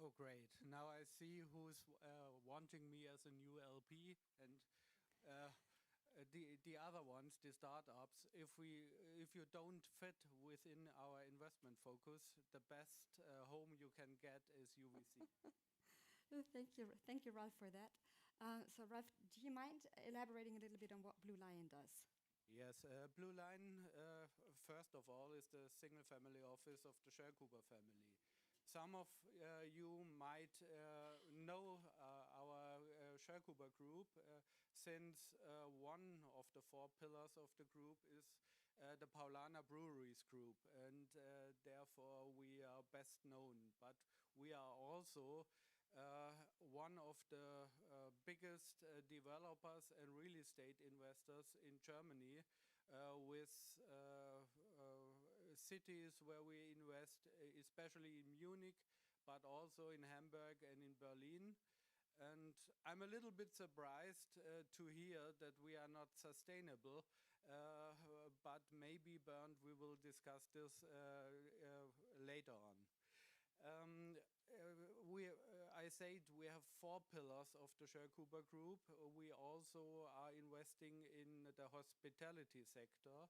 Oh, great. Now I see who's wanting me as a new LP, and the other ones, the startups. If you don't fit within our investment focus, the best home you can get is UVC. Thank you, Ralph, for that. So, Ralph, do you mind elaborating a little bit on what Blue Lion does? Yes, Blue Line, first of all, is the single family office of the Scherkuber family. Some of you might know our Scherkuber group, since one of the four pillars of the group is the Paulaner Breweries group, and therefore we are best known. But we are also one of the biggest developers and real estate investors in Germany, with cities where we invest, especially in Munich, but also in Hamburg and in Berlin. And I'm a little bit surprised to hear that we are not sustainable, but maybe, Bernd, we will discuss this later on. I said we have four pillars of the Scherkuber Group. We also are investing in the hospitality sector.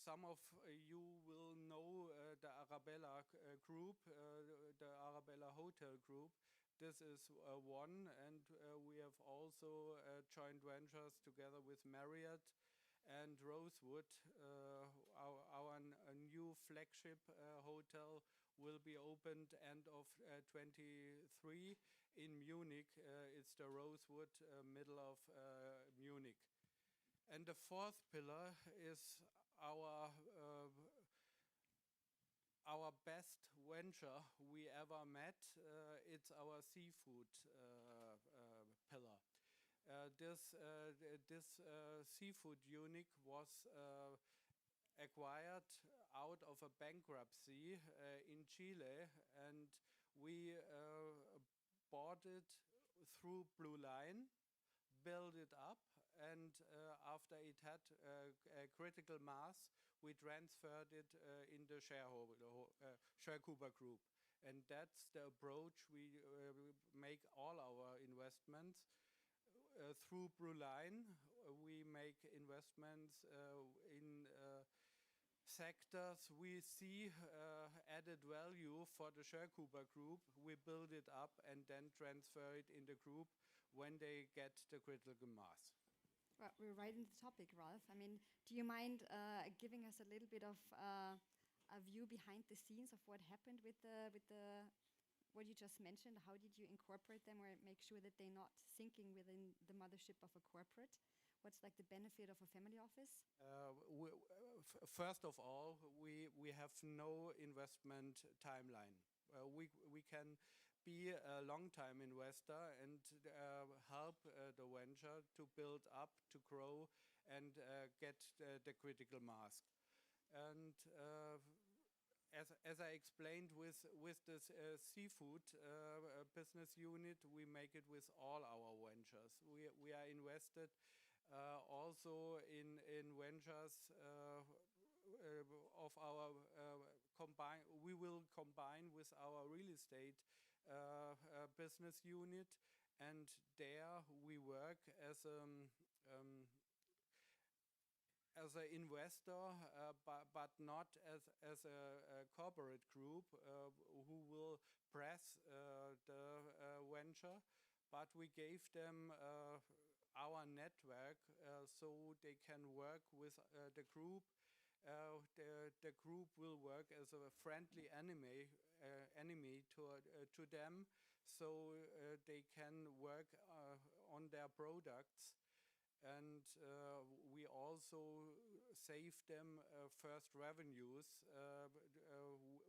Some of you will know the Arabella Group, the Arabella Hotel Group. This is one, and we have also joint ventures together with Marriott and Rosewood. Our new flagship hotel will be opened end of 23 in Munich. It's the Rosewood, middle of Munich. And the fourth pillar is our best venture we ever met. It's our seafood pillar. This seafood unit was acquired out of a bankruptcy in Chile, and we bought it through Blue Line, build it up, and after it had a critical mass, we transferred it in the Scherkuber Group. And that's the approach we make all our investments. Through Blue Line, we make investments in sectors we see added value for the Scherkuber Group. We build it up and then transfer it in the group when they get the critical mass. Well, we're right in the topic, Ralph. I mean, do you mind giving us a little bit of a view behind the scenes of what happened with the what you just mentioned? How did you incorporate them or make sure that they're not sinking within the mothership of a corporate? What's like the benefit of a family office? First of all, we have no investment timeline. We can be a long-time investor and help the venture to build up, to grow, and get the critical mass. And as I explained with this seafood business unit, we make it with all our ventures. We are invested also in ventures of our we will combine with our real estate business unit, and there we work as an investor, but not as a corporate group who will press the venture, but we gave them our network so they can work with the group. The group will work as a friendly enemy to them, so they can work on their products. And we also save them first revenues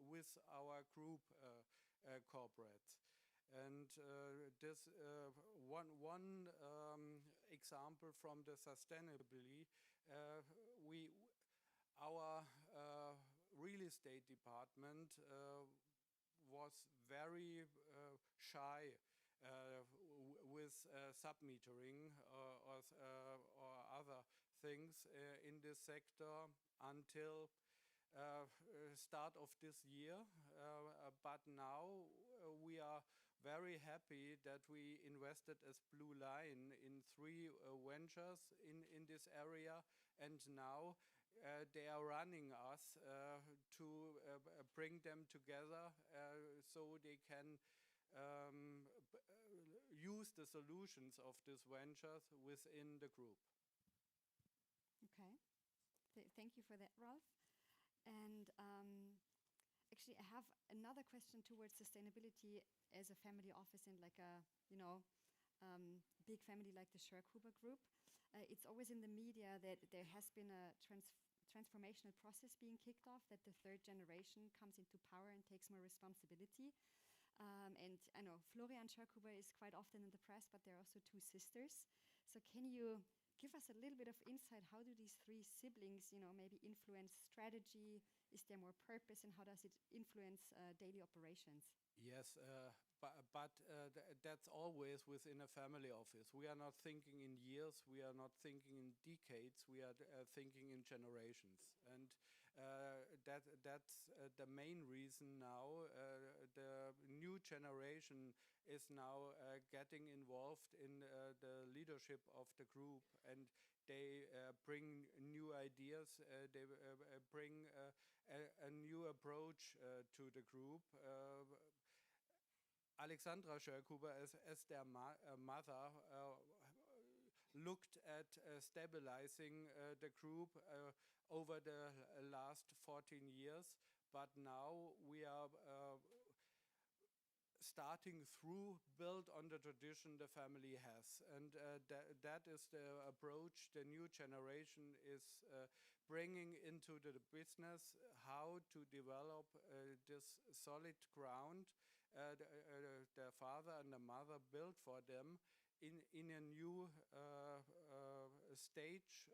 with our group corporates. And this one example from the sustainability, our real estate department was very shy with submetering or other things in this sector until start of this year, but now we are very happy that we invested as Blue Line in 3 ventures in this area, and now they are running us to bring them together so they can use the solutions of these ventures within the group. Okay. Thank you for that, Ralph. And actually, I have another question towards sustainability as a family office in like a, big family like the Schurkhuber Group. It's always in the media that there has been a transformational process being kicked off, that the third generation comes into power and takes more responsibility. And I know Florian Schurkhuber is quite often in the press, but there are also 2 sisters. So can you give us a little bit of insight? How do these 3 siblings, maybe influence strategy? Is there more purpose, and how does it influence daily operations? Yes, but that's always within a family office. We are not thinking in years, we are not thinking in decades, we are thinking in generations. And that's the main reason now. The new generation is now getting involved in the leadership of the group, and they bring new ideas, they bring a new approach to the group. Alexandra Schurkhuber, as their mother, looked at stabilizing the group over the last 14 years, but now we are starting through, build on the tradition the family has. And that is the approach the new generation is bringing into the business, how to develop this solid ground the father and the mother built for them in a new stage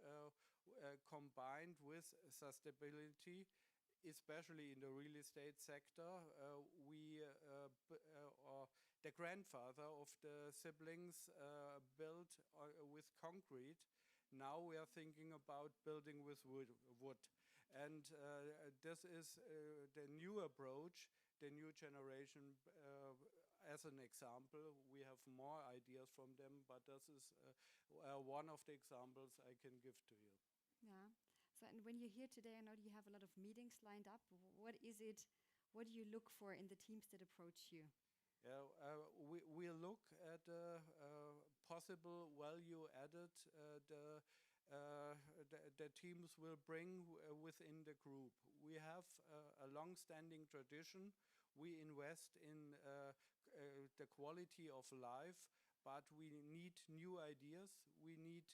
combined with sustainability, especially in the real estate sector. The grandfather of the siblings built with concrete. Now we are thinking about building with wood. And this is the new approach, the new generation. As an example, we have more ideas from them, but this is one of the examples I can give to you. Yeah. So, and when you're here today, I know you have a lot of meetings lined up. What is it? What do you look for in the teams that approach you? We look at possible value added the teams will bring within the group. We have a long-standing tradition. We invest in the quality of life, but we need new ideas, we need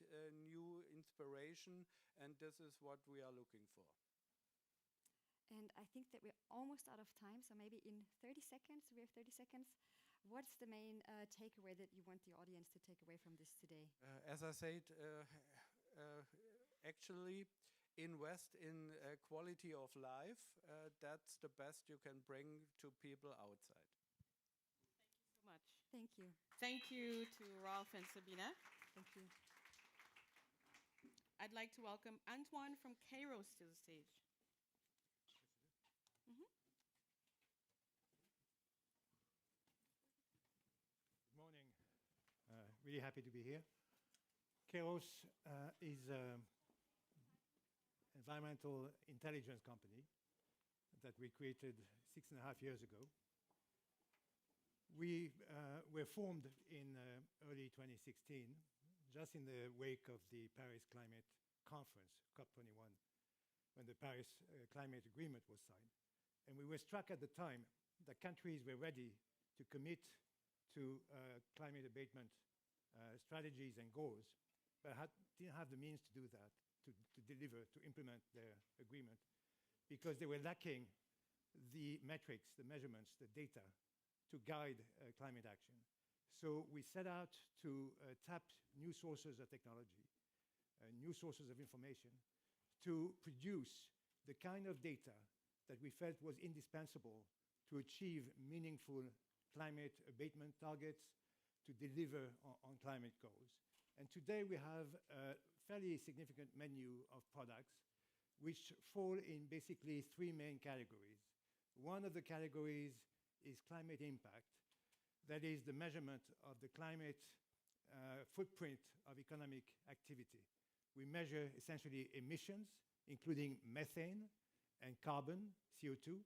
new inspiration, and this is what we are looking for. And I think that we're almost out of time, so maybe in 30 seconds, we have 30 seconds. What's the main takeaway that you want the audience to take away from this today? As I said, actually invest in quality of life. That's the best you can bring to people outside. Thank you so much. Thank you. Thank you to Ralph and Sabina. Thank you. I'd like to welcome Antoine from Kairos to the stage. Good morning. Really happy to be here. Kairos is an environmental intelligence company that we created 6.5 years ago. We were formed in early 2016, just in the wake of the Paris Climate Conference, COP21, when the Paris Climate Agreement was signed. And we were struck at the time that countries were ready to commit to climate abatement strategies and goals, but didn't have the means to do that, to deliver, to implement their agreement, because they were lacking the metrics, the measurements, the data to guide climate action. So we set out to tap new sources of technology, new sources of information, to produce the kind of data that we felt was indispensable to achieve meaningful climate abatement targets, to deliver on climate goals. And today we have a fairly significant menu of products which fall in basically 3 main categories. One of the categories is climate impact, that is the measurement of the climate footprint of economic activity. We measure essentially emissions, including methane and carbon, CO2,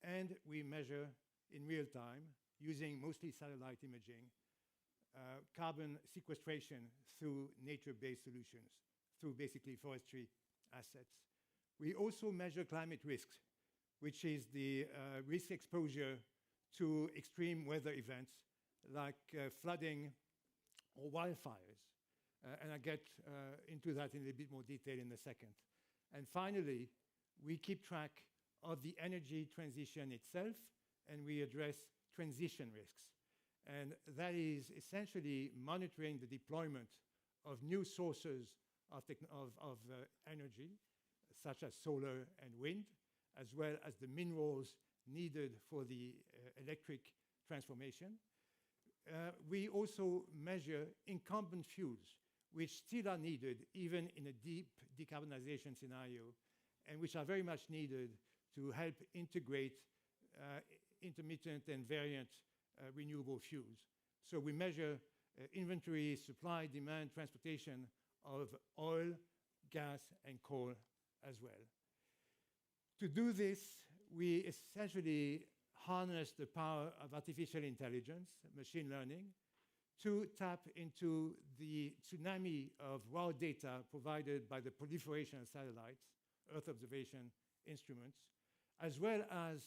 and we measure in real time, using mostly satellite imaging, carbon sequestration through nature-based solutions, through basically forestry assets. We also measure climate risks, which is the risk exposure to extreme weather events like flooding or wildfires. And I'll get into that in a bit more detail in a second. And finally, we keep track of the energy transition itself, and we address transition risks. And that is essentially monitoring the deployment of new sources of energy, such as solar and wind, as well as the minerals needed for the electric transformation. We also measure incumbent fuels, which still are needed even in a deep decarbonization scenario, and which are very much needed to help integrate intermittent and variant renewable fuels. So we measure inventory, supply, demand, transportation of oil, gas, and coal as well. To do this, we essentially harness the power of artificial intelligence, machine learning, to tap into the tsunami of raw data provided by the proliferation of satellites, Earth observation instruments, as well as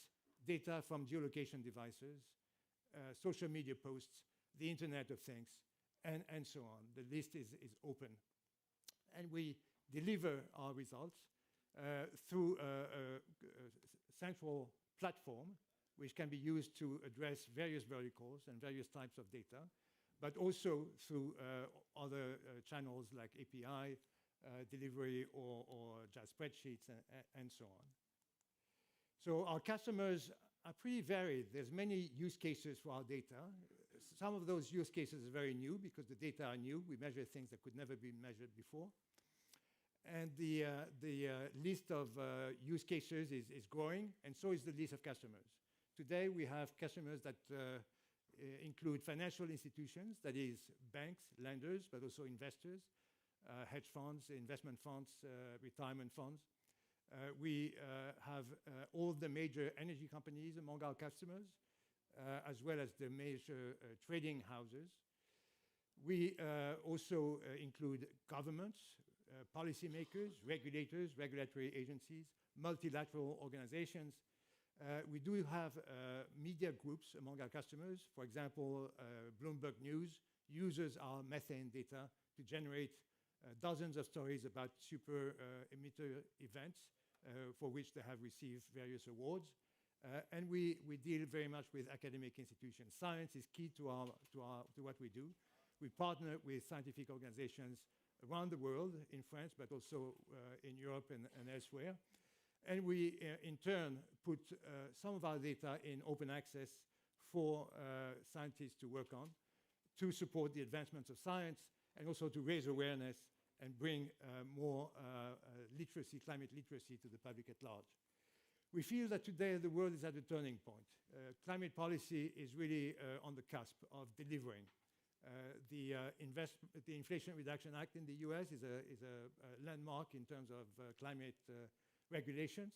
data from geolocation devices, social media posts, the Internet of Things, and so on. The list is open. And we deliver our results through a central platform, which can be used to address various verticals and various types of data, but also through other channels like API delivery or just spreadsheets and so on. So our customers are pretty varied. There's many use cases for our data. Some of those use cases are very new because the data are new. We measure things that could never be measured before. And the list of use cases is growing, and so is the list of customers. Today, we have customers that include financial institutions, that is banks, lenders, but also investors, hedge funds, investment funds, retirement funds. We have all the major energy companies among our customers, as well as the major trading houses. We also include governments, policymakers, regulators, regulatory agencies, multilateral organizations. We do have media groups among our customers. For example, Bloomberg News uses our methane data to generate dozens of stories about super emitter events for which they have received various awards. And we deal very much with academic institutions. Science is key to what we do. We partner with scientific organizations around the world, in France, but also in Europe and elsewhere. And we, in turn, put some of our data in open access for scientists to work on, to support the advancements of science, and also to raise awareness and bring more literacy, climate literacy, to the public at large. We feel that today the world is at a turning point. Climate policy is really on the cusp of delivering. The Inflation Reduction Act in the US is a landmark in terms of climate regulations,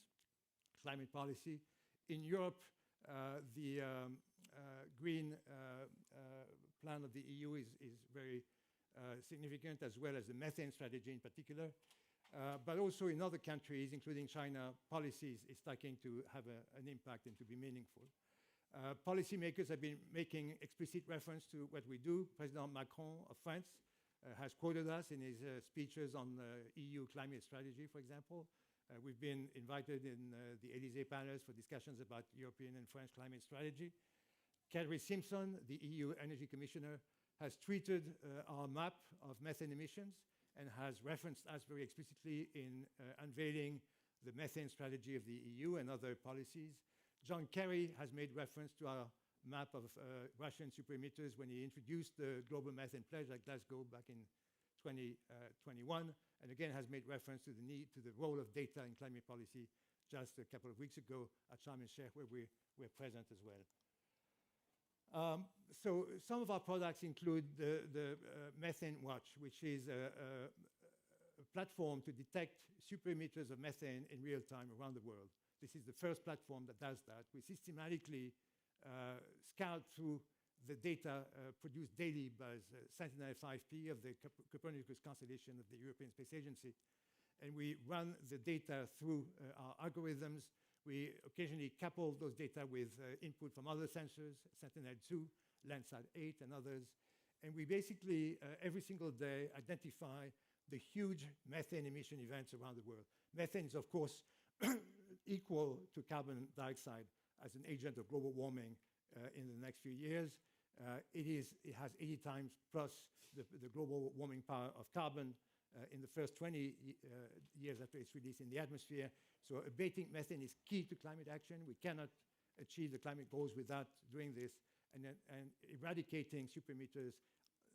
climate policy. In Europe, the green plan of the EU is very significant, as well as the methane strategy in particular. But also in other countries, including China, policies is starting to have an impact and to be meaningful. Policymakers have been making explicit reference to what we do. President Macron of France has quoted us in his speeches on EU climate strategy, for example. We've been invited in the Élysée Palace for discussions about European and French climate strategy. Kadri Simpson, the EU Energy Commissioner, has tweeted our map of methane emissions and has referenced us very explicitly in unveiling the methane strategy of the EU and other policies. John Kerry has made reference to our map of Russian super emitters when he introduced the global methane pledge at Glasgow back in 2021, and again has made reference to the need, to the role of data in climate policy just a couple of weeks ago at Sharm el Sheikh, where we're present as well. So some of our products include the methane watch, which is a platform to detect super emitters of methane in real time around the world. This is the first platform that does that. We systematically scout through the data produced daily by Sentinel-5P of the Copernicus constellation of the European Space Agency. And we run the data through our algorithms. We occasionally couple those data with input from other sensors, Sentinel-2, Landsat 8, and others. And we basically, every single day, identify the huge methane emission events around the world. Methane is, of course, equal to carbon dioxide as an agent of global warming in the next few years. It has 80 times plus the global warming power of carbon in the first 20 years after its release in the atmosphere. So abating methane is key to climate action. We cannot achieve the climate goals without doing this. And eradicating super emitters,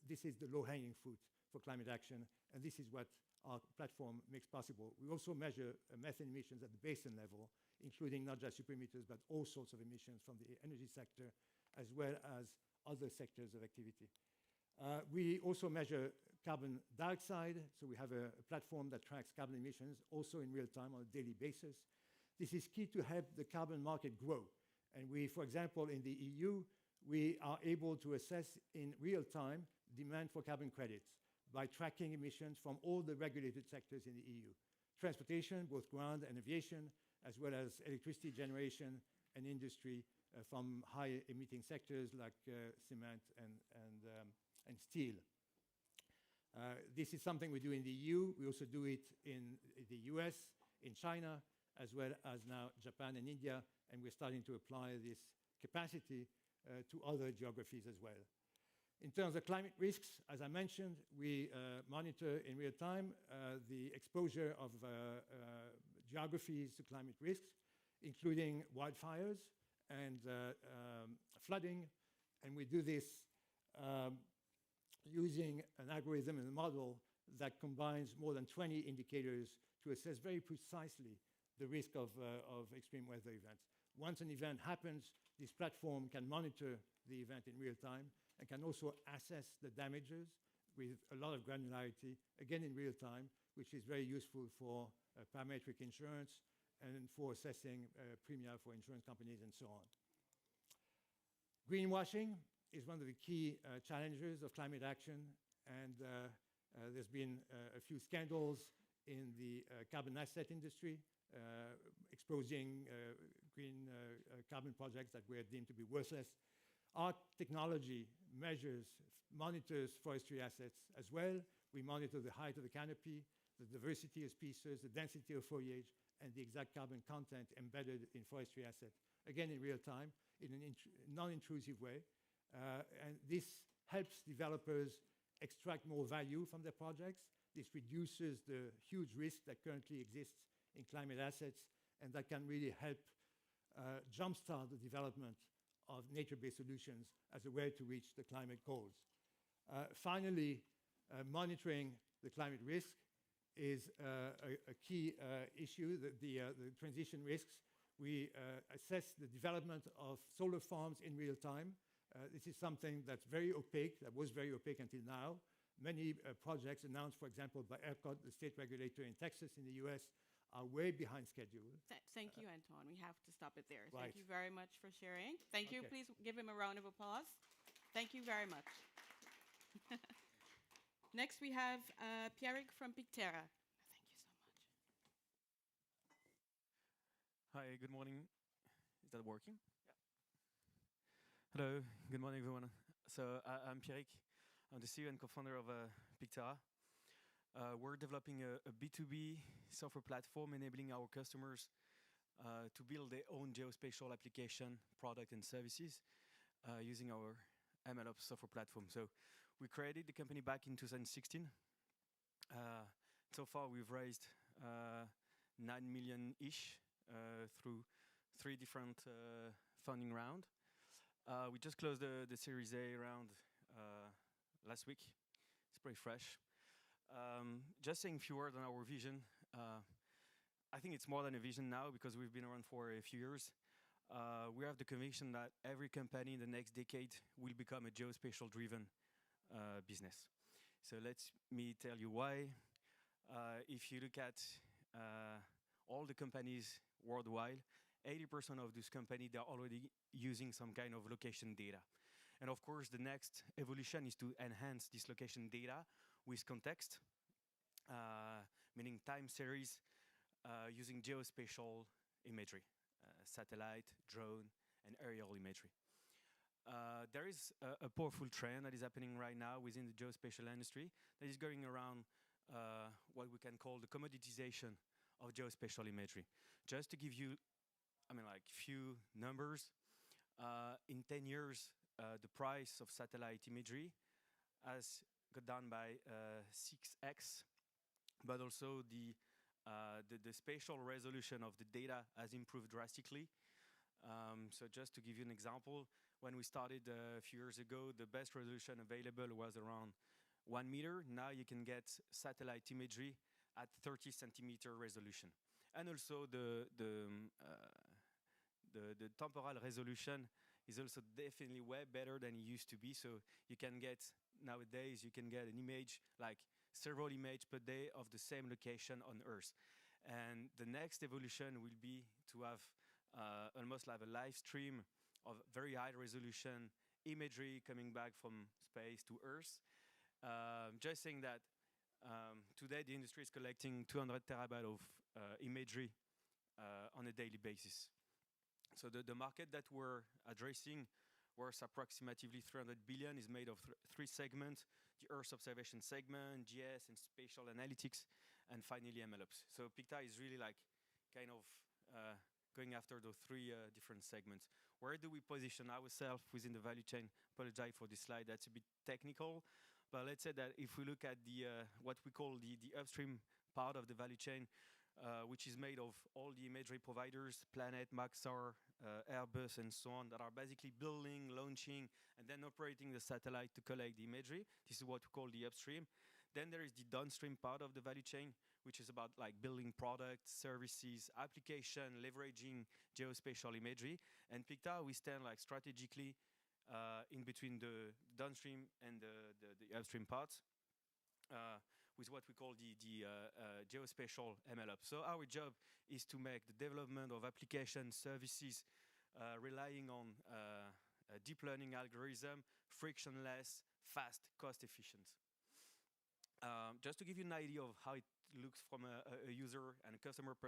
this is the low-hanging fruit for climate action. And this is what our platform makes possible. We also measure methane emissions at the basin level, including not just super emitters, but all sorts of emissions from the energy sector, as well as other sectors of activity. We also measure carbon dioxide. So we have a platform that tracks carbon emissions also in real time on a daily basis. This is key to help the carbon market grow. And we, for example, in the EU, we are able to assess in real time demand for carbon credits by tracking emissions from all the regulated sectors in the EU. Transportation, both ground and aviation, as well as electricity generation and industry from high-emitting sectors like cement and steel. This is something we do in the EU. We also do it in the US, in China, as well as now Japan and India, and we're starting to apply this capacity to other geographies as well. In terms of climate risks, as I mentioned, we monitor in real time the exposure of geographies to climate risks, including wildfires and flooding. And we do this using an algorithm and a model that combines more than 20 indicators to assess very precisely the risk of extreme weather events. Once an event happens, this platform can monitor the event in real time and can also assess the damages with a lot of granularity, again in real time, which is very useful for parametric insurance and for assessing premia for insurance companies and so on. Greenwashing is one of the key challenges of climate action, and there's been a few scandals in the carbon asset industry, exposing green carbon projects that were deemed to be worthless. Our technology monitors forestry assets as well. We monitor the height of the canopy, the diversity of species, the density of foliage, and the exact carbon content embedded in forestry assets, again in real time, in a non-intrusive way. And this helps developers extract more value from their projects. This reduces the huge risk that currently exists in climate assets, and that can really help jumpstart the development of nature-based solutions as a way to reach the climate goals. Finally, monitoring the climate risk is a key issue, the transition risks. We assess the development of solar farms in real time. This is something that's very opaque, that was very opaque until now. Many projects announced, for example, by ERCOT, the state regulator in Texas in the US, are way behind schedule. Thank you, Antoine. We have to stop it there. Right. Thank you very much for sharing. Thank you. Okay. Please give him a round of applause. Thank you very much. Next, we have Pierrick from Pictera. Thank you so much. Hi, good morning. Is that working? Yeah. Hello, good morning, everyone. So I'm Pierrick. I'm the CEO and co-founder of Pictera. We're developing a B2B software platform enabling our customers to build their own geospatial application, product, and services using our MLOps software platform. So we created the company back in 2016. So far, we've raised 9 million-ish through 3 different funding rounds. We just closed the Series A round last week. It's pretty fresh. Just saying a few words on our vision. I think it's more than a vision now because we've been around for a few years. we have the conviction that every company in the next decade will become a geospatial-driven business. So let me tell you why. If you look at all the companies worldwide, 80% of those companies, they're already using some kind of location data. And of course, the next evolution is to enhance this location data with context, meaning time series using geospatial imagery, satellite, drone, and aerial imagery. There is a powerful trend that is happening right now within the geospatial industry that is going around what we can call the commoditization of geospatial imagery. Just to give you, like few numbers, in 10 years, the price of satellite imagery has gone down by 6x, but also the spatial resolution of the data has improved drastically. So just to give you an example, when we started a few years ago, the best resolution available was around 1 meter. Now you can get satellite imagery at 30 centimeter resolution. And also the temporal resolution is also definitely way better than it used to be. So you can get, nowadays, you can get an image, like several images per day of the same location on Earth. And the next evolution will be to have almost like a live stream of very high resolution imagery coming back from space to Earth. Just saying that today the industry is collecting 200 terabytes of imagery on a daily basis. So the market that we're addressing, worth approximately 300 billion, is made of three segments: the Earth observation segment, GS and spatial analytics, and finally MLOps. So Picta is really like kind of going after those three different segments. Where do we position ourselves within the value chain? Apologize for this slide, that's a bit technical. But let's say that if we look at the what we call the upstream part of the value chain, which is made of all the imagery providers, Planet, Maxar, Airbus, and so on, that are basically building, launching, and then operating the satellite to collect the imagery. This is what we call the upstream. Then there is the downstream part of the value chain, which is about like building products, services, application, leveraging geospatial imagery. And Picta, we stand like strategically in between the downstream and the upstream parts. With what we call the geospatial MLOps. So our job is to make the development of application services relying on a deep learning algorithm, frictionless, fast, cost efficient. Just to give you an idea of how it looks from a user and a customer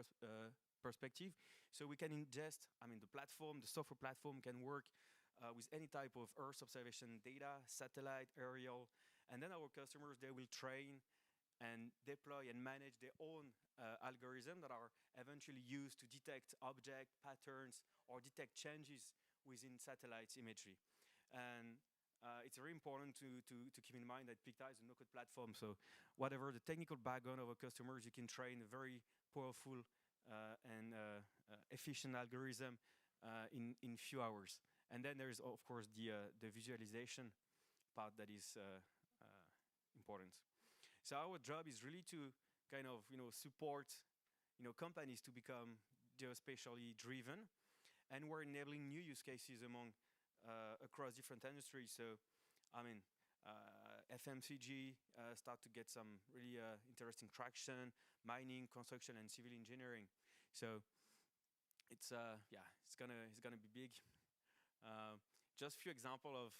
perspective, so we can ingest, the platform, the software platform can work with any type of Earth observation data, satellite, aerial, and then our customers, they will train and deploy and manage their own algorithms that are eventually used to detect object patterns or detect changes within satellite imagery. And it's very important to keep in mind that Picta is a no-code platform. So whatever the technical background of our customers, you can train a very powerful and efficient algorithm in few hours. And then there's, of course, the visualization part that is important. So our job is really to kind of, support, companies to become geospatially driven, and we're enabling new use cases among across different industries. So, FMCG start to get some really interesting traction, mining, construction, and civil engineering. So it's gonna be big. Just a few examples of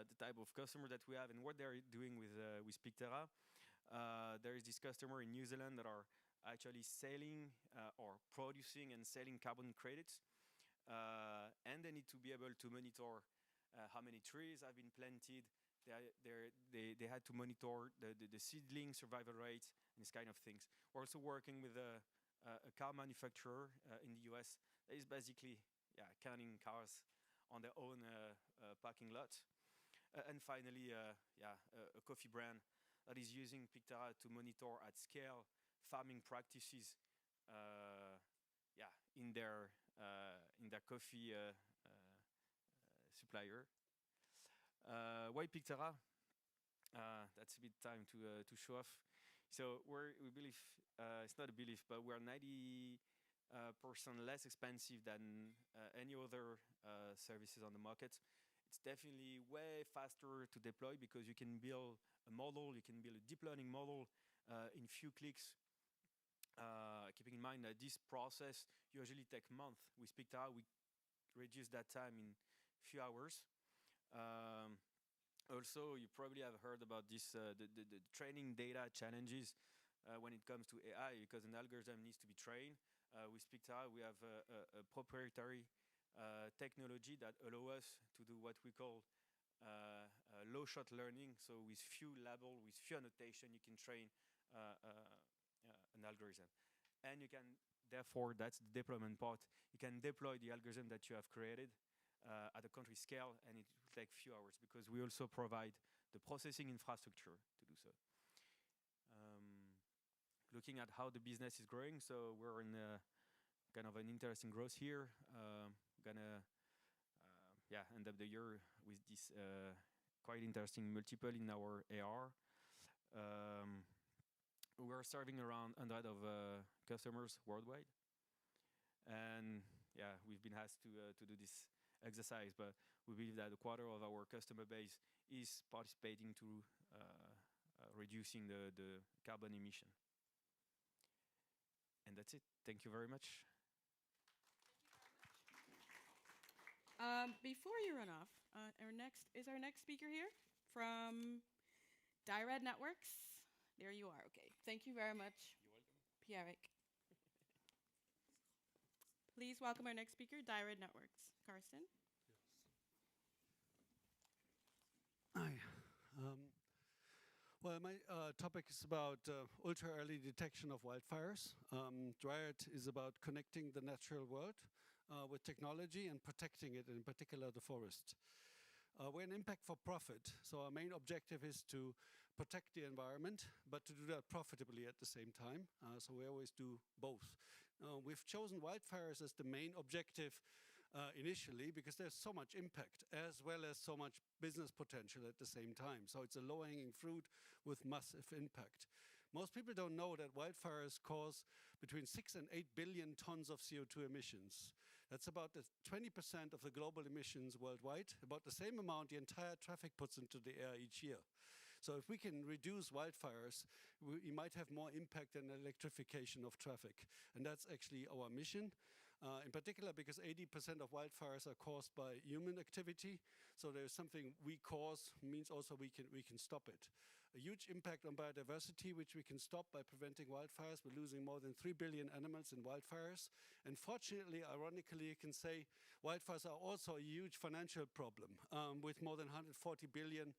the type of customer that we have and what they're doing with Pictera. There is this customer in New Zealand that are actually selling or producing and selling carbon credits. And they need to be able to monitor how many trees have been planted. They had to monitor the seedling survival rates and this kind of things. We're also working with a car manufacturer in the US that is basically counting cars on their own parking lot. And finally, a coffee brand that is using Pictera to monitor at scale farming practices in their coffee supplier. Why Pictera? That's a bit time to show off. So we believe, it's not a belief, but we're 90% less expensive than any other services on the market. It's definitely way faster to deploy because you can build a model, you can build a deep learning model in few clicks. Keeping in mind that this process usually takes months. With Pictara, we reduce that time in few hours. Also, you probably have heard about this, the training data challenges when it comes to AI, because an algorithm needs to be trained. With Pictara, we have a proprietary technology that allows us to do what we call low shot learning. So with few label, with few annotation, you can train an algorithm. And you can, therefore, that's the deployment part. You can deploy the algorithm that you have created at a country scale, and it will take few hours because we also provide the processing infrastructure to do so. Looking at how the business is growing, so we're in kind of an interesting growth here. Gonna end up the year with this quite interesting multiple in our AR. We're serving around 100 of customers worldwide, and we've been asked to do this exercise, but we believe that a quarter of our customer base is participating to reducing the carbon emission. And that's it. Thank you very much. Before you run off, our next speaker here from Day1 Networks. There you are. Okay. Thank you very much. You're welcome. Pierrick. Please welcome our next speaker, Day1 Networks. Karsten. Hi. Well, my topic is about ultra-early detection of wildfires. Day1 is about connecting the natural world with technology and protecting it, in particular the forest. We're an impact for profit, so our main objective is to protect the environment, but to do that profitably at the same time. So we always do both. We've chosen wildfires as the main objective initially because there's so much impact as well as so much business potential at the same time. So it's a low-hanging fruit with massive impact. Most people don't know that wildfires cause between 6 and 8 billion tons of CO2 emissions. That's about 20% of the global emissions worldwide, about the same amount the entire traffic puts into the air each year. So if we can reduce wildfires, we might have more impact than electrification of traffic. And that's actually our mission. In particular, because 80% of wildfires are caused by human activity. So there's something we cause, means also we can stop it. A huge impact on biodiversity, which we can stop by preventing wildfires. We're losing more than 3 billion animals in wildfires. And fortunately, ironically, you can say wildfires are also a huge financial problem with more than 140 billion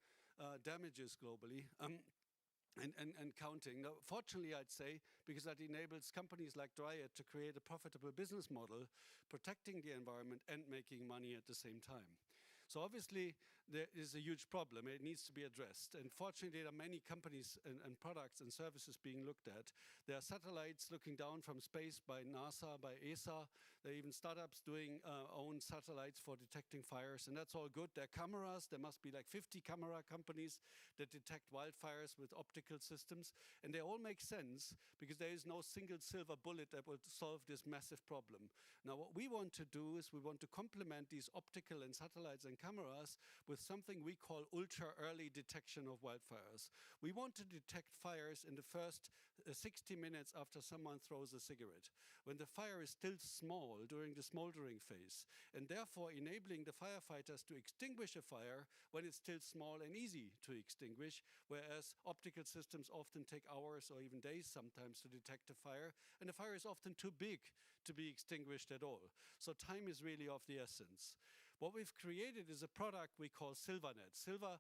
damages globally. And counting. Now, fortunately, I'd say, because that enables companies like Day1 to create a profitable business model, protecting the environment and making money at the same time. So obviously, there is a huge problem. It needs to be addressed. And fortunately, there are many companies and products and services being looked at. There are satellites looking down from space by NASA, by ESA. There are even startups doing own satellites for detecting fires. And that's all good. There are cameras. There must be like 50 camera companies that detect wildfires with optical systems. And they all make sense because there is no single silver bullet that will solve this massive problem. Now, what we want to do is we want to complement these optical and satellites and cameras with something we call ultra-early detection of wildfires. We want to detect fires in the first 60 minutes after someone throws a cigarette, when the fire is still small during the smoldering phase, and therefore enabling the firefighters to extinguish a fire when it's still small and easy to extinguish, whereas optical systems often take hours or even days sometimes to detect a fire, and the fire is often too big to be extinguished at all. So time is really of the essence. What we've created is a product we call SilverNet. Silver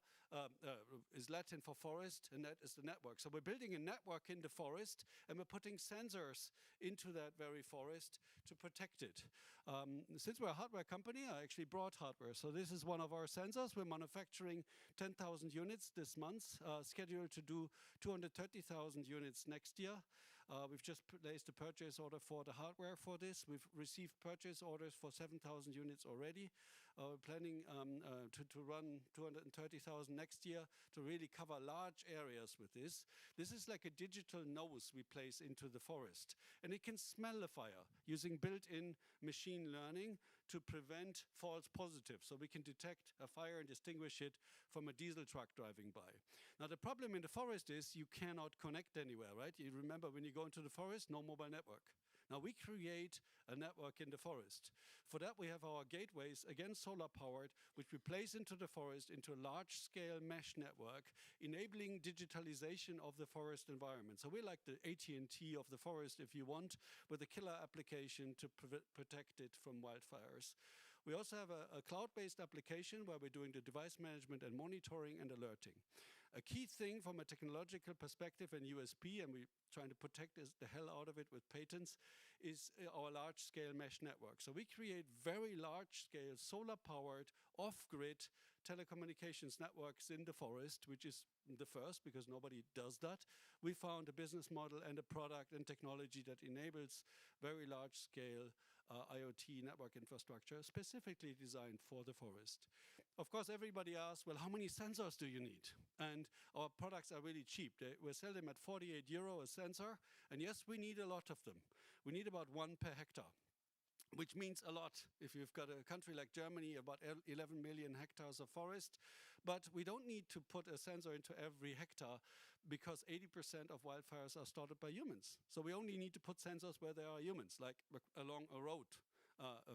is Latin for forest, and net is the network. So we're building a network in the forest, and we're putting sensors into that very forest to protect it. Since we're a hardware company, I actually brought hardware. So this is one of our sensors. We're manufacturing 10,000 units this month, scheduled to do 230,000 units next year. We've just placed a purchase order for the hardware for this. We've received purchase orders for 7,000 units already. We're planning to run 230,000 next year to really cover large areas with this. This is like a digital nose we place into the forest, and it can smell a fire using built-in machine learning to prevent false positives. So we can detect a fire and distinguish it from a diesel truck driving by. Now the problem in the forest is you cannot connect anywhere, right? You remember when you go into the forest, no mobile network. Now we create a network in the forest. For that we have our gateways, again solar powered, which we place into the forest into a large scale mesh network, enabling digitalization of the forest environment. So we're like the AT&T of the forest, if you want, with a killer application to protect it from wildfires. We also have a cloud-based application where we're doing the device management and monitoring and alerting. A key thing from a technological perspective and USP, and we're trying to protect the hell out of it with patents, is our large-scale mesh network. So we create very large-scale solar-powered, off-grid telecommunications networks in the forest, which is the first because nobody does that. We found a business model and a product and technology that enables very large-scale IoT network infrastructure specifically designed for the forest. Of course, everybody asks, well, how many sensors do you need? And our products are really cheap. We sell them at 48 euro a sensor. And yes, we need a lot of them. We need about 1 per hectare, which means a lot if you've got a country like Germany, about 11 million hectares of forest. But we don't need to put a sensor into every hectare because 80% of wildfires are started by humans. So we only need to put sensors where there are humans, like along a road,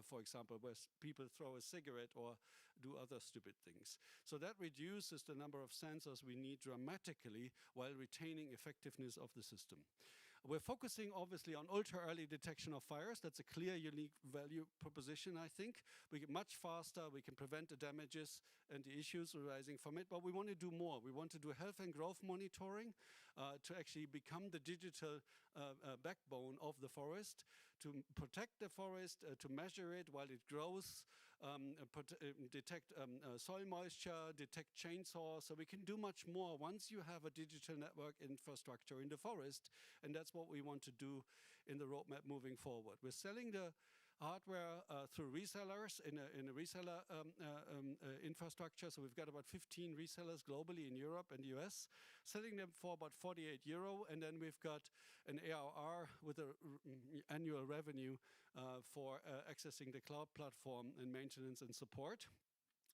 for example, where people throw a cigarette or do other stupid things. So that reduces the number of sensors we need dramatically while retaining effectiveness of the system. We're focusing obviously on ultra early detection of fires. That's a clear, unique value proposition, I think. We get much faster, we can prevent the damages and the issues arising from it, but we want to do more. We want to do health and growth monitoring to actually become the digital backbone of the forest, to protect the forest, to measure it while it grows, detect soil moisture, detect chainsaws. So we can do much more once you have a digital network infrastructure in the forest, and that's what we want to do in the roadmap moving forward. We're selling the hardware through resellers in a reseller infrastructure. So we've got about 15 resellers globally in Europe and the US, selling them for about 48 euro. And then we've got an ARR with an annual revenue for accessing the cloud platform and maintenance and support.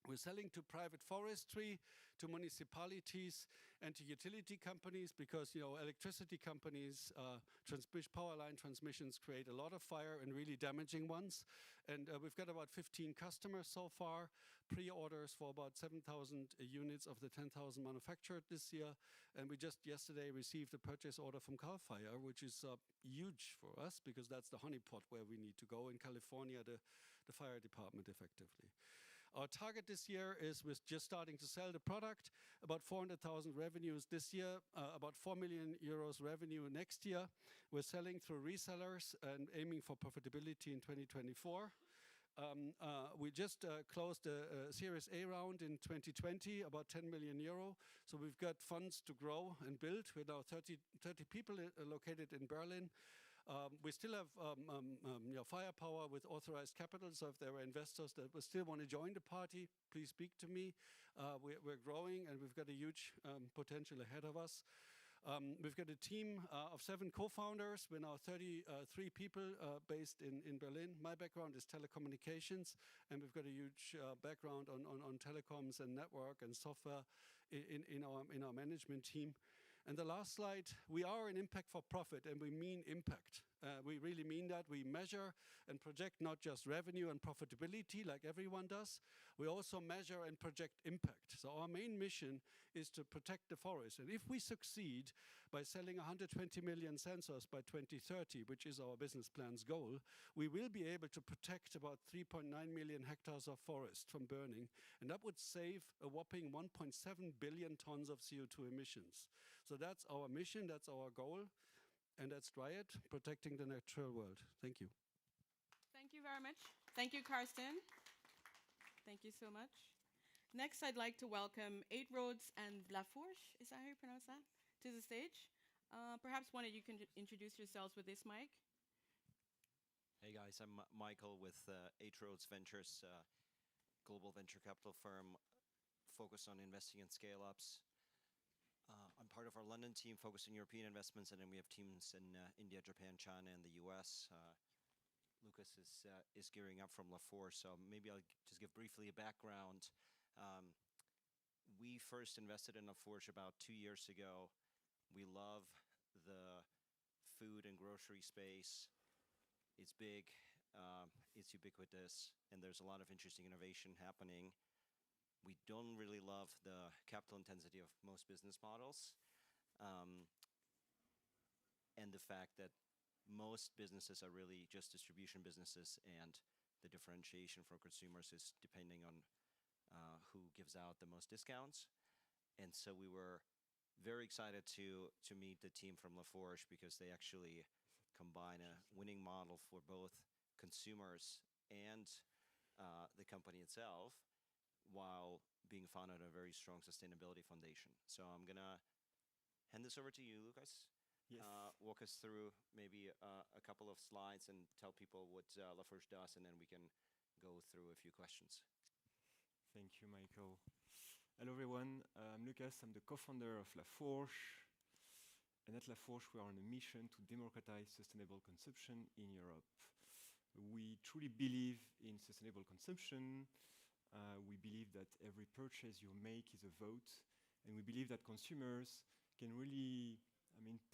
We're selling to private forestry, to municipalities, and to utility companies because, you know, electricity companies, power line transmissions create a lot of fire and really damaging ones. And we've got about 15 customers so far, pre-orders for about 7,000 units of the 10,000 manufactured this year. And we just yesterday received a purchase order from CAL FIRE, which is huge for us because that's the honeypot where we need to go in California, the fire department effectively. Our target this year is we're just starting to sell the product, about 400,000 revenues this year, about 4 million euros revenue next year. We're selling through resellers and aiming for profitability in 2024. We just closed a Series A round in 2020, about 10 million euro. So we've got funds to grow and build with our 30 people located in Berlin. We still have firepower with authorized capital, so if there are investors that will still want to join the party, please speak to me. We're growing and we've got a huge potential ahead of us. We've got a team of 7 co-founders. We're now 33 people based in Berlin. My background is telecommunications, and we've got a huge background on telecoms and network and software in our management team. And the last slide, we are an impact for profit, and we mean impact. We really mean that. We measure and project not just revenue and profitability like everyone does. We also measure and project impact. So our main mission is to protect the forest. And if we succeed by selling 120 million sensors by 2030, which is our business plan's goal, we will be able to protect about 3.9 million hectares of forest from burning. And that would save a whopping 1.7 billion tons of CO2 emissions. So that's our mission, that's our goal. And that's Dryad, protecting the natural world. Thank you. Thank you very much. Thank you, Karsten. Thank you so much. Next, I'd like to welcome 8Roads and Lafourche, is that how you pronounce that, to the stage. Perhaps one of you can introduce yourselves with this mic. Hey guys, I'm Michael with 8Roads Ventures. global venture capital firm focused on investing in scale-ups. I'm part of our London team focused on European investments, and then we have teams in India, Japan, China, and the US. Lucas is gearing up from LaForge, so maybe I'll just give briefly a background. We first invested in LaForge about 2 years ago. We love the food and grocery space. It's big, it's ubiquitous, and there's a lot of interesting innovation happening. We don't really love the capital intensity of most business models, and the fact that most businesses are really just distribution businesses, and the differentiation for consumers is depending on who gives out the most discounts. And so we were very excited to meet the team from LaForge, because they actually combine a winning model for both consumers and the company itself, while being founded on a very strong sustainability foundation. So I'm gonna hand this over to you, Lucas. Yes. Walk us through maybe a couple of slides and tell people what LaForge does, and then we can go through a few questions. Thank you, Michael. Hello, everyone. I'm Lucas. I'm the co-founder of LaForge. And at LaForge, we are on a mission to democratize sustainable consumption in Europe. We truly believe in sustainable consumption. We believe that every purchase you make is a vote, and we believe that consumers can really,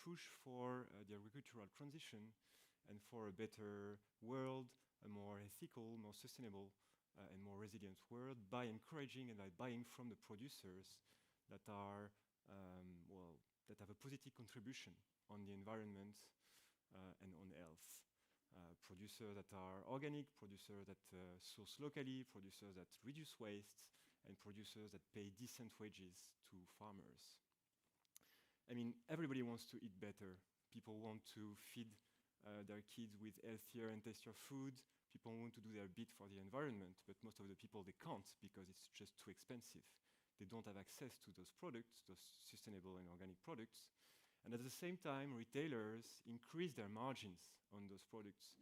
push for the agricultural transition and for a better world, a more ethical, more sustainable, and more resilient world, by encouraging and by buying from the producers that are, that have a positive contribution on the environment and on health. Producers that are organic, producers that source locally, producers that reduce waste, and producers that pay decent wages to farmers. Everybody wants to eat better. People want to feed their kids with healthier and tastier food. People want to do their bit for the environment, but most of the people, they can't, because it's just too expensive. They don't have access to those products, those sustainable and organic products. And at the same time, retailers increase their margins on those products.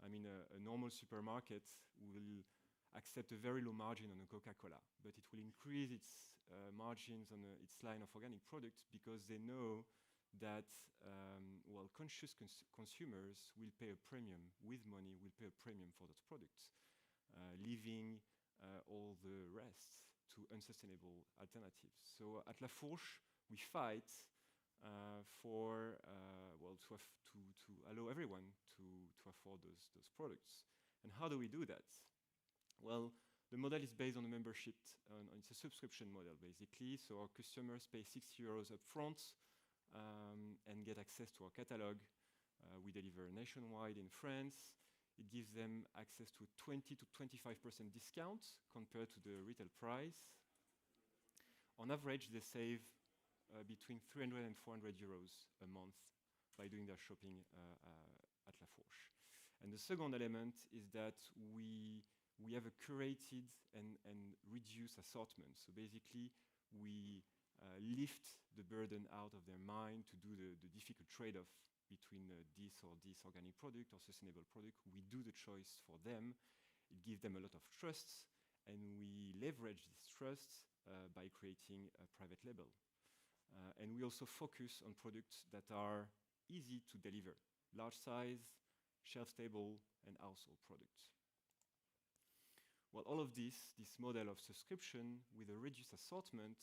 A normal supermarket will accept a very low margin on a Coca-Cola, but it will increase its margins on its line of organic products, because they know that, conscious consumers will pay a premium with money, will pay a premium for those products, leaving all the rest to unsustainable alternatives. So at LaForge, we fight to allow everyone to afford those products. And how do we do that? Well, the model is based on a membership, it's a subscription model, basically. So our customers pay 60 euros up front and get access to our catalog. We deliver nationwide in France. It gives them access to 20 to 25% discount compared to the retail price. On average, they save between 300 and 400 euros a month by doing their shopping at LaForge. And the second element is that we have a curated and reduced assortment. So basically, we lift the burden out of their mind to do the difficult trade-off between this or this organic product or sustainable product. We do the choice for them. It gives them a lot of trust, and we leverage this trust by creating a private label. And we also focus on products that are easy to deliver, large size, shelf-stable, and household products. Well, all of this model of subscription with a reduced assortment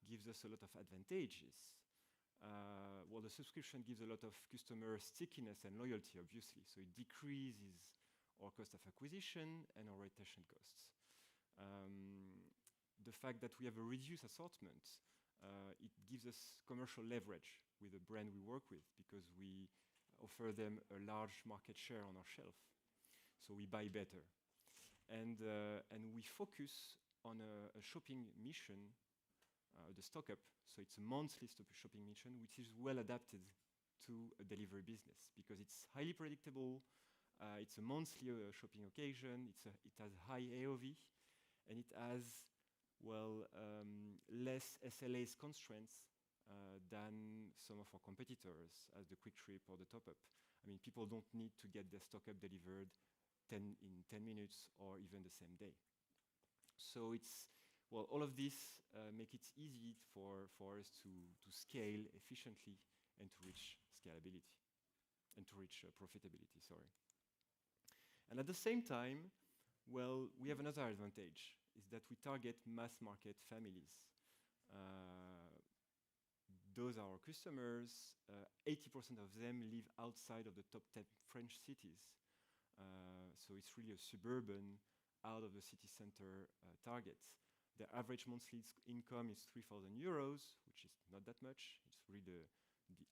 gives us a lot of advantages. The subscription gives a lot of customer stickiness and loyalty, obviously. So it decreases our cost of acquisition and our retention costs. The fact that we have a reduced assortment, it gives us commercial leverage with the brand we work with, because we offer them a large market share on our shelf. So we buy better. And we focus on a shopping mission, the stock up. So it's a monthly shopping mission, which is well adapted to a delivery business, because it's highly predictable. It's a monthly shopping occasion. It has high AOV, and it has less SLA's constraints than some of our competitors, as the quick trip or the top up. People don't need to get their stock up delivered in 10 minutes or even the same day. So it's, well, all of this make it easy for us to scale efficiently and to reach scalability and to reach profitability, sorry. And at the same time, well, we have another advantage, is that we target mass market families. Those are our customers. 80% of them live outside of the top 10 French cities. So it's really a suburban, out of the city center target. Their average monthly income is 3,000 euros, which is not that much. It's really the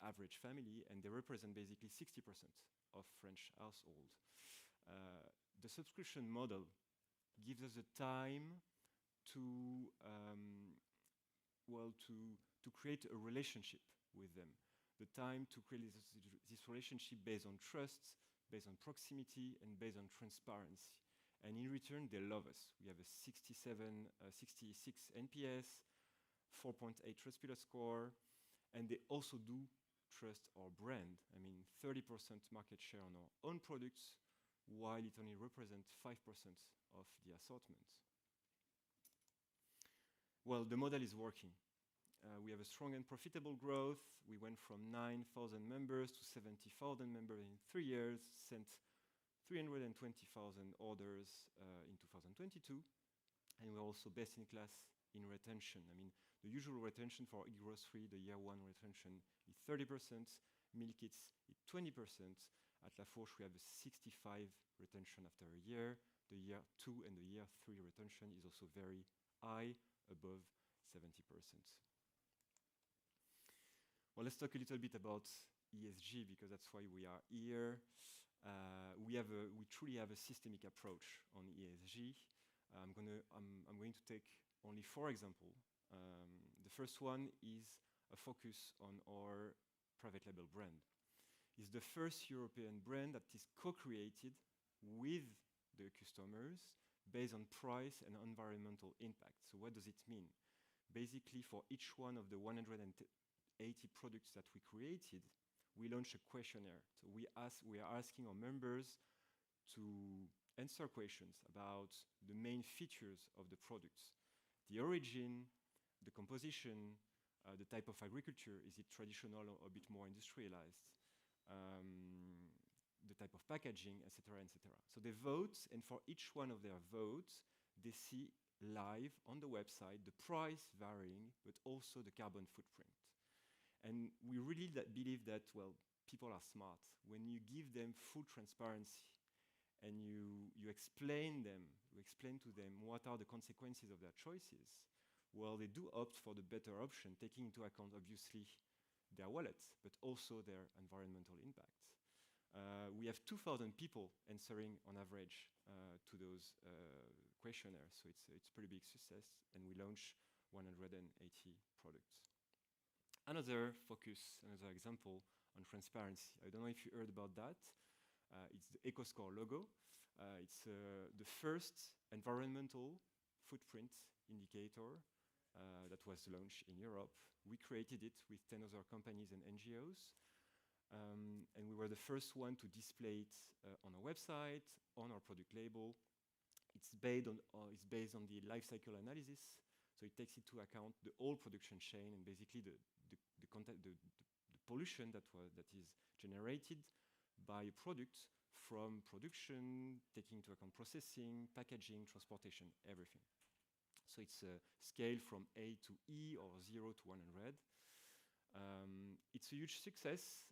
average family, and they represent basically 60% of French household. The subscription model gives us the time to, well, to create a relationship with them. The time to create this relationship based on trust, based on proximity, and based on transparency. And in return, they love us. We have a 66 NPS, 4.8 Trustpilot score, and they also do trust our brand. I mean, 30% market share on our own products, while it only represents 5% of the assortment. Well, the model is working. We have a strong and profitable growth. We went from 9,000 members to 70,000 members in 3 years, sent 320,000 orders in 2022, and we're also best in class in retention. I mean, the usual retention for e-grocery, the year 1 retention is 30%, meal kits is 20%. At La Fourche, we have a 65 retention after a year. The year 2 and the year 3 retention is also very high, above 70%. Well, let's talk a little bit about ESG, because that's why we are here. We truly have a systemic approach on ESG. I'm going to take only 4 examples. The first one is a focus on our private label brand. It's the first European brand that is co-created with the customers based on price and environmental impact. So what does it mean? Basically, for each one of the 180 products that we created, we launched a questionnaire. So we are asking our members to answer questions about the main features of the products. The origin, the composition, the type of agriculture, is it traditional or a bit more industrialized? The type of packaging, etc., etc. So they vote, and for each one of their votes, they see live on the website the price varying, but also the carbon footprint. And we really believe that, well, people are smart. When you give them full transparency and you explain to them what are the consequences of their choices, well, they do opt for the better option, taking into account, obviously, their wallets, but also their environmental impact. We have 2,000 people answering on average to those questionnaires, so it's a pretty big success, and we launch 180 products. Another focus, another example on transparency. I don't know if you heard about that. It's the EcoScore logo. It's the first environmental footprint indicator that was launched in Europe. We created it with 10 other companies and NGOs. And we were the first one to display it on our website, on our product label. It's based on the life cycle analysis, so it takes into account the whole production chain and basically the pollution that is generated by a product from production, taking into account processing, packaging, transportation, everything. So it's a scale from A to E or 0 to 100. It's a huge success.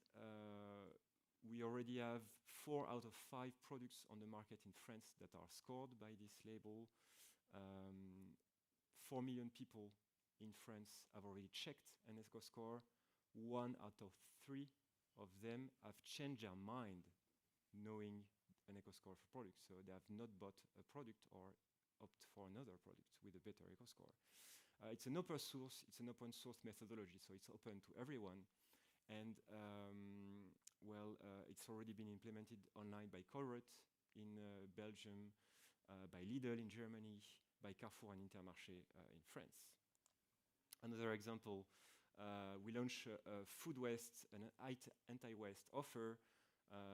We already have 4 out of 5 products on the market in France that are scored by this label. 4 million people in France have already checked an EcoScore. 1 out of 3 of them have changed their mind knowing an EcoScore for products. So they have not bought a product or opt for another product with a better EcoScore. It's an open source methodology, so it's open to everyone. And it's already been implemented online by Colruyt in Belgium, by Lidl in Germany, by Carrefour and Intermarché in France. Another example, we launched a food waste and an anti-waste offer.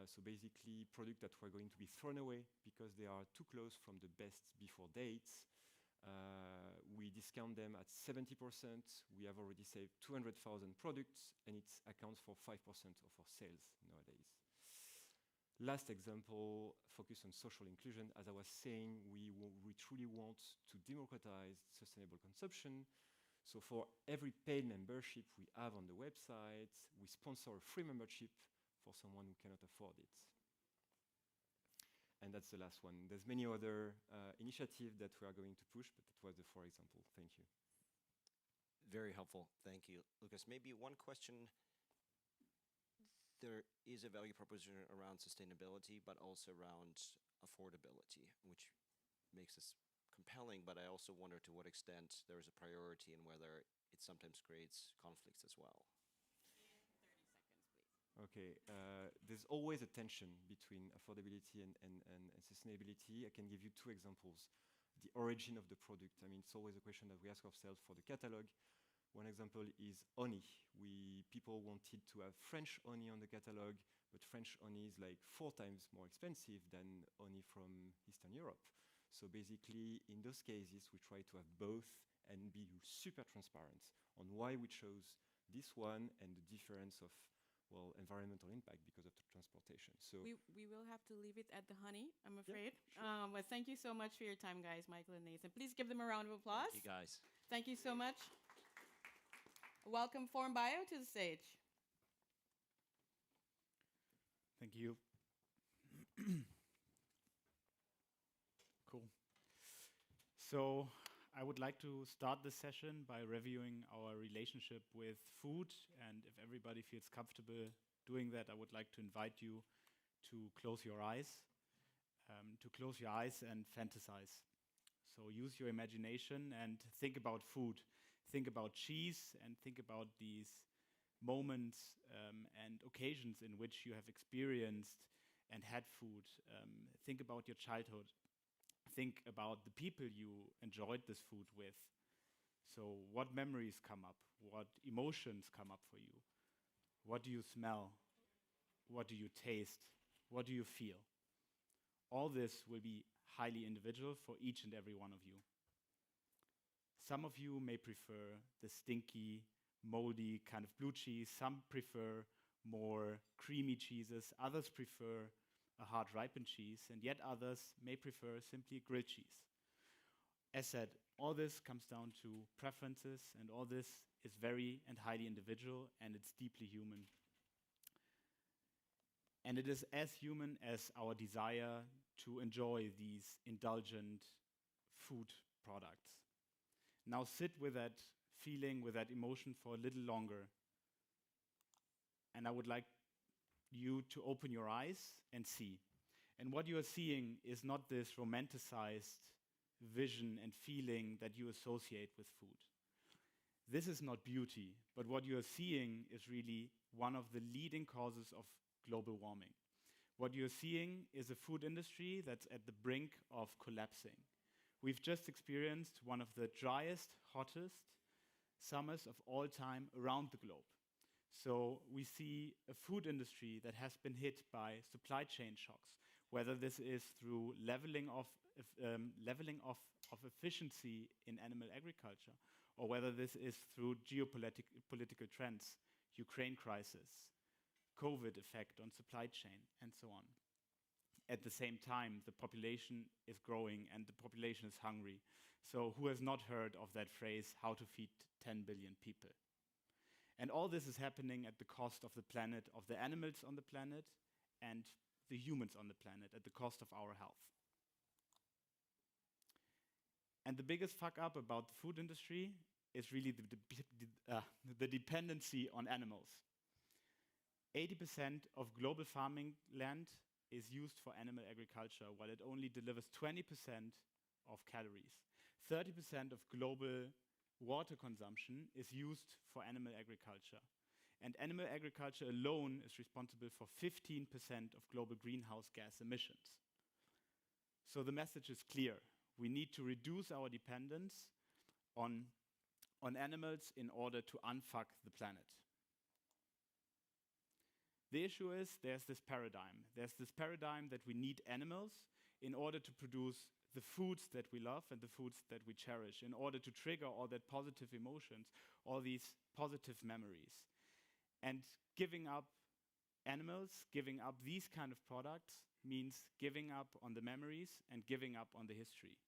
So basically, products that were going to be thrown away because they are too close from the best before dates. We discount them at 70%. We have already saved 200,000 products, and it accounts for 5% of our sales nowadays. Last example, focus on social inclusion. As I was saying, we truly want to democratize sustainable consumption. So for every paid membership we have on the website, we sponsor a free membership for someone who cannot afford it. And that's the last one. There's many other initiatives that we are going to push, but that was the 4 example. Thank you. Very helpful. Thank you. Lucas, maybe one question. There is a value proposition around sustainability, but also around affordability, which makes this compelling, but I also wonder to what extent there is a priority and whether it sometimes creates conflicts as well. Okay, there's always a tension between affordability and sustainability. I can give you 2 examples. The origin of the product. I mean, it's always a question that we ask ourselves for the catalog. One example is honey. People wanted to have French honey on the catalog, but French honey is like 4 times more expensive than honey from Eastern Europe. So basically, in those cases, we try to have both and be super transparent on why we chose this one and the difference of, well, environmental impact because of the transportation. So we will have to leave it at the honey, I'm afraid. Yeah, sure. But thank you so much for your time, guys, Michael and Nathan. Please give them a round of applause. Thank you, guys. Thank you so much. Welcome Form Bio to the stage. Thank you. Cool. So I would like to start this session by reviewing our relationship with food, and if everybody feels comfortable doing that, I would like to invite you to close your eyes, and fantasize. So use your imagination and think about food. Think about cheese and think about these moments and occasions in which you have experienced and had food. Think about your childhood. Think about the people you enjoyed this food with. So what memories come up? What emotions come up for you? What do you smell? What do you taste? What do you feel? All this will be highly individual for each and every one of you. Some of you may prefer the stinky, moldy kind of blue cheese. Some prefer more creamy cheeses. Others prefer a hard ripened cheese. And yet others may prefer simply grilled cheese. As said, all this comes down to preferences, and all this is very and highly individual, and it's deeply human. And it is as human as our desire to enjoy these indulgent food products. Now sit with that feeling, with that emotion for a little longer. And I would like you to open your eyes and see. And what you are seeing is not this romanticized vision and feeling that you associate with food. This is not beauty, but what you are seeing is really one of the leading causes of global warming. What you're seeing is a food industry that's at the brink of collapsing. We've just experienced one of the driest, hottest summers of all time around the globe. So we see a food industry that has been hit by supply chain shocks, whether this is through leveling off of efficiency in animal agriculture, or whether this is through geopolitical trends, Ukraine crisis, COVID effect on supply chain, and so on. At the same time, the population is growing and the population is hungry. So who has not heard of that phrase, how to feed 10 billion people? And all this is happening at the cost of the planet, of the animals on the planet, and the humans on the planet, at the cost of our health. And the biggest fuck up about the food industry is really the dependency on animals. 80% of global farming land is used for animal agriculture, while it only delivers 20% of calories. 30% of global water consumption is used for animal agriculture. And animal agriculture alone is responsible for 15% of global greenhouse gas emissions. So the message is clear. We need to reduce our dependence on animals in order to unfuck the planet. The issue is there's this paradigm. There's this paradigm that we need animals in order to produce the foods that we love and the foods that we cherish in order to trigger all that positive emotions, all these positive memories. And giving up animals, giving up these kind of products means giving up on the memories and giving up on the history.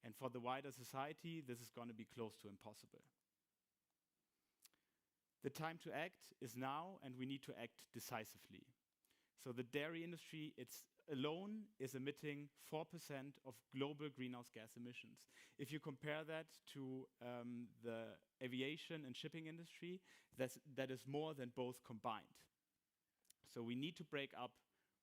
And for the wider society, this is going to be close to impossible. The time to act is now, and we need to act decisively. So the dairy industry, it's alone is emitting 4% of global greenhouse gas emissions. If you compare that to the aviation and shipping industry, that is more than both combined. So we need to break up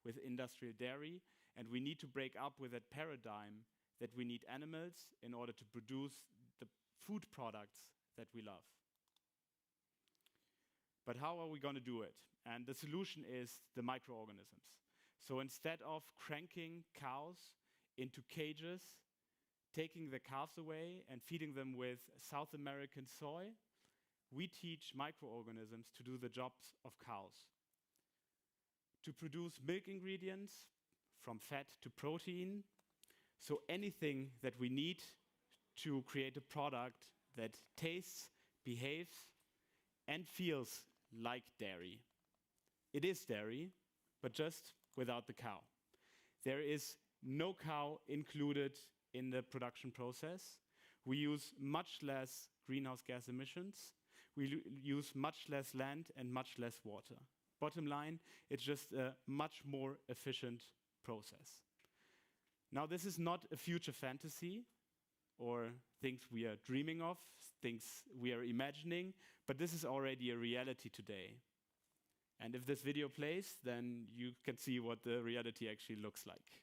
with industrial dairy, and we need to break up with that paradigm that we need animals in order to produce the food products that we love. But how are we going to do it? And the solution is the microorganisms. So instead of cranking cows into cages, taking the calves away and feeding them with South American soy, we teach microorganisms to do the jobs of cows. To produce milk ingredients from fat to protein, so anything that we need to create a product that tastes, behaves, and feels like dairy. It is dairy, but just without the cow. There is no cow included in the production process. We use much less greenhouse gas emissions. We use much less land and much less water. Bottom line, it's just a much more efficient process. Now, this is not a future fantasy or things we are dreaming of, things we are imagining, but this is already a reality today. And if this video plays, then you can see what the reality actually looks like.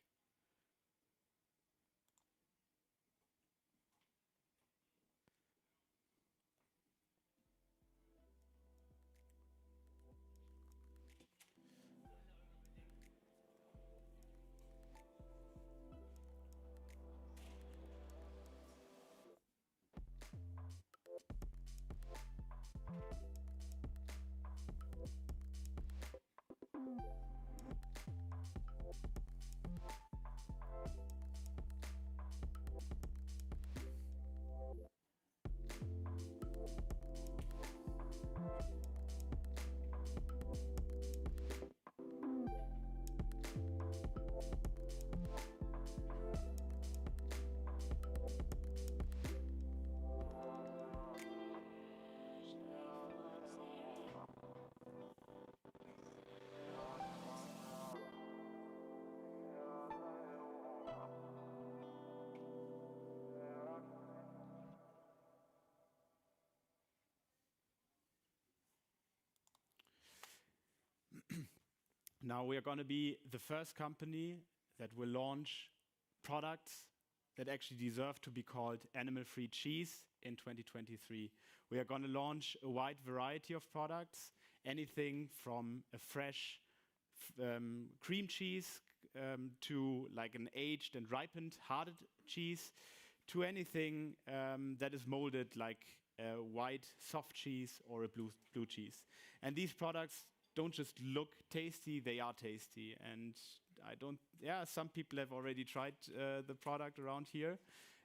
Now we are going to be the first company that will launch products that actually deserve to be called animal-free cheese in 2023. We are going to launch a wide variety of products, anything from a fresh cream cheese to like an aged and ripened hardened cheese, to anything that is molded like a white soft cheese or a blue cheese. And these products don't just look tasty, they are tasty. And some people have already tried the product around here.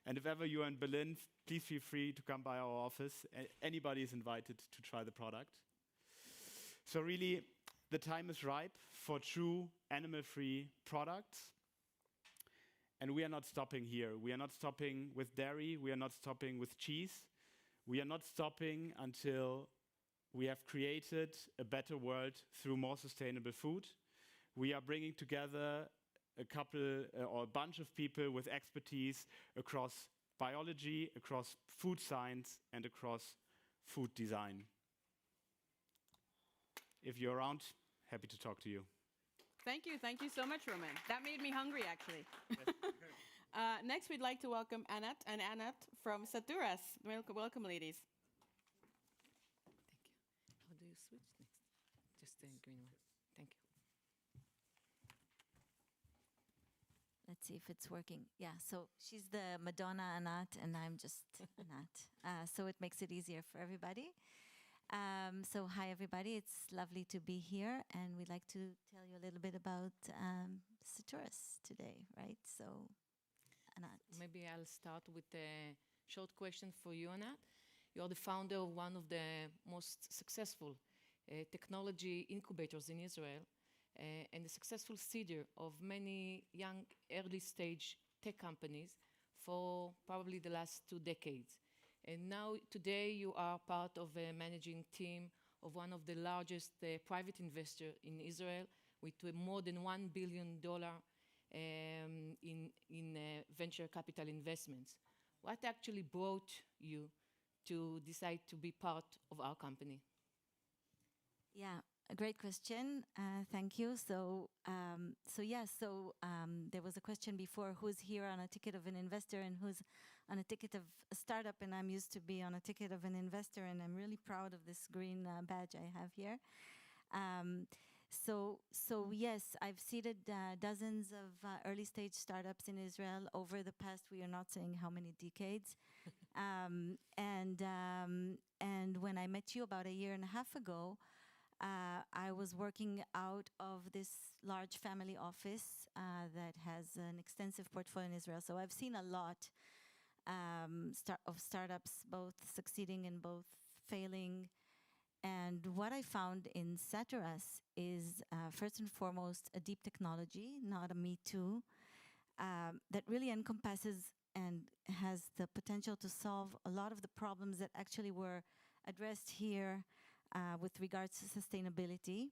And if ever you are in Berlin, please feel free to come by our office. Anybody is invited to try the product. So really, the time is ripe for true animal-free products. And we are not stopping here. We are not stopping with dairy. We are not stopping with cheese. We are not stopping until we have created a better world through more sustainable food. We are bringing together a couple or a bunch of people with expertise across biology, across food science, and across food design. If you're around, happy to talk to you. Thank you so much, Roman. That made me hungry, actually. Next, we'd like to welcome Anat and Anat from Saturas. Welcome, ladies. How do you switch next? Just the green one. Thank you. Let's see if it's working. Yeah, so she's the Madonna Anat, and I'm just Anat. So it makes it easier for everybody. So hi, everybody. It's lovely to be here, and we'd like to tell you a little bit about Saturas today, right? So Anat. Maybe I'll start with a short question for you, Anat. You're the founder of one of the most successful technology incubators in Israel and a successful seeder of many young early stage tech companies for probably the last 2 decades. And now today you are part of a managing team of one of the largest private investors in Israel with more than $1 billion in venture capital investments. What actually brought you to decide to be part of our company? Yeah, a great question. Thank you. There was a question before: who's here on a ticket of an investor and who's on a ticket of a startup? And I'm used to be on a ticket of an investor, and I'm really proud of this green badge I have here. Yes, I've seeded dozens of early stage startups in Israel over the past, we are not saying how many decades. And when I met you about a year and a half ago, I was working out of this large family office that has an extensive portfolio in Israel. So I've seen a lot of startups, both succeeding and both failing. And what I found in Saturas is, first and foremost, a deep technology, not a me too, that really encompasses and has the potential to solve a lot of the problems that actually were addressed here with regards to sustainability.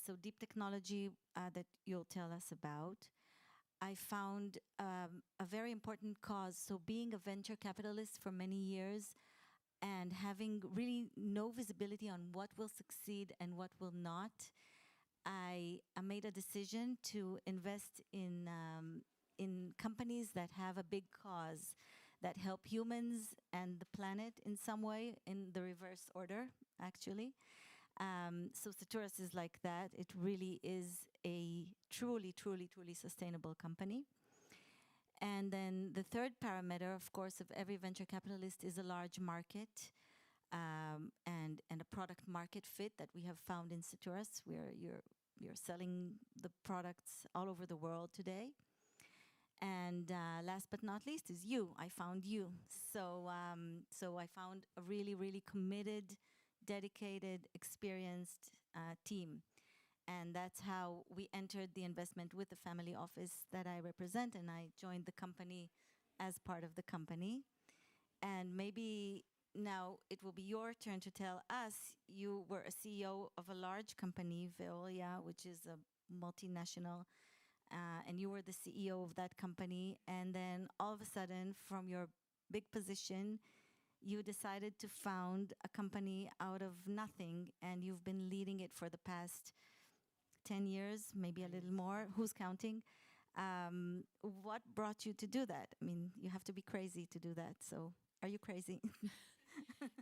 So deep technology that you'll tell us about. I found a very important cause. So being a venture capitalist for many years and having really no visibility on what will succeed and what will not, I made a decision to invest in companies that have a big cause, that help humans and the planet in some way, in the reverse order, actually. So Saturas is like that. It really is a truly, truly, truly sustainable company. And then the third parameter, of course, of every venture capitalist is a large market and a product market fit that we have found in Saturas, where you're selling the products all over the world today. And last but not least is you. I found you. So I found a really, really committed, dedicated, experienced team. And that's how we entered the investment with the family office that I represent, and I joined the company as part of the company. And maybe now it will be your turn to tell us, you were a CEO of a large company, Veolia, which is a multinational, and you were the CEO of that company. And then all of a sudden, from your big position, you decided to found a company out of nothing, and you've been leading it for the past 10 years, maybe a little more. Who's counting? What brought you to do that? I mean, you have to be crazy to do that. So are you crazy?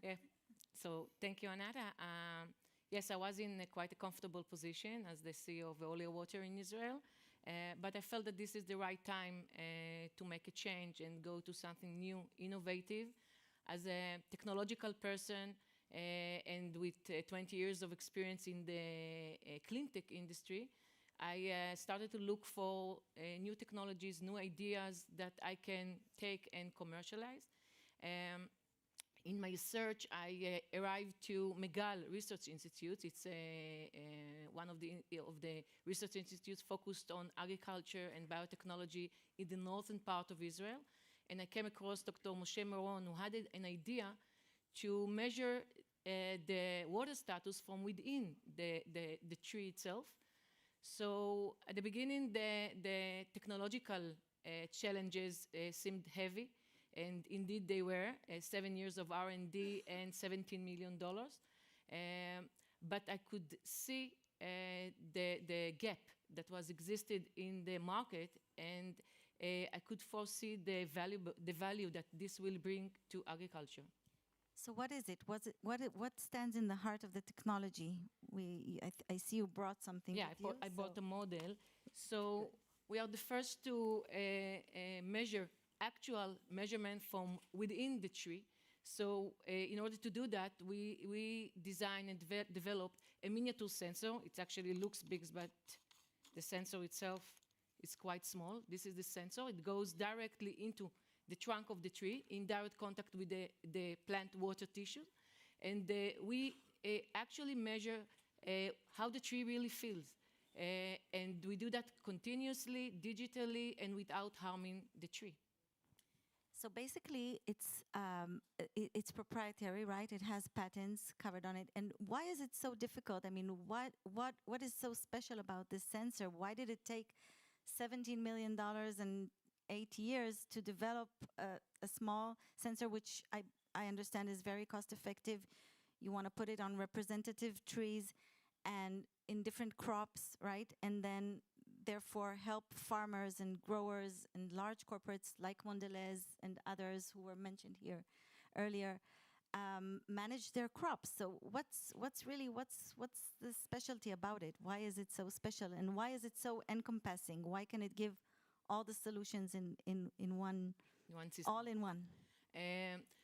Yeah. So thank you, Anata. Yes, I was in quite a comfortable position as the CEO of Veolia Water in Israel. But I felt that this is the right time to make a change and go to something new, innovative. As a technological person, and with 20 years of experience in the clean tech industry, I started to look for new technologies, new ideas that I can take and commercialize. In my research, I arrived to Megal Research Institute. It's one of the research institutes focused on agriculture and biotechnology in the northern part of Israel. And I came across Dr. Moshe Meron, who had an idea to measure the water status from within the tree itself. So at the beginning, the technological challenges seemed heavy, and indeed they were. 7 years of R&D and $17 million. But I could see the gap that was existed in the market, and I could foresee the value that this will bring to agriculture. So what is it? What stands in the heart of the technology? I see you brought something. Yeah, with I brought a model. So we are the first to measure actual measurement from within the tree. So in order to do that, we designed and developed a miniature sensor. It actually looks big, but the sensor itself It's quite small. This is the sensor. It goes directly into the trunk of the tree in direct contact with the plant water tissue. And we actually measure how the tree really feels. And we do that continuously, digitally, and without harming the tree. So basically, it's proprietary, right? It has patents covered on it. And why is it so difficult? I mean, what is so special about this sensor? Why did it take $17 million and 8 years to develop a small sensor, which I understand is very cost effective? You want to put it on representative trees and in different crops, right? And then therefore help farmers and growers and large corporates like Mondelez and others who were mentioned here earlier manage their crops. So what's the specialty about it? Why is it so special, and why is it so encompassing? Why can it give all the solutions in one system. All in one?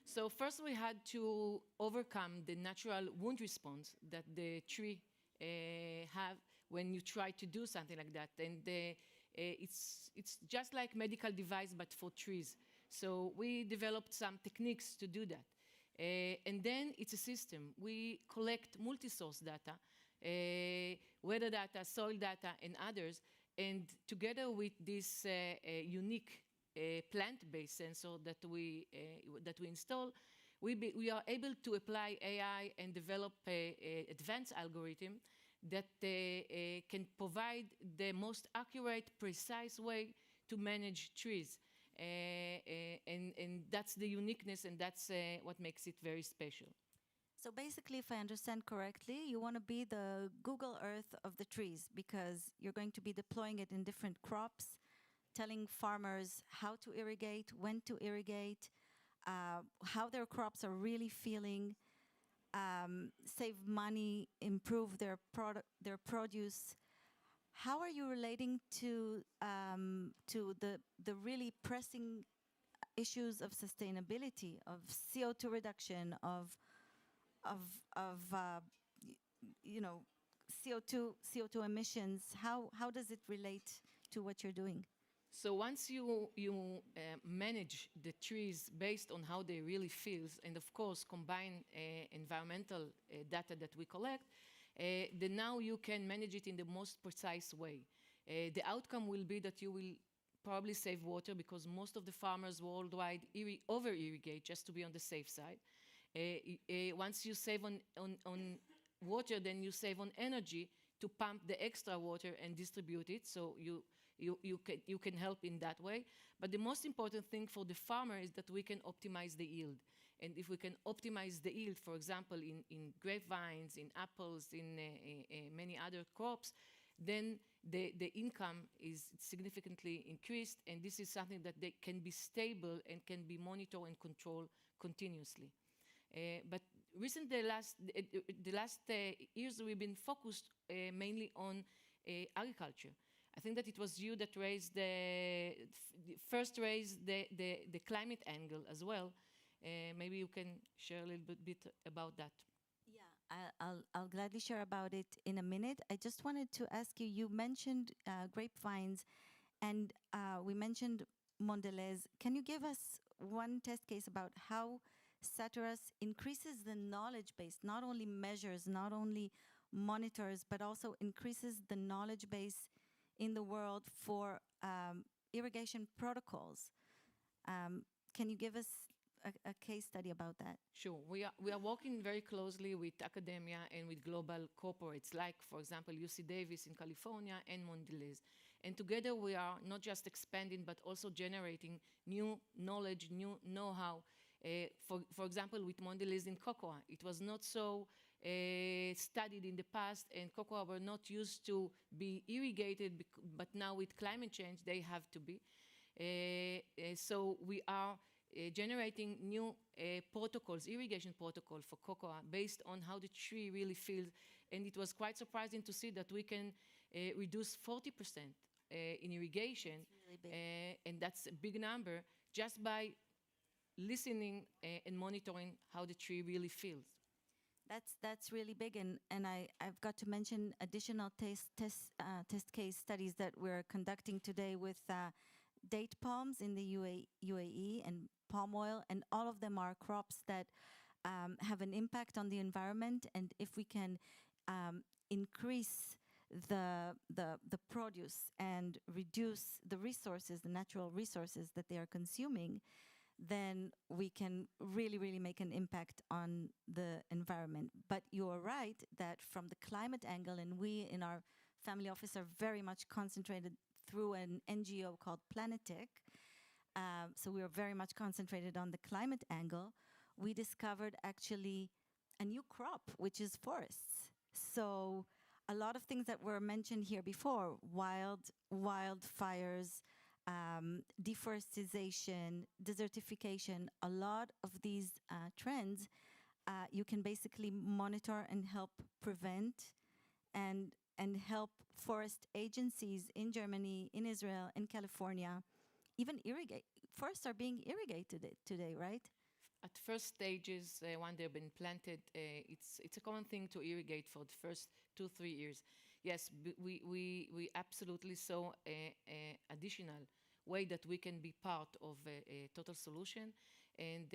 So first we had to overcome the natural wound response that the tree have when you try to do something like that. And it's just like medical device, but for trees. So we developed some techniques to do that. And then it's a system. We collect multi-source data, weather data, soil data, and others. And together with this unique plant-based sensor that we install, we are able to apply AI and develop advanced algorithm that can provide the most accurate, precise way to manage trees. And that's the uniqueness, and that's what makes it very special. So basically, if I understand correctly, you want to be the Google Earth of the trees, because you're going to be deploying it in different crops, telling farmers how to irrigate, when to irrigate, how their crops are really feeling, save money, improve their produce. How are you relating to the really pressing issues of sustainability, of CO2 reduction, of CO2 emissions? How does it relate to what you're doing? So once you manage the trees based on how they really feel, and of course combine environmental data that we collect, then now you can manage it in the most precise way. The outcome will be that you will probably save water, because most of the farmers worldwide over-irrigate just to be on the safe side. Once you save on water, then you save on energy to pump the extra water and distribute it, so you can help in that way. But the most important thing for the farmer is that we can optimize the yield. And if we can optimize the yield, for example, in grapevines, in apples, in many other crops, then the income is significantly increased, and this is something that they can be stable and can be monitored and controlled continuously. But recently, the last years, we've been focused mainly on agriculture. I think that it was you that first raised the climate angle as well. Maybe you can share a little bit about that. Yeah, I'll gladly share about it in a minute. I just wanted to ask you, you mentioned grapevines, and we mentioned Mondelez. Can you give us one test case about how Saturas increases the knowledge base, not only measures, not only monitors, but also increases the knowledge base in the world for irrigation protocols? Can you give us a case study about that? Sure. We are working very closely with academia and with global corporates, like, for example, UC Davis in California and Mondelez. And together we are not just expanding, but also generating new knowledge, new know-how. For example, with Mondelez in cocoa, it was not so studied in the past, and cocoa were not used to be irrigated, but now with climate change, they have to be. So we are generating new protocols, irrigation protocol for cocoa based on how the tree really feels. And it was quite surprising to see that we can reduce 40% in irrigation. That's really big. And that's a big number, just by listening and monitoring how the tree really feels. That's really big, and I've got to mention additional test case studies that we're conducting today with date palms in the UAE and palm oil, and all of them are crops that have an impact on the environment. And if we can increase the produce and reduce the resources, the natural resources that they are consuming, then we can really make an impact on the environment. But you are right that from the climate angle, and we in our family office are very much concentrated through an NGO called Planetech, so we are very much concentrated on the climate angle. We discovered actually a new crop, which is forests. So a lot of things that were mentioned here before, wildfires, deforestation, desertification, a lot of these trends, you can basically monitor and help prevent and help forest agencies in Germany, in Israel, in California, even irrigate. Forests are being irrigated today, right? At first stages, when they've been planted, it's a common thing to irrigate for the first 2-3 years. Yes, we absolutely saw a additional way that we can be part of a total solution. And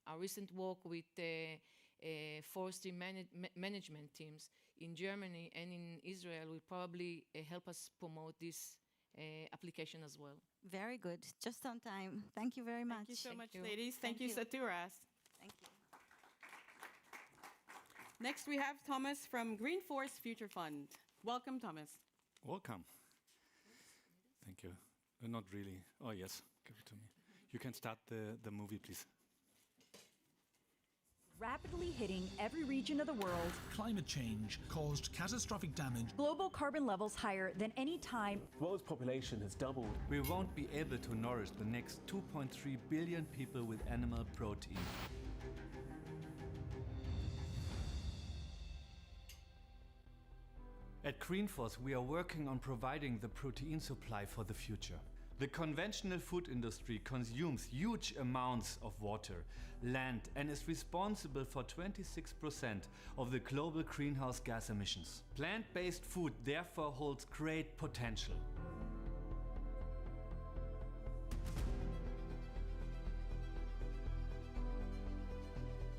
our recent work with forestry management teams in Germany and in Israel will probably help us promote this application as well. Very good. Just on time. Thank you very much. Thank you so much, you. ladies. Thank you, Saturas. Thank you. Next, we have Thomas from Green Force Future Fund. Welcome, Thomas. Welcome. Thank you. Not really. Oh, yes. Give it to me. You can start the movie, please. Rapidly hitting every region of the world. Climate change caused catastrophic damage. Global carbon levels higher than any time. The world's population has doubled. We won't be able to nourish the next 2.3 billion people with animal protein. At Greenforce, we are working on providing the protein supply for the future. The conventional food industry consumes huge amounts of water, land, and is responsible for 26% of the global greenhouse gas emissions. Plant-based food therefore holds great potential.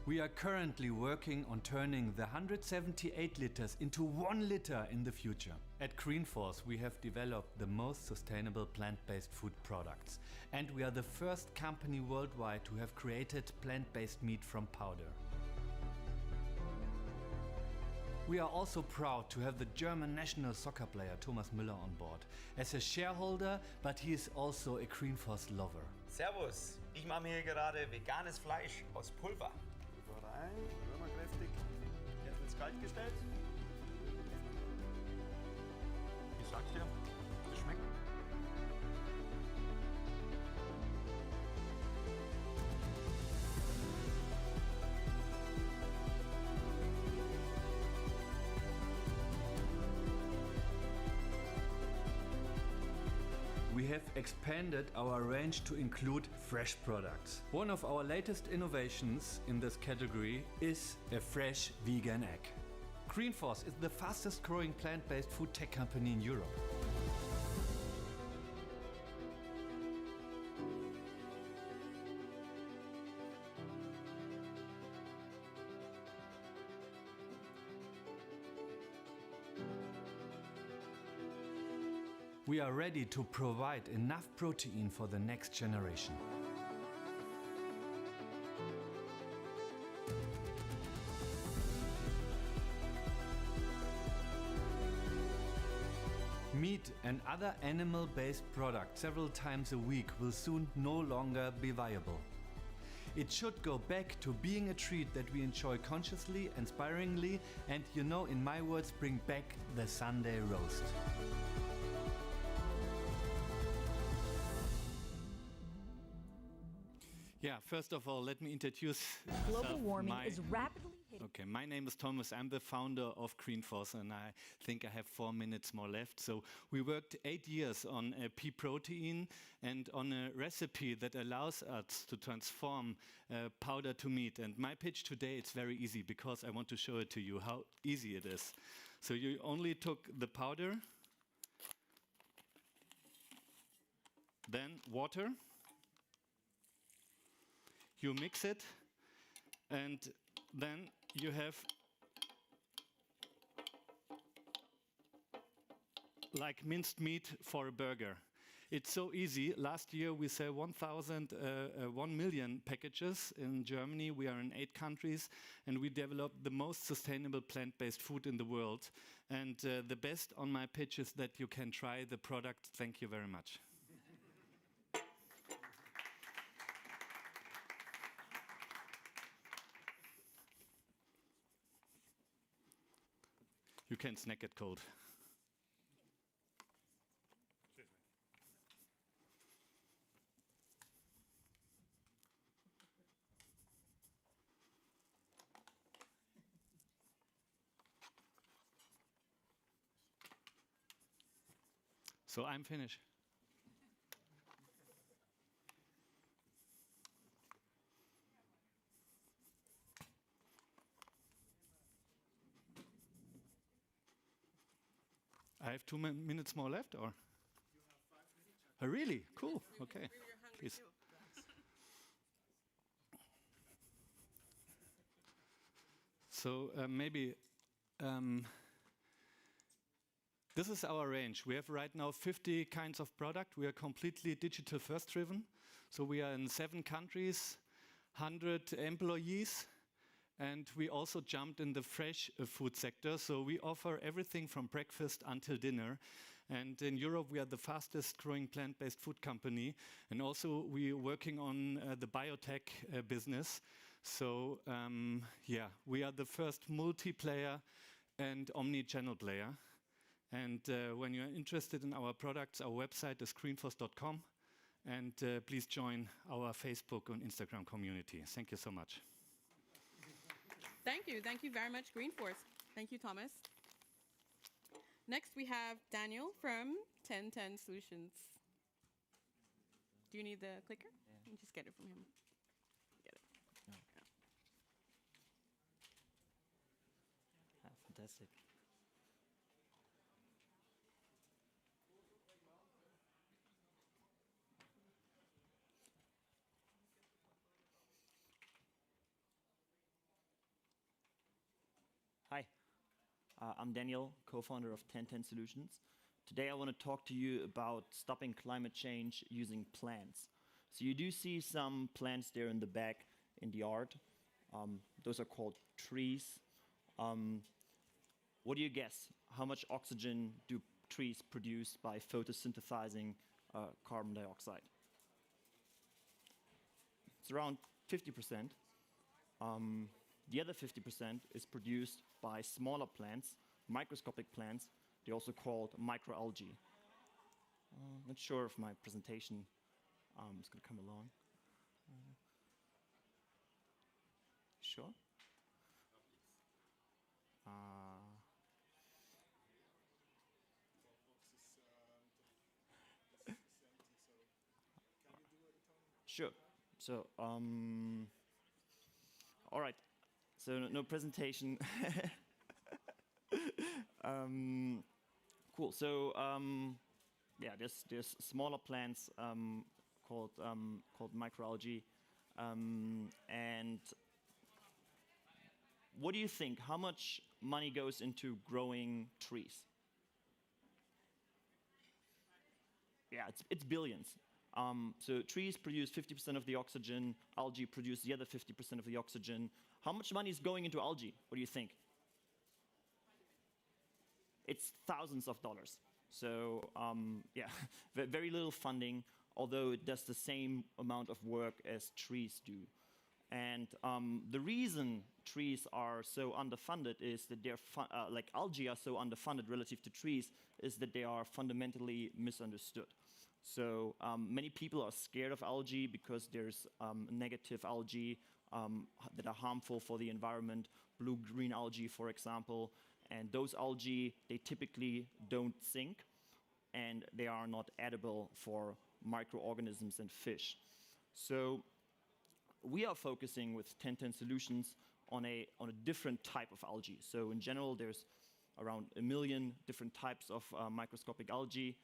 We are currently working on turning the 178 liters into 1 liter in the future. At Greenforce, we have developed the most sustainable plant-based food products, and we are the first company worldwide to have created plant-based meat from powder. We are also proud to have the German national soccer player Thomas Müller on board as a shareholder, but he is also a Greenforce lover. Servus, ich mache mir hier gerade veganes Fleisch aus Pulver. Rein, rüber kräftig. Jetzt wird's kalt gestellt. Ich sag's dir, das schmeckt. We have expanded our range to include fresh products. One of our latest innovations in this category is a fresh vegan egg. Greenforce is the fastest growing plant-based food tech company in Europe. We are ready to provide enough protein for the next generation. Meat and other animal-based products several times a week will soon no longer be viable. It should go back to being a treat that we enjoy consciously, inspiringly, and, you know, in my words, bring back the Sunday roast. Yeah, first of all, let me introduce Global myself. warming is rapidly hitting. Okay, my name is Thomas. I'm the founder of Greenforce, and I think I have 4 minutes more left. So we worked 8 years on a pea protein and on a recipe that allows us to transform powder to meat. And my pitch today is very easy because I want to show it to you how easy it is. So you only took the powder, then water. You mix it, and then you have like minced meat for a burger. It's so easy. Last year we sell 1 million packages in Germany. We are in 8 countries, and we developed the most sustainable plant-based food in the world. And the best on my pitch is that you can try the product. Thank you very much. You can snack it cold. So I'm finished. I have 2 minutes more left, or? You have 5 minutes. Oh, really? Cool. Okay. Please. So maybe this is our range. We have right now 50 kinds of product. We are completely digital first driven. So we are in 7 countries, 100 employees. And we also jumped in the fresh food sector. So we offer everything from breakfast until dinner. And in Europe, we are the fastest growing plant-based food company. And also we are working on the biotech business. So yeah, we are the first multiplayer and omni-channel player. And when you're interested in our products, our website is greenforce.com. And please join our Facebook and Instagram community. Thank you so much. Thank you. Thank you very much, Greenforce. Thank you, Thomas. Next, we have Daniel from 1010 Solutions. Do you need the clicker? Yeah. You just get it from him. Get it. Oh. Yeah. Fantastic. Hi, I'm Daniel, co-founder of 1010 Solutions. Today I want to talk to you about stopping climate change using plants. So you do see some plants there in the back in the art. Those are called trees. What do you guess? How much oxygen do trees produce by photosynthesizing carbon dioxide? It's around 50%. The other 50% is produced by smaller plants, microscopic plants. They're also called microalgae. Not sure if my presentation is going to come along. Sure? Sure. So, all right. So no presentation. Cool. So yeah, there's smaller plants called microalgae, and what do you think? How much money goes into growing trees? Yeah, it's billions. So trees produce 50% of the oxygen. Algae produce the other 50% of the oxygen. How much money is going into algae? What do you think? It's thousands of dollars. So yeah, very little funding, although it does the same amount of work as trees do. And the reason trees are so underfunded is that they're like algae are so underfunded relative to trees is that they are fundamentally misunderstood. So many people are scared of algae because there's negative algae that are harmful for the environment, blue-green algae, for example. And those algae, they typically don't sink, and they are not edible for microorganisms and fish. So we are focusing with 1010 Solutions on a different type of algae. So in general, there's around 1 million different types of microscopic algae.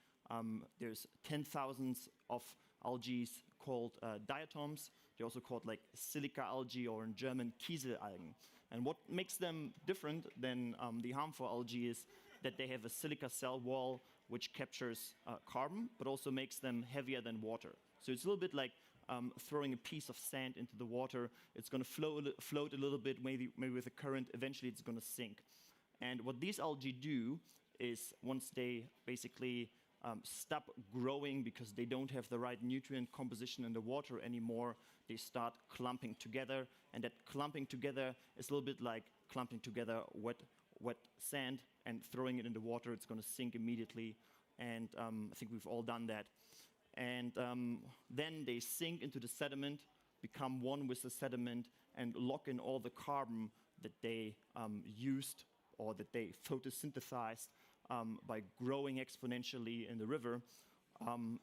There's 10,000 of algae called diatoms. They're also called like silica algae, or in German Kieselalgen. And what makes them different than the harmful algae is that they have a silica cell wall which captures carbon, but also makes them heavier than water. So it's a little bit like throwing a piece of sand into the water. It's going to float a little bit, maybe with a current. Eventually, it's going to sink. And what these algae do is, once they basically stop growing because they don't have the right nutrient composition in the water anymore, they start clumping together. And that clumping together is a little bit like clumping together wet sand and throwing it in the water. It's going to sink immediately. And I think we've all done that. And then they sink into the sediment, become one with the sediment, and lock in all the carbon that they used or that they photosynthesized by growing exponentially in the river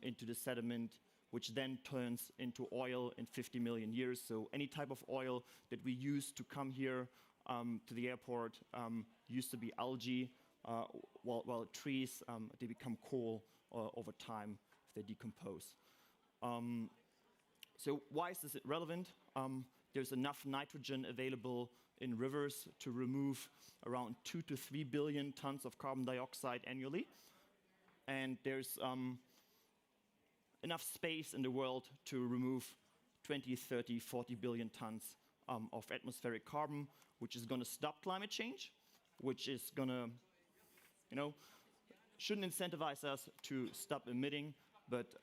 into the sediment, which then turns into oil in 50 million years. So any type of oil that we use to come here to the airport used to be algae, while trees, they become coal over time if they decompose. So why is this relevant? There's enough nitrogen available in rivers to remove around 2 to 3 billion tons of carbon dioxide annually. And there's enough space in the world to remove 20, 30, 40 billion tons of atmospheric carbon, which is going to stop climate change, which is going to, shouldn't incentivize us to stop emitting, but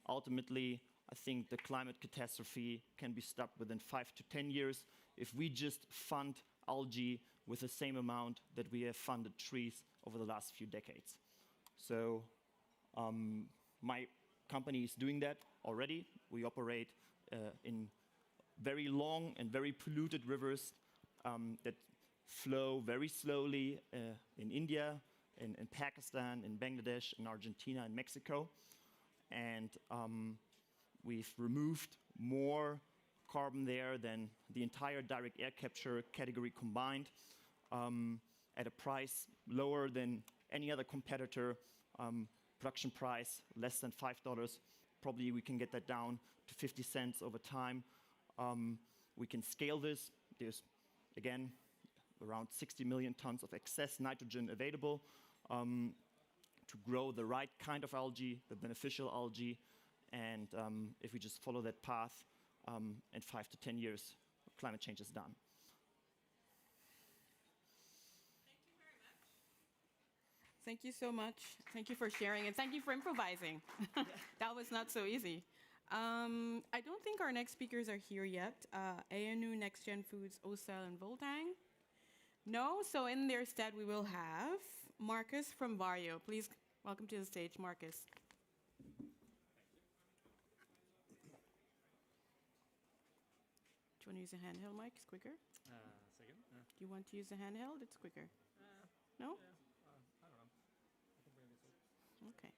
ultimately, I think the climate catastrophe can be stopped within 5 to 10 years if we just fund algae with the same amount that we have funded trees over the last few decades. So my company is doing that already. We operate in very long and very polluted rivers that flow very slowly in India, in Pakistan, in Bangladesh, in Argentina, and Mexico. And we've removed more carbon there than the entire direct air capture category combined, at a price lower than any other competitor. Production price less than $5. Probably we can get that down to 50 cents over time. We can scale this. There's, again, around 60 million tons of excess nitrogen available to grow the right kind of algae, the beneficial algae. And if we just follow that path, in 5 to 10 years, climate change is done. Thank you so much. Thank you for sharing, and thank you for improvising. That was not so easy. I don't think our next speakers are here yet. ANU, Next Gen Foods, Ocel, and Voltang. No, so in their stead, we will have Marcus from Vario. Please welcome to the stage, Marcus. Do you want to use a handheld mic? It's quicker. Second. Do you want to use a handheld? It's quicker. No? I don't know. I can bring this up. Okay.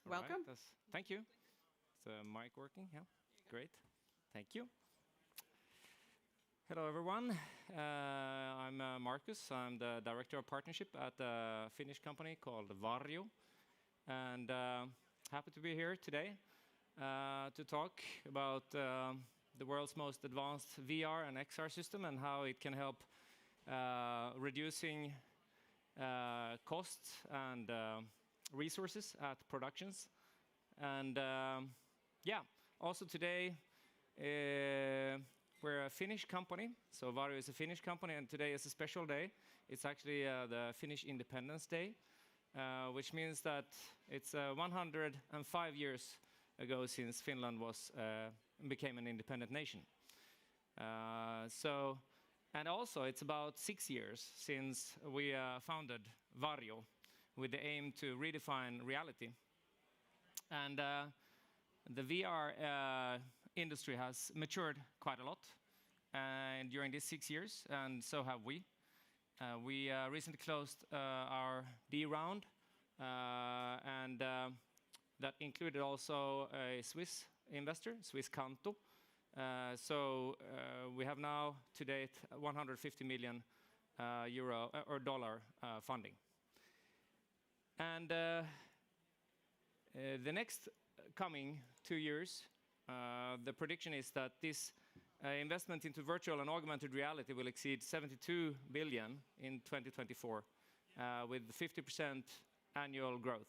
Welcome. Right, thank you. Is the mic working? Yeah, great. Thank you. Hello, everyone. I'm Marcus. I'm the Director of Partnership at a Finnish company called Vario. And happy to be here today to talk about the world's most advanced VR and XR system and how it can help reducing costs and resources at productions. And yeah, Also today, we're a Finnish company, so Varjo is a Finnish company, and today is a special day. It's actually the Finnish Independence Day, which means that it's 105 years ago since Finland became an independent nation. And also it's about 6 years since we founded Varjo with the aim to redefine reality. And the VR industry has matured quite a lot during these 6 years, and so have we. We recently closed our D round, and that included also a Swiss investor, Swiss Canto. So we have now to date 150 million euro or dollar funding. And the next coming 2 years, the prediction is that this investment into virtual and augmented reality will exceed 72 billion in 2024, with 50% annual growth.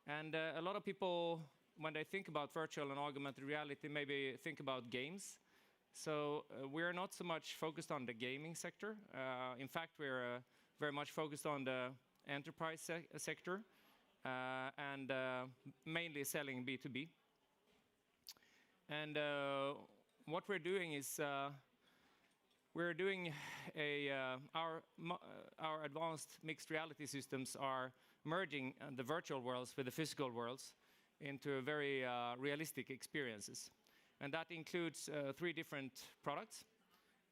And a lot of people, when they think about virtual and augmented reality, maybe think about games. So we're not so much focused on the gaming sector. In fact, we're very much focused on the enterprise sector and mainly selling B2B. And what we're doing is we're doing our advanced mixed reality systems are merging the virtual worlds with the physical worlds into very realistic experiences. And that includes 3 different products.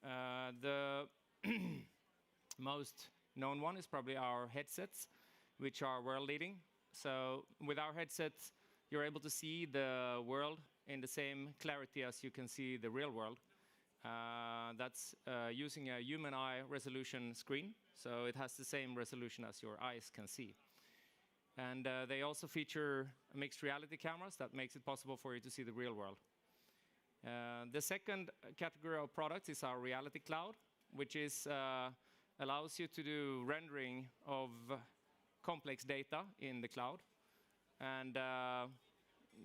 The most known one is probably our headsets, which are world-leading. So with our headsets, you're able to see the world in the same clarity as you can see the real world. That's using a human eye resolution screen, so it has the same resolution as your eyes can see. And they also feature mixed reality cameras that makes it possible for you to see the real world. The second category of products is our reality cloud, which allows you to do rendering of complex data in the cloud and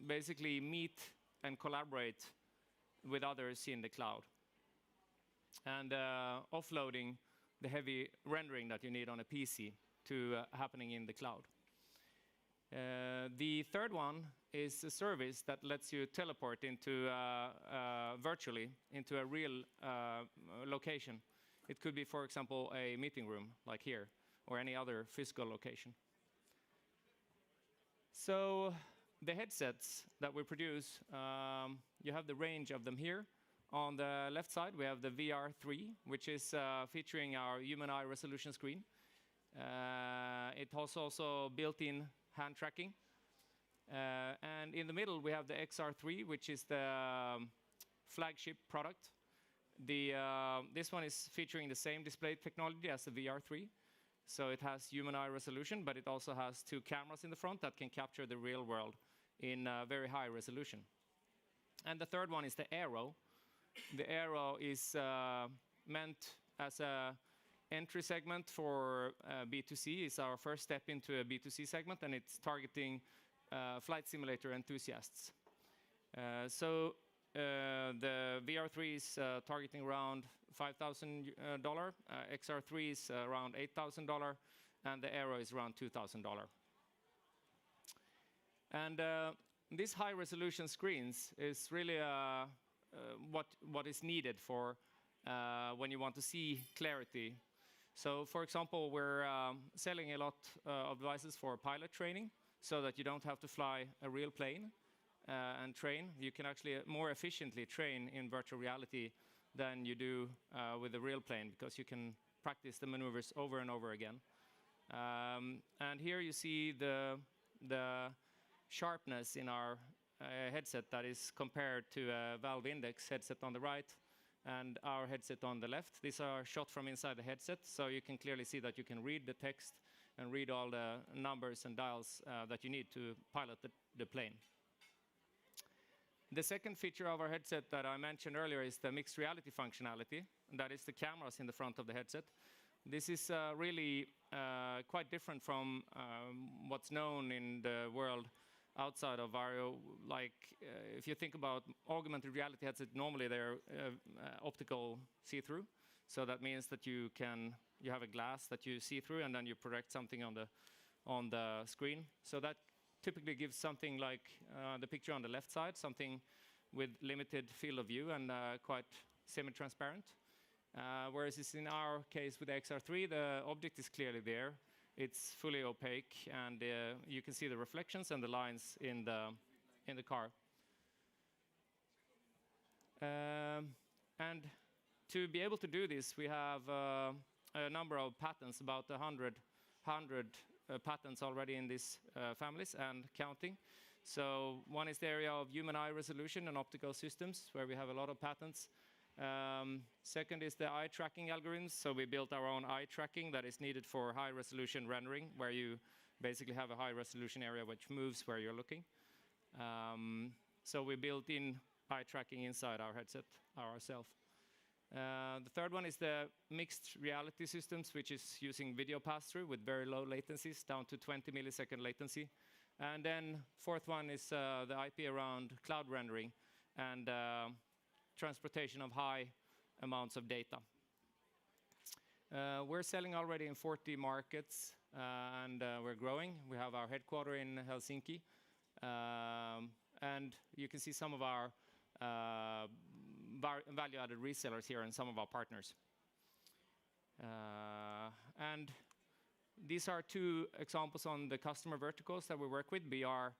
basically meet and collaborate with others in the cloud, and offloading the heavy rendering that you need on a PC to happening in the cloud. The third one is a service that lets you teleport into virtually into a real location. It could be, for example, a meeting room like here, or any other physical location. So the headsets that we produce, you have the range of them here. On the left side, we have the VR3, which is featuring our human eye resolution screen. It has also built-in hand tracking. And in the middle, we have the XR3, which is the flagship product. This one is featuring the same display technology as the VR3. So it has human eye resolution, but it also has 2 cameras in the front that can capture the real world in very high resolution. And the third one is the Aero. The Aero is meant as a entry segment for B2C. It's our first step into a B2C segment, and it's targeting flight simulator enthusiasts. So the VR3 is targeting around $5,000, XR3 is around $8,000, and the Aero is around $2,000. And these high-resolution screens is really what is needed for when you want to see clarity. So, for example, we're selling a lot of devices for pilot training, so that you don't have to fly a real plane and train. You can actually more efficiently train in virtual reality than you do with a real plane, because you can practice the maneuvers over and over again. And here you see the sharpness in our headset that is compared to a Valve Index headset on the right and our headset on the left. These are shot from inside the headset, so you can clearly see that you can read the text and read all the numbers and dials that you need to pilot the plane. The second feature of our headset that I mentioned earlier is the mixed reality functionality. That is the cameras in the front of the headset. This is really quite different from what's known in the world outside of Vario. Like if you think about augmented reality headset, normally they're optical see-through. So that means that you have a glass that you see through, and then you project something on the screen. So that typically gives something like the picture on the left side, something with limited field of view and quite semi-transparent. Whereas it's in our case with the XR3, the object is clearly there. It's fully opaque, and you can see the reflections and the lines in the car. And to be able to do this, we have a number of patents, about 100 patents already in these families and counting. So one is the area of human eye resolution and optical systems, where we have a lot of patents. Second is the eye tracking algorithms. So we built our own eye tracking that is needed for high resolution rendering, where you basically have a high resolution area which moves where you're looking. So we built in eye tracking inside our headset ourselves. The third one is the mixed reality systems, which is using video pass-through with very low latencies, down to 20 millisecond latency. And then fourth one is the IP around cloud rendering and transportation of high amounts of data. We're selling already in 40 markets, and we're growing. We have our headquarters in Helsinki. And you can see some of our value-added resellers here and some of our partners. And these are two examples on the customer verticals that we work with. We are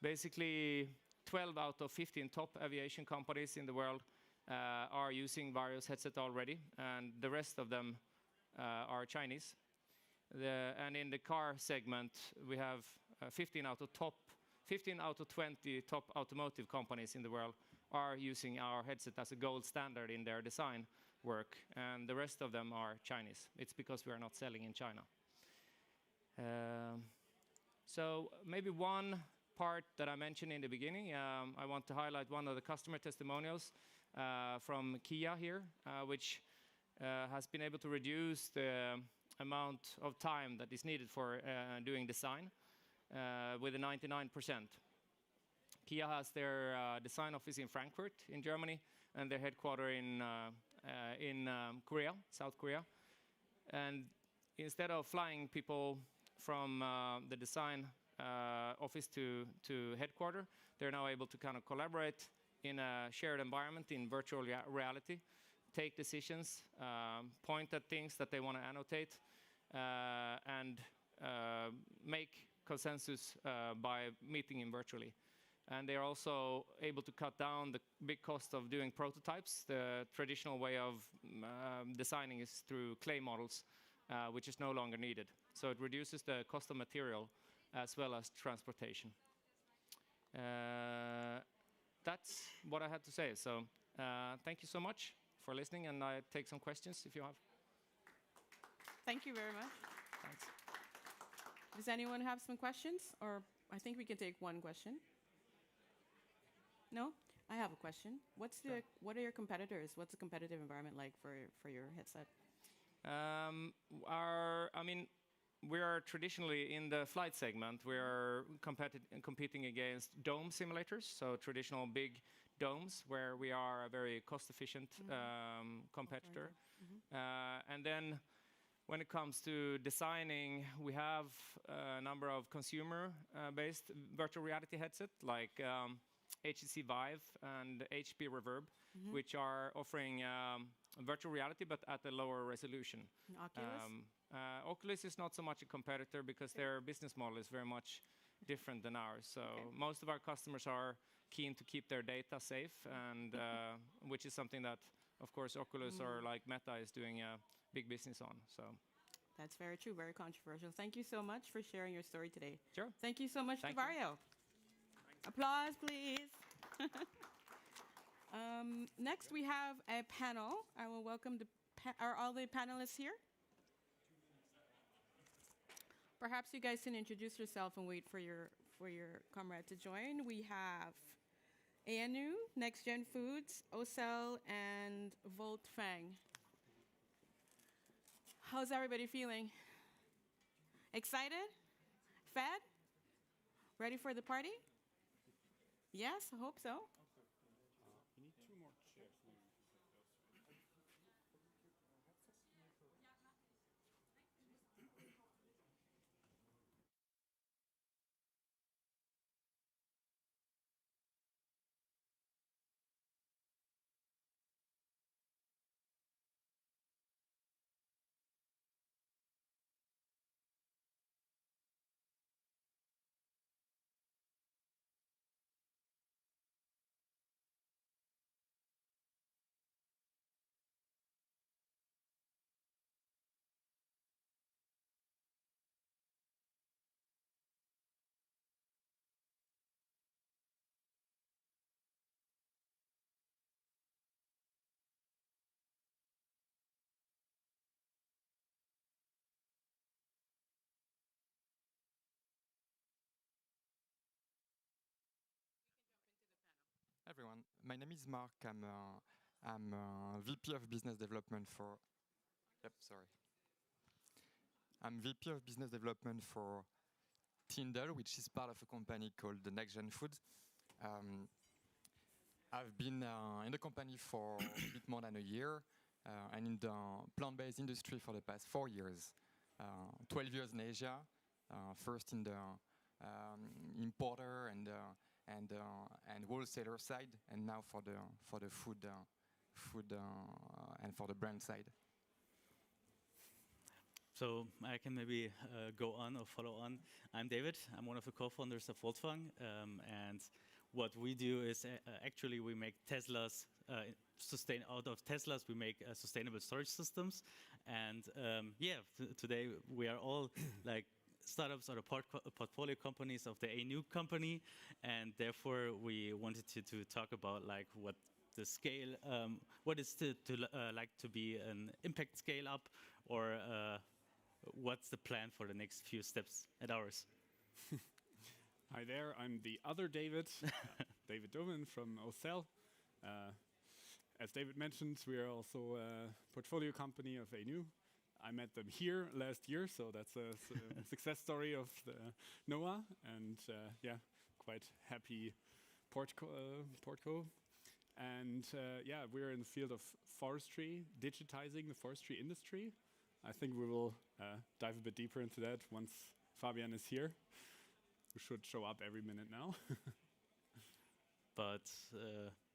basically 12 out of 15 top aviation companies in the world are using Vario's headset already, and the rest of them are Chinese. And in the car segment, we have 15 out of 20 top automotive companies in the world are using our headset as a gold standard in their design work, and the rest of them are Chinese. It's because we are not selling in China. So maybe one part that I mentioned in the beginning, I want to highlight one of the customer testimonials from Kia here, which has been able to reduce the amount of time that is needed for doing design with a 99%. Kia has their design office in Frankfurt in Germany, and their headquarters in Korea, South Korea. And instead of flying people from the design office to headquarters, they're now able to kind of collaborate in a shared environment in virtual reality, take decisions, point at things that they want to annotate, and make consensus by meeting in virtually. And they are also able to cut down the big cost of doing prototypes. The traditional way of designing is through clay models, which is no longer needed. So it reduces the cost of material as well as transportation. That's what I had to say. So thank you so much for listening, and I take some questions if you have. Thank you very much. Thanks. Does anyone have some questions? Or I think we can take one question. No? I have a question. What are your competitors? What's the competitive environment like for your headset? We are traditionally in the flight segment. We are competing against dome simulators, so traditional big domes where we are a very cost-efficient competitor. And then when it comes to designing, we have a number of consumer-based virtual reality headsets like HTC Vive and HP Reverb, which are offering virtual reality but at a lower resolution. Oculus? Oculus is not so much a competitor because their business model is very much different than ours. So most of our customers are keen to keep their data safe, and which is something that, of course, Oculus or like Meta is doing a big business on. So that's very true, very controversial. Thank you so much for sharing your story today. Sure. Thank you so much to Vario. Applause, please. Next, we have a panel. I will welcome are all the panelists here? Perhaps you guys can introduce yourself and wait for your comrade to join. We have ANU, Next Gen Foods, Ocel, and Volt Fang. How's everybody feeling? Excited? Fed? Ready for the party? Yes, I hope so. You need 2 more chairs. Everyone, my name is Mark. I'm VP of Business Development for. Yep, sorry. I'm VP of Business Development for Tyndall, which is part of a company called the Next Gen Foods. I've been in the company for a bit more than a year, and in the plant-based industry for the past 4 years. 12 years in Asia, first in the importer and wholesaler side, and now for the food and for the brand side. So I can maybe go on or follow on. I'm David. I'm one of the co-founders of Volkswagen, and what we do is actually we make Teslas out of Teslas. We make sustainable storage systems, and today we are all like startups or portfolio companies of the A-New company, and therefore we wanted to talk about like what the scale, what is like to be an impact scale up, or what's the plan for the next few steps at ours. Hi there, I'm the other David, David Doman from Ocel. As David mentioned, we are also a portfolio company of A-New. I met them here last year, so that's a success story of the NOAH, and quite happy Portco. And we're in the field of forestry, digitizing the forestry industry. I think we will dive a bit deeper into that once Fabian is here, who should show up every minute now. But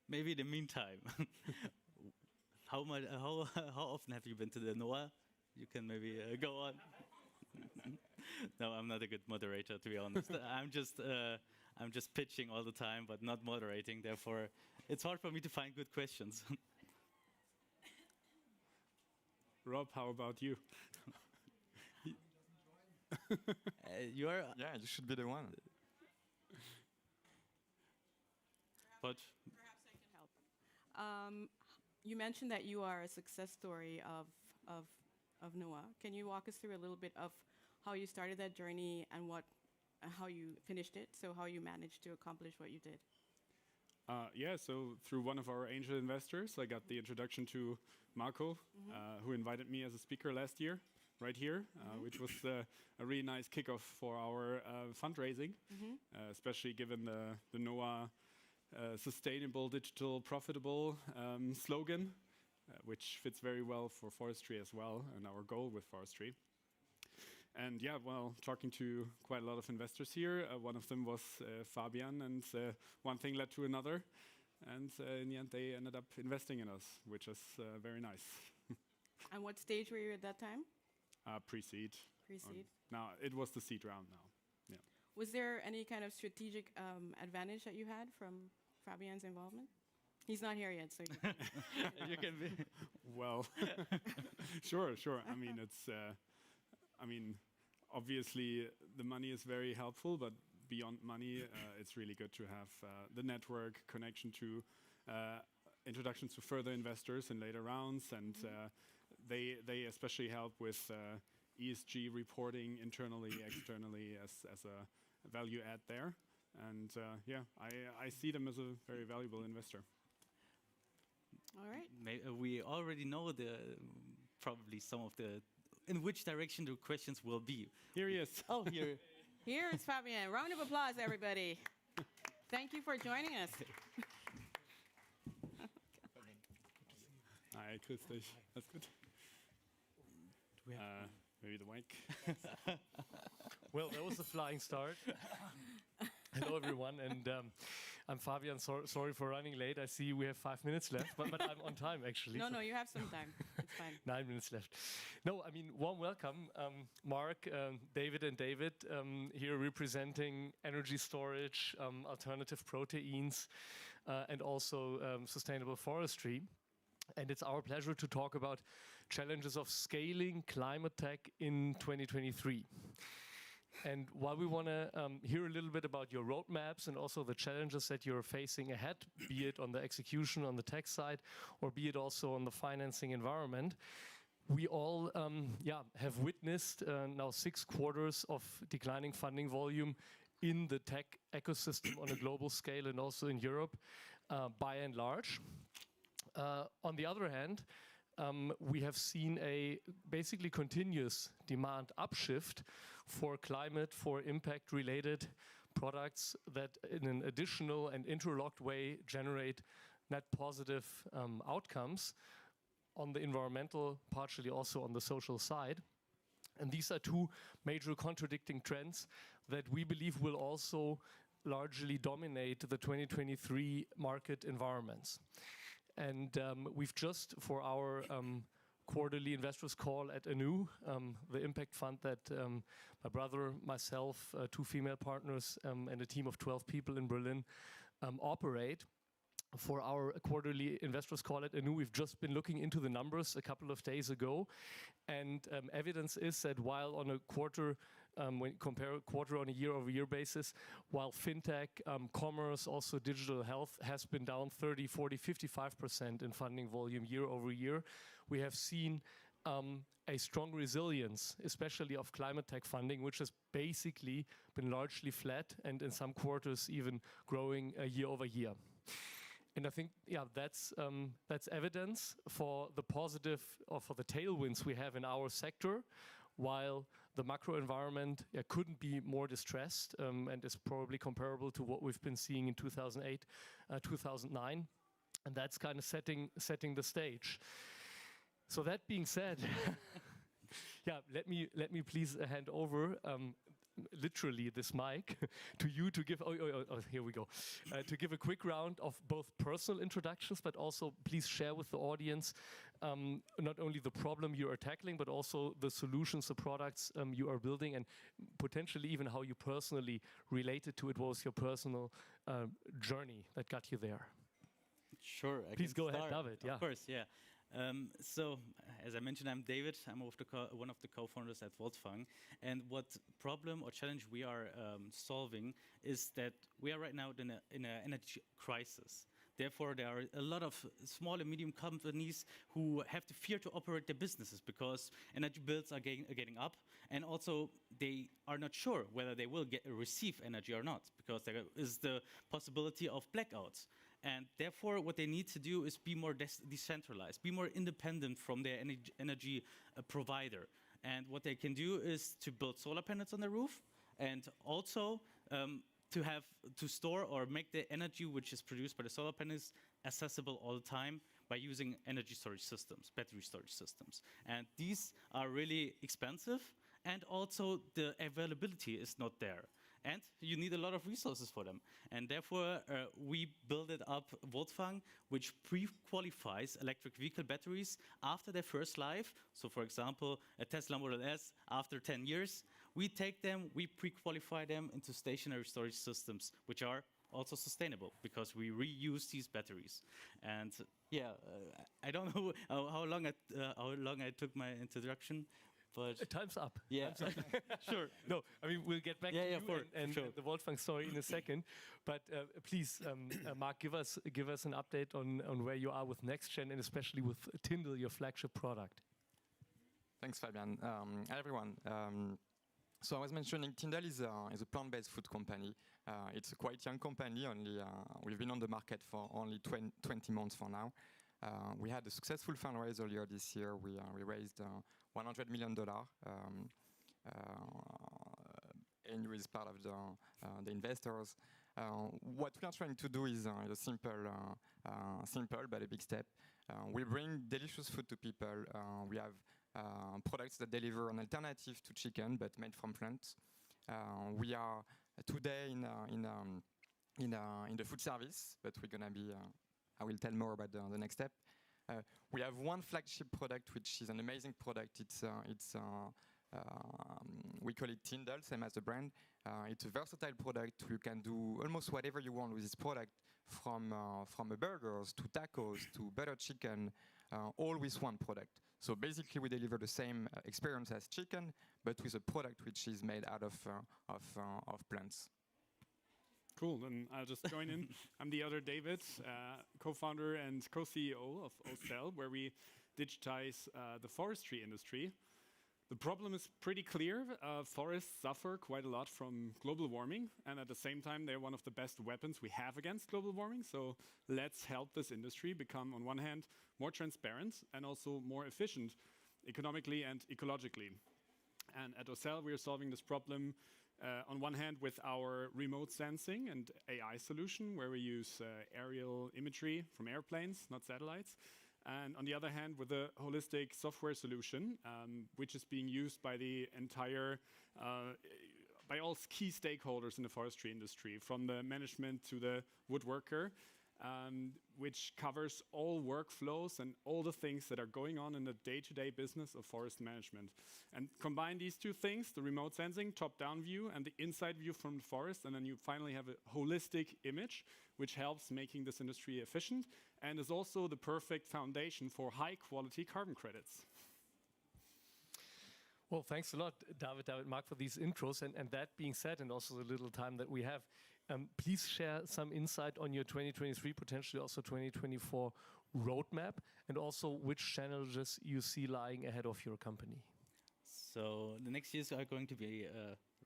maybe in the meantime, how often have you been to the NOAH? You can maybe go on. No, I'm not a good moderator, to be honest. I'm just pitching all the time, but not moderating. Therefore, it's hard for me to find good questions. Rob, how about you? You are. Yeah, you should be the one. But perhaps I can help. You mentioned that you are a success story of NOAH. Can you walk us through a little bit of how you started that journey and how you finished it? So how you managed to accomplish what you did? So through one of our angel investors, I got the introduction to Marco, who invited me as a speaker last year, right here, which was a really nice kickoff for our fundraising, especially given the NOAH sustainable, digital, profitable slogan, which fits very well for forestry as well, and our goal with forestry. And talking to quite a lot of investors here, one of them was Fabian, and one thing led to another, and in the end they ended up investing in us, which is very nice. And what stage were you at that time? Pre-seed. Pre-seed. Now, it was the seed round now, yeah. Was there any kind of strategic advantage that you had from Fabian's involvement? He's not here yet, so you can be. Well, sure. I mean, obviously the money is very helpful, but beyond money, it's really good to have the network connection to introductions to further investors in later rounds, and they especially help with ESG reporting internally, externally as a value add there. And I see them as a very valuable investor. All right. We already know probably some of in which direction the questions will be. Here he is. Oh, here. Here's Fabian. Round of applause, everybody. Thank you for joining us. Hi, grüß dich. Alles gut? Maybe the mic. Well, that was a flying start. Hello, everyone, and I'm Fabian. Sorry for running late. I see we have 5 minutes left, but I'm on time, actually. No, you have some time. It's fine. 9 minutes left. No, I mean, warm welcome, Mark, David, and David, here representing energy storage, alternative proteins, and also sustainable forestry. And it's our pleasure to talk about challenges of scaling climate tech in 2023. And while we want to hear a little bit about your roadmaps and also the challenges that you're facing ahead, be it on the execution on the tech side, or be it also on the financing environment, we all have witnessed now 6 quarters of declining funding volume in the tech ecosystem on a global scale and also in Europe, by and large. On the other hand, we have seen a basically continuous demand upshift for climate, for impact-related products that in an additional and interlocked way generate net positive outcomes on the environmental, partially also on the social side. And these are 2 major contradicting trends that we believe will also largely dominate the 2023 market environments. And we've just, for our quarterly investors call at ANU, the impact fund that my brother, myself, 2 female partners, and a team of 12 people in Berlin operate. For our quarterly investors call at ANU, we've just been looking into the numbers a couple of days ago. And evidence is that while on a quarter, when you compare quarter on a year-over-year basis, while fintech, commerce, also digital health has been down 30, 40, 55% in funding volume year over year, we have seen a strong resilience, especially of climate tech funding, which has basically been largely flat and in some quarters even growing year over year. And I think, that's evidence for the positive or for the tailwinds we have in our sector, while the macro environment couldn't be more distressed and is probably comparable to what we've been seeing in 2008, 2009. And that's kind of setting the stage. So that being said, let me please hand over literally this mic to you to give here we go to give a quick round of both personal introductions, but also please share with the audience not only the problem you are tackling, but also the solutions, the products you are building, and potentially even how you personally related to it, was your personal journey that got you there. Sure. Please go ahead, David. Of course, yeah. So, as I mentioned, I'm David. I'm one of the co-founders at Volkswagen. And what problem or challenge we are solving is that we are right now in an energy crisis. Therefore, there are a lot of small and medium companies who have to fear to operate their businesses because energy bills are getting up. And also, they are not sure whether they will receive energy or not, because there is the possibility of blackouts. And therefore, what they need to do is be more decentralized, be more independent from their energy provider. And what they can do is to build solar panels on the roof, and also to store or make the energy which is produced by the solar panels accessible all the time by using energy storage systems, battery storage systems. And these are really expensive, and also the availability is not there. And you need a lot of resources for them. And therefore, we built up Volkswagen, which pre-qualifies electric vehicle batteries after their first life. So for example, a Tesla Model S, after 10 years, we take them, we pre-qualify them into stationary storage systems, which are also sustainable because we reuse these batteries. And I don't know how long I took my introduction. But time's up. Yeah, time's up. Sure. No, I mean, we'll get back to you and sure. the Wolfgang story in a second. But please, Mark, give us an update on where you are with NextGen and especially with Tyndall, your flagship product. Thanks, Fabian. Hi, everyone. So I was mentioning Tyndall is a plant-based food company. It's a quite young company. We've been on the market for only 20 months for now. We had a successful fundraise earlier this year. We raised $100 million. And is part of the investors. What we are trying to do is a simple but a big step. We bring delicious food to people. We have products that deliver an alternative to chicken, but made from plants. We are today in the food service, but we're gonna be. I will tell more about the next step. We have one flagship product, which is an amazing product. We call it Tyndall, same as the brand. It's a versatile product. You can do almost whatever you want with this product, from burgers to tacos to butter chicken, all with one product. So basically, we deliver the same experience as chicken, but with a product which is made out of plants. Cool, then I'll just join in. I'm the other David, co-founder and co-CEO of Ocell, where we digitize the forestry industry. The problem is pretty clear. Forests suffer quite a lot from global warming, and at the same time, they're one of the best weapons we have against global warming. So let's help this industry become, on one hand, more transparent and also more efficient economically and ecologically. And at Ocell, we are solving this problem on one hand with our remote sensing and AI solution, where we use aerial imagery from airplanes, not satellites. And on the other hand, with a holistic software solution, which is being used by the entire, by all key stakeholders in the forestry industry, from the management to the woodworker, which covers all workflows and all the things that are going on in the day-to-day business of forest management. And combine these two things, the remote sensing, top-down view, and the inside view from the forest, and then you finally have a holistic image, which helps making this industry efficient, and is also the perfect foundation for high-quality carbon credits. Well, thanks a lot, David, Mark, for these intros. And that being said, and also the little time that we have, please share some insight on your 2023, potentially also 2024 roadmap, and also which challenges you see lying ahead of your company. So the next years are going to be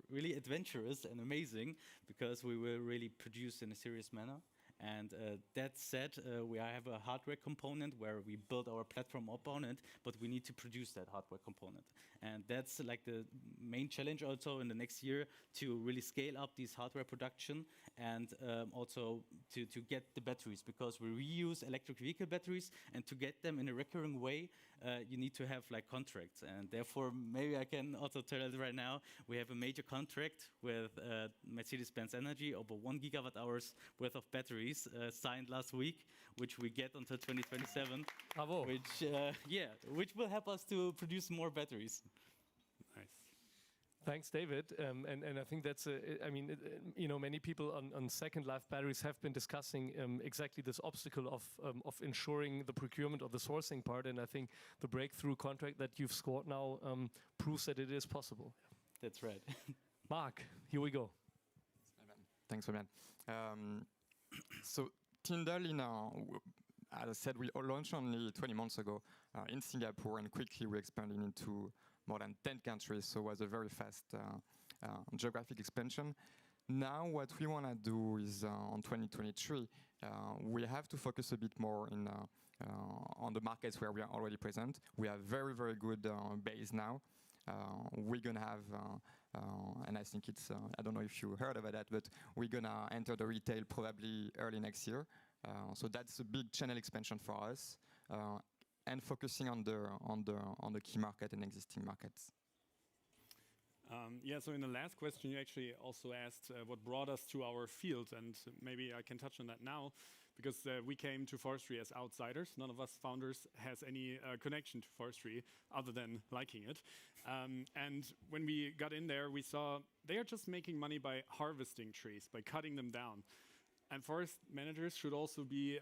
really adventurous and amazing, because we will really produce in a serious manner. And that said, we have a hardware component where we build our platform upon it, but we need to produce that hardware component. And that's like the main challenge also in the next year, to really scale up this hardware production, and also to get the batteries, because we reuse electric vehicle batteries, and to get them in a recurring way, you need to have like contracts. And therefore, maybe I can also tell it right now, we have a major contract with Mercedes-Benz Energy over 1 gigawatt hours worth of batteries signed last week, which we get until 2027. Bravo. Which will help us to produce more batteries. Nice. Thanks, David. And I think that's, many people on second life batteries have been discussing exactly this obstacle of ensuring the procurement of the sourcing part. And I think the breakthrough contract that you've scored now proves that it is possible. That's right. Mark, here we go. Thanks, Fabian. So Tyndall, as I said, we launched only 20 months ago in Singapore, and quickly we expanded into more than 10 countries, so it was a very fast geographic expansion. Now what we want to do is, on 2023, we have to focus a bit more on the markets where we are already present. We have very, very good base now. We're going to have, and I think it's, I don't know if you heard about that, but we're going to enter the retail probably early next year. So that's a big channel expansion for us, and focusing on the key market and existing markets. So in the last question, you actually also asked what brought us to our field, and maybe I can touch on that now, because we came to forestry as outsiders. None of us founders has any connection to forestry other than liking it. And when we got in there, we saw they are just making money by harvesting trees, by cutting them down. And forest managers should also be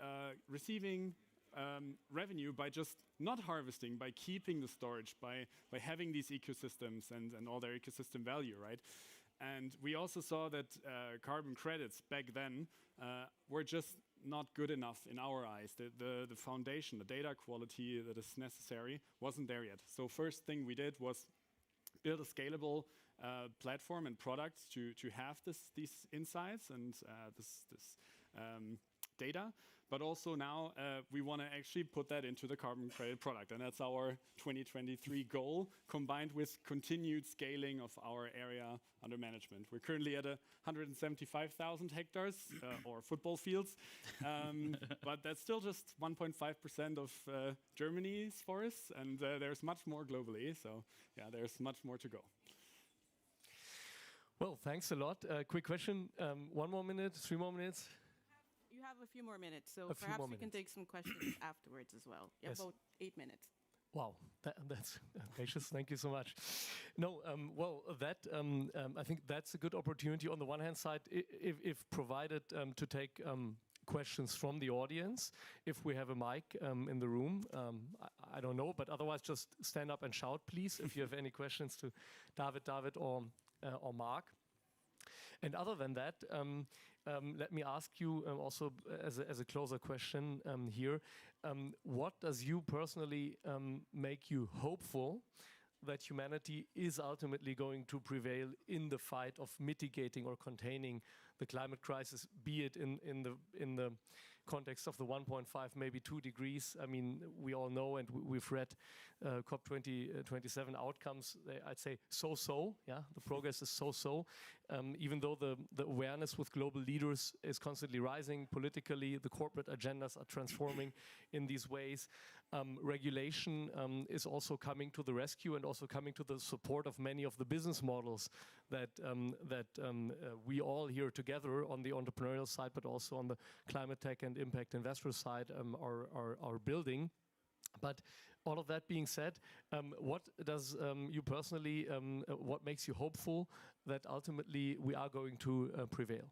receiving revenue by just not harvesting, by keeping the storage, by having these ecosystems and all their ecosystem value, right? And we also saw that carbon credits back then were just not good enough in our eyes. The foundation, the data quality that is necessary wasn't there yet. So first thing we did was build a scalable platform and product to have these insights and this data. but also now we want to actually put that into the carbon credit product. And that's our 2023 goal, combined with continued scaling of our area under management. We're currently at 175,000 hectares or football fields, but that's still just 1.5% of Germany's forests, and there's much more globally. So yeah, there's much more to go. Well, thanks a lot. Quick question, 1 more minute, 3 more minutes? You have a few more minutes, so A few perhaps more we can minutes. take some questions afterwards as well. You have Yes. about 8 minutes. Wow, that's gracious. Thank you so much. No, I think that's a good opportunity on the one hand side, if provided to take questions from the audience. If we have a mic in the room, I don't know, but otherwise just stand up and shout, please, if you have any questions to David or Mark. And other than that, let me ask you also as a closer question here, what does you personally make you hopeful that humanity is ultimately going to prevail in the fight of mitigating or containing the climate crisis, be it in the context of the 1.5, maybe 2 degrees? I mean, we all know, and we've read COP27 outcomes. I'd say so-so. Yeah, the progress is so-so. Even though the awareness with global leaders is constantly rising politically, the corporate agendas are transforming in these ways. Regulation is also coming to the rescue and also coming to the support of many of the business models that we all here together on the entrepreneurial side, but also on the climate tech and impact investor side are building. But all of that being said, what does you personally, what makes you hopeful that ultimately we are going to prevail?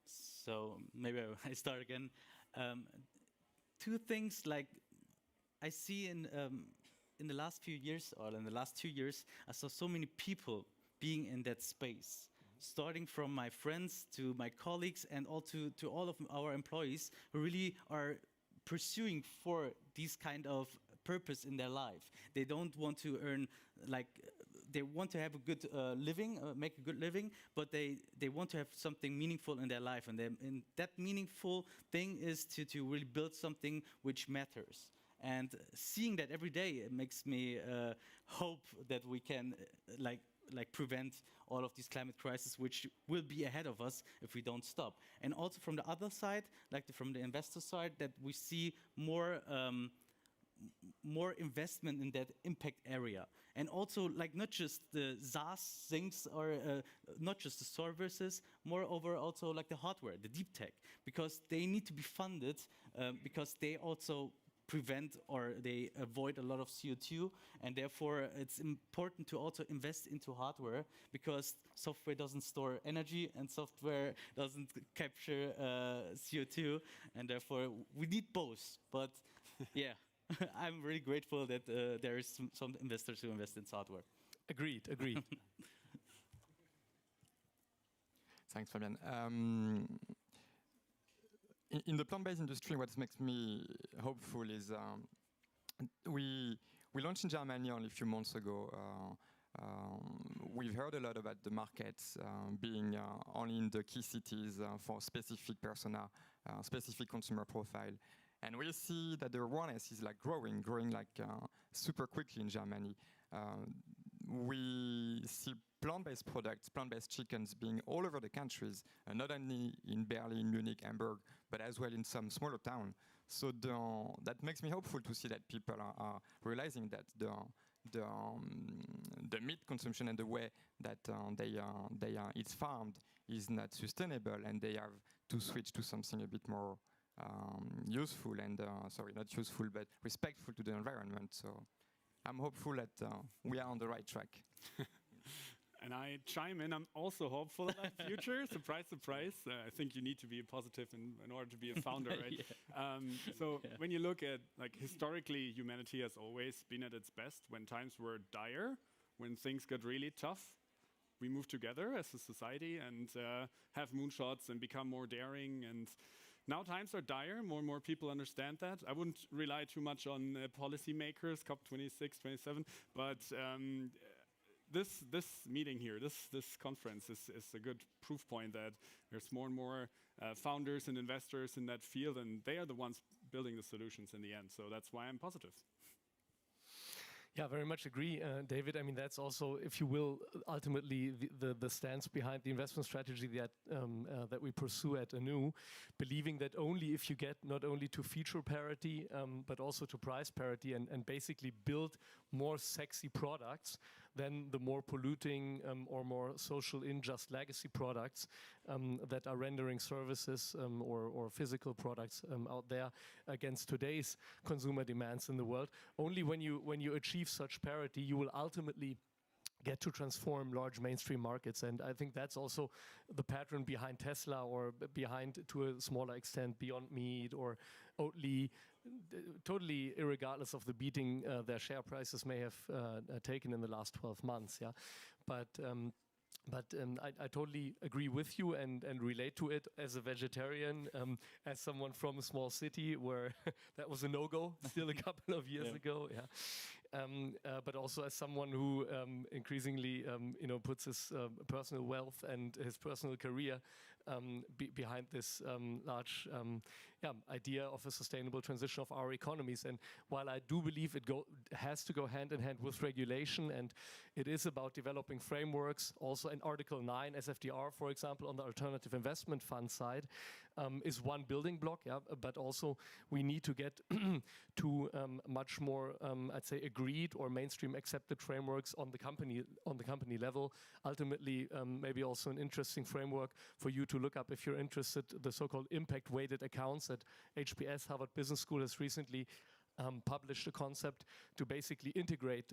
So maybe I start again. 2 things, like I see in the last few years, or in the last 2 years, I saw so many people being in that space, starting from my friends to my colleagues and all to all of our employees who really are pursuing for these kind of purpose in their life. They don't want to earn, like, they want to have a good living, make a good living, but they want to have something meaningful in their life. And that meaningful thing is to really build something which matters. And seeing that every day, it makes me hope that we can prevent all of these climate crises, which will be ahead of us if we don't stop. And also from the other side, from the investor side, that we see more investment in that impact area. And also, not just the SaaS things or not just the services, moreover also the hardware, the deep tech, because they need to be funded because they also prevent or they avoid a lot of CO2, and therefore it's important to also invest into hardware, because software doesn't store energy and software doesn't capture CO2, and therefore we need both. But yeah, I'm really grateful that there is some investors who invest in hardware. Agreed. Thanks, Fabian. In the plant-based industry, what makes me hopeful is we launched in Germany only a few months ago. We've heard a lot about the markets being only in the key cities for specific persona, specific consumer profile. And we see that the awareness is growing super quickly in Germany. We see plant-based products, plant-based chickens being all over the countries, not only in Berlin, Munich, Hamburg, but as well in some smaller towns. So that makes me hopeful to see that people are realizing that the meat consumption and the way that it's farmed is not sustainable, and they have to switch to something a bit more useful and, not useful, but respectful to the environment. So I'm hopeful that we are on the right track. And I chime in, I'm also hopeful about the future. Surprise, surprise. I think you need to be positive in order to be a founder, right? When you look at, historically, humanity has always been at its best when times were dire, when things got really tough. We move together as a society and have moonshots and become more daring. And now times are dire. More and more people understand that. I wouldn't rely too much on policymakers, COP26, 27, but this meeting here, this conference is a good proof point that there's more and more founders and investors in that field, and they are the ones building the solutions in the end. So that's why I'm positive. Yeah, very much agree, David. I mean, that's also, if you will, ultimately the stance behind the investment strategy that we pursue at Anu, believing that only if you get not only to feature parity, but also to price parity and basically build more sexy products than the more polluting or more social unjust legacy products that are rendering services or physical products out there against today's consumer demands in the world. Only when you achieve such parity, you will ultimately get to transform large mainstream markets. And I think that's also the pattern behind Tesla, or behind, to a smaller extent, Beyond Meat or Oatly, totally irregardless of the beating their share prices may have taken in the last 12 months. Yeah, but I totally agree with you and relate to it as a vegetarian, as someone from a small city where that was a no-go still a couple of years ago. Yeah. But also as someone who increasingly puts his personal wealth and his personal career behind this large idea of a sustainable transition of our economies. And while I do believe it has to go hand in hand with regulation, and it is about developing frameworks, also in Article 9 SFDR, for example, on the alternative investment fund side, is one building block. Yeah, but also we need to get to much more, I'd say, agreed or mainstream accepted frameworks on the company level. Ultimately, maybe also an interesting framework for you to look up if you're interested, the so-called impact-weighted accounts that HBS, Harvard Business School, has recently published a concept to basically integrate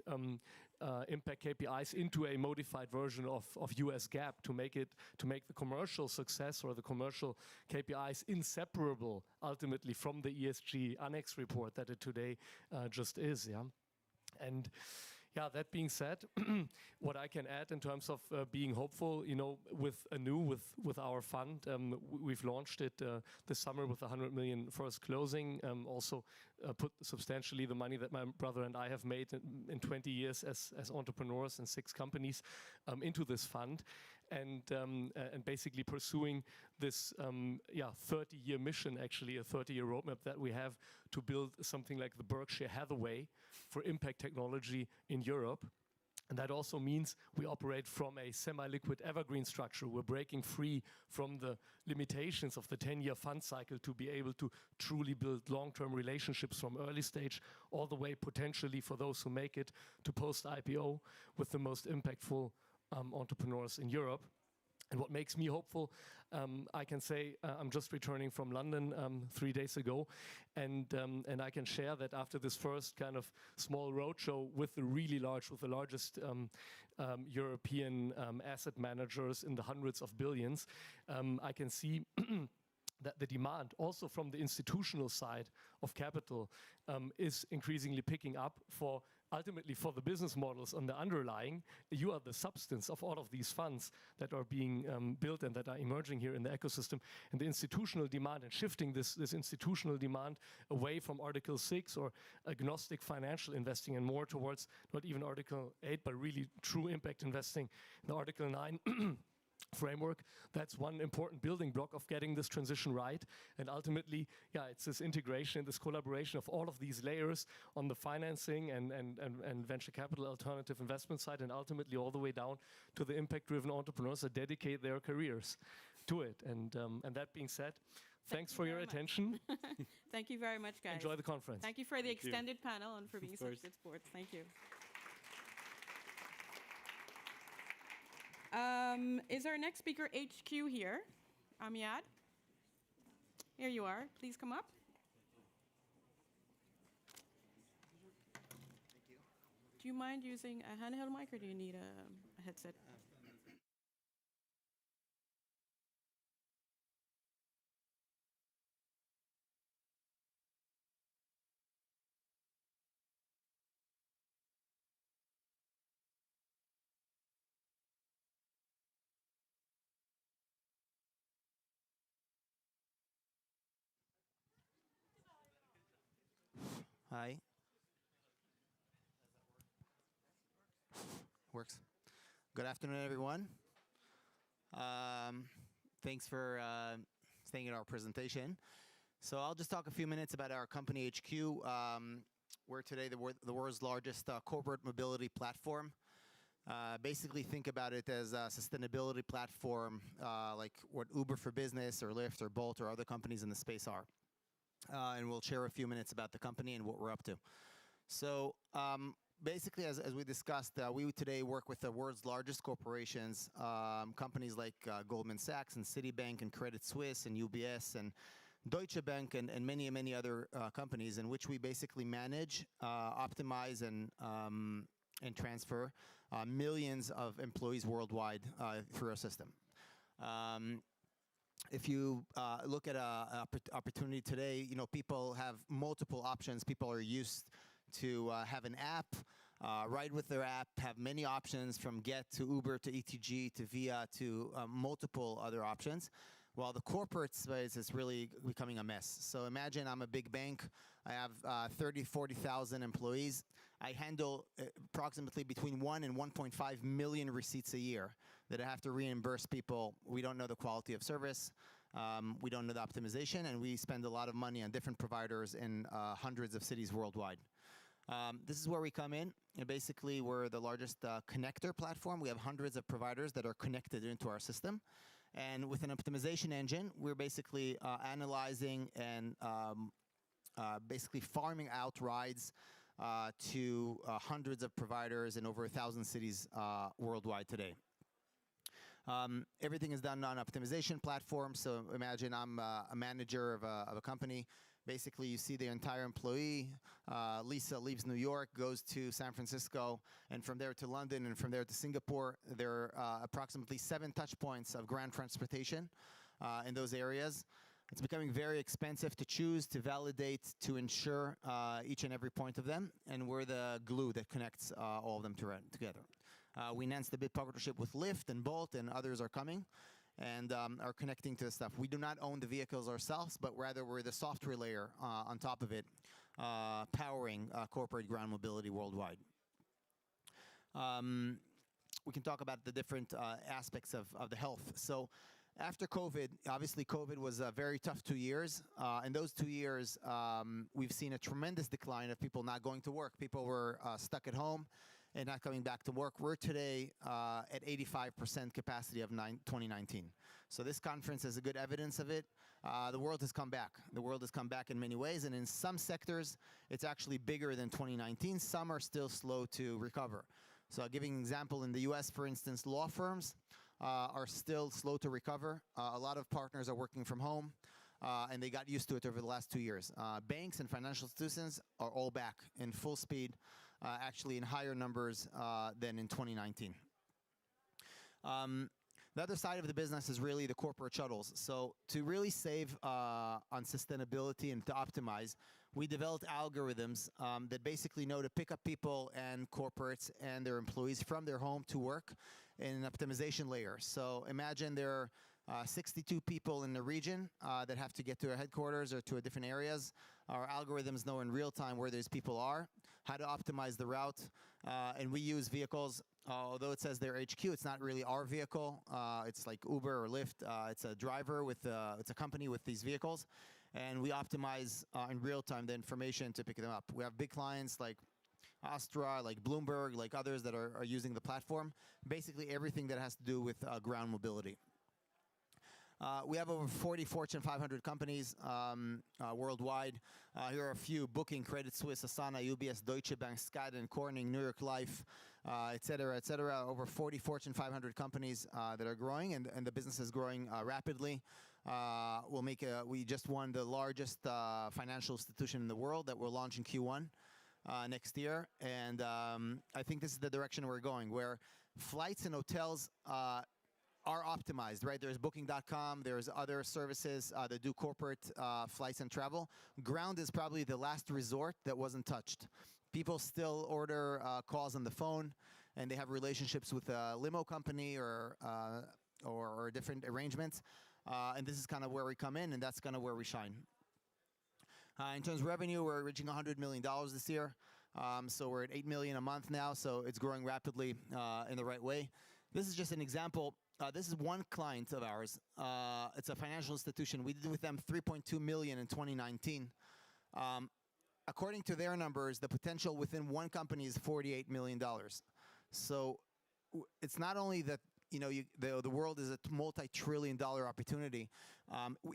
impact KPIs into a modified version of US GAAP to make the commercial success or the commercial KPIs inseparable ultimately from the ESG annex report that it today just is. Yeah, and yeah, that being said, what I can add in terms of being hopeful, with Anu, with our fund, we've launched it this summer with 100 million first closing. Also put substantially the money that my brother and I have made in 20 years as entrepreneurs in 6 companies into this fund. And basically pursuing this 30-year mission, actually a 30-year roadmap that we have to build something like the Berkshire Hathaway for impact technology in Europe. And that also means we operate from a semi-liquid evergreen structure. We're breaking free from the limitations of the 10-year fund cycle to be able to truly build long-term relationships from early stage all the way potentially, for those who make it, to post-IPO with the most impactful entrepreneurs in Europe. And what makes me hopeful, I can say I'm just returning from London 3 days ago, and I can share that after this first kind of small roadshow with the largest European asset managers in the hundreds of billions, I can see that the demand also from the institutional side of capital is increasingly picking up ultimately for the business models on the underlying. You are the substance of all of these funds that are being built and that are emerging here in the ecosystem. And the institutional demand, and shifting this institutional demand away from Article 6 or agnostic financial investing and more towards not even Article 8, but really true impact investing in the Article 9 framework. That's one important building block of getting this transition right. And ultimately, it's this integration, this collaboration of all of these layers on the financing and venture capital alternative investment side, and ultimately all the way down to the impact-driven entrepreneurs that dedicate their careers to it. And that being said, thanks for your attention. Thank you very much, guys. Enjoy the conference. Thank you for the extended panel and for being such good sports. Thank you. Is our next speaker HQ here? Amiad? Here you are. Please come up. Do you mind using a handheld mic, or do you need a headset? Hi. Works. Good afternoon, everyone. Thanks for staying in our presentation. So I'll just talk a few minutes about our company HQ. We're today the world's largest corporate mobility platform. Basically, think about it as a sustainability platform like what Uber for Business or Lyft or Bolt or other companies in the space are. And we'll share a few minutes about the company and what we're up to. So basically, as we discussed, we today work with the world's largest corporations, companies like Goldman Sachs and Citibank and Credit Suisse and UBS and Deutsche Bank and many, many other companies in which we basically manage, optimize, and transfer millions of employees worldwide through our system. If you look at an opportunity today, people have multiple options. People are used to have an app, ride with their app, have many options from Get to Uber to ETG to Via to multiple other options. While the corporate space is really becoming a mess. So imagine I'm a big bank. I have 30, 40,000 employees. I handle approximately between 1 and 1.5 million receipts a year that I have to reimburse people. We don't know the quality of service. We don't know the optimization. And we spend a lot of money on different providers in hundreds of cities worldwide. This is where we come in. And basically, we're the largest connector platform. We have hundreds of providers that are connected into our system. And with an optimization engine, we're basically analyzing and basically farming out rides to hundreds of providers in over 1,000 cities worldwide today. Everything is done on optimization platform. So imagine I'm a manager of a company. Basically, you see the entire employee. Lisa leaves New York, goes to San Francisco, and from there to London, and from there to Singapore. There are approximately 7 touch points of ground transportation in those areas. It's becoming very expensive to choose, to validate, to ensure each and every point of them, and we're the glue that connects all of them together. We announced the big partnership with Lyft and Bolt, and others are coming. And are connecting to the stuff. We do not own the vehicles ourselves, but rather we're the software layer on top of it, powering corporate ground mobility worldwide. We can talk about the different aspects of the health. So after COVID, obviously COVID was a very tough 2 years. In those 2 years, we've seen a tremendous decline of people not going to work. People were stuck at home and not coming back to work. We're today at 85% capacity of 2019. So this conference is a good evidence of it. The world has come back. The world has come back in many ways, and in some sectors, it's actually bigger than 2019. Some are still slow to recover. So I'll give you an example. In the US, for instance, law firms are still slow to recover. A lot of partners are working from home, and they got used to it over the last 2 years. Banks and financial institutions are all back in full speed. Actually in higher numbers than in 2019. The other side of the business is really the corporate shuttles. So to really save on sustainability and to optimize, we developed algorithms that basically know to pick up people and corporates and their employees from their home to work in an optimization layer. So imagine there are 62 people in the region that have to get to our headquarters or to different areas. Our algorithms know in real time where those people are, how to optimize the route, and we use vehicles. Although it says their HQ, it's not really our vehicle. It's like Uber or Lyft. It's a driver with, it's a company with these vehicles, and we optimize in real time the information to pick them up. We have big clients like Astra, like Bloomberg, like others that are using the platform. Basically everything that has to do with ground mobility. We have over 40 Fortune 500 companies worldwide. Here are a few: Booking, Credit Suisse, Asana, UBS, Deutsche Bank, Skadden, Corning, New York Life, et cetera, et cetera. Over 40 Fortune 500 companies that are growing, and the business is growing rapidly. We just won the largest financial institution in the world that we'll launch in Q1 next year. And I think this is the direction we're going, where flights and hotels are optimized, right? There's Booking.com, there's other services that do corporate flights and travel. Ground is probably the last resort that wasn't touched. People still order calls on the phone, and they have relationships with a limo company or different arrangements. And this is kind of where we come in, and that's kind of where we shine. In terms of revenue, we're reaching $100 million this year. So we're at $8 million a month now, so it's growing rapidly in the right way. This is just an example. This is one client of ours. It's a financial institution. We did with them 3.2 million in 2019. According to their numbers, the potential within one company is $48 million. So it's not only that the world is a multi-trillion-dollar opportunity.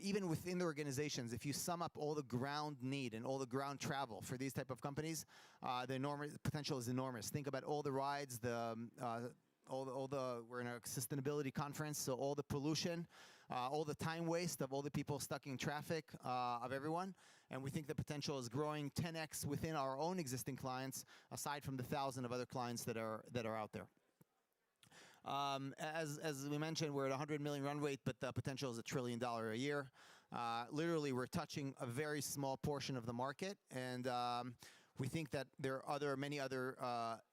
Even within the organizations, if you sum up all the ground need and all the ground travel for these type of companies, the potential is enormous. Think about all the rides, we're in a sustainability conference, so all the pollution, all the time waste of all the people stuck in traffic, of everyone. And we think the potential is growing 10x within our own existing clients, aside from the 1,000 of other clients that are out there. As we mentioned, we're at 100 million run rate, but the potential is $1 trillion a year. Literally, we're touching a very small portion of the market, and we think that there are many other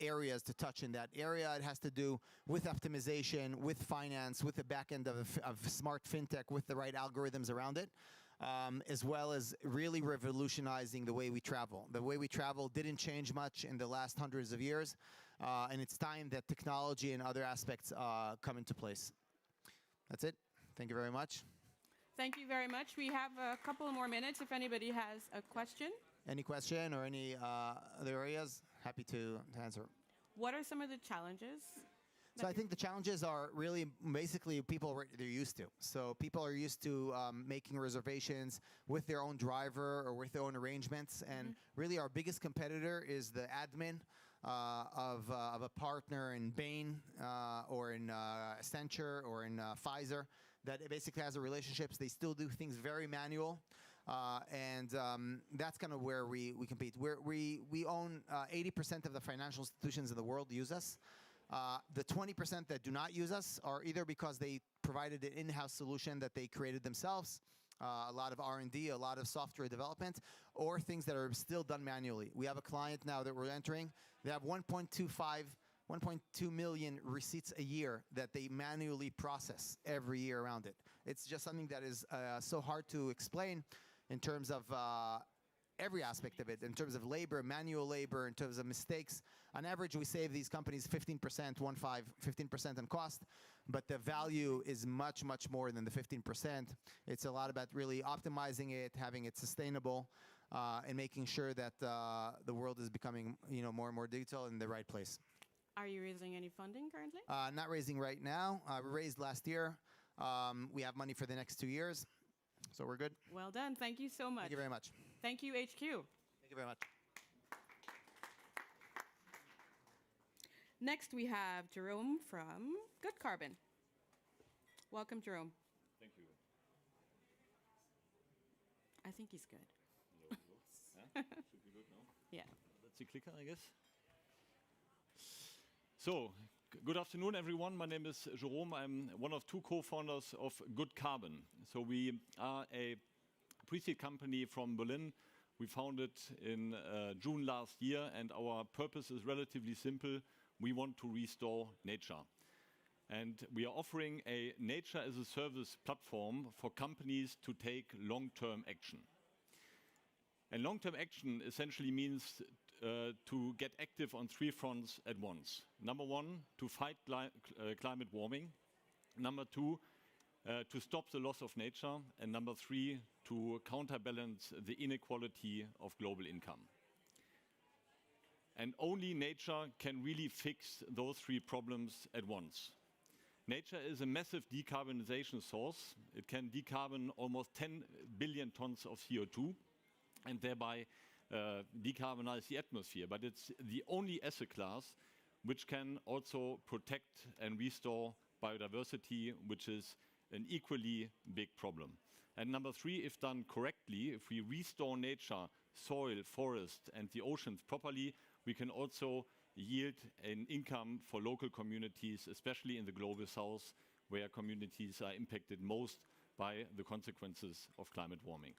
areas to touch in that area. It has to do with optimization, with finance, with the back end of smart fintech, with the right algorithms around it, as well as really revolutionizing the way we travel. The way we travel didn't change much in the last hundreds of years, and it's time that technology and other aspects come into place. That's it. Thank you very much. Thank you very much. We have a couple more minutes if anybody has a question. Any question or any other areas? Happy to answer. What are some of the challenges? So I think the challenges are really basically they're used to. So people are used to making reservations with their own driver or with their own arrangements. And really our biggest competitor is the admin of a partner in Bain or in Accenture or in Pfizer that basically has a relationships. They still do things very manual. And that's kind of where we compete. We own 80% of the financial institutions in the world use us. The 20% that do not use us are either because they provided an in-house solution that they created themselves, a lot of R&D, a lot of software development, or things that are still done manually. We have a client now that we're entering. They have 1.2 million receipts a year that they manually process every year around it. It's just something that is so hard to explain in terms of every aspect of it, in terms of labor, manual labor, in terms of mistakes. On average, we save these companies 15%, 15% on cost, but the value is much, much more than the 15%. It's a lot about really optimizing it, having it sustainable, and making sure that the world is becoming more and more digital in the right place. Are you raising any funding currently? Not raising right now. We raised last year. We have money for the next 2 years, so we're good. Well done. Thank you so much. Thank you very much. Thank you, HQ. Thank you very much. Next, we have Jerome from Good Carbon. Welcome, Jerome. Thank you. I think he's good. Yeah? Should be good now? Yeah. That's the clicker, I guess. So, good afternoon, everyone. My name is Jerome. I'm one of 2 co-founders of Good Carbon. So we are a pre-seed company from Berlin. We founded in June last year, and our purpose is relatively simple. We want to restore nature. And we are offering a nature as a service platform for companies to take long-term action. And long-term action essentially means to get active on 3 fronts at once. Number 1, to fight climate warming. Number 2, to stop the loss of nature. And number 3, to counterbalance the inequality of global income. And only nature can really fix those 3 problems at once. Nature is a massive decarbonization source. It can decarbon almost 10 billion tons of CO2 and thereby decarbonize the atmosphere. But it's the only asset class which can also protect and restore biodiversity, which is an equally big problem. And number 3, if done correctly, if we restore nature, soil, forest, and the oceans properly, we can also yield an income for local communities, especially in the global south, where communities are impacted most by the consequences of climate warming.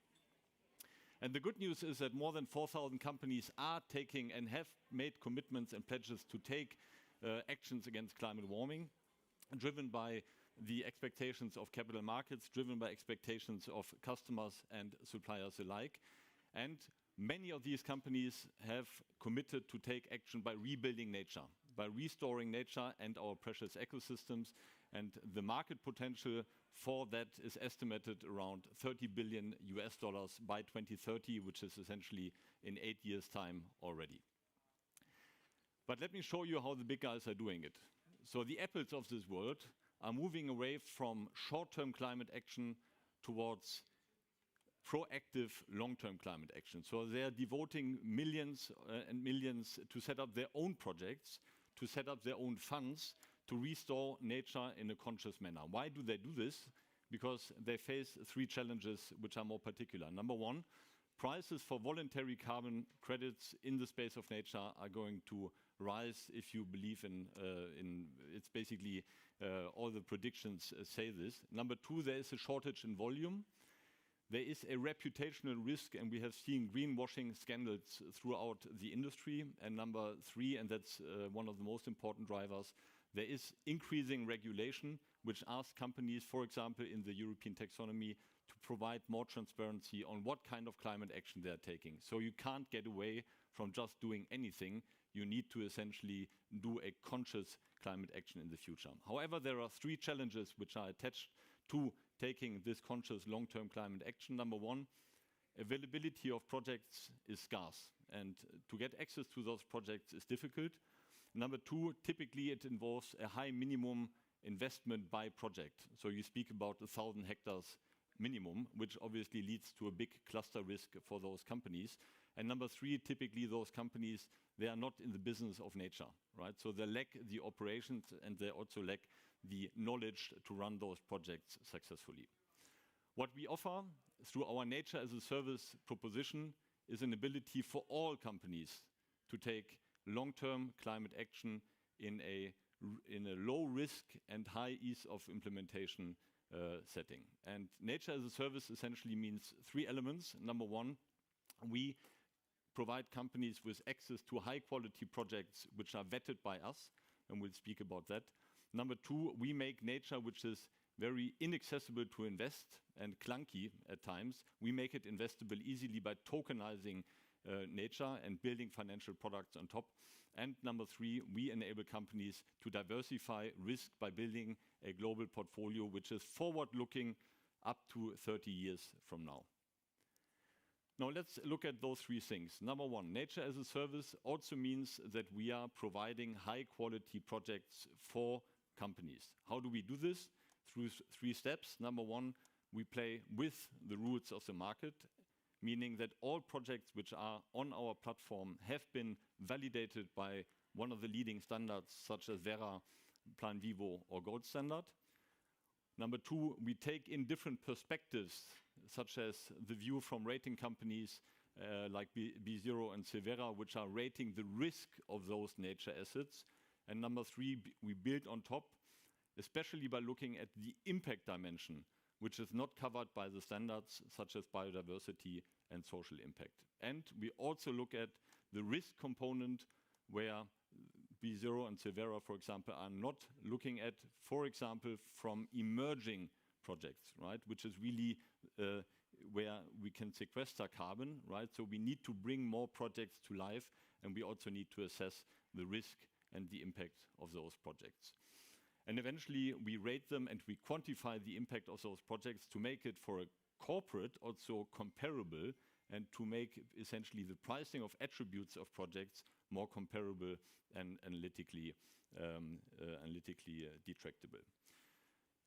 And the good news is that more than 4,000 companies are taking and have made commitments and pledges to take actions against climate warming, driven by the expectations of capital markets, driven by expectations of customers and suppliers alike. And many of these companies have committed to take action by rebuilding nature. by restoring nature and our precious ecosystems. And the market potential for that is estimated around $30 billion by 2030, which is essentially in 8 years' time already. But let me show you how the big guys are doing it. So the Apples of this world are moving away from short-term climate action towards proactive long-term climate action. So they are devoting millions and millions to set up their own projects, to set up their own funds, to restore nature in a conscious manner. Why do they do this? Because they face 3 challenges which are more particular. Number one, prices for voluntary carbon credits in the space of nature are going to rise if you believe in it's basically all the predictions say this. Number two, there is a shortage in volume. There is a reputational risk, and we have seen greenwashing scandals throughout the industry. And number three, and that's one of the most important drivers, there is increasing regulation, which asks companies, for example, in the European taxonomy, to provide more transparency on what kind of climate action they are taking. So you can't get away from just doing anything. You need to essentially do a conscious climate action in the future. However, there are 3 challenges which are attached to taking this conscious long-term climate action. Number one, availability of projects is scarce, and to get access to those projects is difficult. Number two, typically it involves a high minimum investment by project. So you speak about 1,000 hectares minimum, which obviously leads to a big cluster risk for those companies. And number three, typically those companies, they are not in the business of nature, right? So they lack the operations and they also lack the knowledge to run those projects successfully. What we offer through our Nature as a Service proposition is an ability for all companies to take long-term climate action in a low risk and high ease of implementation setting. And Nature as a Service essentially means 3 elements. Number one, we provide companies with access to high quality projects which are vetted by us, and we'll speak about that. Number two, we make nature which is very inaccessible to invest and clunky at times. We make it investable easily by tokenizing nature and building financial products on top. And number three, we enable companies to diversify risk by building a global portfolio which is forward-looking up to 30 years from now. Now let's look at those 3 things. Number one, Nature as a Service also means that we are providing high-quality projects for companies. How do we do this? Through 3 steps. Number one, we play with the rules of the market, meaning that all projects which are on our platform have been validated by one of the leading standards, such as Verra, Plan Vivo, or Gold Standard. Number two, we take in different perspectives, such as the view from rating companies like B0 and Severa, which are rating the risk of those nature assets. And number three, we build on top, especially by looking at the impact dimension, which is not covered by the standards, such as biodiversity and social impact. And we also look at the risk component, where B0 and Severa, for example, are not looking at, for example, from emerging projects, right? Which is really where we can sequester carbon, right? So we need to bring more projects to life, and we also need to assess the risk and the impact of those projects. And eventually we rate them and we quantify the impact of those projects to make it for a corporate also comparable, and to make essentially the pricing of attributes of projects more comparable and analytically detractable.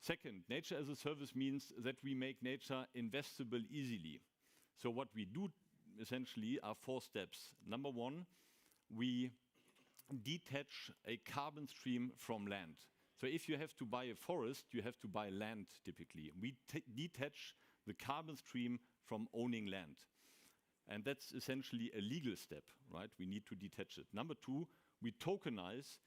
Second, Nature as a Service means that we make nature investable easily. So what we do essentially are 4 steps. Number one, we detach a carbon stream from land. So if you have to buy a forest, you have to buy land typically. We detach the carbon stream from owning land. And that's essentially a legal step, right? We need to detach it. Number two, we tokenize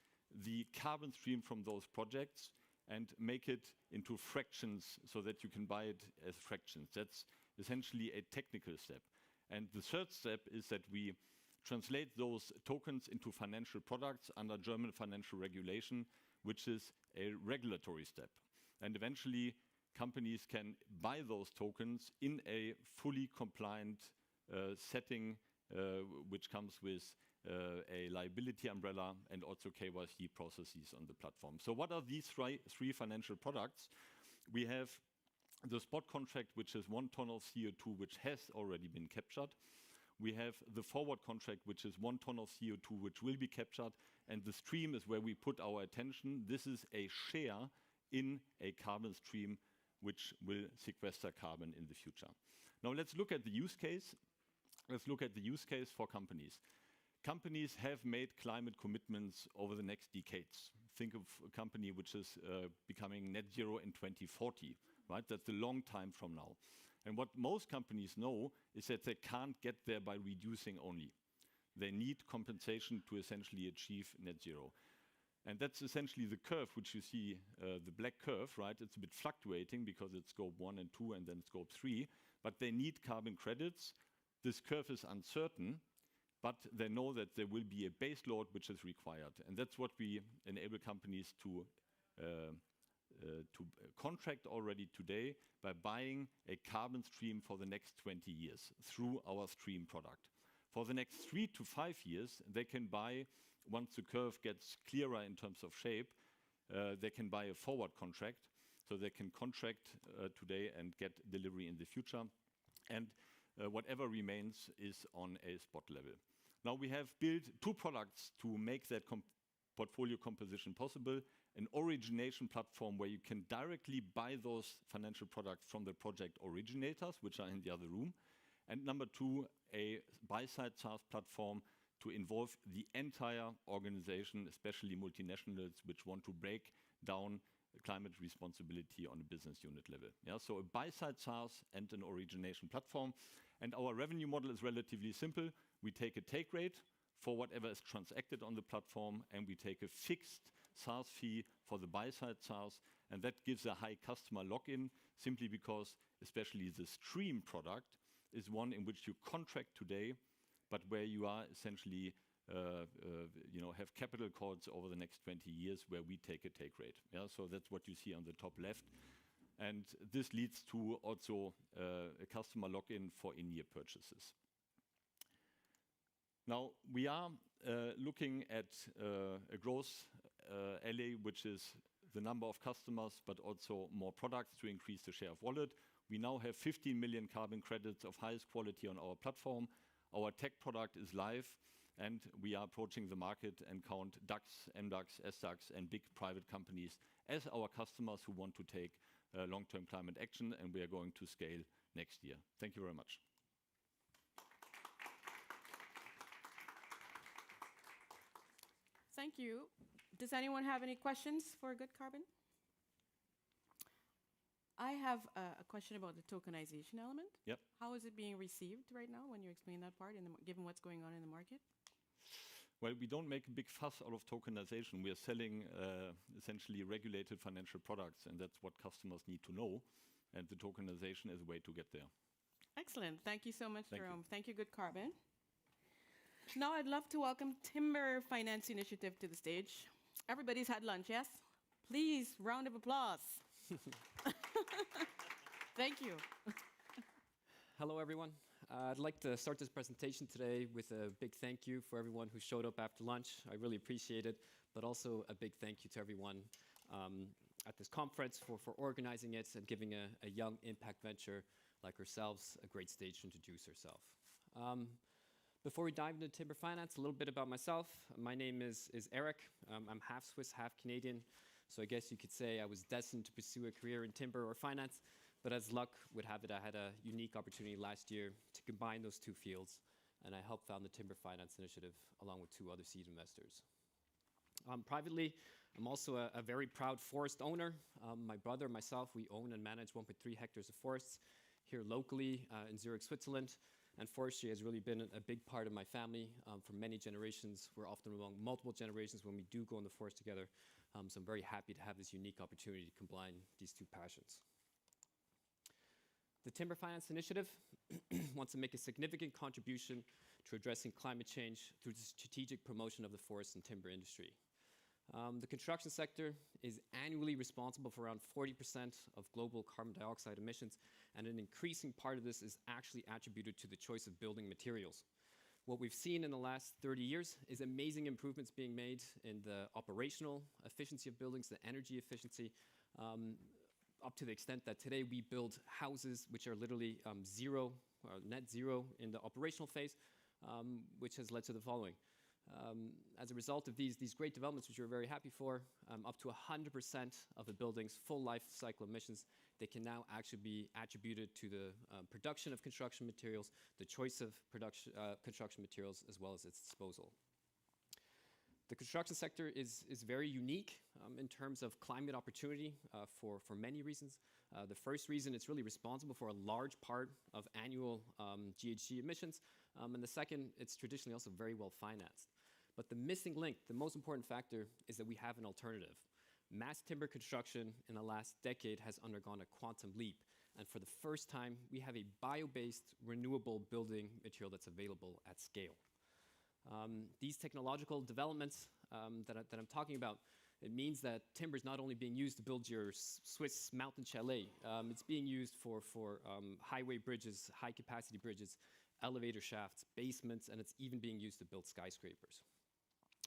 the carbon stream from those projects and make it into fractions so that you can buy it as fractions. That's essentially a technical step. And the third step is that we translate those tokens into financial products under German financial regulation, which is a regulatory step. And eventually, companies can buy those tokens in a fully compliant setting, which comes with a liability umbrella, and also KYC processes on the platform. So what are these three financial products? We have the spot contract, which is 1 ton of CO2, which has already been captured. We have the forward contract, which is 1 ton of CO2, which will be captured. And the stream is where we put our attention. This is a share in a carbon stream, which will sequester carbon in the future. Now let's look at the use case. Let's look at the use case for companies. Companies have made climate commitments over the next decades. Think of a company which is becoming net zero in 2040, right? That's a long time from now. And what most companies know is that they can't get there by reducing only. They need compensation to essentially achieve net zero. And that's essentially the curve, which you see, the black curve, right? It's a bit fluctuating because it's scope 1 and 2 and then scope 3, but they need carbon credits. This curve is uncertain, but they know that there will be a base load which is required. And that's what we enable companies to contract already today by buying a carbon stream for the next 20 years through our stream product. For the next 3 to 5 years, they can buy, once the curve gets clearer in terms of shape, they can buy a forward contract. So they can contract today and get delivery in the future. And whatever remains is on a spot level. Now we have built 2 products to make that portfolio composition possible. An origination platform where you can directly buy those financial products from the project originators, which are in the other room. And number 2, a buy-side SaaS platform to involve the entire organization, especially multinationals, which want to break down climate responsibility on a business unit level. Yeah, so a buy-side SaaS and an origination platform. And our revenue model is relatively simple. We take a take rate for whatever is transacted on the platform, and we take a fixed SaaS fee for the buy-side SaaS, and that gives a high customer lock-in, simply because especially the stream product is one in which you contract today, but where you are essentially have capital calls over the next 20 years where we take a take rate. Yeah, so that's what you see on the top left. And this leads to also a customer lock-in for in-year purchases. Now, we are looking at a growth alley, which is the number of customers, but also more products to increase the share of wallet. We now have 15 million carbon credits of highest quality on our platform. Our tech product is live, and we are approaching the market and count DAX, MDAX, SDAX, and big private companies as our customers who want to take long-term climate action, and we are going to scale next year. Thank you very much. Thank you. Does anyone have any questions for Good Carbon? I have a question about the tokenization element. Yep. How is it being received right now when you explain that part, given what's going on in the market? Well, we don't make a big fuss out of tokenization. We are selling essentially regulated financial products, and that's what customers need to know. And the tokenization is a way to get there. Excellent. Thank you so much, Thank Jerome. Thank you, Good Carbon. Now I'd love to welcome Timber Finance Initiative to the stage. Everybody's had lunch, yes? Please, round of applause. Thank you. Hello, everyone. I'd like to start this presentation today with a big thank you for everyone who showed up after lunch. I really appreciate it, but also a big thank you to everyone at this conference for organizing it and giving a young impact venture like ourselves a great stage to introduce herself. Before we dive into Timber Finance, a little bit about myself. My name is Eric. I'm half Swiss, half Canadian. So I guess you could say I was destined to pursue a career in timber or finance, but as luck would have it, I had a unique opportunity last year to combine those 2 fields, and I helped found the Timber Finance Initiative along with 2 other seed investors. Privately, I'm also a very proud forest owner. My brother and myself, we own and manage 1.3 hectares of forests here locally in Zurich, Switzerland. And forestry has really been a big part of my family for many generations. We're often among multiple generations when we do go in the forest together. So I'm very happy to have this unique opportunity to combine these 2 passions. The Timber Finance Initiative wants to make a significant contribution to addressing climate change through the strategic promotion of the forest and timber industry. The construction sector is annually responsible for around 40% of global carbon dioxide emissions, and an increasing part of this is actually attributed to the choice of building materials. What we've seen in the last 30 years is amazing improvements being made in the operational efficiency of buildings, the energy efficiency, up to the extent that today we build houses which are literally zero, or net zero in the operational phase, which has led to the following. As a result of these great developments, which we're very happy for, up to 100% of the building's full life cycle emissions, they can now actually be attributed to the production of construction materials, the choice of construction materials, as well as its disposal. The construction sector is very unique in terms of climate opportunity for many reasons. The first reason, it's really responsible for a large part of annual GHG emissions. And the second, it's traditionally also very well financed. But the missing link, the most important factor, is that we have an alternative. Mass timber construction in the last decade has undergone a quantum leap. And for the first time, we have a bio-based, renewable building material that's available at scale. These technological developments that I'm talking about, it means that timber is not only being used to build your Swiss mountain chalet, it's being used for highway bridges, high-capacity bridges, elevator shafts, basements, and it's even being used to build skyscrapers.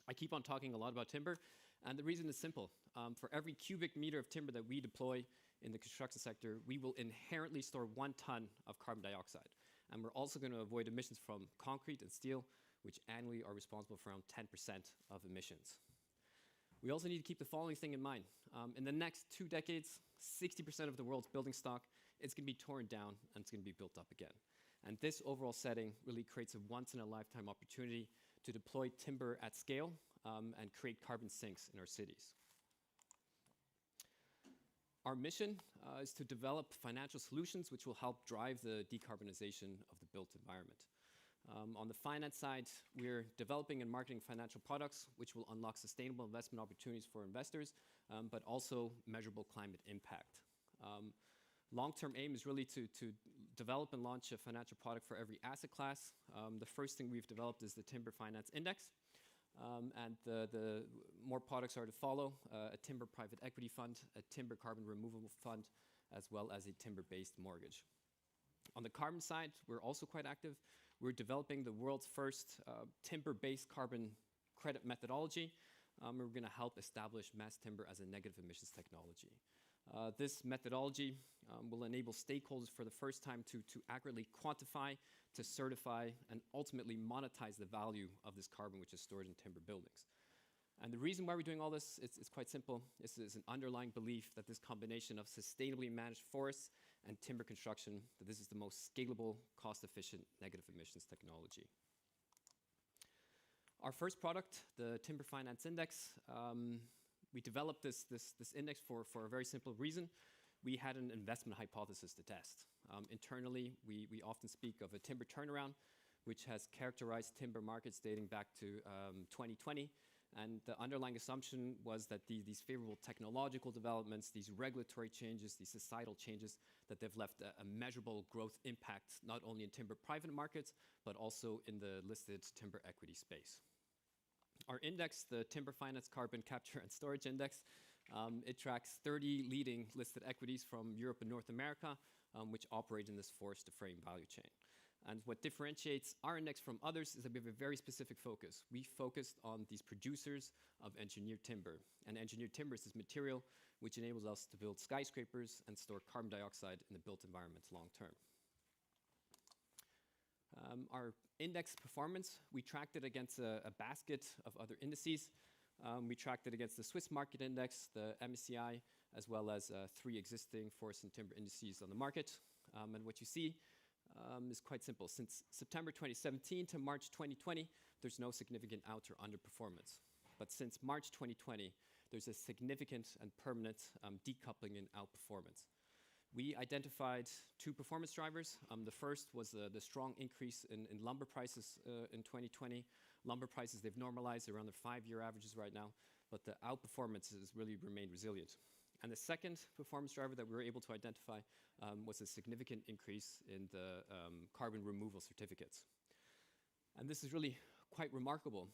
I keep on talking a lot about timber, and the reason is simple. For every cubic meter of timber that we deploy in the construction sector, we will inherently store 1 ton of carbon dioxide. And we're also going to avoid emissions from concrete and steel, which annually are responsible for around 10% of emissions. We also need to keep the following thing in mind. In the next 2 decades, 60% of the world's building stock is going to be torn down and it's going to be built up again. And this overall setting really creates a once-in-a-lifetime opportunity to deploy timber at scale and create carbon sinks in our cities. Our mission is to develop financial solutions which will help drive the decarbonization of the built environment. On the finance side, we're developing and marketing financial products which will unlock sustainable investment opportunities for investors, but also measurable climate impact. Long-term aim is really to develop and launch a financial product for every asset class. The first thing we've developed is the Timber Finance Index, and the more products are to follow, a timber private equity fund, a timber carbon removal fund, as well as a timber-based mortgage. On the carbon side, we're also quite active. We're developing the world's first timber-based carbon credit methodology. We're going to help establish mass timber as a negative emissions technology. This methodology will enable stakeholders for the first time to accurately quantify, to certify, and ultimately monetize the value of this carbon which is stored in timber buildings. And the reason why we're doing all this is quite simple. This is an underlying belief that this combination of sustainably managed forests and timber construction, that this is the most scalable, cost-efficient, negative emissions technology. Our first product, the Timber Finance Index, we developed this index for a very simple reason. We had an investment hypothesis to test. Internally, we often speak of a timber turnaround, which has characterized timber markets dating back to 2020. And the underlying assumption was that these favorable technological developments, these regulatory changes, these societal changes, that they've left a measurable growth impact, not only in timber private markets, but also in the listed timber equity space. Our index, the Timber Finance Carbon Capture and Storage Index, it tracks 30 leading listed equities from Europe and North America, which operate in this forest to frame value chain. And what differentiates our index from others is that we have a very specific focus. We focused on these producers of engineered timber. And engineered timber is this material which enables us to build skyscrapers and store carbon dioxide in the built environment long term. Our index performance, we tracked it against a basket of other indices. We tracked it against the Swiss Market Index, the MSCI, as well as 3 existing forest and timber indices on the market. And what you see is quite simple. Since September 2017 to March 2020, there's no significant out or underperformance. But since March 2020, there's a significant and permanent decoupling in outperformance. We identified 2 performance drivers. The first was the strong increase in lumber prices in 2020. Lumber prices, they've normalized around their 5-year averages right now, but the outperformance has really remained resilient. And the second performance driver that we were able to identify was a significant increase in the carbon removal certificates. And this is really quite remarkable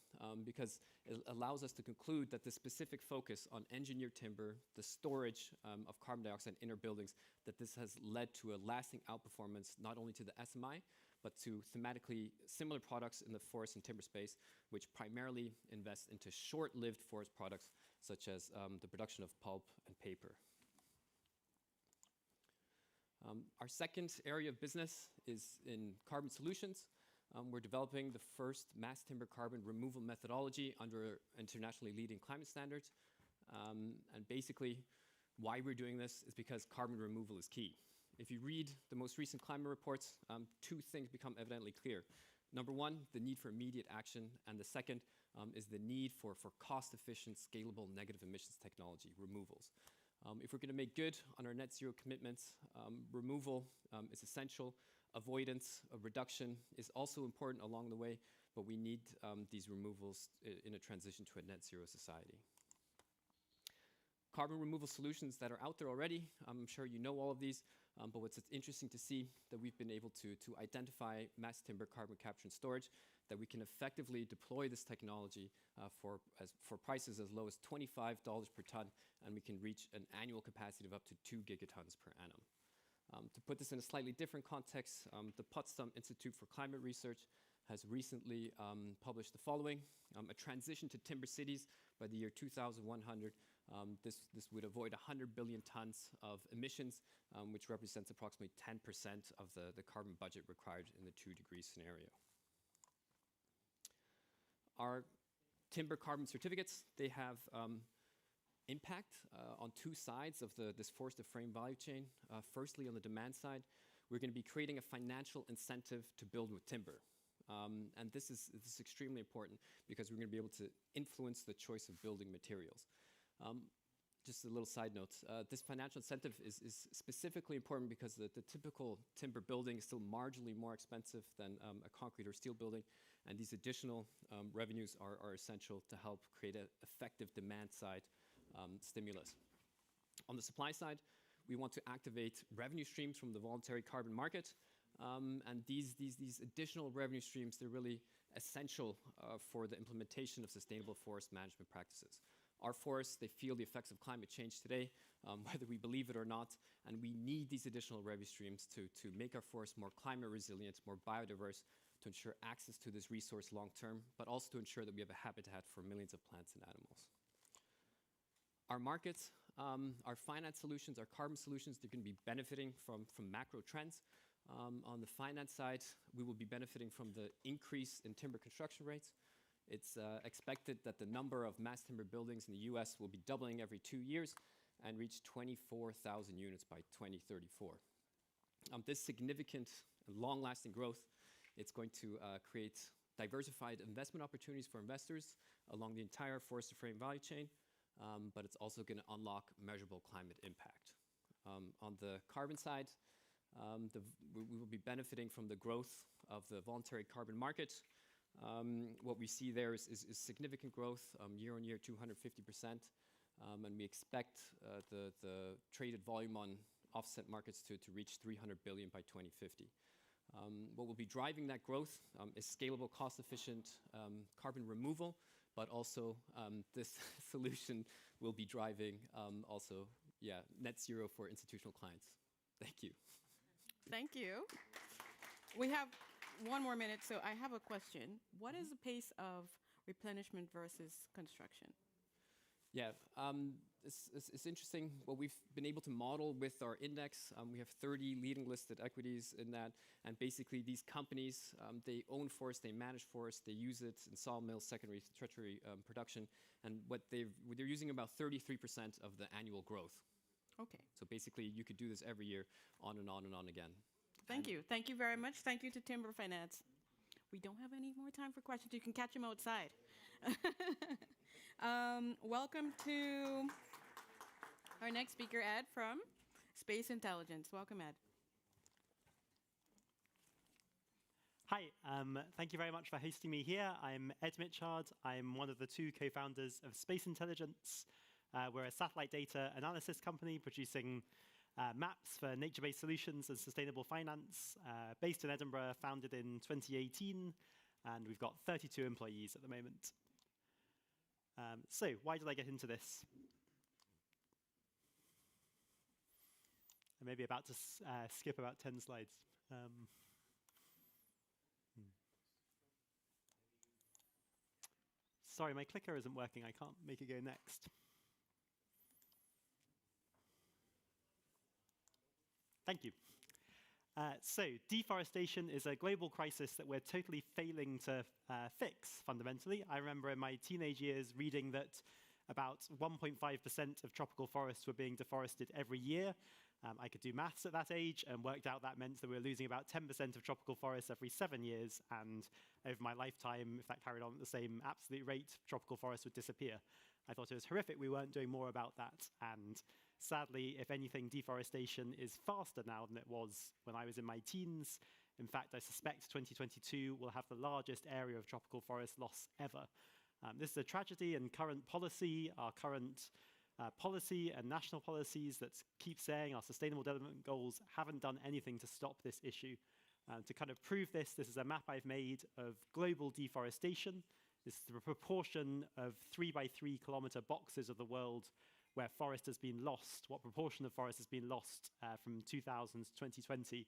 because it allows us to conclude that the specific focus on engineered timber, the storage of carbon dioxide in our buildings, that this has led to a lasting outperformance not only to the SMI, but to thematically similar products in the forest and timber space, which primarily invest into short-lived forest products, such as the production of pulp and paper. Our second area of business is in carbon solutions. We're developing the first mass timber carbon removal methodology under internationally leading climate standards. And basically, why we're doing this is because carbon removal is key. If you read the most recent climate reports, two things become evidently clear. Number one, the need for immediate action, and the second is the need for cost-efficient, scalable negative emissions technology, removals. If we're going to make good on our net zero commitments, removal is essential. Avoidance, reduction is also important along the way, but we need these removals in a transition to a net zero society. Carbon removal solutions that are out there already, I'm sure you know all of these, but what's interesting to see that we've been able to identify mass timber carbon capture and storage, that we can effectively deploy this technology for prices as low as $25 per ton, and we can reach an annual capacity of up to 2 gigatons per annum. To put this in a slightly different context, the Potsdam Institute for Climate Research has recently published the following: a transition to timber cities by the year 2100. This would avoid 100 billion tons of emissions, which represents approximately 10% of the carbon budget required in the 2-degree scenario. Our timber carbon certificates, they have impact on two sides of this forest-to-frame value chain. Firstly, on the demand side, we're going to be creating a financial incentive to build with timber. And this is extremely important because we're going to be able to influence the choice of building materials. Just a little side note, this financial incentive is specifically important because the typical timber building is still marginally more expensive than a concrete or steel building, and these additional revenues are essential to help create an effective demand-side stimulus. On the supply side, we want to activate revenue streams from the voluntary carbon market, and these additional revenue streams, they're really essential for the implementation of sustainable forest management practices. Our forests, they feel the effects of climate change today, whether we believe it or not, and we need these additional revenue streams to make our forests more climate resilient, more biodiverse, to ensure access to this resource long term, but also to ensure that we have a habitat for millions of plants and animals. Our markets, our finance solutions, our carbon solutions, they're going to be benefiting from macro trends. On the finance side, we will be benefiting from the increase in timber construction rates. It's expected that the number of mass timber buildings in the US will be doubling every 2 years and reach 24,000 units by 2034. This significant and long-lasting growth, it's going to create diversified investment opportunities for investors along the entire forest-to-frame value chain, but it's also going to unlock measurable climate impact. On the carbon side, we will be benefiting from the growth of the voluntary carbon market. What we see there is significant growth, year on year, 250%, and we expect the traded volume on offset markets to reach 300 billion by 2050. What will be driving that growth is scalable, cost-efficient carbon removal, but also this solution will be driving also, net zero for institutional clients. Thank you. Thank you. We have 1 more minute, so I have a question. What is the pace of replenishment versus construction? Yeah, it's interesting what we've been able to model with our index. We have 30 leading listed equities in that, and basically these companies, they own forest, they manage forest, they use it in sawmill, secondary, tertiary production, and they're using about 33% of the annual growth. Okay. So basically, you could do this every year, on and on and on again. Thank you. Thank you very much. Thank you to Timber Finance. We don't have any more time for questions. You can catch them outside. Welcome to our next speaker, Ed, from Space Intelligence. Welcome, Ed. Hi, thank you very much for hosting me here. I'm Ed Mitchard. I'm one of the 2 co-founders of Space Intelligence. We're a satellite data analysis company producing maps for nature-based solutions and sustainable finance, based in Edinburgh, founded in 2018, and we've got 32 employees at the moment. So why did I get into this? I may be about to skip about 10 slides. Sorry, my clicker isn't working. I can't make it go next. Thank you. So deforestation is a global crisis that we're totally failing to fix, fundamentally. I remember in my teenage years reading that about 1.5% of tropical forests were being deforested every year. I could do maths at that age and worked out that meant that we were losing about 10% of tropical forests every 7 years. And over my lifetime, if that carried on at the same absolute rate, tropical forests would disappear. I thought it was horrific we weren't doing more about that. And sadly, if anything, deforestation is faster now than it was when I was in my teens. In fact, I suspect 2022 will have the largest area of tropical forest loss ever. This is a tragedy, and current policy, our current policy and national policies that keep saying our sustainable development goals haven't done anything to stop this issue. To kind of prove this, this is a map I've made of global deforestation. This is the proportion of 3 by 3 kilometer boxes of the world where forest has been lost, what proportion of forest has been lost from 2000 to 2020.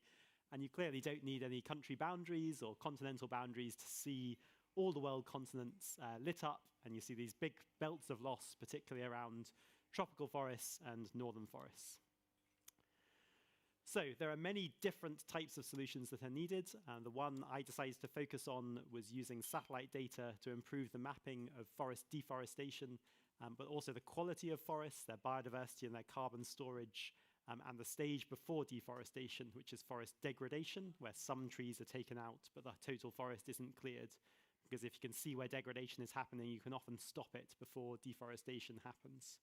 And you clearly don't need any country boundaries or continental boundaries to see all the world continents lit up, and you see these big belts of loss, particularly around tropical forests and northern forests. So there are many different types of solutions that are needed. The one I decided to focus on was using satellite data to improve the mapping of forest deforestation, but also the quality of forests, their biodiversity and their carbon storage, and the stage before deforestation, which is forest degradation, where some trees are taken out, but the total forest isn't cleared. Because if you can see where degradation is happening, you can often stop it before deforestation happens.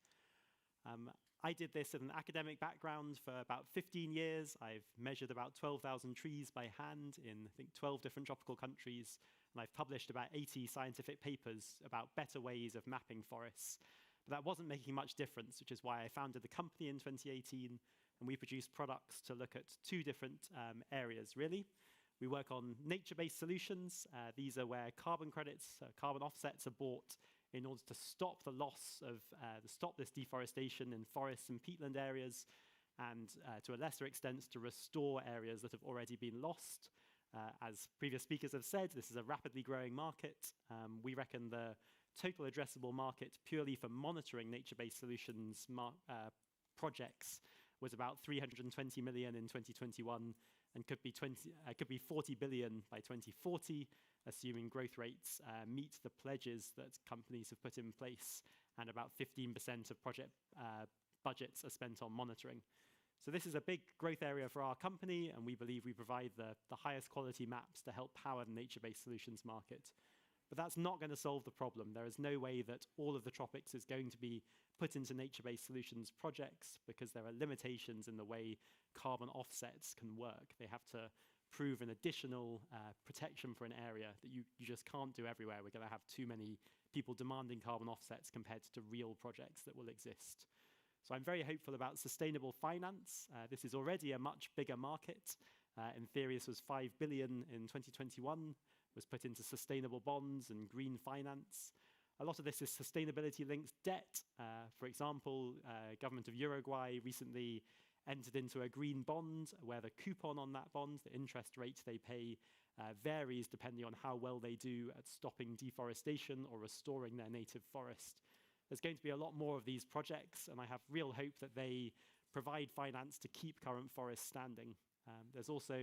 I did this in an academic background for about 15 years. I've measured about 12,000 trees by hand in, I think, 12 different tropical countries. And I've published about 80 scientific papers about better ways of mapping forests. But that wasn't making much difference, which is why I founded the company in 2018. And we produced products to look at two different areas, really. We work on nature-based solutions. These are where carbon credits, carbon offsets are bought in order to stop the loss of, stop this deforestation in forests and peatland areas, and to a lesser extent to restore areas that have already been lost. As previous speakers have said, this is a rapidly growing market. We reckon the total addressable market purely for monitoring nature-based solutions projects was about 320 million in 2021 and could be 40 billion by 2040, assuming growth rates meet the pledges that companies have put in place, and about 15% of project budgets are spent on monitoring. So this is a big growth area for our company, and we believe we provide the highest quality maps to help power the nature-based solutions market. But that's not going to solve the problem. There is no way that all of the tropics is going to be put into nature-based solutions projects, because there are limitations in the way carbon offsets can work. They have to prove an additional protection for an area that you just can't do everywhere. We're going to have too many people demanding carbon offsets compared to real projects that will exist. So I'm very hopeful about sustainable finance. This is already a much bigger market. In theory, this was 5 billion in 2021, was put into sustainable bonds and green finance. A lot of this is sustainability-linked debt. For example, government of Uruguay recently entered into a green bond where the coupon on that bond, the interest rate they pay, varies depending on how well they do at stopping deforestation or restoring their native forest. There's going to be a lot more of these projects, and I have real hope that they provide finance to keep current forests standing. There's also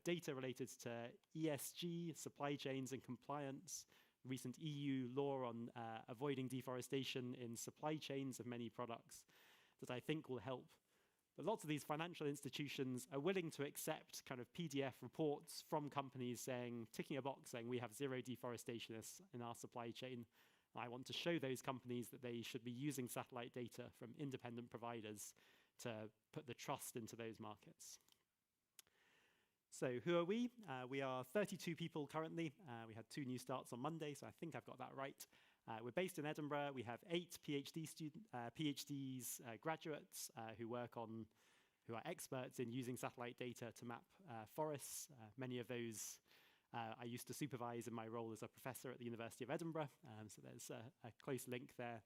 data related to ESG, supply chains and compliance, recent EU law on avoiding deforestation in supply chains of many products that I think will help. But lots of these financial institutions are willing to accept kind of PDF reports from companies saying, ticking a box saying we have zero deforestationists in our supply chain. And I want to show those companies that they should be using satellite data from independent providers to put the trust into those markets. So who are we? We are 32 people currently. We had 2 new starts on Monday, so I think I've got that right. We're based in Edinburgh. We have 8 PhDs, graduates who are experts in using satellite data to map forests. Many of those I used to supervise in my role as a professor at the University of Edinburgh, so there's a close link there.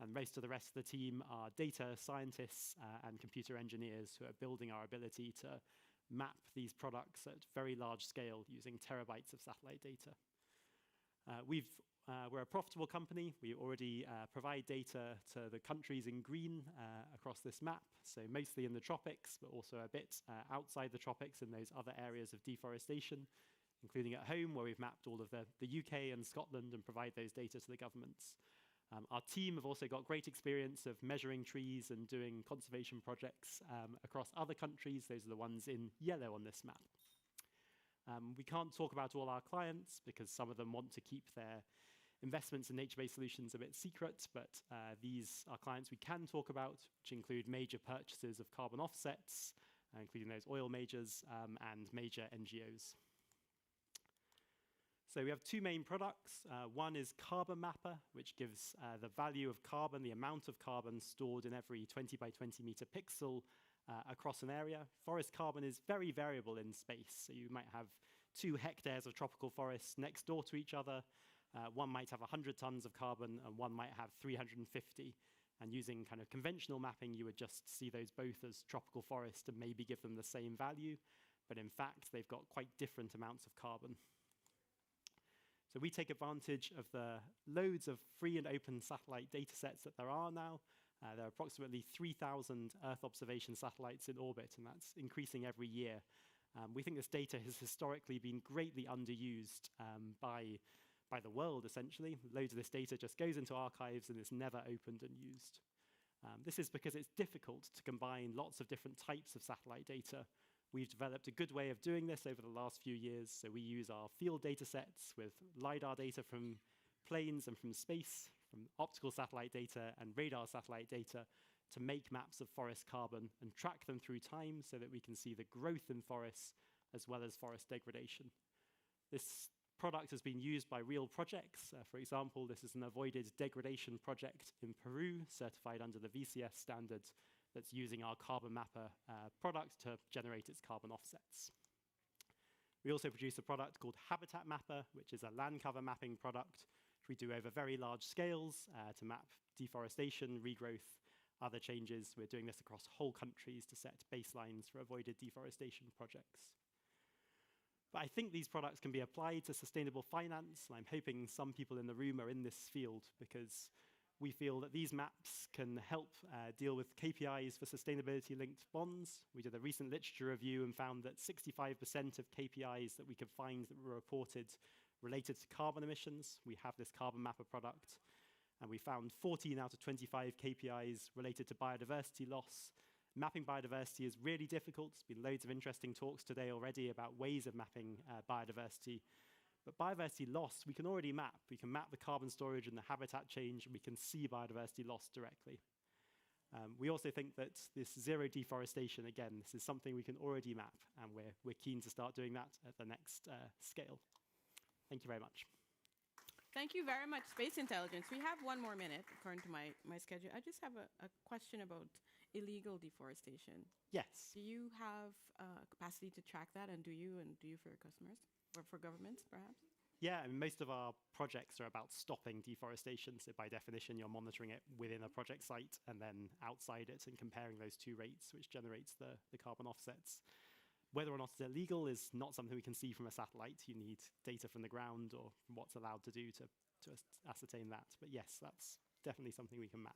And most of the rest of the team are data scientists and computer engineers who are building our ability to map these products at very large scale using terabytes of satellite data. We've we're a profitable company. We already provide data to the countries in green across this map, so mostly in the tropics, but also a bit outside the tropics in those other areas of deforestation, including at home, where we've mapped all of the UK and Scotland and provide those data to the governments. Our team have also got great experience of measuring trees and doing conservation projects across other countries. Those are the ones in yellow on this map. We can't talk about all our clients because some of them want to keep their investments in nature-based solutions a bit secret, but these are clients we can talk about, which include major purchasers of carbon offsets, including those oil majors and major NGOs. So we have two main products. One is Carbon Mapper, which gives the value of carbon, the amount of carbon stored in every 20 by 20 meter pixel across an area. Forest carbon is very variable in space. So you might have 2 hectares of tropical forests next door to each other. One might have 100 tons of carbon and one might have 350. And using kind of conventional mapping, you would just see those both as tropical forest and maybe give them the same value. But in fact, they've got quite different amounts of carbon. So we take advantage of the loads of free and open satellite data sets that there are now. There are approximately 3,000 Earth observation satellites in orbit, and that's increasing every year. We think this data has historically been greatly underused by the world, essentially. Loads of this data just goes into archives and is never opened and used. This is because it's difficult to combine lots of different types of satellite data. We've developed a good way of doing this over the last few years. So we use our field data sets with LiDAR data from planes and from space, from optical satellite data and radar satellite data to make maps of forest carbon and track them through time so that we can see the growth in forests as well as forest degradation. This product has been used by real projects. For example, this is an avoided degradation project in Peru, certified under the VCS standard, that's using our Carbon Mapper product to generate its carbon offsets. We also produce a product called Habitat Mapper, which is a land cover mapping product, which we do over very large scales to map deforestation, regrowth, other changes. We're doing this across whole countries to set baselines for avoided deforestation projects. But I think these products can be applied to sustainable finance, and I'm hoping some people in the room are in this field because we feel that these maps can help deal with KPIs for sustainability-linked bonds. We did a recent literature review and found that 65% of KPIs that we could find that were reported related to carbon emissions. We have this Carbon Mapper product, and we found 14 out of 25 KPIs related to biodiversity loss. Mapping biodiversity is really difficult. There's been loads of interesting talks today already about ways of mapping biodiversity. But biodiversity loss, we can already map. We can map the carbon storage and the habitat change, and we can see biodiversity loss directly. We also think that this zero deforestation, again, this is something we can already map, and we're keen to start doing that at the next scale. Thank you very much. Thank you very much, Space Intelligence. We have 1 more minute, according to my schedule. I just have a question about illegal deforestation. Yes. Do you have capacity to track that, and do you for your customers? Or for governments, perhaps? Yeah, and most of our projects are about stopping deforestation. So by definition, you're monitoring it within a project site and then outside it and comparing those 2 rates, which generates the carbon offsets. Whether or not it's illegal is not something we can see from a satellite. You need data from the ground or from what's allowed to do to ascertain that. But yes, that's definitely something we can map.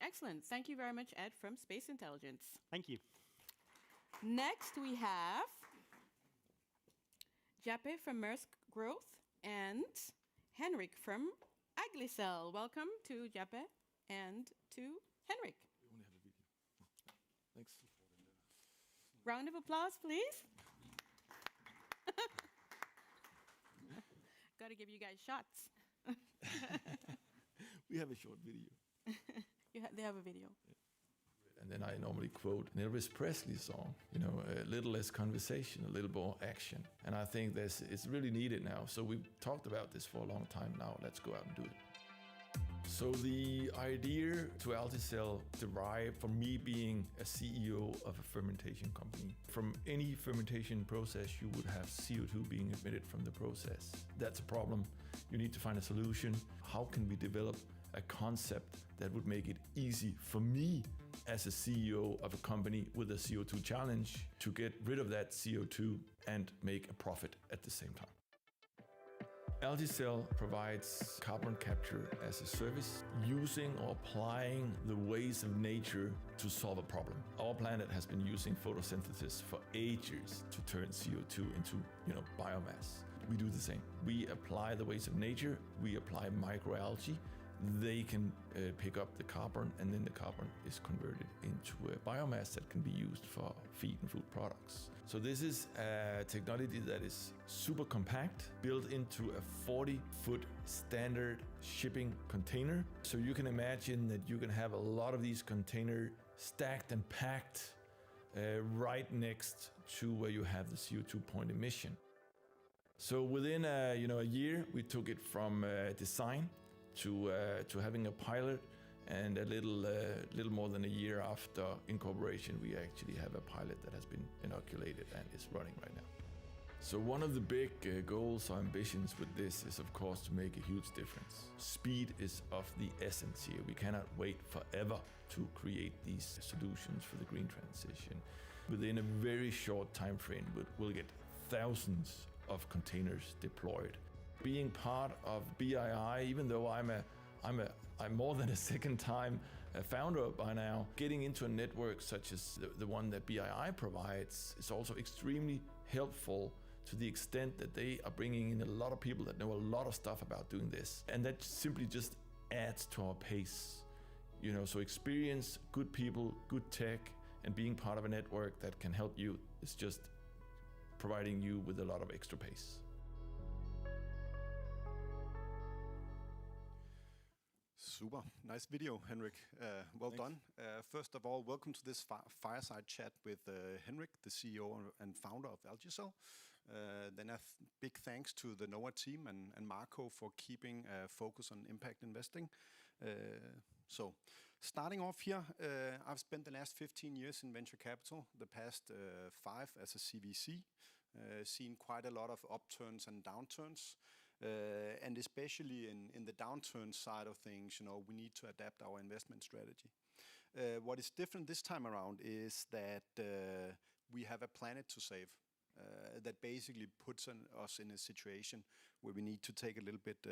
Excellent. Thank you very much, Ed, from Space Intelligence. Thank you. Next, we have Jappe from Maersk Growth and Henrik from Aglicel. Welcome to Jappe and to Henrik. We only have a video. Thanks. Round of applause, please. Got to give you guys shots. We have a short video. They have a video. And then I normally quote an Elvis Presley song, you know, a little less conversation, a little more action. And I think it's really needed now. So we've talked about this for a long time now. Let's go out and do it. So the idea to Alticel derived from me being a CEO of a fermentation company. From any fermentation process, you would have CO2 being emitted from the process. That's a problem. You need to find a solution. How can we develop a concept that would make it easy for me as a CEO of a company with a CO2 challenge to get rid of that CO2 and make a profit at the same time? AlgaCell provides carbon capture as a service, using or applying the ways of nature to solve a problem. Our planet has been using photosynthesis for ages to turn CO2 into, biomass. We do the same. We apply the ways of nature. We apply microalgae. They can pick up the carbon, and then the carbon is converted into a biomass that can be used for feed and food products. So this is a technology that is super compact, built into a 40-foot standard shipping container. So you can imagine that you can have a lot of these containers stacked and packed right next to where you have the CO2 point emission. So within a year, we took it from design to having a pilot, and a little more than a year after incorporation, we actually have a pilot that has been inoculated and is running right now. So one of the big goals or ambitions with this is, of course, to make a huge difference. Speed is of the essence here. We cannot wait forever to create these solutions for the green transition. Within a very short time frame, we'll get thousands of containers deployed. Being part of BII, even though I'm more than a second-time founder by now, getting into a network such as the one that BII provides is also extremely helpful, to the extent that they are bringing in a lot of people that know a lot of stuff about doing this, and that simply just adds to our pace. So experience, good people, good tech, and being part of a network that can help you is just providing you with a lot of extra pace. Super. Nice video, Henrik. Well done. First of all, welcome to this fireside chat with Henrik, the CEO and founder of AlgaCell. Then a big thanks to the NOAH team and Marco for keeping focus on impact investing. So, starting off here, I've spent the last 15 years in venture capital, the past 5 as a CVC, seen quite a lot of upturns and downturns. And especially in the downturn side of things, we need to adapt our investment strategy. What is different this time around is that we have a planet to save that basically puts us in a situation where we need to take a little bit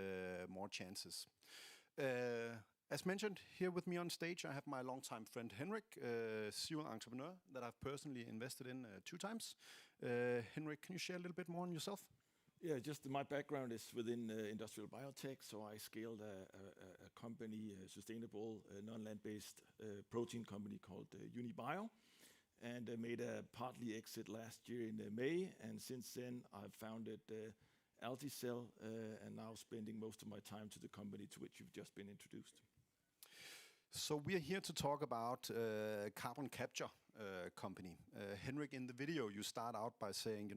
more chances. As mentioned, here with me on stage, I have my longtime friend Henrik, serial entrepreneur that I've personally invested in 2 times. Henrik, can you share a little bit more on yourself? Yeah, just my background is within industrial biotech, so I scaled a company, a sustainable, non-land-based protein company called UniBio, and made a partly exit last year in May, and since then I've founded AlgaCell, and now spending most of my time to the company to which you've just been introduced. So we are here to talk about carbon capture company. Henrik, in the video, you start out by saying,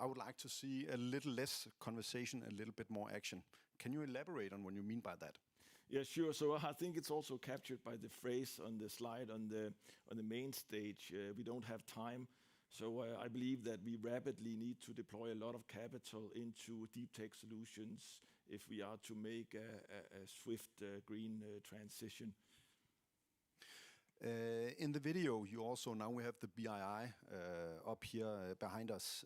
I would like to see a little less conversation, a little bit more action. Can you elaborate on what you mean by that? Yeah, sure. So I think it's also captured by the phrase on the slide on the main stage. We don't have time. So I believe that we rapidly need to deploy a lot of capital into deep tech solutions if we are to make a swift green transition. In the video, you also, now we have the BII up here behind us.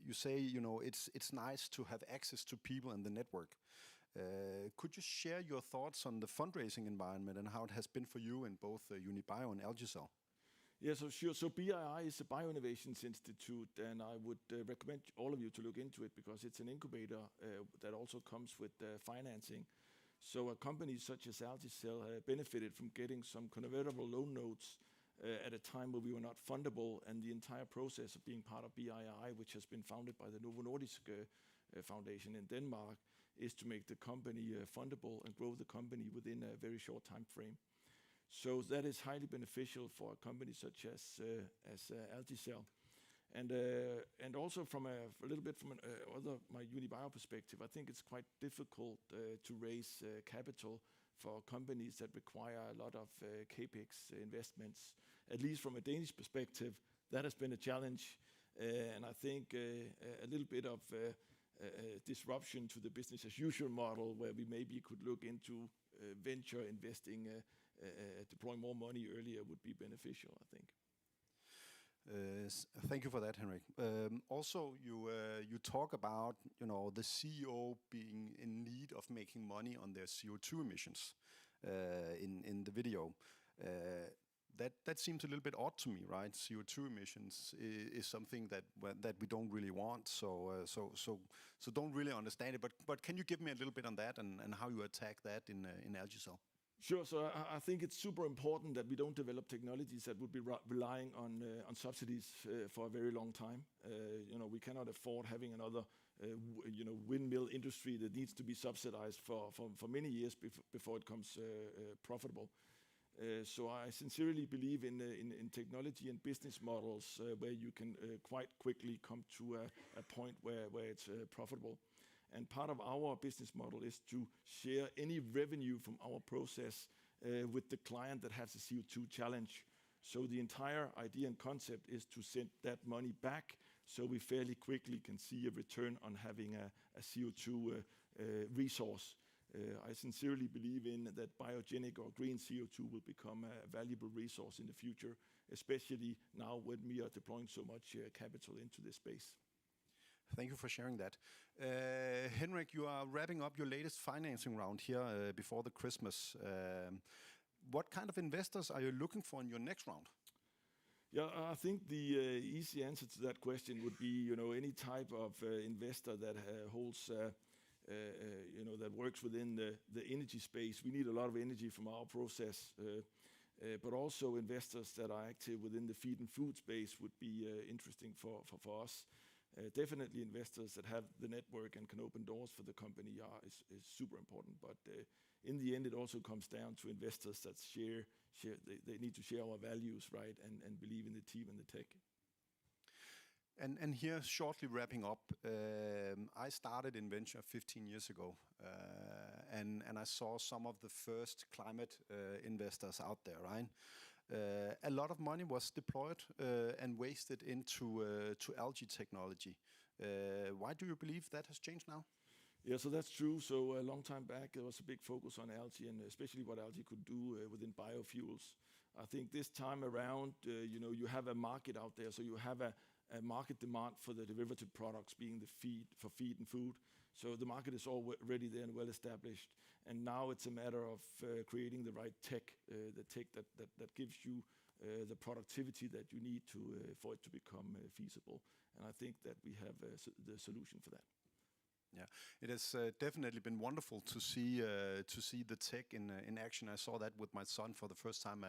You say, it's nice to have access to people in the network. Could you share your thoughts on the fundraising environment and how it has been for you in both UniBio and AlgaCell? Yeah, so sure. So BII is a bioinnovations institute, and I would recommend all of you to look into it because it's an incubator that also comes with financing. So a company such as AlgaCell benefited from getting some convertible loan notes at a time where we were not fundable, and the entire process of being part of BII, which has been founded by the NOAH22 Foundation in Denmark, is to make the company fundable and grow the company within a very short time frame. So that is highly beneficial for a company such as AlgaCell. And also from a little bit from my UniBio perspective, I think it's quite difficult to raise capital for companies that require a lot of capex investments. At least from a Danish perspective, that has been a challenge, and I think a little bit of disruption to the business as usual model, where we maybe could look into venture investing, deploy more money earlier, would be beneficial, I think. Thank you for that, Henrik. Also, you talk about the CEO being in need of making money on their CO2 emissions in the video. That seems a little bit odd to me, right? CO2 emissions is something that we don't really want, so don't really understand it. But can you give me a little bit on that and how you attack that in Algicel? Sure. So I think it's super important that we don't develop technologies that would be relying on subsidies for a very long time. We cannot afford having another windmill industry that needs to be subsidized for many years before it becomes profitable. So I sincerely believe in technology and business models where you can quite quickly come to a point where it's profitable. And part of our business model is to share any revenue from our process with the client that has a CO2 challenge. So the entire idea and concept is to send that money back so we fairly quickly can see a return on having a CO2 resource. I sincerely believe in that biogenic or green CO2 will become a valuable resource in the future, especially now when we are deploying so much capital into this space. Thank you for sharing that. Henrik, you are wrapping up your latest financing round here before the Christmas. What kind of investors are you looking for in your next round? Yeah, I think the easy answer to that question would be, any type of investor that holds that works within the energy space. We need a lot of energy from our process, but also investors that are active within the feed and food space would be interesting for us. Definitely investors that have the network and can open doors for the company is super important. But in the end, it also comes down to investors that share they need to share our values, right, and believe in the team and the tech. And here, shortly wrapping up, I started in venture 15 years ago, and I saw some of the first climate investors out there, right? A lot of money was deployed and wasted into to algae technology. Why do you believe that has changed now? Yeah, so that's true. So a long time back, there was a big focus on algae and especially what algae could do within biofuels. I think this time around, you have a market out there, so you have a market demand for the derivative products being the feed and food. So the market is already there and well established. And now it's a matter of creating the right tech, the tech that gives you the productivity that you need for it to become feasible. And I think that we have the solution for that. Yeah, it has definitely been wonderful to see the tech in action. I saw that with my son for the first time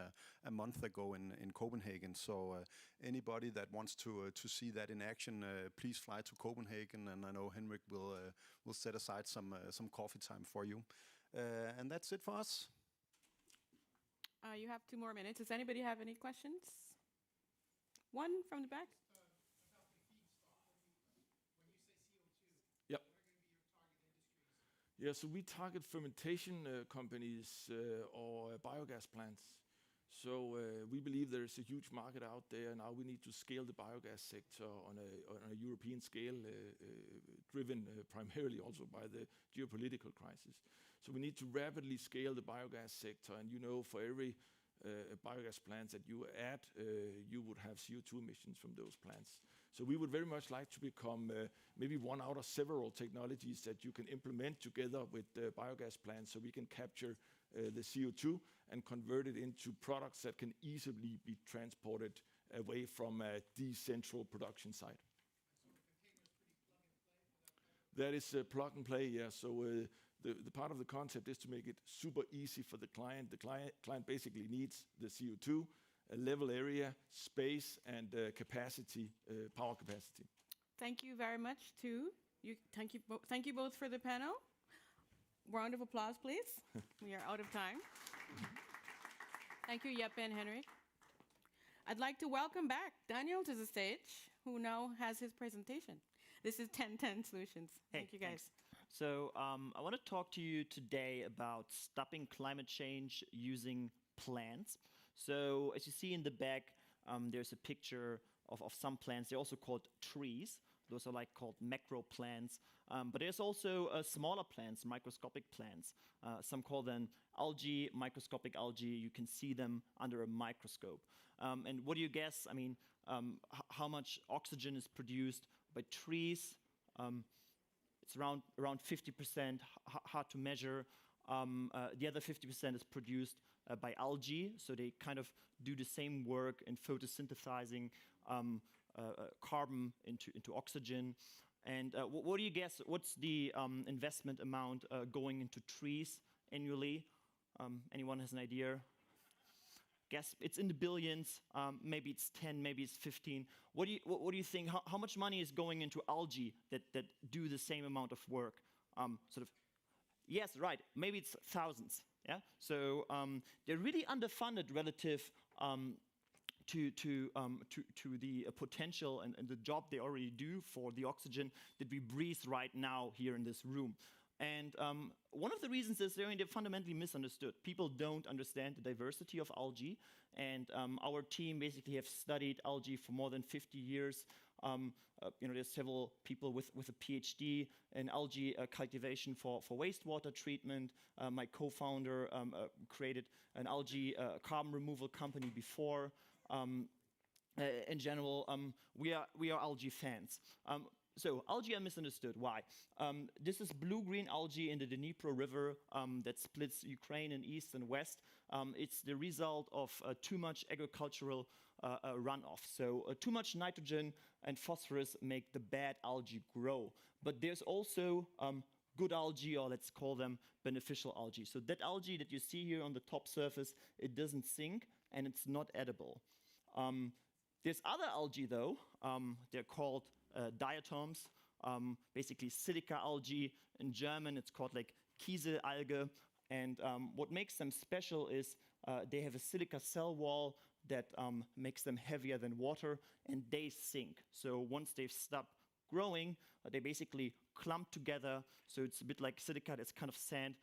a month ago in Copenhagen. So anybody that wants to see that in action, please fly to Copenhagen, and I know Henrik will set aside some coffee time for you. And that's it for us. You have 2 more minutes. Does anybody have any questions? One from the back. Yeah, so we target fermentation companies or biogas plants. So we believe there is a huge market out there. Now we need to scale the biogas sector on a European scale, driven primarily also by the geopolitical crisis. So we need to rapidly scale the biogas sector. And for every biogas plants that you add, you would have CO2 emissions from those plants. So we would very much like to become maybe one out of several technologies that you can implement together with biogas plants so we can capture the CO2 and convert it into products that can easily be transported away from a decentral production site. That is plug and play, yeah. So the part of the concept is to make it super easy for the client. The client basically needs the CO2, a level area, space, and capacity, power capacity. Thank you very much too. Thank you both for the panel. Round of applause, please. We are out of time. Thank you, Jeppe and Henrik. I'd like to welcome back Daniel to the stage, who now has his presentation. This is 1010 Solutions. Thank you, guys. Thanks. So I want to talk to you today about stopping climate change using plants. So as you see in the back, there's a picture of some plants. They're also called trees. Those are called macro plants. But there's also smaller plants, microscopic plants. Some call them algae, microscopic algae. You can see them under a microscope. And what do you guess? I mean, how much oxygen is produced by trees. It's around 50%, hard to measure. The other 50% is produced by algae, so they kind of do the same work in photosynthesizing carbon into oxygen. And what do you guess? What's the investment amount going into trees annually? Anyone has an idea? Guess it's in the billions. Maybe it's 10, maybe it's 15. What do you think? How much money is going into algae that do the same amount of work? Sort of. Yes, right. Maybe it's thousands. Yeah. So they're really underfunded relative to the potential and the job they already do for the oxygen that we breathe right now here in this room. And one of the reasons is they're fundamentally misunderstood. People don't understand the diversity of algae, and our team basically have studied algae for more than 50 years. There's several people with a PhD in algae cultivation for wastewater treatment. My co-founder created an algae carbon removal company before. In general, we are algae fans. So algae are misunderstood. Why? This is blue-green algae in the Dnipro River that splits Ukraine in east and west. It's the result of too much agricultural runoff. So too much nitrogen and phosphorus make the bad algae grow. But there's also good algae, or let's call them beneficial algae. So that algae that you see here on the top surface, it doesn't sink and it's not edible. There's other algae though. They're called diatoms, basically silica algae. In German, it's called like Kieselalge. And what makes them special is they have a silica cell wall that makes them heavier than water, and they sink. So once they've stopped growing, they basically clump together. So it's a bit like silica, that's kind of sand.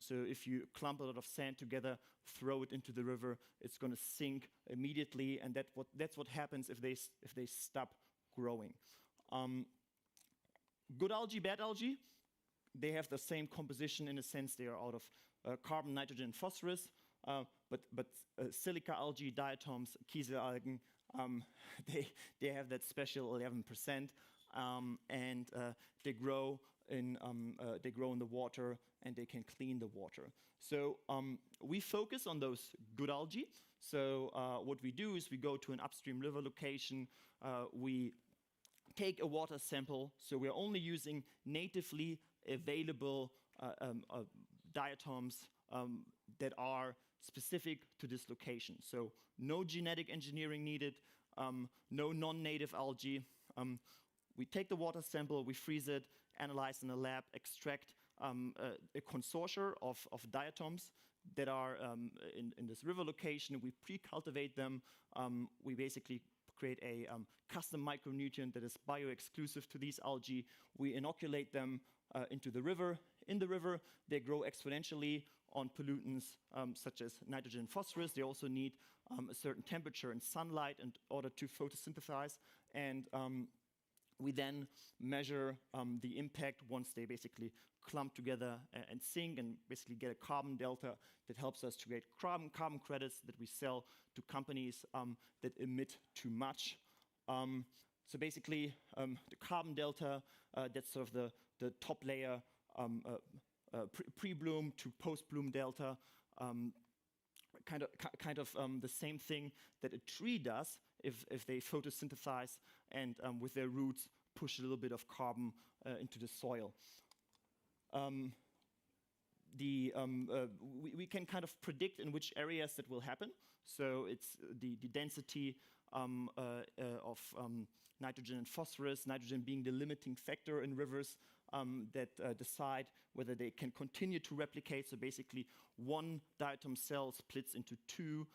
So if you clump a lot of sand together, throw it into the river, it's going to sink immediately, and that's what happens if they stop growing. Good algae, bad algae, they have the same composition in a sense. They are out of carbon, nitrogen, and phosphorus. But silica algae, diatoms, Kieselalgen, they have that special 11%, and they grow in the water, and they can clean the water. So we focus on those good algae. So what we do is we go to an upstream river location. We take a water sample. So we're only using natively available diatoms that are specific to this location. So no genetic engineering needed, no non-native algae. We take the water sample, we freeze it, analyze in a lab, extract a consortia of diatoms that are in this river location. We pre-cultivate them. We basically create a custom micronutrient that is bio-exclusive to these algae. We inoculate them into the river. In the river, they grow exponentially on pollutants such as nitrogen and phosphorus. They also need a certain temperature and sunlight in order to photosynthesize. And we then measure the impact once they basically clump together and sink, and basically get a carbon delta that helps us to get carbon credits that we sell to companies that emit too much. So basically, the carbon delta, that's sort of the top layer, pre-bloom to post-bloom delta, kind of the same thing that a tree does if they photosynthesize and with their roots push a little bit of carbon into the soil. We can kind of predict in which areas that will happen. So it's the density of nitrogen and phosphorus, nitrogen being the limiting factor in rivers that decide whether they can continue to replicate. So basically, one diatom cell splits into two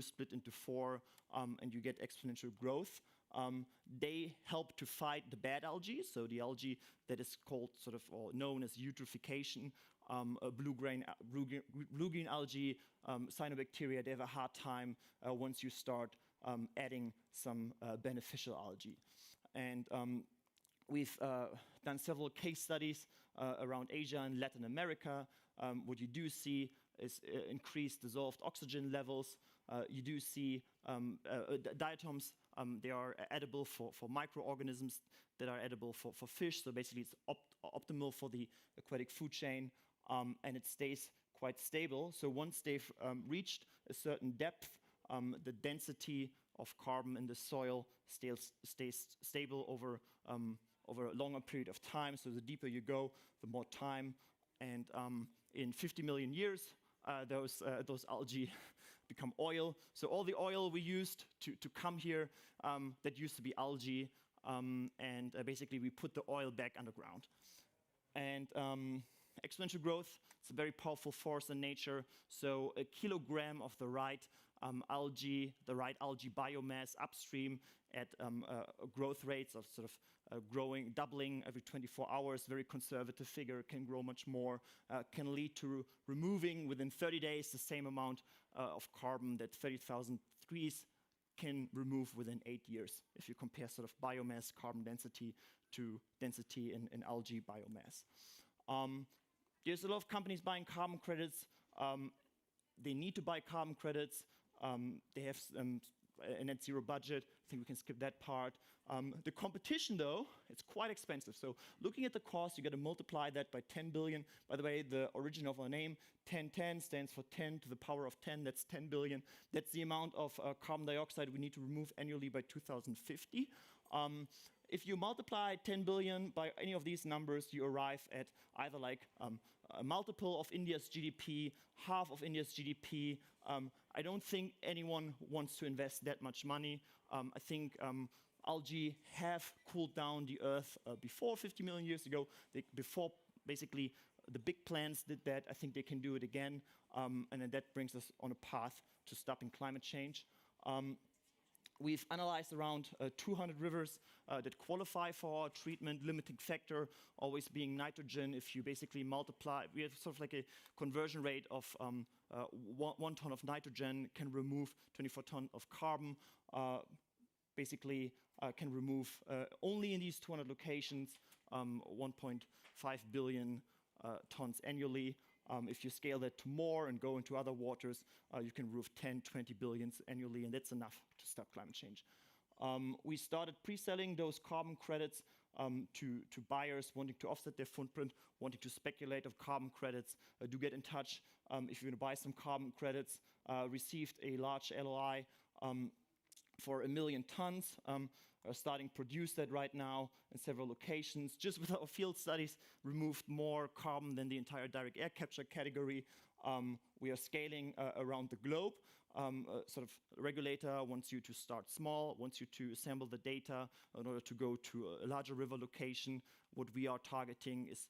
split into four, and you get exponential growth. They help to fight the bad algae, so the algae that is called sort of, or known as eutrophication. Blue-green algae, cyanobacteria, they have a hard time once you start adding some beneficial algae. And we've done several case studies around Asia and Latin America. What you do see is increased dissolved oxygen levels. You do see diatoms They are edible for microorganisms that are edible for fish. So basically, it's optimal for the aquatic food chain, and it stays quite stable. So once they've reached a certain depth, the density of carbon in the soil stays stable over a longer period of time. So the deeper you go, the more time. And in 50 million years, those algae become oil. So all the oil we used to come here, that used to be algae, and basically we put the oil back underground. And exponential growth, it's a very powerful force in nature. So a kilogram of the right algae biomass upstream at growth rates of sort of doubling every 24 hours, very conservative figure, can grow much more, can lead to removing within 30 days the same amount of carbon that 30,000 trees can remove within 8 years, if you compare sort of biomass carbon density to density in algae biomass. There's a lot of companies buying carbon credits. They need to buy carbon credits. They have a net zero budget. I think we can skip that part. The competition, though, it's quite expensive. So looking at the cost, you got to multiply that by 10 billion. By the way, the origin of our name, 1010, stands for 10 to the power of 10. That's 10 billion. That's the amount of carbon dioxide we need to remove annually by 2050. If you multiply 10 billion by any of these numbers, you arrive at either like a multiple of India's GDP, half of India's GDP. I don't think anyone wants to invest that much money. I think algae have cooled down the Earth before 50 million years ago. Before basically the big plants did that, I think they can do it again. And then that brings us on a path to stopping climate change. We've analyzed around 200 rivers that qualify for our treatment. Limiting factor always being nitrogen. If you basically multiply, we have sort of like a conversion rate of 1 ton of nitrogen can remove 24 ton of carbon. Basically can remove only in these 200 locations 1.5 billion tons annually. If you scale that to more and go into other waters, you can remove 10, 20 billions annually, and that's enough to stop climate change. We started pre-selling those carbon credits to buyers wanting to offset their footprint, wanting to speculate of carbon credits. Do get in touch if you're going to buy some carbon credits. Received a large LOI for 1 million tons. Are starting to produce that right now in several locations. Just with our field studies, removed more carbon than the entire direct air capture category. We are scaling around the globe. Sort of regulator wants you to start small, wants you to assemble the data in order to go to a larger river location. What we are targeting is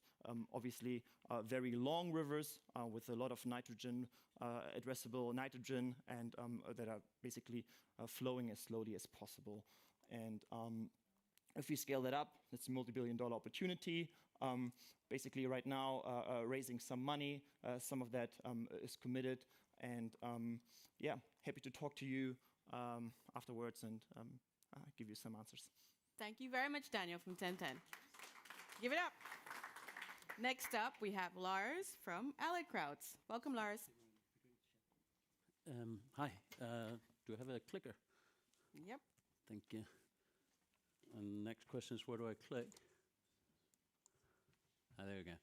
obviously very long rivers with a lot of nitrogen, addressable nitrogen, and that are basically flowing as slowly as possible. And if we scale that up, it's a multi-billion-dollar opportunity. Basically, right now, raising some money. Some of that is committed. And yeah, happy to talk to you afterwards and give you some answers. Thank you very much, Daniel from 1010. Give it up. Next up, we have Lars from Allied Crowds. Welcome, Lars. Hi. Do I have a clicker? Yep. Thank you. And next question is, where do I click? There we go.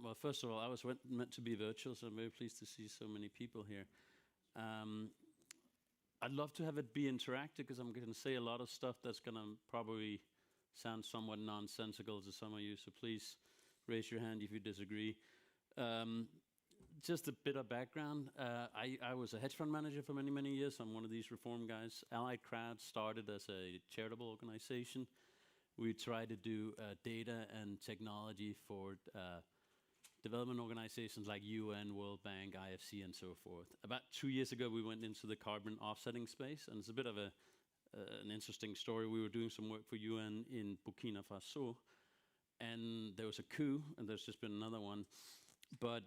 Well, first of all, I was meant to be virtual, so I'm very pleased to see so many people here. I'd love to have it be interactive, because I'm going to say a lot of stuff that's going to probably sound somewhat nonsensical to some of you, so please raise your hand if you disagree. Just a bit of background. I was a hedge fund manager for many, many years. I'm one of these reform guys. Allied Crowds started as a charitable organization. We try to do data and technology for development organizations like UN, World Bank, IFC, and so forth. About 2 years ago, we went into the carbon offsetting space, and it's a bit of an interesting story. We were doing some work for UN in Burkina Faso, and there was a coup, and there's just been another one. But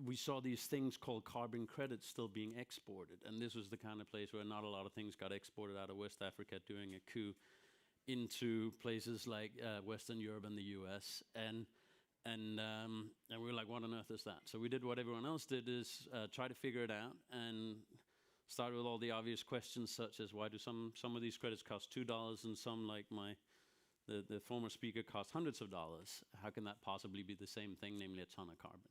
we saw these things called carbon credits still being exported, and this was the kind of place where not a lot of things got exported out of West Africa during a coup into places like Western Europe and the US, and we were like, what on earth is that? So we did what everyone else did, is try to figure it out, and Start with all the obvious questions, such as why do some of these credits cost $2 and some, like the former speaker, cost hundreds of dollars? How can that possibly be the same thing, namely a ton of carbon?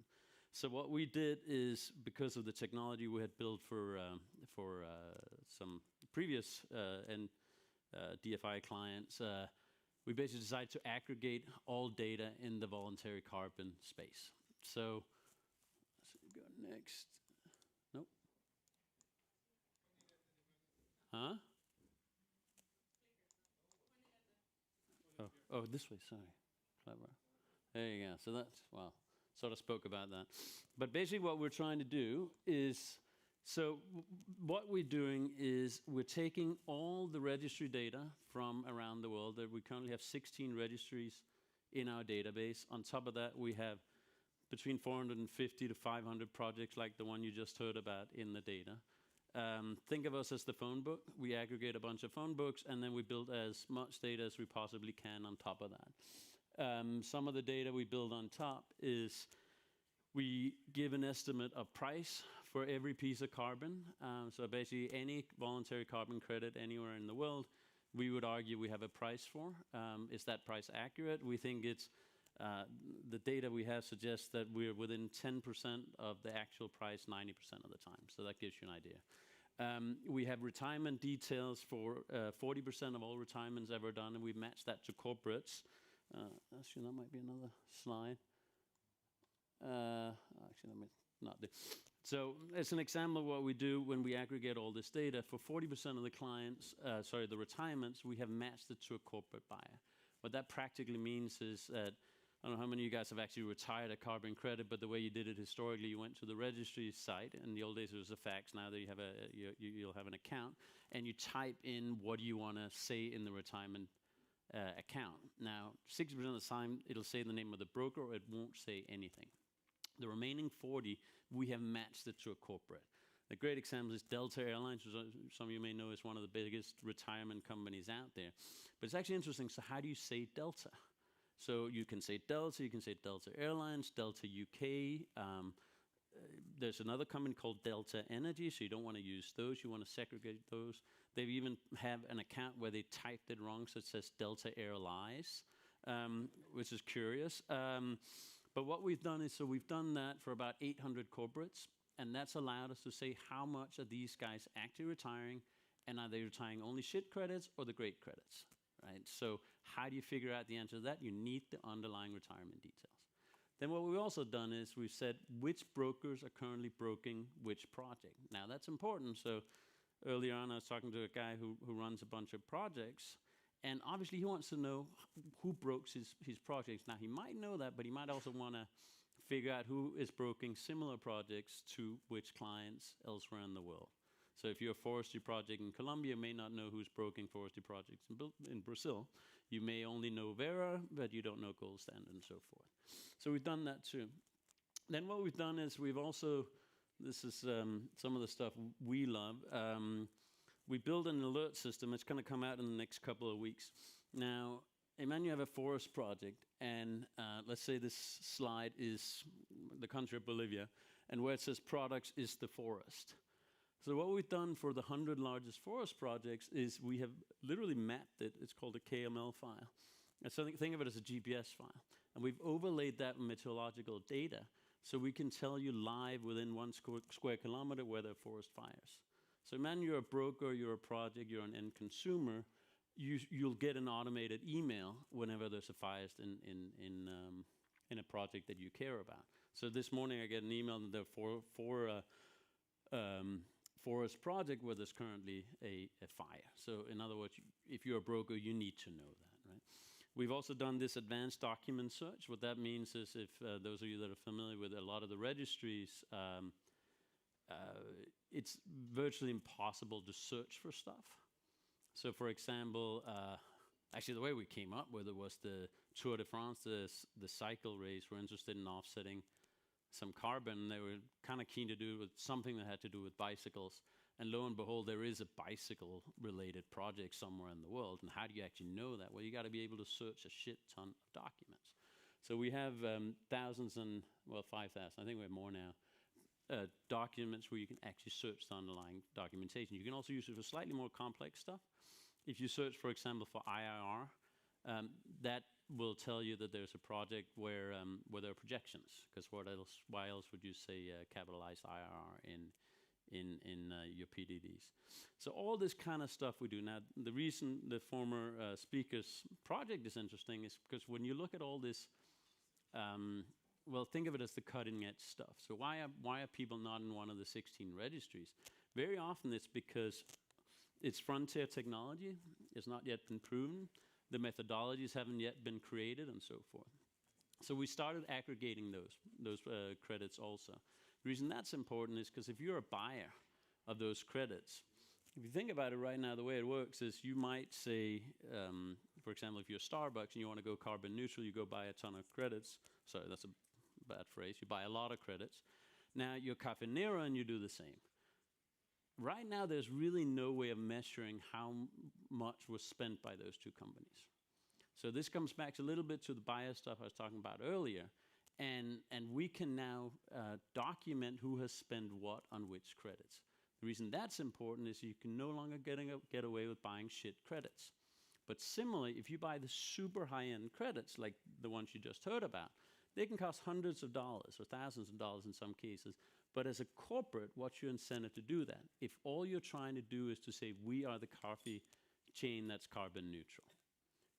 So what we did is, because of the technology we had built for some previous DFI clients, we basically decided to aggregate all data in the voluntary carbon space. So let's go next. Nope. Huh? Oh, this way, sorry. Clever. There you go. So that's, well, sort of spoke about that. But basically what we're trying to do is, what we're doing is we're taking all the registry data from around the world. We currently have 16 registries in our database. On top of that, we have between 450 to 500 projects like the one you just heard about in the data. Think of us as the phone book. We aggregate a bunch of phone books, and then we build as much data as we possibly can on top of that. Some of the data we build on top is we give an estimate of price for every piece of carbon. So basically any voluntary carbon credit anywhere in the world, we would argue we have a price for. Is that price accurate? We think it's, the data we have suggests that we're within 10% of the actual price 90% of the time. So that gives you an idea. We have retirement details for 40% of all retirements ever done, and we've matched that to corporates. Actually, that might be another slide. Actually, let me not do. So it's an example of what we do when we aggregate all this data. For 40% of the clients, the retirements, we have matched it to a corporate buyer. What that practically means is that, I don't know how many of you guys have actually retired a carbon credit, but the way you did it historically, you went to the registry site. In the old days, it was a fax. Now that you have you'll have an account, and you type in what do you want to say in the retirement account. Now, 60% of the time, it'll say the name of the broker, or it won't say anything. The remaining 40, we have matched it to a corporate. A great example is Delta Airlines, which some of you may know is one of the biggest retirement companies out there. But it's actually interesting. So how do you say Delta? So you can say Delta, you can say Delta Airlines, Delta UK. There's another company called Delta Energy, so you don't want to use those. You want to segregate those. They even have an account where they typed it wrong, so it says Delta Airlines, which is curious. But what we've done is, so we've done that for about 800 corporates, and that's allowed us to say how much are these guys actually retiring, and are they retiring only shit credits or the great credits, right? So how do you figure out the answer to that? You need the underlying retirement details. Then what we've also done is we've said which brokers are currently broking which project. Now that's important. So earlier on, I was talking to a guy who runs a bunch of projects, and obviously he wants to know who brokes his projects. Now he might know that, but he might also want to figure out who is broking similar projects to which clients elsewhere in the world. So if you're a forestry project in Colombia, you may not know who's broking forestry projects in Brazil. You may only know Vera, but you don't know Gold Standard and so forth. So we've done that too. Then what we've done is we've also, this is some of the stuff we love. We build an alert system. It's going to come out in the next couple of weeks. Now, imagine you have a forest project, and let's say this slide is the country of Bolivia, and where it says products is the forest. So what we've done for the 100 largest forest projects is we have literally mapped it. It's called a KML file. And so think of it as a GPS file. And we've overlaid that with meteorological data, so we can tell you live within 1 square kilometer where there are forest fires. So imagine you're a broker, you're a project, you're an end consumer, you'll get an automated email whenever there's a fire in a project that you care about. So this morning I get an email that there are four forest project where there's currently a fire. So in other words, if you're a broker, you need to know that, right? We've also done this advanced document search. What that means is if those of you that are familiar with a lot of the registries, it's virtually impossible to search for stuff. So for example, actually the way we came up with it was the Tour de France, the cycle race. We're interested in offsetting some carbon. They were kind of keen to do with something that had to do with bicycles. And lo and behold, there is a bicycle-related project somewhere in the world. And how do you actually know that? Well, you got to be able to search a shit ton of documents. So we have thousands and, well, 5,000. I think we have more now. documents where you can actually search the underlying documentation. You can also use it for slightly more complex stuff. If you search, for example, for IRR, that will tell you that there's a project where there are projections. Because why else would you say capitalized IRR in your PDDs? So all this kind of stuff we do. Now, the reason the former speaker's project is interesting is because when you look at all this, well, think of it as the cutting edge stuff. So why are people not in one of the 16 registries? Very often it's because it's frontier technology. It's not yet been proven. The methodologies haven't yet been created and so forth. So we started aggregating those credits also. The reason that's important is because if you're a buyer of those credits, if you think about it right now, the way it works is you might say, for example, if you're Starbucks and you want to go carbon neutral, you go buy a ton of credits. Sorry, that's a bad phrase. You buy a lot of credits. Now you're Cafe Nero and you do the same. Right now, there's really no way of measuring how much was spent by those two companies. So this comes back a little bit to the buyer stuff I was talking about earlier. And we can now document who has spent what on which credits. The reason that's important is you can no longer get away with buying shit credits. But similarly, if you buy the super high-end credits, like the ones you just heard about, they can cost hundreds of dollars or thousands of dollars in some cases. But as a corporate, what's your incentive to do that? If all you're trying to do is to say, we are the coffee chain that's carbon neutral,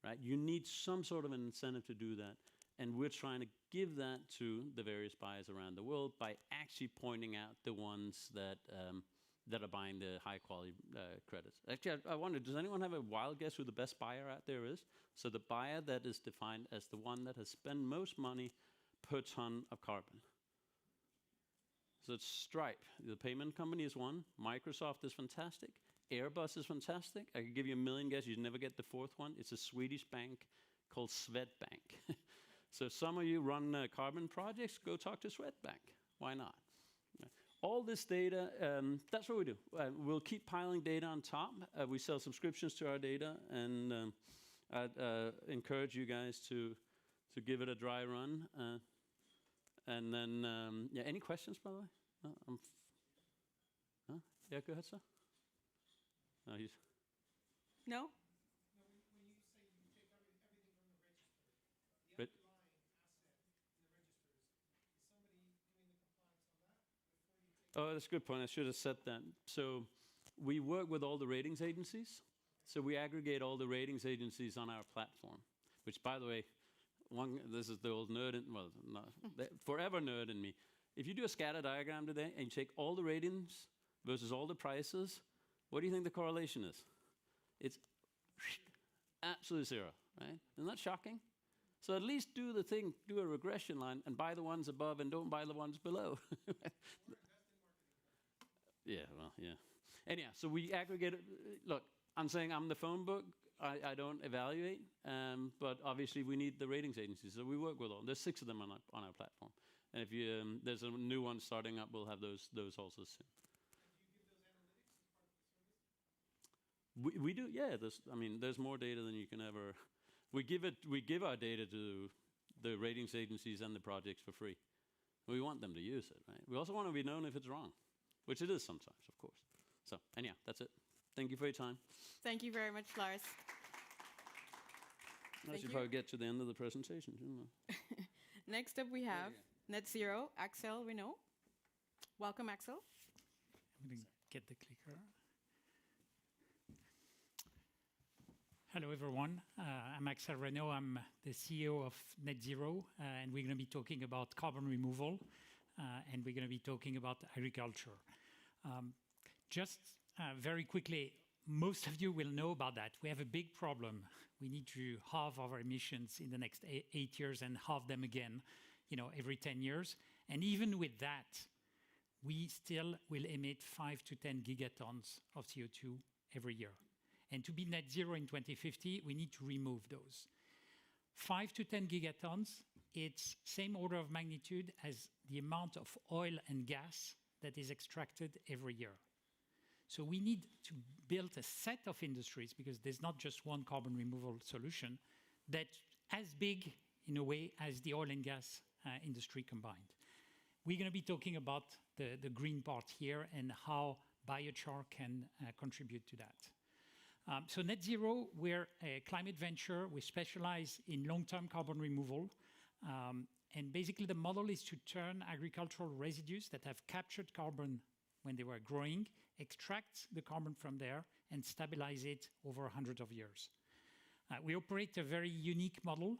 right? You need some sort of an incentive to do that. And we're trying to give that to the various buyers around the world by actually pointing out the ones that are buying the high-quality credits. Actually, I wonder, does anyone have a wild guess who the best buyer out there is? So the buyer that is defined as the one that has spent most money per ton of carbon. So it's Stripe. The payment company is one. Microsoft is fantastic. Airbus is fantastic. I could give you a million guesses. You'd never get the fourth one. It's a Swedish bank called Swedbank. So some of you run carbon projects, go talk to Swedbank. Why not? All this data, that's what we do. We'll keep piling data on top. We sell subscriptions to our data, and I'd encourage you guys to give it a dry run. And then, yeah, any questions, by the way? Huh? Yeah, go ahead, sir. No? Oh, that's a good point. I should have said that. So we work with all the ratings agencies. So we aggregate all the ratings agencies on our platform, which, by the way, this is the old nerd, forever nerd in me. If you do a scatter diagram today and you take all the ratings versus all the prices, what do you think the correlation is? It's absolutely zero, right? Isn't that shocking? So at least do the thing, do a regression line and buy the ones above and don't buy the ones below. Yeah, well, yeah. Anyhow, so we aggregate it. Look, I'm saying I'm the phone book. I don't evaluate, but obviously we need the ratings agencies, so we work with all. There's 6 of them on our platform, and if you there's a new one starting up, we'll have those also soon. We do, yeah. There's more data than you can ever. We give our data to the ratings agencies and the projects for free. We want them to use it, right? We also want to be known if it's wrong, which it is sometimes, of course. So anyhow, that's it. Thank you for your time. Thank you very much, Lars. I should probably get to the end of the presentation, shouldn't I? Next up, we have Net Zero, Axel Renault. Welcome, Axel. I'm going to get the clicker. Hello, everyone. I'm Axel Renault. I'm the CEO of Net Zero, and we're going to be talking about carbon removal, and we're going to be talking about agriculture. Just very quickly, most of you will know about that. We have a big problem. We need to halve our emissions in the next 8 years and halve them again, every 10 years. And even with that, we still will emit 5 to 10 gigatons of CO2 every year. And to be net zero in 2050, we need to remove those. 5 to 10 gigatons, it's same order of magnitude as the amount of oil and gas that is extracted every year. So we need to build a set of industries, because there's not just one carbon removal solution, that's as big, in a way, as the oil and gas industry combined. We're going to be talking about the green part here and how biochar can contribute to that. So Net Zero, we're a climate venture. We specialize in long-term carbon removal. And basically the model is to turn agricultural residues that have captured carbon when they were growing, extract the carbon from there, and stabilize it over hundreds of years. We operate a very unique model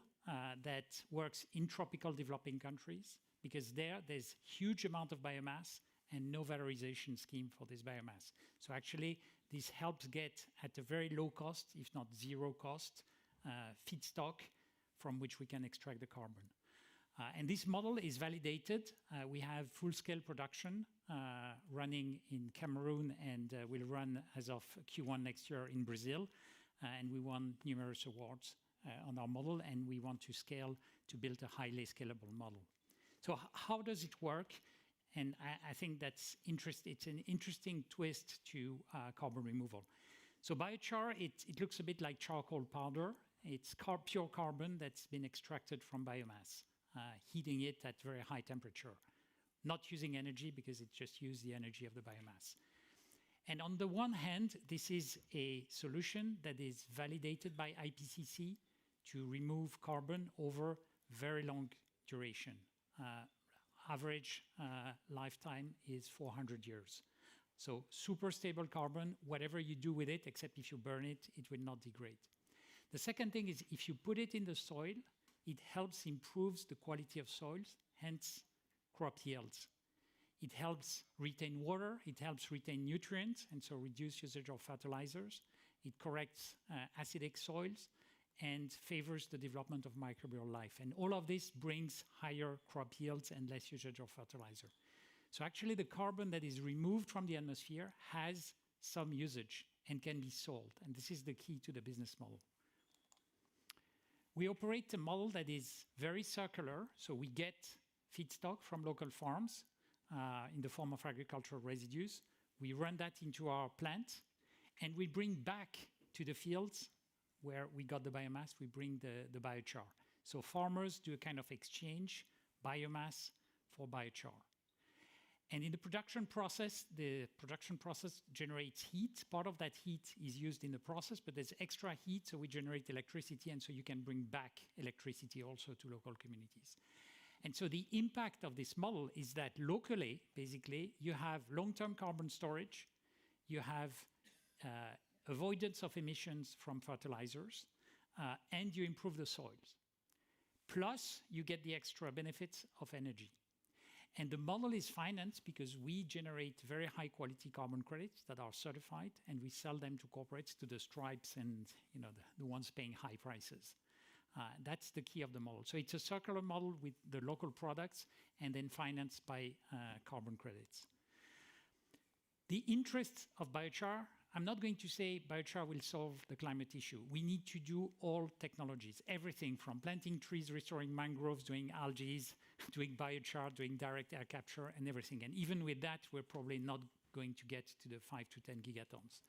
that works in tropical developing countries, because there's huge amount of biomass and no valorization scheme for this biomass. So actually, this helps get at a very low cost, if not zero cost, feedstock from which we can extract the carbon. And this model is validated. We have full-scale production running in Cameroon and will run as of Q1 next year in Brazil. And we won numerous awards on our model, and we want to scale to build a highly scalable model. So how does it work? And I think that's it's an interesting twist to carbon removal. So biochar, it looks a bit like charcoal powder. It's pure carbon that's been extracted from biomass, heating it at very high temperature, not using energy because it just uses the energy of the biomass. And on the one hand, this is a solution that is validated by IPCC to remove carbon over very long duration. Average lifetime is 400 years. So super stable carbon, whatever you do with it, except if you burn it, it will not degrade. The second thing is if you put it in the soil, it helps improves the quality of soils, hence crop yields. It helps retain water, it helps retain nutrients, and so reduce usage of fertilizers. It corrects acidic soils and favors the development of microbial life. And all of this brings higher crop yields and less usage of fertilizer. So actually the carbon that is removed from the atmosphere has some usage and can be sold. And this is the key to the business model. We operate a model that is very circular. So we get feedstock from local farms in the form of agricultural residues. We run that into our plant, and we bring back to the fields where we got the biomass, we bring the biochar. So farmers do a kind of exchange, biomass for biochar. And in the production process generates heat. Part of that heat is used in the process, but there's extra heat, so we generate electricity, and so you can bring back electricity also to local communities. And so the impact of this model is that locally, basically, you have long-term carbon storage, you have avoidance of emissions from fertilizers, and you improve the soils. Plus, you get the extra benefits of energy. And the model is financed because we generate very high quality carbon credits that are certified, and we sell them to corporates, to the stripes and the ones paying high prices. That's the key of the model. So it's a circular model with the local products and then financed by carbon credits. The interest of biochar, I'm not going to say biochar will solve the climate issue. We need to do all technologies, everything from planting trees, restoring mangroves, doing algae, doing biochar, doing direct air capture, and everything. And even with that, we're probably not going to get to the 5 to 10 gigatons.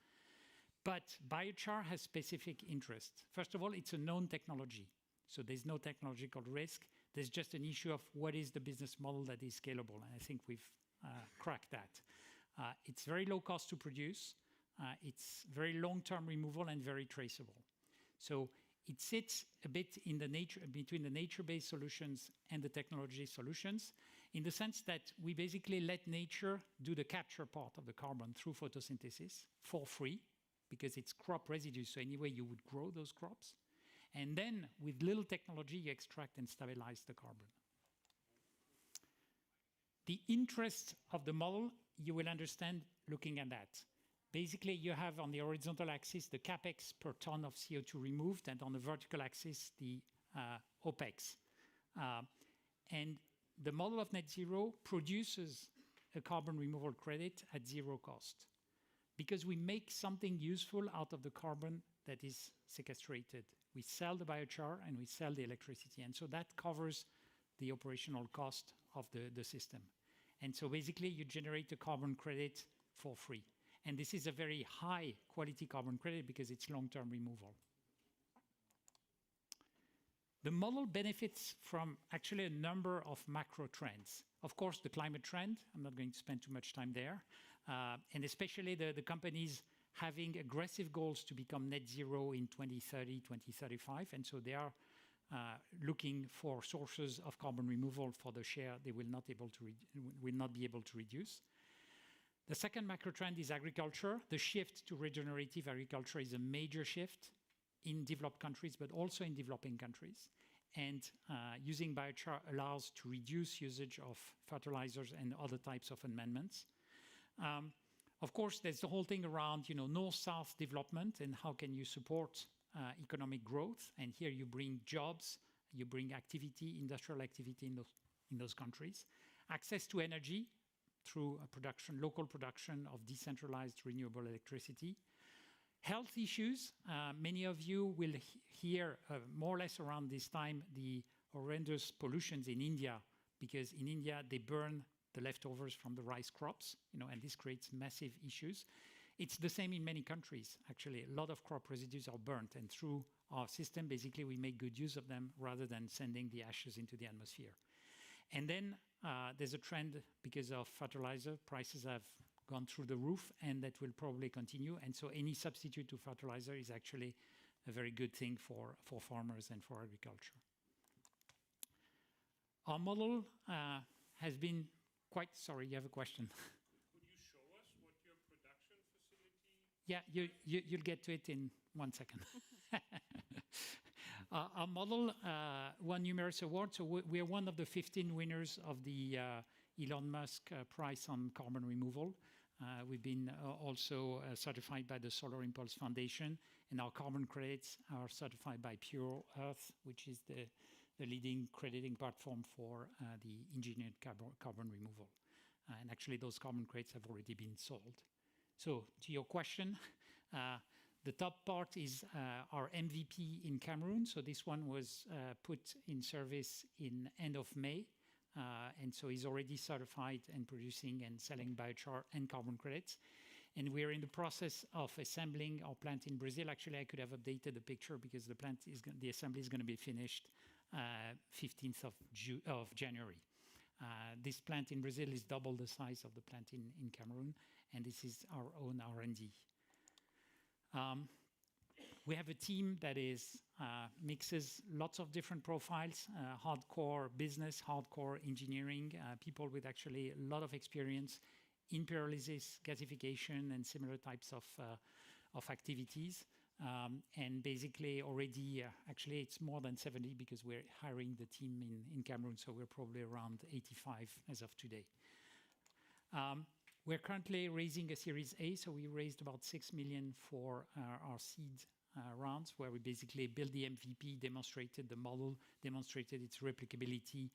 But biochar has specific interests. First of all, it's a known technology. So there's no technological risk. There's just an issue of what is the business model that is scalable. And I think we've cracked that. It's very low cost to produce. It's very long-term removal and very traceable. So it sits a bit in the between the nature-based solutions and the technology solutions, in the sense that we basically let nature do the capture part of the carbon through photosynthesis for free, because it's crop residues, so anyway you would grow those crops. And then with little technology, you extract and stabilize the carbon. The interest of the model, you will understand looking at that. Basically, you have on the horizontal axis the capex per ton of CO2 removed, and on the vertical axis, the OPEX. And the model of Net Zero produces a carbon removal credit at zero cost, because we make something useful out of the carbon that is sequestrated. We sell the biochar and we sell the electricity. And so that covers the operational cost of the system. And so basically you generate a carbon credit for free. And this is a very high quality carbon credit because it's long-term removal. The model benefits from actually a number of macro trends. Of course, the climate trend, I'm not going to spend too much time there, and especially the companies having aggressive goals to become net zero in 2030, 2035, and so they are looking for sources of carbon removal for the share they will not be able to reduce. The second macro trend is agriculture. The shift to regenerative agriculture is a major shift in developed countries, but also in developing countries. And using biochar allows to reduce usage of fertilizers and other types of amendments. Of course, there's the whole thing around, north-south development and how can you support economic growth. And here you bring jobs, you bring activity, industrial activity in those countries. Access to energy through local production of decentralized renewable electricity. Health issues. Many of you will hear more or less around this time the horrendous pollutions in India, because in India they burn the leftovers from the rice crops, and this creates massive issues. It's the same in many countries, actually. A lot of crop residues are burnt, and through our system, basically, we make good use of them rather than sending the ashes into the atmosphere. And then there's a trend because of fertilizer. Prices have gone through the roof, and that will probably continue. And so any substitute to fertilizer is actually a very good thing for farmers and for agriculture. Our model has been quite... Sorry, you have a question. Could you show us what your production facility... Yeah, you'll get to it in 1 second. Our model won numerous awards. So we are one of the 15 winners of the Elon Musk Prize on Carbon Removal. We've been also certified by the Solar Impulse Foundation, and our carbon credits are certified by Pure Earth, which is the leading crediting platform for the engineered carbon removal. And actually, those carbon credits have already been sold. So to your question, the top part is our MVP in Cameroon. So this one was put in service in end of May. And so he's already certified and producing and selling biochar and carbon credits. And we're in the process of assembling our plant in Brazil. Actually, I could have updated the picture because the assembly is going to be finished 15th of January. This plant in Brazil is double the size of the plant in Cameroon, and this is our own R&D. We have a team that mixes lots of different profiles, hardcore business, hardcore engineering, people with actually a lot of experience in pyrolysis, gasification, and similar types of activities. And basically already, actually it's more than 70 because we're hiring the team in Cameroon, so we're probably around 85 as of today. We're currently raising a Series A, so we raised about 6 million for our seed rounds, where we basically built the MVP, demonstrated the model, demonstrated its replicability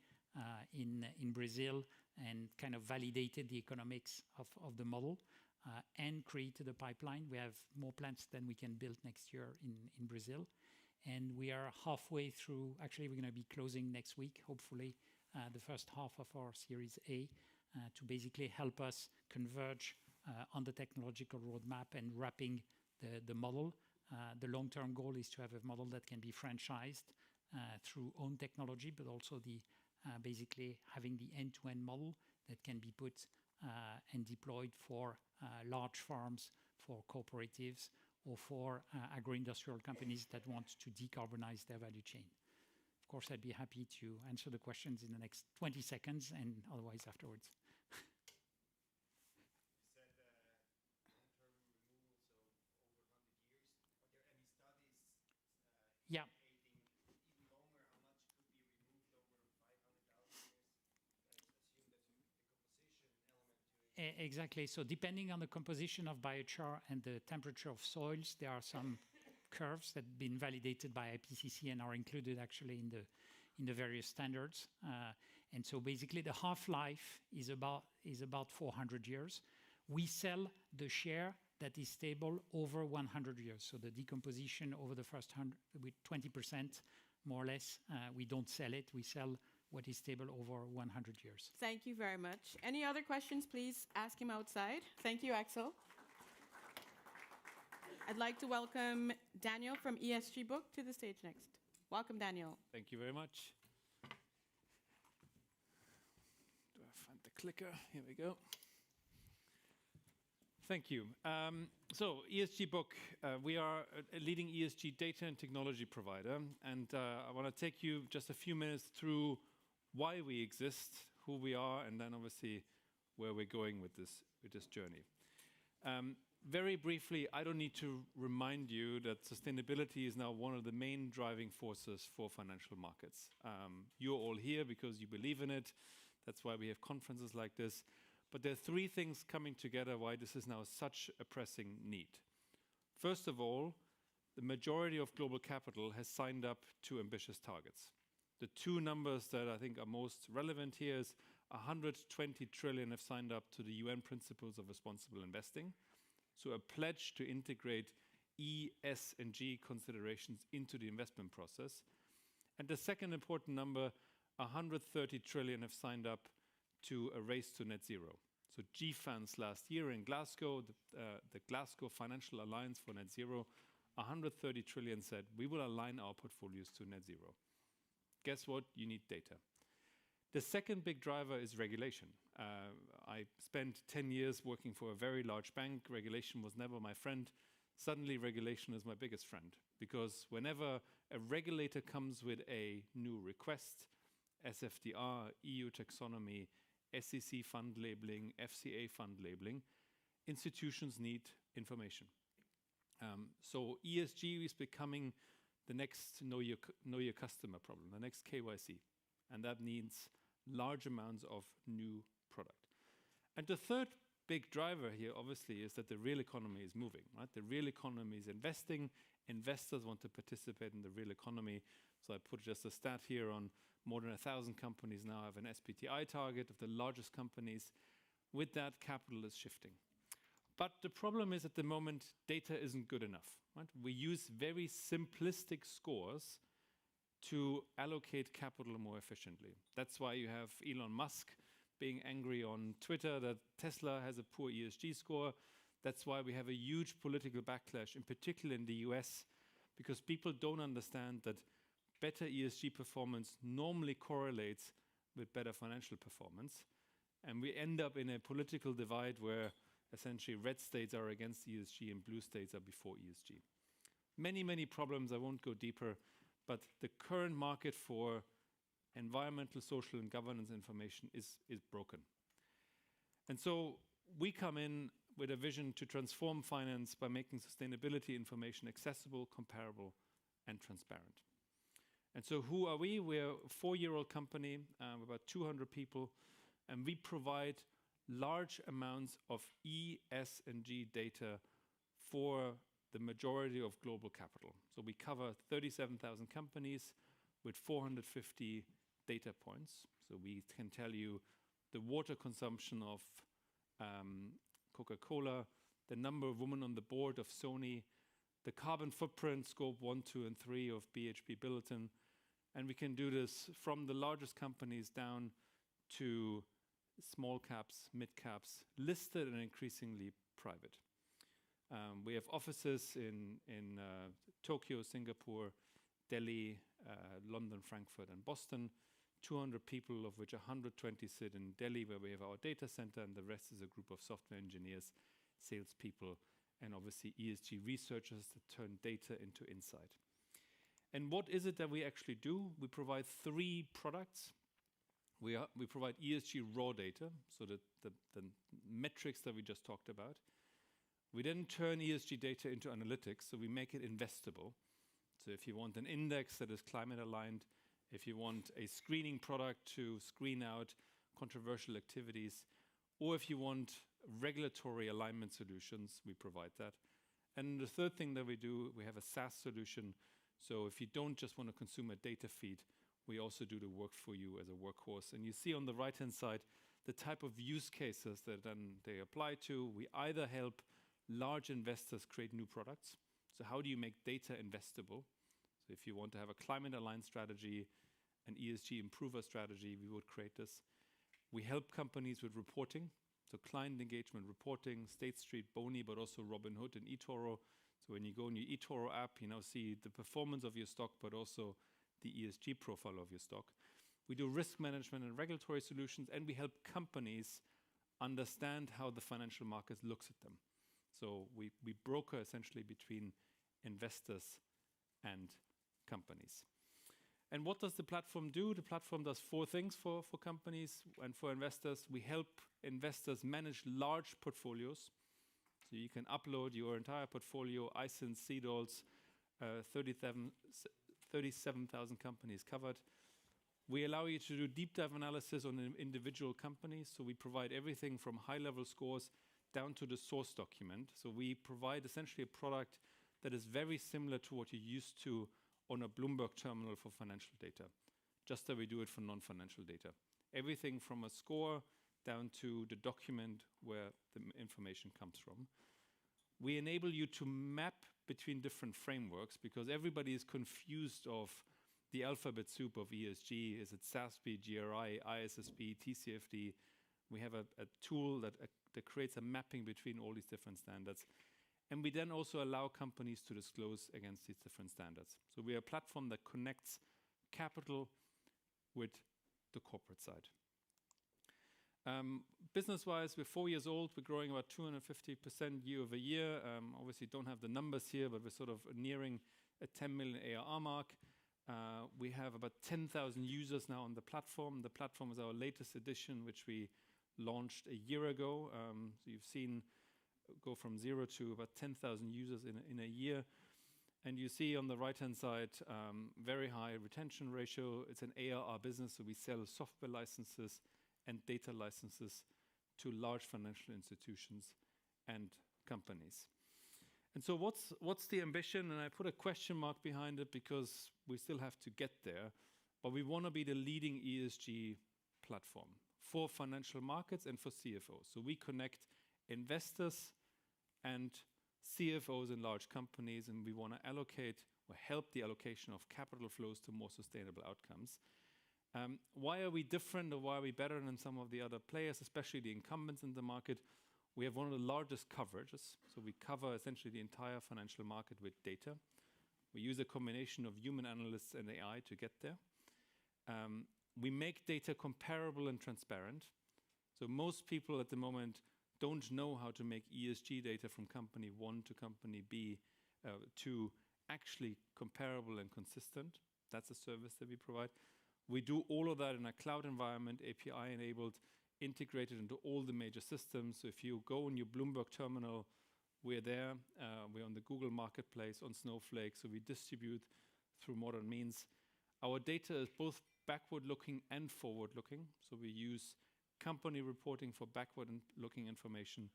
in Brazil, and kind of validated the economics of the model, and created a pipeline. We have more plants than we can build next year in Brazil. And we are halfway through, actually we're going to be closing next week, hopefully, the first half of our Series A, to basically help us converge on the technological roadmap and wrapping the model. The long-term goal is to have a model that can be franchised through own technology, but also basically having the end-to-end model that can be put and deployed for large farms, for cooperatives, or for agro-industrial companies that want to decarbonize their value chain. Of course, I'd be happy to answer the questions in the next 20 seconds and otherwise afterwards. Yeah. Exactly. So depending on the composition of biochar and the temperature of soils, there are some curves that have been validated by IPCC and are included actually in the various standards. And so basically the half-life is about 400 years. We sell the share that is stable over 100 years. So the decomposition over the first 100, with 20% more or less, we don't sell it. We sell what is stable over 100 years. Thank you very much. Any other questions, please ask him outside. Thank you, Axel. I'd like to welcome Daniel from ESG Book to the stage next. Welcome, Daniel. Thank you very much. Do I find the clicker? Here we go. Thank you. So, ESG book. We are a leading ESG data and technology provider, and I want to take you just a few minutes through why we exist, who we are, and then obviously where we're going with this journey. Very briefly, I don't need to remind you that sustainability is now one of the main driving forces for financial markets. You're all here because you believe in it. That's why we have conferences like this. But there are three things coming together why this is now such a pressing need. First of all, the majority of global capital has signed up to ambitious targets. The two numbers that I think are most relevant here is 120 trillion have signed up to the UN Principles of Responsible Investing, so a pledge to integrate E, S, and G considerations into the investment process. And the second important number, 130 trillion have signed up to a race to net zero. So GFANZ last year in Glasgow, the Glasgow Financial Alliance for Net Zero, 130 trillion said, we will align our portfolios to net zero. Guess what? You need data. The second big driver is regulation. I spent 10 years working for a very large bank. Regulation was never my friend. Suddenly, regulation is my biggest friend, because whenever a regulator comes with a new request, SFDR, EU taxonomy, SEC fund labeling, FCA fund labeling, institutions need information. So ESG is becoming the next know your customer problem, the next KYC, and that needs large amounts of new product. And the third big driver here, obviously, is that the real economy is moving, right? The real economy is investing. Investors want to participate in the real economy. So I put just a stat here on more than 1,000 companies now have an SBTI target of the largest companies. With that, capital is shifting. But the problem is at the moment, data isn't good enough, right? We use very simplistic scores to allocate capital more efficiently. That's why you have Elon Musk being angry on Twitter that Tesla has a poor ESG score. That's why we have a huge political backlash, in particular in the US, because people don't understand that better ESG performance normally correlates with better financial performance. And we end up in a political divide where essentially red states are against ESG and blue states are before ESG. Many, many problems. I won't go deeper. But the current market for environmental, social, and governance information is broken. And so we come in with a vision to transform finance by making sustainability information accessible, comparable, and transparent. And so who are we? We're a 4-year-old company, about 200 people, and we provide large amounts of E, S, and G data for the majority of global capital. So we cover 37,000 companies with 450 data points. So we can tell you the water consumption of Coca-Cola, the number of women on the board of Sony, the carbon footprint, scope 1, 2, and 3 of BHP Billiton. And we can do this from the largest companies down to small caps, mid caps, listed and increasingly private. We have offices in Tokyo, Singapore, Delhi, London, Frankfurt, and Boston. 200 people, of which 120 sit in Delhi, where we have our data center, and the rest is a group of software engineers, salespeople, and obviously ESG researchers that turn data into insight. And what is it that we actually do? We provide 3 products. We provide ESG raw data, so the metrics that we just talked about. We then turn ESG data into analytics, so we make it investable. So if you want an index that is climate aligned, if you want a screening product to screen out controversial activities, or if you want regulatory alignment solutions, we provide that. And the third thing that we do, we have a SaaS solution. So if you don't just want to consume a data feed, we also do the work for you as a workhorse. And you see on the right-hand side the type of use cases that then they apply to. We either help large investors create new products. So how do you make data investable? So if you want to have a climate-aligned strategy, an ESG improver strategy, we would create this. We help companies with reporting, so client engagement reporting, State Street, Boni, but also Robinhood and eToro. So when you go in your eToro app, you now see the performance of your stock, but also the ESG profile of your stock. We do risk management and regulatory solutions, and we help companies understand how the financial market looks at them. So we broker essentially between investors and companies. And what does the platform do? The platform does 4 things for companies and for investors. We help investors manage large portfolios. So you can upload your entire portfolio, ISINs, CDOLs, 37,000 companies covered. We allow you to do deep dive analysis on an individual company. So we provide everything from high-level scores down to the source document. So we provide essentially a product that is very similar to what you're used to on a Bloomberg terminal for financial data, just that we do it for non-financial data. Everything from a score down to the document where the information comes from. We enable you to map between different frameworks because everybody is confused of the alphabet soup of ESG. Is it SASB, GRI, ISSB, TCFD? We have a tool that creates a mapping between all these different standards. And we then also allow companies to disclose against these different standards. So we are a platform that connects capital with the corporate side. Business-wise, we're 4 years old. We're growing about 250% year over year. Obviously, don't have the numbers here, but we're sort of nearing a 10 million ARR mark. We have about 10,000 users now on the platform. The platform is our latest edition, which we launched a year ago. So you've seen go from 0 to about 10,000 users in a year. And you see on the right-hand side, very high retention ratio. It's an ARR business, so we sell software licenses and data licenses to large financial institutions and companies. And so what's the ambition? And I put a question mark behind it because we still have to get there. But we want to be the leading ESG platform for financial markets and for CFOs. So we connect investors and CFOs in large companies, and we want to allocate or help the allocation of capital flows to more sustainable outcomes. Why are we different, or why are we better than some of the other players, especially the incumbents in the market? We have one of the largest coverages. So we cover essentially the entire financial market with data. We use a combination of human analysts and AI to get there. We make data comparable and transparent. So most people at the moment don't know how to make ESG data from company 1 to company B to actually comparable and consistent. That's a service that we provide. We do all of that in a cloud environment, API-enabled, integrated into all the major systems. So if you go on your Bloomberg terminal, we're there. We're on the Google Marketplace, on Snowflake. So we distribute through modern means. Our data is both backward-looking and forward-looking. So we use company reporting for backward-looking information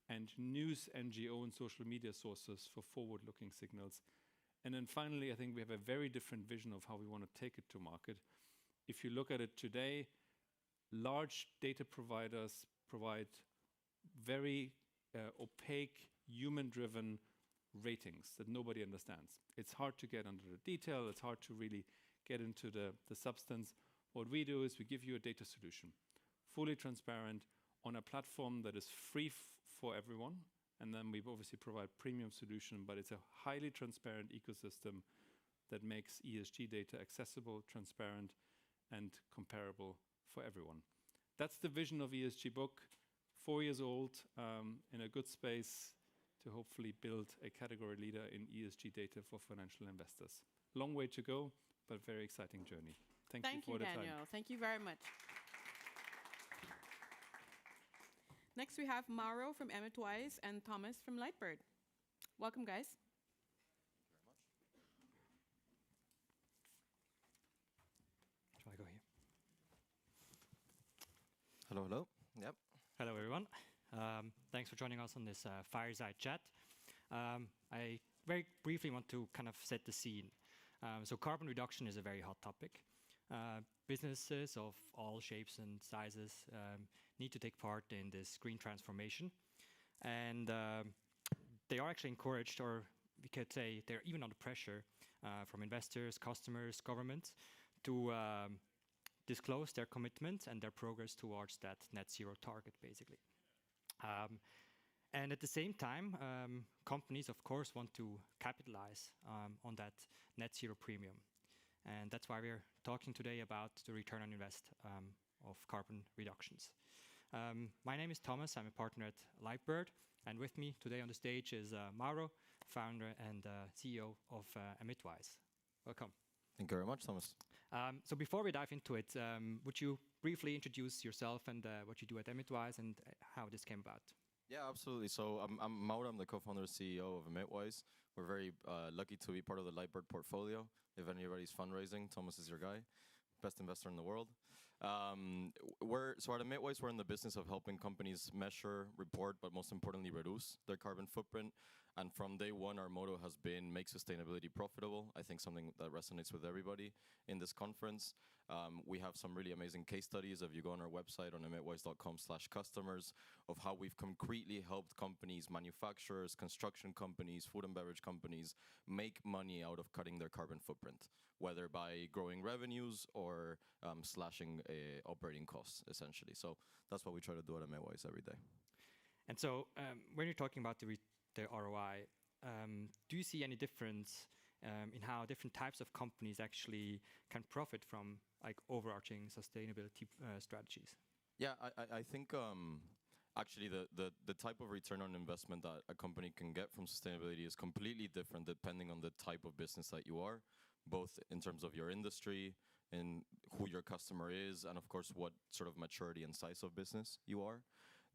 and news, NGO, and social media sources for forward-looking signals. And then finally, I think we have a very different vision of how we want to take it to market. If you look at it today, large data providers provide very opaque, human-driven ratings that nobody understands. It's hard to get under the detail. It's hard to really get into the substance. What we do is we give you a data solution, fully transparent, on a platform that is free for everyone. And then we obviously provide premium solution, but it's a highly transparent ecosystem that makes ESG data accessible, transparent, and comparable for everyone. That's the vision of ESG Book, 4 years old, in a good space to hopefully build a category leader in ESG data for financial investors. Long way to go, but very exciting journey. Thank you for the time. Thank you, Daniel. Thank you very much. Next, we have Mauro from Emmett-Wise and Thomas from Lightbird. Welcome, guys. Shall I go here? Hello, hello. Yep. Hello, everyone. Thanks for joining us on this fireside chat. I very briefly want to kind of set the scene. So carbon reduction is a very hot topic. Businesses of all shapes and sizes need to take part in this green transformation. And they are actually encouraged, or we could say they're even under pressure from investors, customers, governments to disclose their commitment and their progress towards that net zero target, basically. And at the same time, companies, of course, want to capitalize on that net zero premium. And that's why we're talking today about the return on invest of carbon reductions. My name is Thomas. I'm a partner at Lightbird. And with me today on the stage is Mauro, founder and CEO of Emitwise. Welcome. Thank you very much, Thomas. So before we dive into it, would you briefly introduce yourself and what you do at Emitwise and how this came about? Yeah, absolutely. So I'm Mauro. I'm the co-founder and CEO of Emitwise. We're very lucky to be part of the Lightbird portfolio. If anybody's fundraising, Thomas is your guy, best investor in the world. So at Emitwise, we're in the business of helping companies measure, report, but most importantly, reduce their carbon footprint. And from day one, our motto has been make sustainability profitable. I think something that resonates with everybody in this conference. We have some really amazing case studies. If you go on our website on emitwise.com/customers of how we've concretely helped companies, manufacturers, construction companies, food and beverage companies make money out of cutting their carbon footprint, whether by growing revenues or slashing operating costs, essentially. So that's what we try to do at Emitwise every day. And so when you're talking about the ROI, do you see any difference in how different types of companies actually can profit from like overarching sustainability strategies? Yeah, I think actually the type of return on investment that a company can get from sustainability is completely different depending on the type of business that you are, both in terms of your industry and who your customer is, and of course what sort of maturity and size of business you are.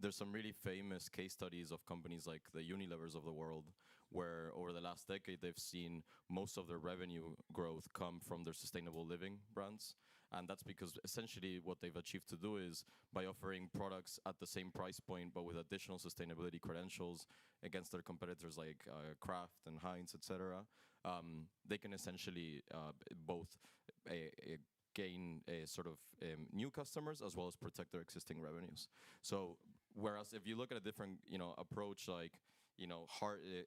There's some really famous case studies of companies like the Unilevers of the world, where over the last decade they've seen most of their revenue growth come from their sustainable living brands. And that's because essentially what they've achieved to do is by offering products at the same price point but with additional sustainability credentials against their competitors like Kraft and Heinz, etc., they can essentially both gain sort of new customers as well as protect their existing revenues. So whereas if you look at a different approach like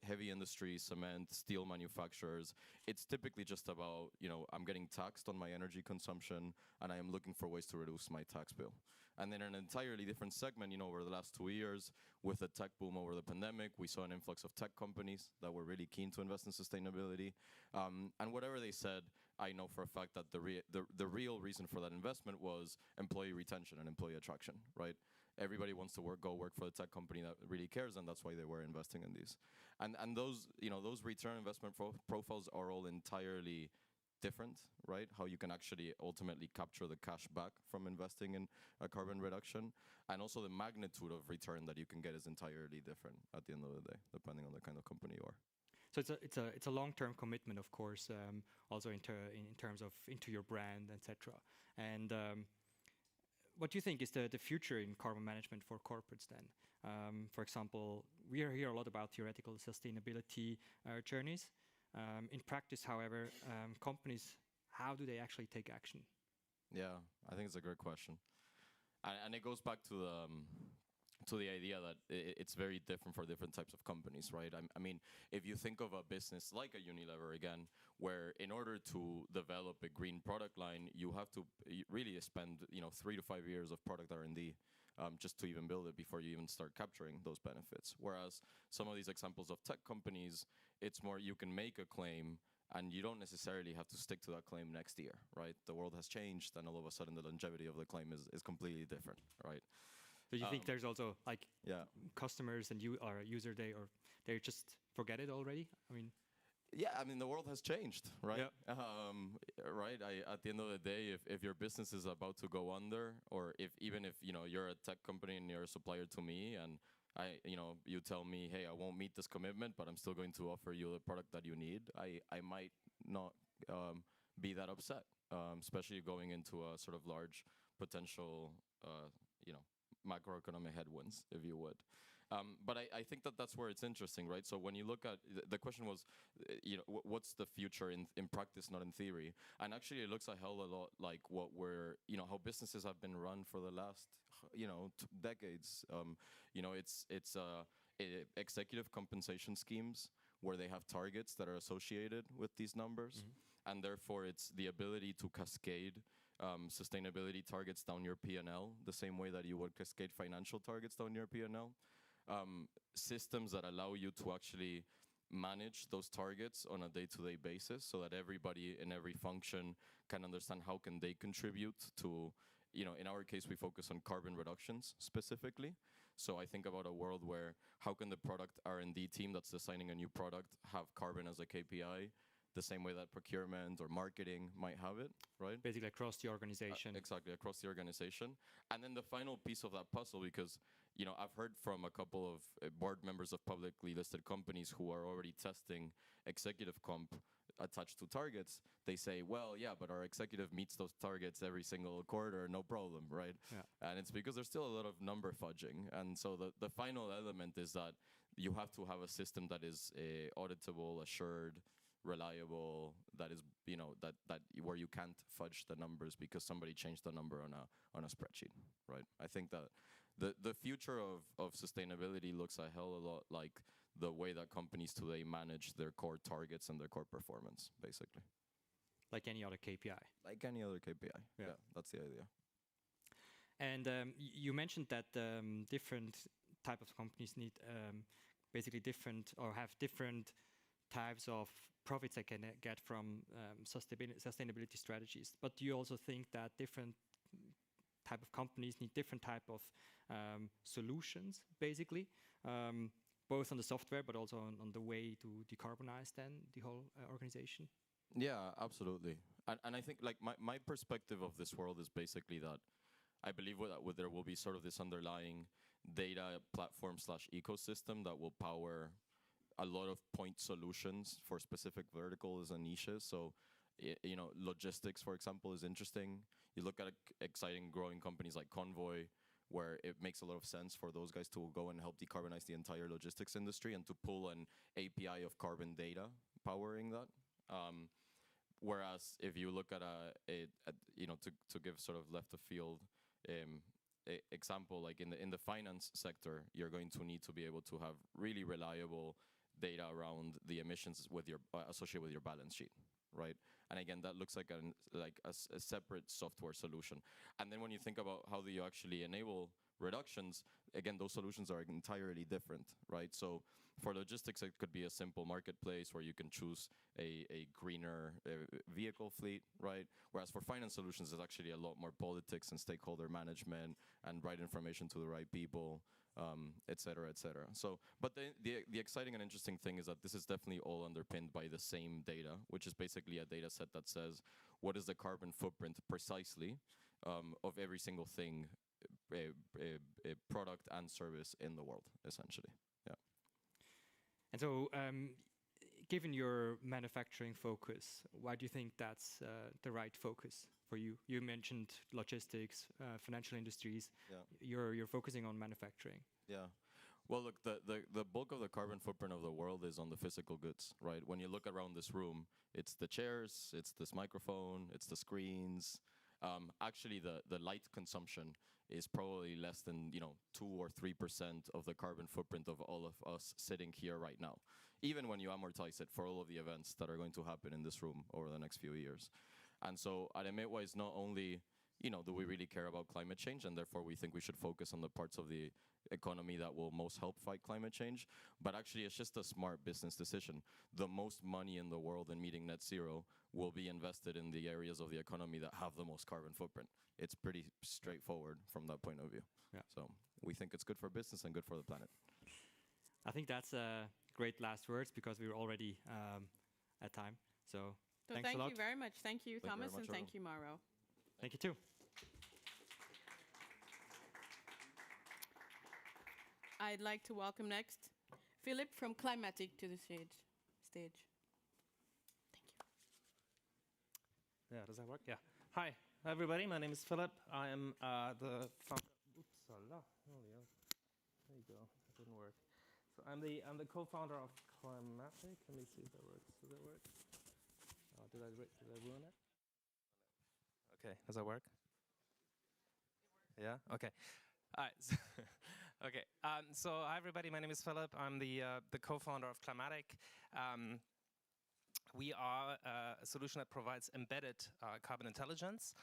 heavy industry, cement, steel manufacturers, it's typically just about, I'm getting taxed on my energy consumption and I am looking for ways to reduce my tax bill. And then an entirely different segment, over the last 2 years with the tech boom over the pandemic, we saw an influx of tech companies that were really keen to invest in sustainability. And whatever they said, I know for a fact that the real reason for that investment was employee retention and employee attraction, right? Everybody wants to go work for the tech company that really cares, and that's why they were investing in these. And those those return investment profiles are all entirely different, right? How you can actually ultimately capture the cash back from investing in a carbon reduction, and also the magnitude of return that you can get is entirely different at the end of the day, depending on the kind of company you are. So it's a long-term commitment, of course, also in terms of into your brand, etc. And what do you think is the future in carbon management for corporates then? For example, we hear a lot about theoretical sustainability journeys. In practice, however, companies, how do they actually take action? Yeah, I think it's a great question. And it goes back to the idea that it's very different for different types of companies, right? I mean, if you think of a business like a Unilever again, where in order to develop a green product line, you have to really spend 3 to 5 years of product R&D just to even build it before you even start capturing those benefits. Whereas some of these examples of tech companies, it's more you can make a claim and you don't necessarily have to stick to that claim next year, right? The world has changed and all of a sudden the longevity of the claim is completely different, right? So you think there's also like customers and you are a user, they just forget it already? I mean, yeah, I mean the world has changed, right? Yeah. Right. At the end of the day, if your business is about to go under, or even if you're a tech company and you're a supplier to me, and you tell me, hey, I won't meet this commitment, but I'm still going to offer you the product that you need, I might not be that upset, especially going into a sort of large potential, macroeconomic headwinds, if you would. But I think that's where it's interesting, right? So when you look at, the question was, what's the future in practice, not in theory? And actually it looks a hell of a lot like how businesses have been run for the last, decades. It's executive compensation schemes where they have targets that are associated with these numbers. Mm-hmm. And therefore it's the ability to cascade sustainability targets down your P&L the same way that you would cascade financial targets down your P&L. Systems that allow you to actually manage those targets on a day-to-day basis so that everybody in every function can understand how can they contribute to, in our case, we focus on carbon reductions specifically. So I think about a world where how can the product R&D team that's designing a new product have carbon as a KPI, the same way that procurement or marketing might have it, right? Basically across the organization. Exactly, across the organization. And then the final piece of that puzzle, because I've heard from a couple of board members of publicly listed companies who are already testing executive comp attached to targets. They say, well, yeah, but our executive meets those targets every single quarter, no problem, right? Yeah. And it's because there's still a lot of number fudging. And so the final element is that you have to have a system that is auditable, assured, reliable, that is, that where you can't fudge the numbers because somebody changed the number on a spreadsheet, right? I think that the future of sustainability looks a hell of a lot like the way that companies today manage their core targets and their core performance, basically. Like any other KPI. Like any other KPI. Yeah, that's the idea. And you mentioned that different type of companies need basically different or have different types of profits they can get from sustainability strategies. But do you also think that different type of companies need different type of solutions, basically, both on the software but also on the way to decarbonize then the whole organization? Yeah, absolutely. And I think like my perspective of this world is basically that I believe that there will be sort of this underlying data platform / ecosystem that will power a lot of point solutions for specific verticals and niches. So, logistics, for example, is interesting. You look at exciting growing companies like Convoy, where it makes a lot of sense for those guys to go and help decarbonize the entire logistics industry and to pull an API of carbon data powering that. Whereas if you look at to give sort of left of field example, like in the finance sector, you're going to need to be able to have really reliable data around the emissions with your associated with your balance sheet, right? And again, that looks like a separate software solution. And then when you think about how do you actually enable reductions, again, those solutions are entirely different, right? So for logistics, it could be a simple marketplace where you can choose a greener vehicle fleet, right? Whereas for finance solutions, there's actually a lot more politics and stakeholder management and right information to the right people, et cetera, et cetera. So, but the exciting and interesting thing is that this is definitely all underpinned by the same data, which is basically a data set that says what is the carbon footprint precisely of every single thing, a product and service in the world, essentially. Yeah. And so, given your manufacturing focus, why do you think that's the right focus for you? You mentioned logistics, financial industries. Yeah. You're focusing on manufacturing. Yeah. Well, look, the bulk of the carbon footprint of the world is on the physical goods, right? When you look around this room, it's the chairs, it's this microphone, it's the screens. Actually, the light consumption is probably less than 2 or 3% of the carbon footprint of all of us sitting here right now, even when you amortize it for all of the events that are going to happen in this room over the next few years. And so at EmitWise, not only do we really care about climate change, and therefore we think we should focus on the parts of the economy that will most help fight climate change, but actually it's just a smart business decision. The most money in the world in meeting net zero will be invested in the areas of the economy that have the most carbon footprint. It's pretty straightforward from that point of view. Yeah. So we think it's good for business and good for the planet. I think that's great last words because we're already at time. So thanks a lot. Thank you very much. Thank you, Thank you Thomas, very and much, thank you, Mauro. Thank you too. I'd like to welcome next Philip from Climatic to the stage. Thank you. Yeah, does that work? Yeah. Hi, everybody. My name is Philip. I am the founder. Oopsala. Oh, yeah. There you go. That didn't work. So I'm the co-founder of Climatic. Let me see if that works. Does that work? Oh, did I ruin it? Okay. Does that work? Yeah. Okay. All right. Okay. So hi, everybody. My name is Philip. I'm the co-founder of Climatic. We are a solution that provides embedded carbon intelligence.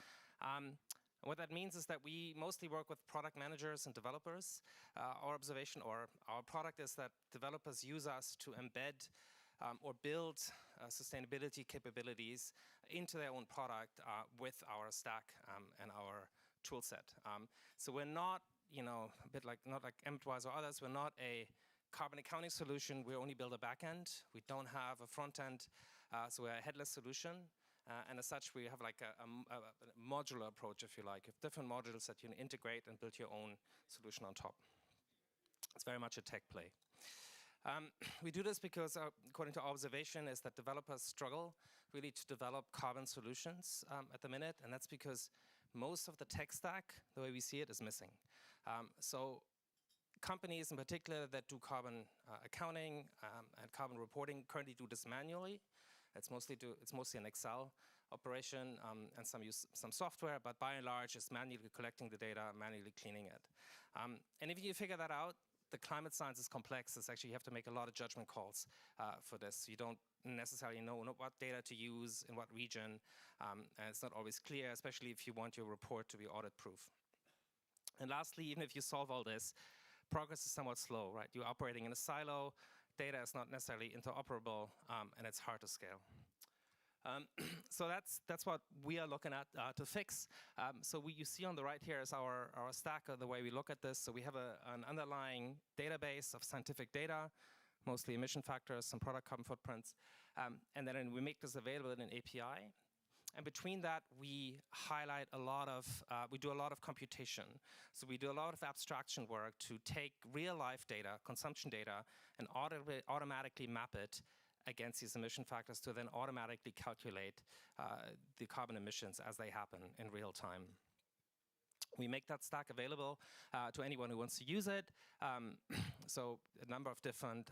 What that means is that we mostly work with product managers and developers. Our observation or our product is that developers use us to embed or build sustainability capabilities into their own product with our stack and our tool set. So we're not, a bit like, not like Emtwise or others, we're not a carbon accounting solution. We only build a backend. We don't have a front end, so we're a headless solution. And as such, we have like a modular approach, if you like, of different modules that you can integrate and build your own solution on top. It's very much a tech play. We do this because, according to our observation, is that developers struggle really to develop carbon solutions at the minute, and that's because most of the tech stack, the way we see it, is missing. So companies in particular that do carbon accounting and carbon reporting currently do this manually. It's mostly an Excel operation and some use some software, but by and large, it's manually collecting the data, manually cleaning it. And if you figure that out, the climate science is complex. It's actually, you have to make a lot of judgment calls for this. You don't necessarily know what data to use in what region, and it's not always clear, especially if you want your report to be audit-proof. And lastly, even if you solve all this, progress is somewhat slow, right? You're operating in a silo, data is not necessarily interoperable, and it's hard to scale. So that's what we are looking at to fix. So you see on the right here is our stack, of the way we look at this. So we have an underlying database of scientific data, mostly emission factors, some product carbon footprints, and then we make this available in an API. And between that, we highlight a lot of, we do a lot of computation. So we do a lot of abstraction work to take real-life data, consumption data, and automatically map it against these emission factors to then automatically calculate the carbon emissions as they happen in real time. We make that stack available to anyone who wants to use it. So a number of different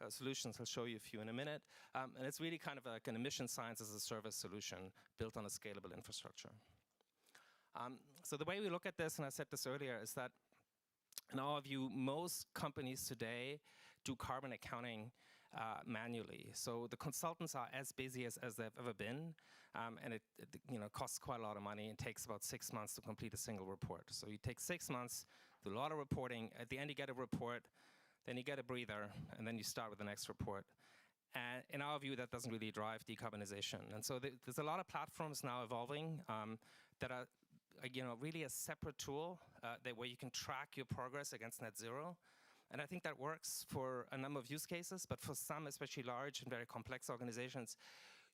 solutions. I'll show you a few in a minute. And it's really kind of like an emission science as a service solution built on a scalable infrastructure. So the way we look at this, and I said this earlier, is that in our view, most companies today do carbon accounting manually. So the consultants are as busy as they've ever been, and it costs quite a lot of money. It takes about 6 months to complete a single report. So you take 6 months, do a lot of reporting. At the end, you get a report, then you get a breather, and then you start with the next report. And in our view, that doesn't really drive decarbonization. And so there's a lot of platforms now evolving that are really a separate tool where you can track your progress against net zero. And I think that works for a number of use cases, but for some, especially large and very complex organizations,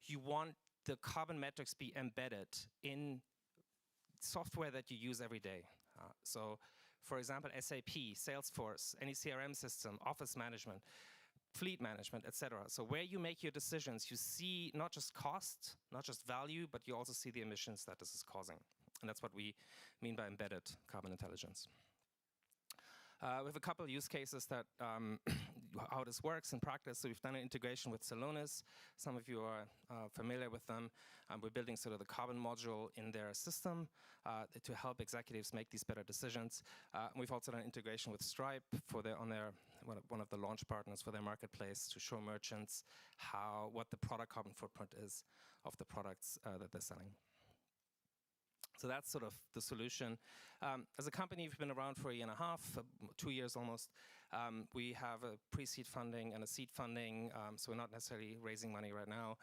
you want the carbon metrics be embedded in software that you use every day. So, for example, SAP, Salesforce, any CRM system, office management, fleet management, etc. So where you make your decisions, you see not just cost, not just value, but you also see the emissions that this is causing. And that's what we mean by embedded carbon intelligence. We have a couple of use cases that how this works in practice. So we've done an integration with Celonis. Some of you are familiar with them. We're building sort of the carbon module in their system to help executives make these better decisions. We've also done integration with Stripe for one of the launch partners for their marketplace to show merchants what the product carbon footprint is of the products that they're selling. So that's sort of the solution. As a company, we've been around for a year and a half, 2 years almost. We have a pre-seed funding and a seed funding, so we're not necessarily raising money right now.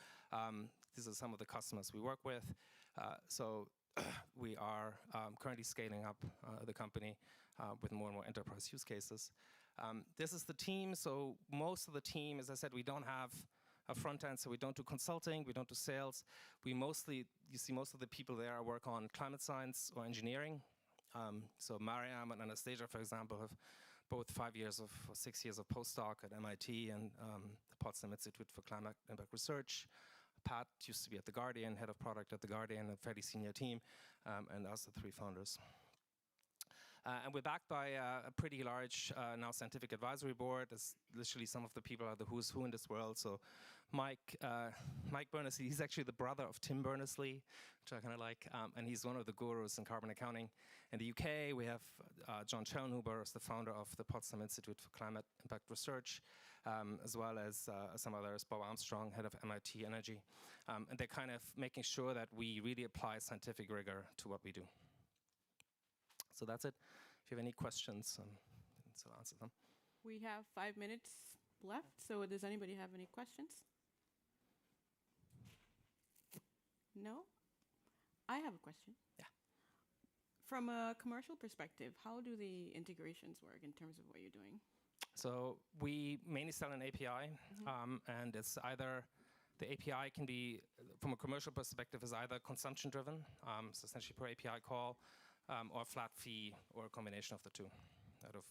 These are some of the customers we work with. So we are currently scaling up the company with more and more enterprise use cases. This is the team. So most of the team, as I said, we don't have a front end, so we don't do consulting, we don't do sales. You see most of the people there work on climate science or engineering. So Mariam and Anastasia, for example, have both 5 years or 6 years of postdoc at MIT and the Potsdam Institute for Climate Impact Research. Pat used to be at The Guardian, head of product at The Guardian, a fairly senior team, and us, the 3 founders. And we're backed by a pretty large now scientific advisory board. There's literally some of the people are the who's who in this world. So Mike Berners-Lee, he's actually the brother of Tim Berners-Lee, which I kind of like, and he's one of the gurus in carbon accounting. In the UK, we have John Schellnhuber, who's the founder of the Potsdam Institute for Climate Impact Research, as well as some others, Bob Armstrong, head of MIT Energy. And they're kind of making sure that we really apply scientific rigor to what we do. So that's it. If you have any questions, I'll answer them. We have 5 minutes left. So does anybody have any questions? No? I have a question. Yeah. From a commercial perspective, how do the integrations work in terms of what you're doing? So we mainly sell an API, and it's either the API can be, from a commercial perspective, is either consumption driven, so essentially per API call, or flat fee, or a combination of the two.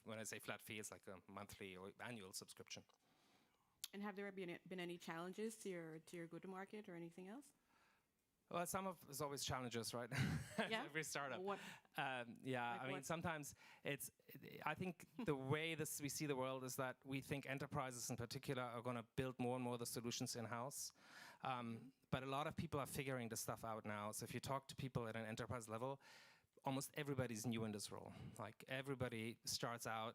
When I say flat fee, it's like a monthly or annual subscription. And have there been any challenges to your go-to-market or anything else? Well, there's always challenges, right? Yeah. Every startup. What? Yeah, Like I mean, what? sometimes I think the way we see the world is that we think enterprises in particular are going to build more and more of the solutions in-house. But a lot of people are figuring this stuff out now. So if you talk to people at an enterprise level, almost everybody's new in this role. Like everybody starts out,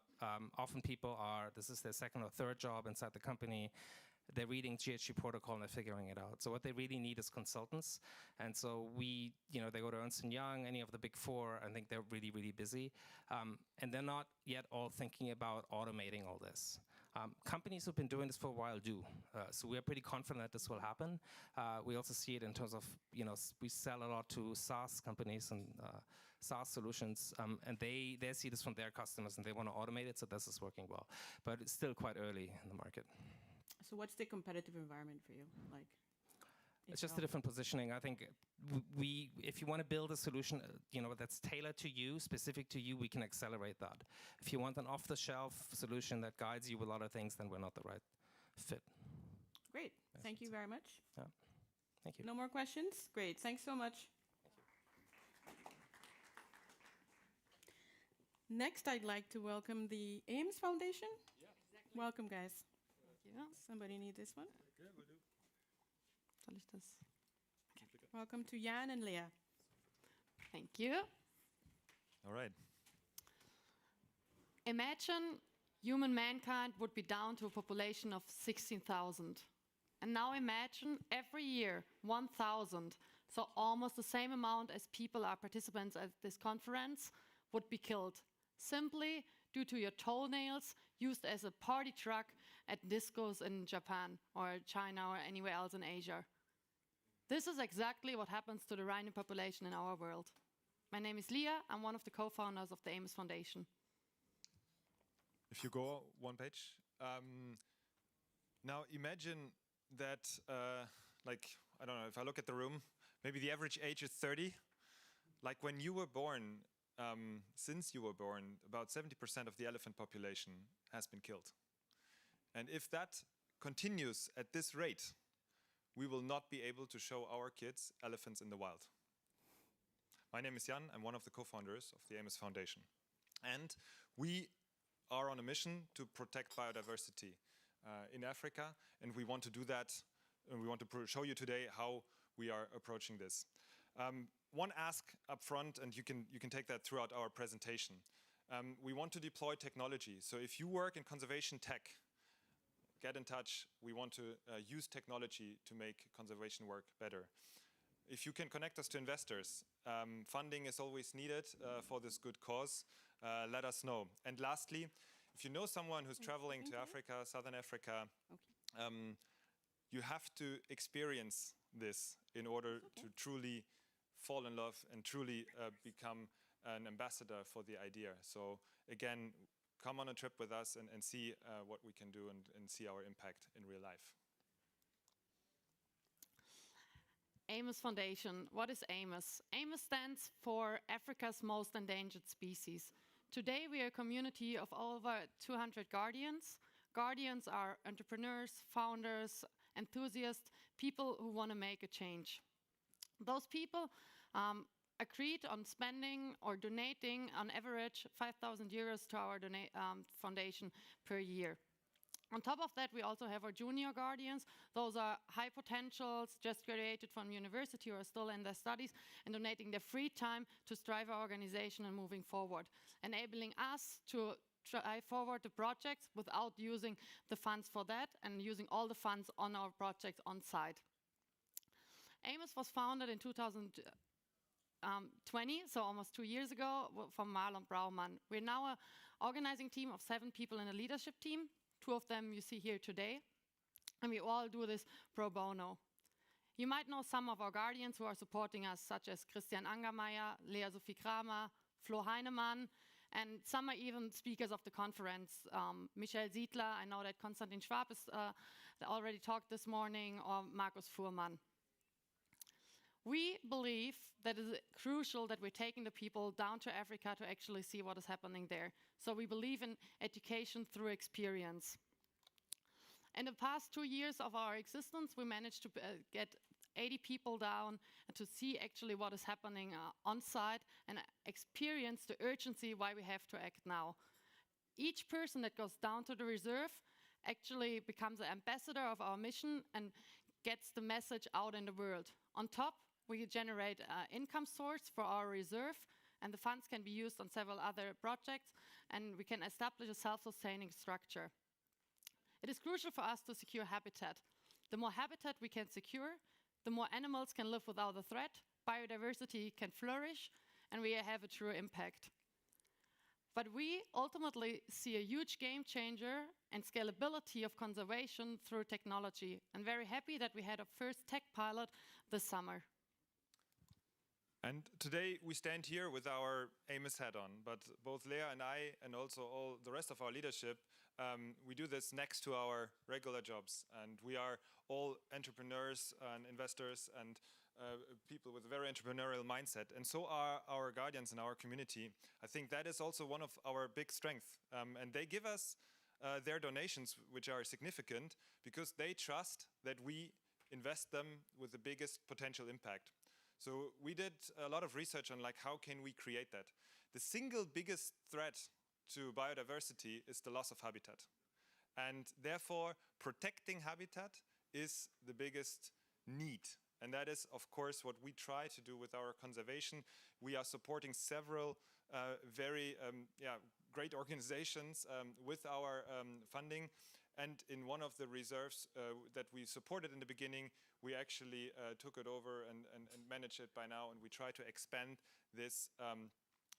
often people this is their second or third job inside the company. They're reading GHG protocol and they're figuring it out. So what they really need is consultants. And so they go to Ernst & Young, any of the big four, I think they're really, really busy. And they're not yet all thinking about automating all this. Companies who've been doing this for a while do. So we're pretty confident that this will happen. We also see it in terms of, we sell a lot to SaaS companies and SaaS solutions, and they see this from their customers and they want to automate it, so this is working well. But it's still quite early in the market. So what's the competitive environment for you like? It's just a different positioning. I think if you want to build a solution, that's tailored to you, specific to you, we can accelerate that. If you want an off-the-shelf solution that guides you with a lot of things, then we're not the right fit. Great. Thank you very much. Yeah. Thank you. No more questions? Great. Thanks so much. Next, I'd like to welcome the Ames Foundation. Yeah, exactly. Welcome, guys. Thank you. Somebody need this one? Okay, will do. Soll ich das? Welcome to Jan and Leah. Thank you. All right. Imagine human mankind would be down to a population of 16,000. And now imagine every year 1,000, so almost the same amount as people are participants at this conference, would be killed simply due to your toenails used as a party truck at discos in Japan or China or anywhere else in Asia. This is exactly what happens to the rhino population in our world. My name is Leah. I'm one of the co-founders of the Amos Foundation. If you go one page, now imagine that, I don't know, if I look at the room, maybe the average age is 30. Like when you were born, since you were born, about 70% of the elephant population has been killed. And if that continues at this rate, we will not be able to show our kids elephants in the wild. My name is Jan. I'm one of the co-founders of the Amos Foundation. And we are on a mission to protect biodiversity in Africa. And we want to do that. And we want to show you today how we are approaching this. One ask up front, and you can take that throughout our presentation. We want to deploy technology. So if you work in conservation tech, get in touch. We want to use technology to make conservation work better. If you can connect us to investors, funding is always needed for this good cause. Let us know. And lastly, if you know someone who's traveling to Africa, Southern Africa, you have to experience this in order to truly fall in love and truly become an ambassador for the idea. So again, come on a trip with us and see what we can do and see our impact in real life. Amos Foundation. What is Amos? Amos stands for Africa's Most Endangered Species. Today we are a community of over 200 guardians. Guardians are entrepreneurs, founders, enthusiasts, people who want to make a change. Those people agreed on spending or donating on average 5,000 euros to our foundation per year. On top of that, we also have our junior guardians. Those are high potentials, just graduated from university or still in their studies, and donating their free time to drive our organization and moving forward, enabling us to drive forward the projects without using the funds for that and using all the funds on our projects on site. Amos was founded in 2020, so almost 2 years ago, from Marlon Braumann. We're now an organizing team of 7 people in a leadership team. 2 of them you see here today. And we all do this pro bono. You might know some of our guardians who are supporting us, such as Christian Angermeier, Lea Sophie Kramer, Flo Heinemann, and some are even speakers of the conference. Michael Siedler, I know that Konstantin Schwab is already talked this morning, or Markus Fuhrmann. We believe that it is crucial that we're taking the people down to Africa to actually see what is happening there. So we believe in education through experience. In the past 2 years of our existence, we managed to get 80 people down and to see actually what is happening on site and experience the urgency why we have to act now. Each person that goes down to the reserve actually becomes an ambassador of our mission and gets the message out in the world. On top, we generate an income source for our reserve, and the funds can be used on several other projects, and we can establish a self-sustaining structure. It is crucial for us to secure habitat. The more habitat we can secure, the more animals can live without a threat, biodiversity can flourish, and we have a true impact. But we ultimately see a huge game changer and scalability of conservation through technology. I'm very happy that we had a first tech pilot this summer. And today we stand here with our Amos hat on, but both Lea and I, and also all the rest of our leadership, we do this next to our regular jobs. And we are all entrepreneurs and investors and people with a very entrepreneurial mindset. And so are our guardians in our community. I think that is also one of our big strengths. And they give us their donations, which are significant, because they trust that we invest them with the biggest potential impact. So we did a lot of research on how can we create that. The single biggest threat to biodiversity is the loss of habitat. And therefore, protecting habitat is the biggest need. And that is, of course, what we try to do with our conservation. We are supporting several very great organizations with our funding. And in one of the reserves that we supported in the beginning, we actually took it over and manage it by now. And we try to expand this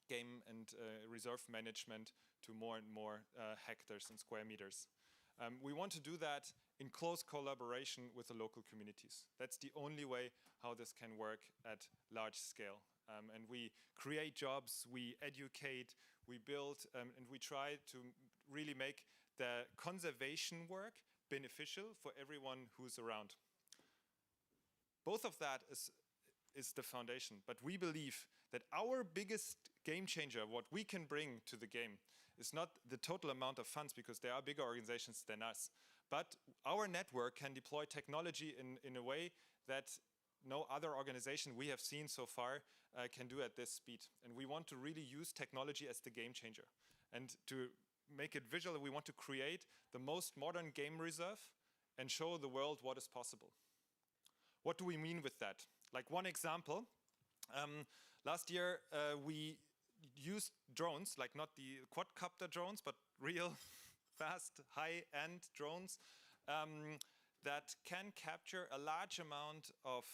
game and reserve management to more and more hectares and square meters. We want to do that in close collaboration with the local communities. That's the only way how this can work at large scale. And we create jobs, we educate, we build, and we try to really make the conservation work beneficial for everyone who's around. Both of that is the foundation, but we believe that our biggest game changer, what we can bring to the game, is not the total amount of funds, because there are bigger organizations than us, but our network can deploy technology in a way that no other organization we have seen so far can do at this speed. And we want to really use technology as the game changer. And to make it visual, we want to create the most modern game reserve and show the world what is possible. What do we mean with that? Like one example, last year we used drones, like not the quadcopter drones, but real fast, high-end drones that can capture a large amount of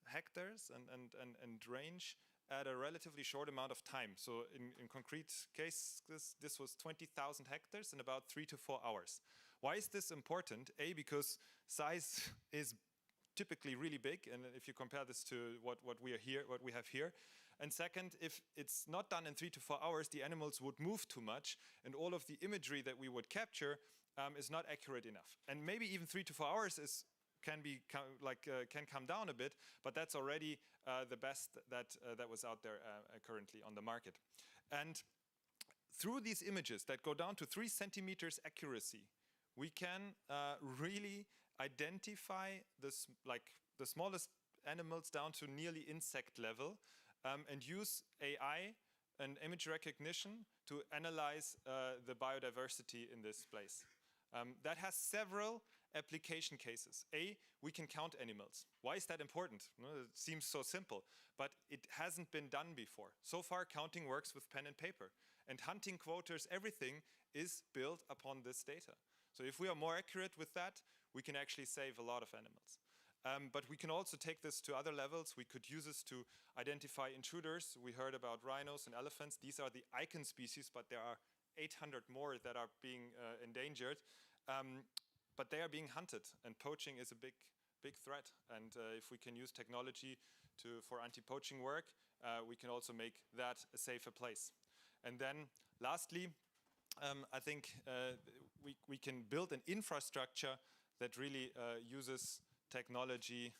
hectares and range at a relatively short amount of time. So in concrete case, this was 20,000 hectares in about 3 to 4 hours. Why is this important? A, because size is typically really big, and if you compare this to what we have here. And second, if it's not done in 3 to 4 hours, the animals would move too much, and all of the imagery that we would capture is not accurate enough. And maybe even 3 to 4 hours can come down a bit, but that's already the best that was out there currently on the market. And through these images that go down to 3 centimeters accuracy, we can really identify the smallest animals down to nearly insect level and use AI and image recognition to analyze the biodiversity in this place. That has several application cases. A, we can count animals. Why is that important? It seems so simple, but it hasn't been done before. So far, counting works with pen and paper. And hunting quotas, everything is built upon this data. So if we are more accurate with that, we can actually save a lot of animals. But we can also take this to other levels. We could use this to identify intruders. We heard about rhinos and elephants. These are the icon species, but there are 800 more that are being endangered. But they are being hunted, and poaching is a big threat. And if we can use technology for anti-poaching work, we can also make that a safer place. And then lastly, I think we can build an infrastructure that really uses technology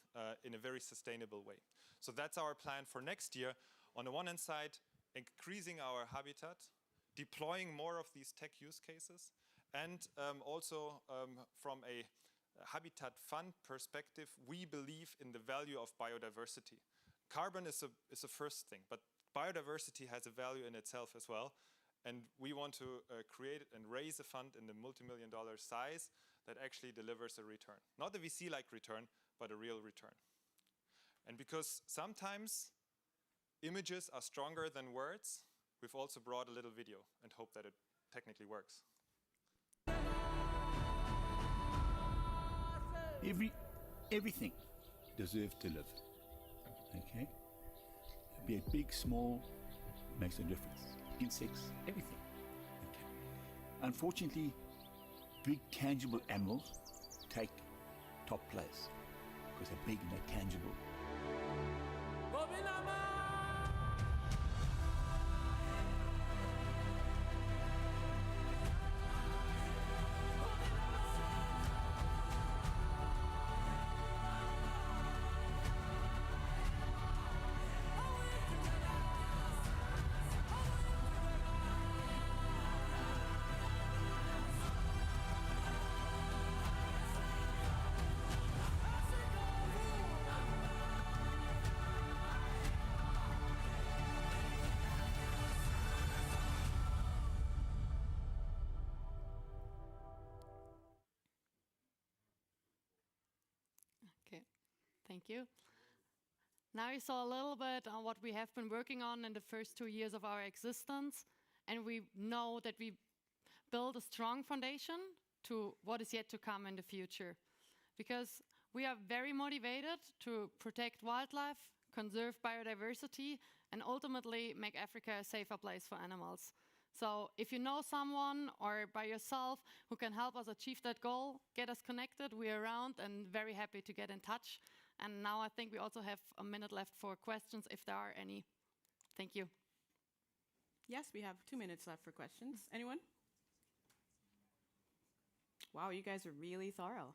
in a very sustainable way. So that's our plan for next year. On the one hand side, increasing our habitat, deploying more of these tech use cases, and also from a habitat fund perspective, we believe in the value of biodiversity. Carbon is a first thing, but biodiversity has a value in itself as well. And we want to create and raise a fund in the multi-million-dollar size that actually delivers a return. Not a VC-like return, but a real return. And because sometimes images are stronger than words, we've also brought a little video and hope that it technically works. Everything deserves to live. Okay? Be it big, small, makes no difference. Insects, everything. Okay. Unfortunately, big tangible animals take top place because they're big and they're tangible. Thank you. Now you saw a little bit on what we have been working on in the first 2 years of our existence, and we know that we build a strong foundation to what is yet to come in the future. Because we are very motivated to protect wildlife, conserve biodiversity, and ultimately make Africa a safer place for animals. So if you know someone or by yourself who can help us achieve that goal, get us connected. We're around and very happy to get in touch. And now I think we also have a minute left for questions, if there are any. Thank you. Yes, we have 2 minutes left for questions. Anyone? Wow, you guys are really thorough.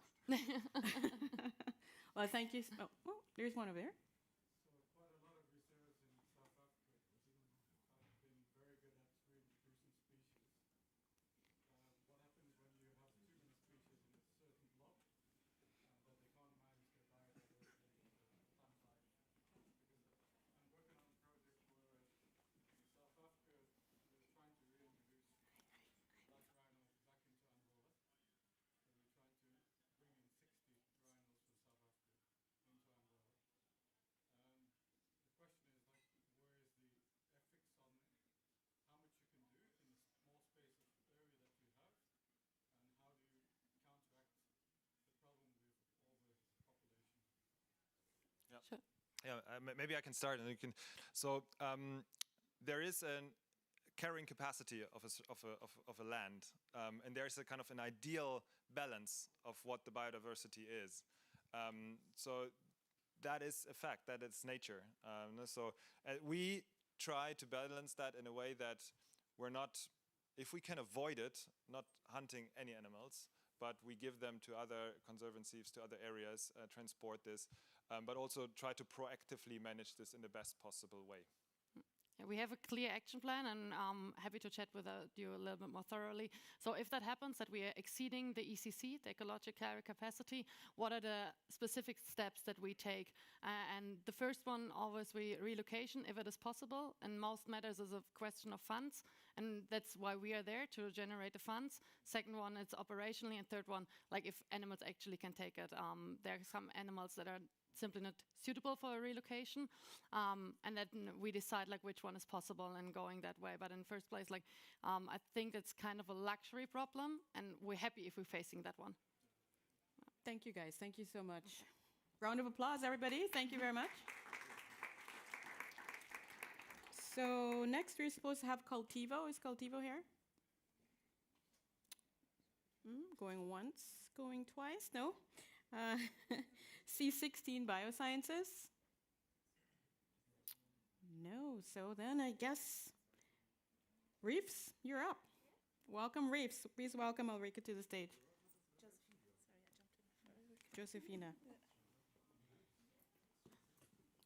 Well, thank you. Oh, there's one over there. Sure. Yeah, maybe I can start, and you can. So there is a carrying capacity of a land, and there's a kind of an ideal balance of what the biodiversity is. So that is a fact. That is nature. So we try to balance that in a way that we're not, if we can avoid it, not hunting any animals, but we give them to other conservancies, to other areas, transport this, but also try to proactively manage this in the best possible way. Yeah, we have a clear action plan, and I'm happy to chat with you a little bit more thoroughly. So if that happens, that we are exceeding the ECC, the ecological carrier capacity, what are the specific steps that we take? And the first one, obviously, relocation, if it is possible. And most matters is a question of funds, and that's why we are there, to generate the funds. Second one, it's operationally, and third one, like if animals actually can take it. There are some animals that are simply not suitable for a relocation, and then we decide like which one is possible and going that way. But in the first place, like I think it's kind of a luxury problem, and we're happy if we're facing that one. Thank you, guys. Thank you so much. Round of applause, everybody. Thank you very much. So next we're supposed to have Cultivo. Is Cultivo here? Going once, going twice, no? C16 Biosciences? No, so then I guess Reefs, you're up. Welcome, Reefs. Please welcome Ulrika to the stage. Josephina.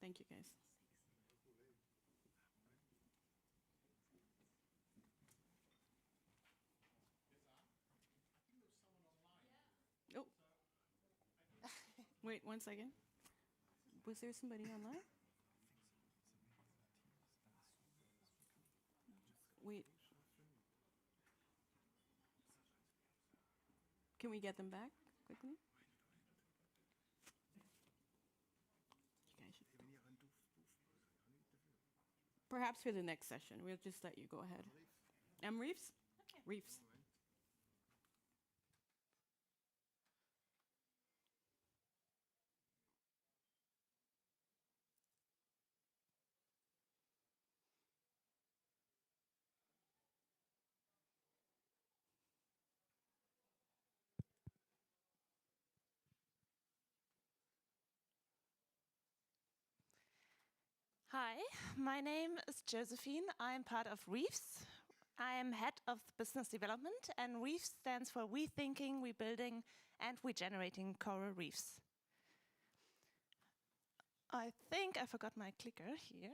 Thank you, guys. Oh. Wait 1 second. Was there somebody online? Wait. Can we get them back quickly? You guys should. Perhaps for the next session. We'll just let you go ahead. Reefs? Okay. Reefs. Hi, my name is Josephine. I'm part of Reefs. I am head of business development, and Reefs stands for We Thinking, We Building, and We Generating Coral Reefs. I think I forgot my clicker here.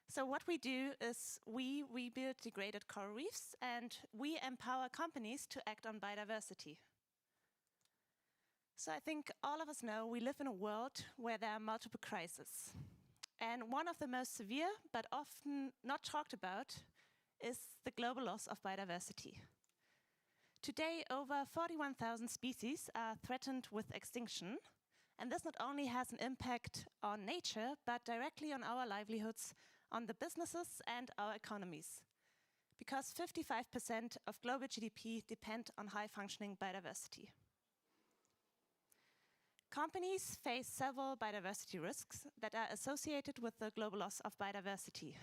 So what we do is we build degraded coral reefs, and we empower companies to act on biodiversity. So I think all of us know we live in a world where there are multiple crises. And one of the most severe, but often not talked about, is the global loss of biodiversity. Today, over 41,000 species are threatened with extinction, and this not only has an impact on nature, but directly on our livelihoods, on the businesses and our economies. Because 55% of global GDP depend on high-functioning biodiversity. Companies face several biodiversity risks that are associated with the global loss of biodiversity.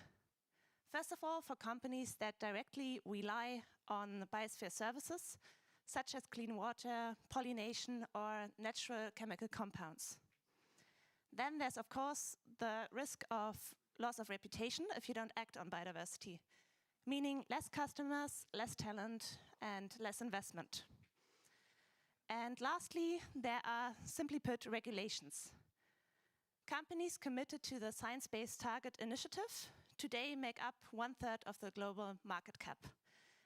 First of all, for companies that directly rely on biosphere services, such as clean water, pollination, or natural chemical compounds. Then there's, of course, the risk of loss of reputation if you don't act on biodiversity, meaning less customers, less talent, and less investment. And lastly, there are, simply put, regulations. Companies committed to the Science Based Target Initiative today make up 1/3 of the global market cap.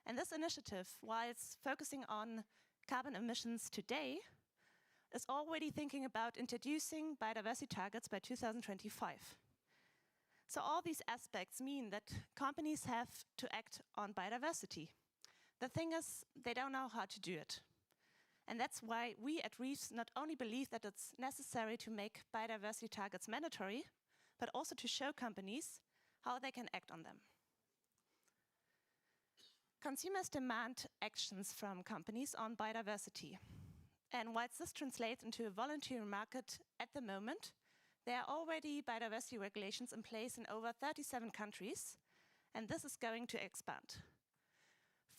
And this initiative, while it's focusing on carbon emissions today, is already thinking about introducing biodiversity targets by 2025. So all these aspects mean that companies have to act on biodiversity. The thing is, they don't know how to do it. And that's why we at Reefs not only believe that it's necessary to make biodiversity targets mandatory, but also to show companies how they can act on them. Consumers demand actions from companies on biodiversity. And whilst this translates into a voluntary market at the moment, there are already biodiversity regulations in place in over 37 countries, and this is going to expand.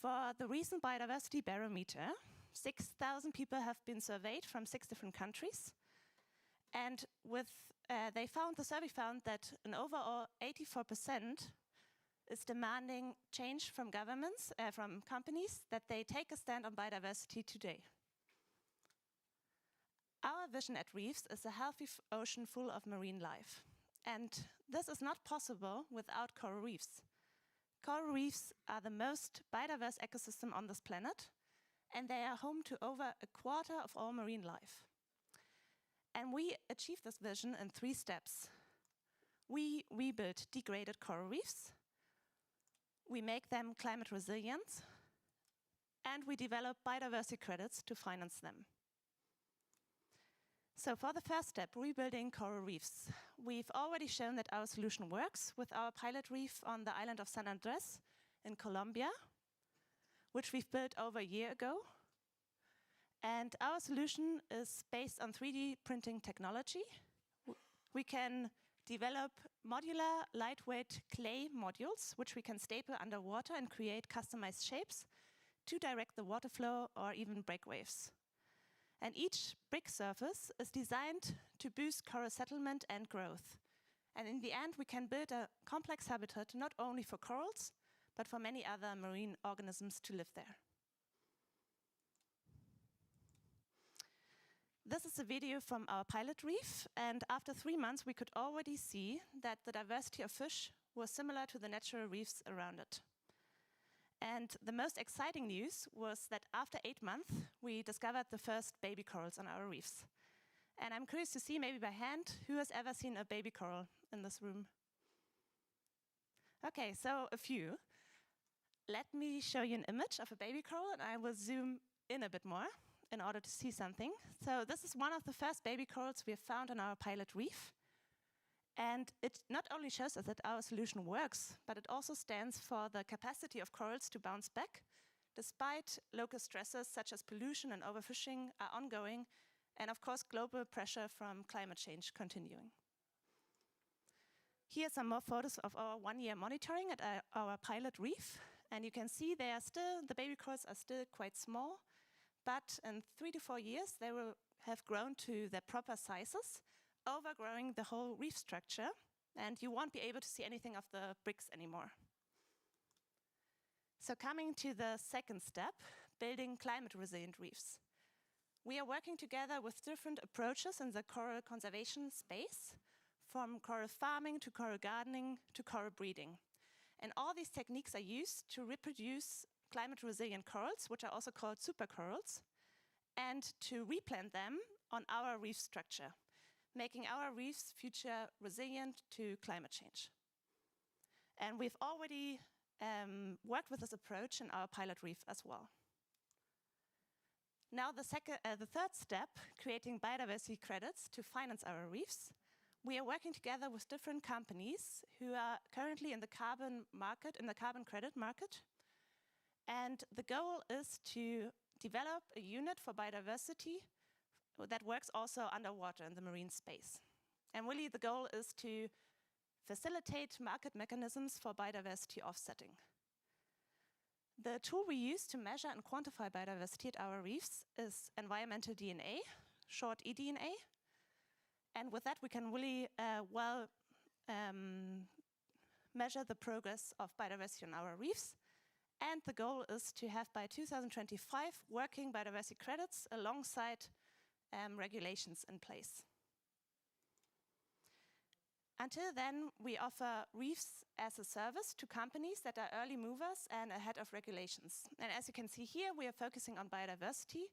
For the recent Biodiversity Barometer, 6,000 people have been surveyed from 6 different countries. And the survey found that an overall 84% is demanding change from governments, from companies, that they take a stand on biodiversity today. Our vision at Reefs is a healthy ocean full of marine life. And this is not possible without coral reefs. Coral reefs are the most biodiverse ecosystem on this planet, and they are home to over 1/4 of all marine life. And we achieve this vision in 3 steps. We rebuild degraded coral reefs, we make them climate resilient, and we develop biodiversity credits to finance them. So for the first step, rebuilding coral reefs, we've already shown that our solution works with our pilot reef on the island of San Andrés in Colombia, which we've built over a year ago. And our solution is based on 3D printing technology. We can develop modular, lightweight clay modules, which we can staple underwater and create customized shapes to direct the water flow or even break waves. And each brick surface is designed to boost coral settlement and growth. And in the end, we can build a complex habitat not only for corals, but for many other marine organisms to live there. This is a video from our pilot reef, and after 3 months, we could already see that the diversity of fish was similar to the natural reefs around it. And the most exciting news was that after 8 months, we discovered the first baby corals on our reefs. And I'm curious to see, maybe by hand, who has ever seen a baby coral in this room? Okay, so a few. Let me show you an image of a baby coral, and I will zoom in a bit more in order to see something. So this is one of the first baby corals we have found on our pilot reef. And it not only shows us that our solution works, but it also stands for the capacity of corals to bounce back, despite local stresses such as pollution and overfishing are ongoing, and of course global pressure from climate change continuing. Here are some more photos of our 1-year monitoring at our pilot reef. And you can see the baby corals are still quite small, but in 3 to 4 years, they will have grown to their proper sizes, overgrowing the whole reef structure, and you won't be able to see anything of the bricks anymore. So coming to the second step, building climate-resilient reefs. We are working together with different approaches in the coral conservation space, from coral farming to coral gardening to coral breeding. And all these techniques are used to reproduce climate-resilient corals, which are also called supercorals, and to replant them on our reef structure, making our reefs future resilient to climate change. And we've already worked with this approach in our pilot reef as well. Now the third step, creating biodiversity credits to finance our reefs. We are working together with different companies who are currently in the carbon market, in the carbon credit market. And the goal is to develop a unit for biodiversity that works also underwater in the marine space. And really the goal is to facilitate market mechanisms for biodiversity offsetting. The tool we use to measure and quantify biodiversity at our reefs is environmental DNA, short eDNA. And with that, we can really measure the progress of biodiversity on our reefs. And the goal is to have, by 2025, working biodiversity credits alongside regulations in place. Until then, we offer reefs as a service to companies that are early movers and ahead of regulations. And as you can see here, we are focusing on biodiversity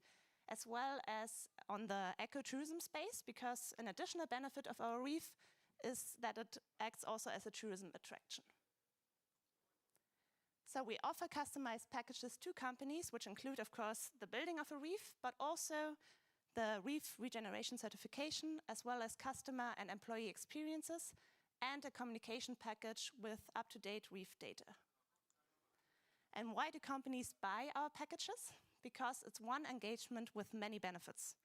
as well as on the ecotourism space, because an additional benefit of our reef is that it acts also as a tourism attraction. So we offer customized packages to companies, which include, of course, the building of a reef, but also the reef regeneration certification, as well as customer and employee experiences, and a communication package with up-to-date reef data. And why do companies buy our packages? Because it's one engagement with many benefits.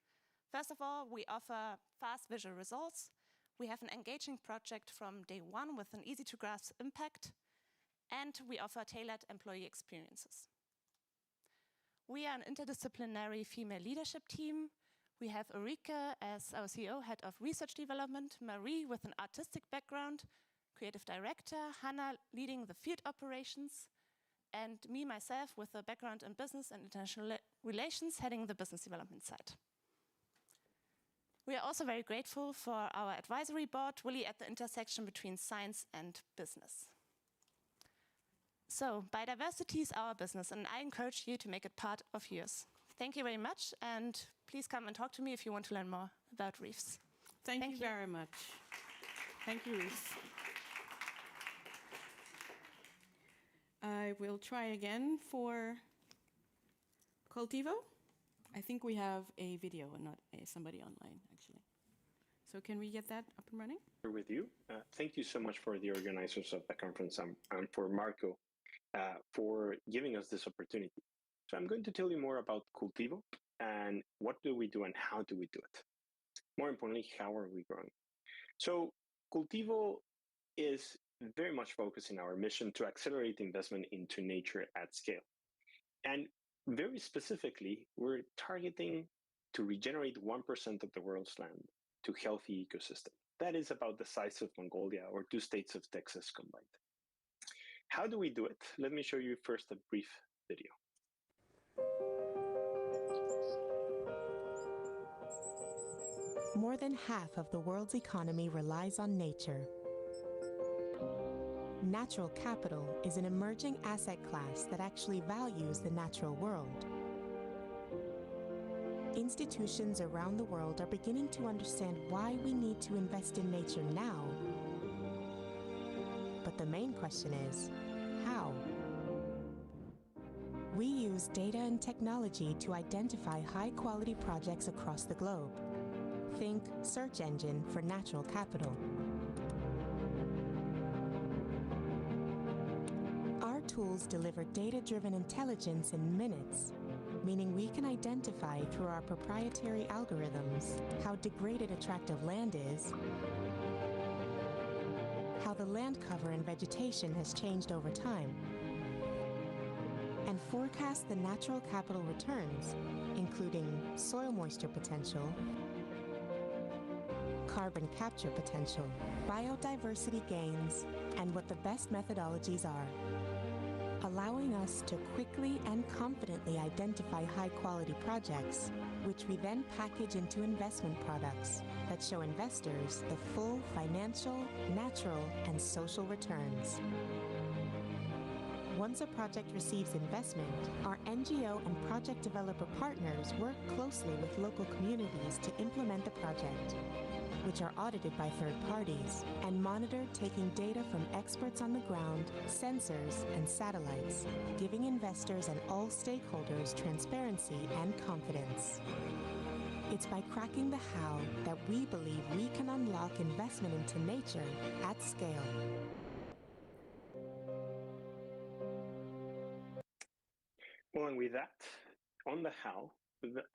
First of all, we offer fast visual results. We have an engaging project from day one with an easy-to-grasp impact, and we offer tailored employee experiences. We are an interdisciplinary female leadership team. We have Ulrike as our CEO, head of research development, Marie with an artistic background, creative director, Hannah leading the field operations, and me, myself, with a background in business and international relations, heading the business development side. We are also very grateful for our advisory board, really at the intersection between science and business. So, biodiversity is our business, and I encourage you to make it part of yours. Thank you very much, and please come and talk to me if you want to learn more about reefs. Thank you very much. Thank you, Reese. I will try again for Cultivo. I think we have a video and not somebody online, actually. So can we get that up and running? With you. Thank you so much for the organizers of the conference and for Marco for giving us this opportunity. So I'm going to tell you more about Cultivo and what do we do and how do we do it. More importantly, how are we growing? So Cultivo is very much focused in our mission to accelerate investment into nature at scale. And very specifically, we're targeting to regenerate 1% of the world's land to healthy ecosystem. That is about the size of Mongolia or 2 states of Texas combined. How do we do it? Let me show you first a brief video. More than half of the world's economy relies on nature. Natural capital is an emerging asset class that actually values the natural world. Institutions around the world are beginning to understand why we need to invest in nature now. But the main question is, how? We use data and technology to identify high-quality projects across the globe. Think search engine for natural capital. Our tools deliver data-driven intelligence in minutes, meaning we can identify through our proprietary algorithms how degraded a tract of land is, how the land cover and vegetation has changed over time, and forecast the natural capital returns, including soil moisture potential, carbon capture potential, biodiversity gains, and what the best methodologies are, allowing us to quickly and confidently identify high-quality projects, which we then package into investment products that show investors the full financial, natural, and social returns. Once a project receives investment, our NGO and project developer partners work closely with local communities to implement the project, which are audited by third parties and monitored taking data from experts on the ground, sensors, and satellites, giving investors and all stakeholders transparency and confidence. It's by cracking the how that we believe we can unlock investment into nature at scale. Well, and with that, on the how,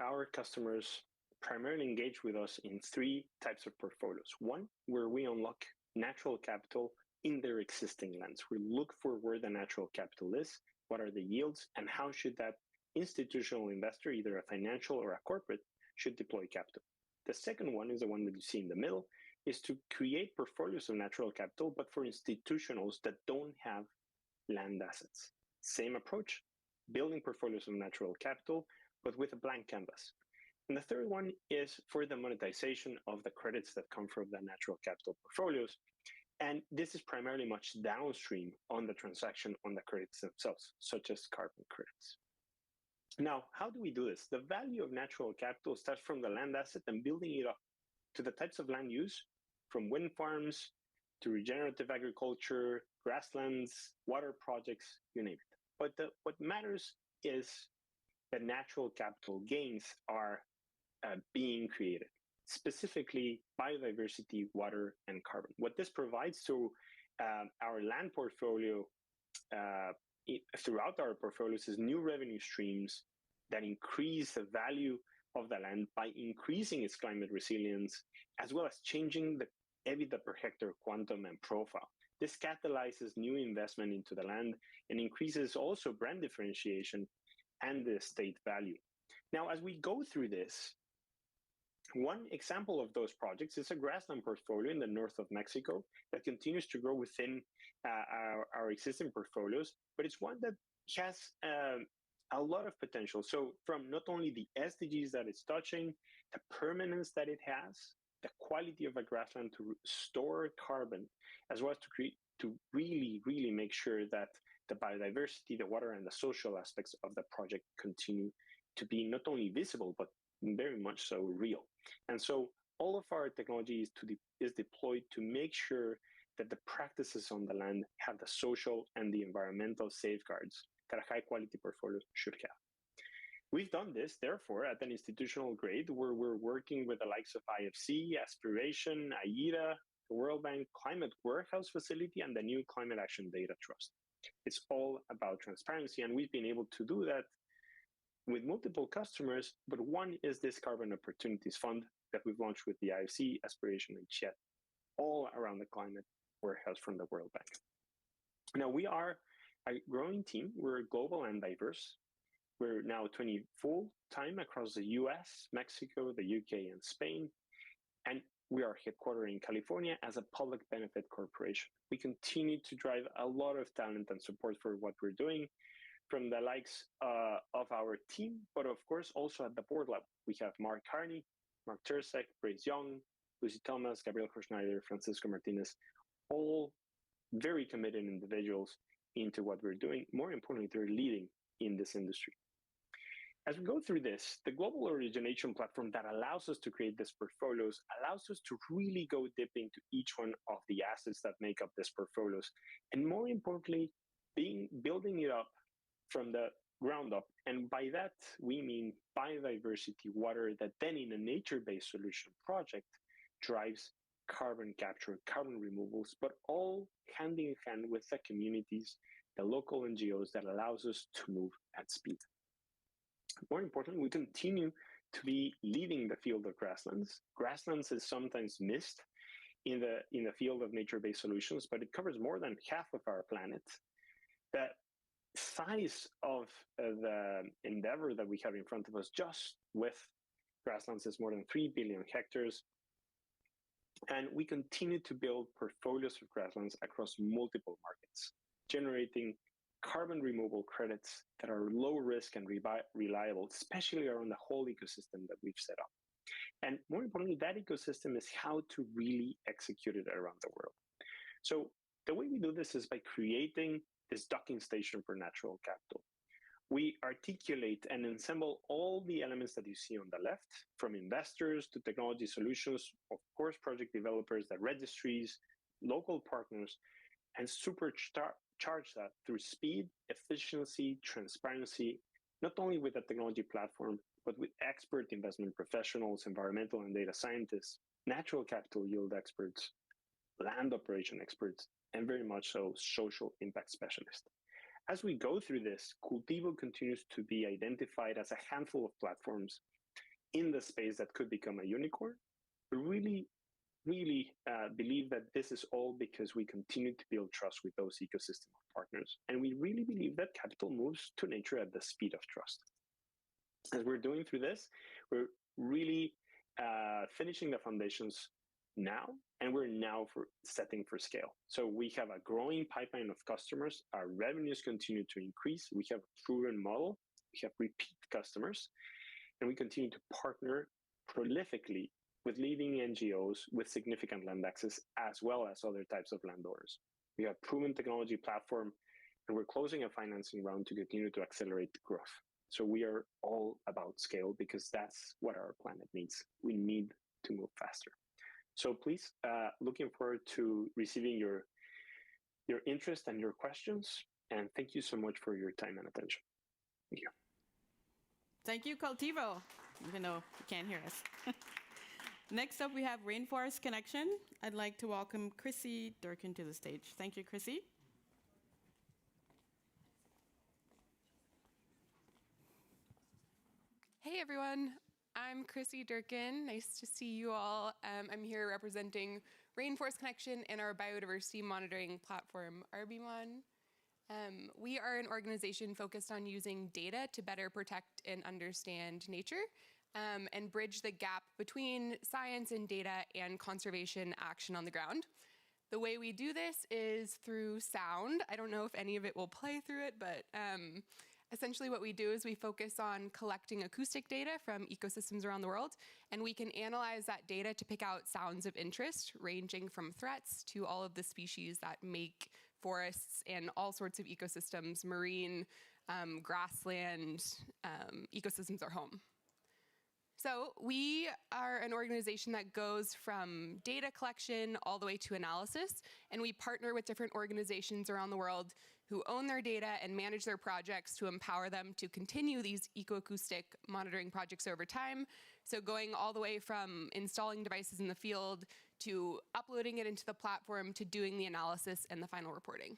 our customers primarily engage with us in 3 types of portfolios. One, where we unlock natural capital in their existing lands. We look for where the natural capital is, what are the yields, and how should that institutional investor, either a financial or a corporate, should deploy capital. The second one is the one that you see in the middle, is to create portfolios of natural capital, but for institutionals that don't have land assets. Same approach, building portfolios of natural capital, but with a blank canvas. And the third one is for the monetization of the credits that come from the natural capital portfolios. And this is primarily much downstream on the transaction on the credits themselves, such as carbon credits. Now, how do we do this? The value of natural capital starts from the land asset and building it up to the types of land use, from wind farms to regenerative agriculture, grasslands, water projects, you name it. But what matters is that natural capital gains are being created, specifically biodiversity, water, and carbon. What this provides to our land portfolio throughout our portfolios is new revenue streams that increase the value of the land by increasing its climate resilience, as well as changing the EBITDA per hectare quantum and profile. This catalyzes new investment into the land and increases also brand differentiation and the estate value. Now, as we go through this, one example of those projects is a grassland portfolio in the north of Mexico that continues to grow within our existing portfolios, but it's one that has a lot of potential. So from not only the SDGs that it's touching, the permanence that it has, the quality of a grassland to store carbon, as well as to really, really make sure that the biodiversity, the water, and the social aspects of the project continue to be not only visible, but very much so real. And so all of our technology is deployed to make sure that the practices on the land have the social and the environmental safeguards that a high-quality portfolio should have. We've done this, therefore, at an institutional grade where we're working with the likes of IFC, Aspiration, AIDA, the World Bank Climate Warehouse Facility, and the new Climate Action Data Trust. It's all about transparency, and we've been able to do that with multiple customers, but one is this Carbon Opportunities Fund that we've launched with the IFC, Aspiration, and CHET, all around the climate warehouse from the World Bank. Now, we are a growing team. We're global and diverse. We're now 20 full-time across the US, Mexico, the UK, and Spain. And we are headquartered in California as a public benefit corporation. We continue to drive a lot of talent and support for what we're doing from the likes of our team, but of course also at the board level. We have Mark Carney, Mark Tersek, Grace Young, Lucy Thomas, Gabriel Schneider, Francisco Martinez, all very committed individuals into what we're doing. More importantly, they're leading in this industry. As we go through this, the global origination platform that allows us to create these portfolios allows us to really go deep into each one of the assets that make up these portfolios. And more importantly, building it up from the ground up. And by that, we mean biodiversity water that then in a nature-based solution project drives carbon capture, carbon removals, but all hand in hand with the communities, the local NGOs that allows us to move at speed. More importantly, we continue to be leading the field of grasslands. Grasslands is sometimes missed in the field of nature-based solutions, but it covers more than half of our planet. The size of the endeavor that we have in front of us just with grasslands is more than 3 billion hectares. And we continue to build portfolios of grasslands across multiple markets, generating carbon removal credits that are low risk and reliable, especially around the whole ecosystem that we've set up. And more importantly, that ecosystem is how to really execute it around the world. So the way we do this is by creating this docking station for natural capital. We articulate and assemble all the elements that you see on the left, from investors to technology solutions, of course, project developers, the registries, local partners, and supercharge that through speed, efficiency, transparency, not only with the technology platform, but with expert investment professionals, environmental and data scientists, natural capital yield experts, land operation experts, and very much so social impact specialists. As we go through this, Cultivo continues to be identified as a handful of platforms in the space that could become a unicorn. We really believe that this is all because we continue to build trust with those ecosystem partners. And we really believe that capital moves to nature at the speed of trust. As we're doing through this, we're really finishing the foundations now, and we're now setting for scale. So we have a growing pipeline of customers. Our revenues continue to increase. We have a proven model. We have repeat customers, and we continue to partner prolifically with leading NGOs with significant land access, as well as other types of landowners. We have proven technology platform, and we're closing a financing round to continue to accelerate growth. So we are all about scale because that's what our planet needs. We need to move faster. So please, looking forward to receiving your interest and your questions. And thank you so much for your time and attention. Thank you. Thank you, Cultivo, even though you can't hear us. Next up, we have Rainforest Connection. I'd like to welcome Chrissy Durkin to the stage. Thank you, Chrissy. Hey, everyone. I'm Chrissy Durkin. Nice to see you all. I'm here representing Rainforest Connection and our biodiversity monitoring platform, RB1. We are an organization focused on using data to better protect and understand nature and bridge the gap between science and data and conservation action on the ground. The way we do this is through sound. I don't know if any of it will play through it, but essentially what we do is we focus on collecting acoustic data from ecosystems around the world, and we can analyze that data to pick out sounds of interest, ranging from threats to all of the species that make forests and all sorts of ecosystems, marine, grassland, ecosystems our home. So we are an organization that goes from data collection all the way to analysis, and we partner with different organizations around the world who own their data and manage their projects to empower them to continue these ecoacoustic monitoring projects over time. So going all the way from installing devices in the field to uploading it into the platform to doing the analysis and the final reporting.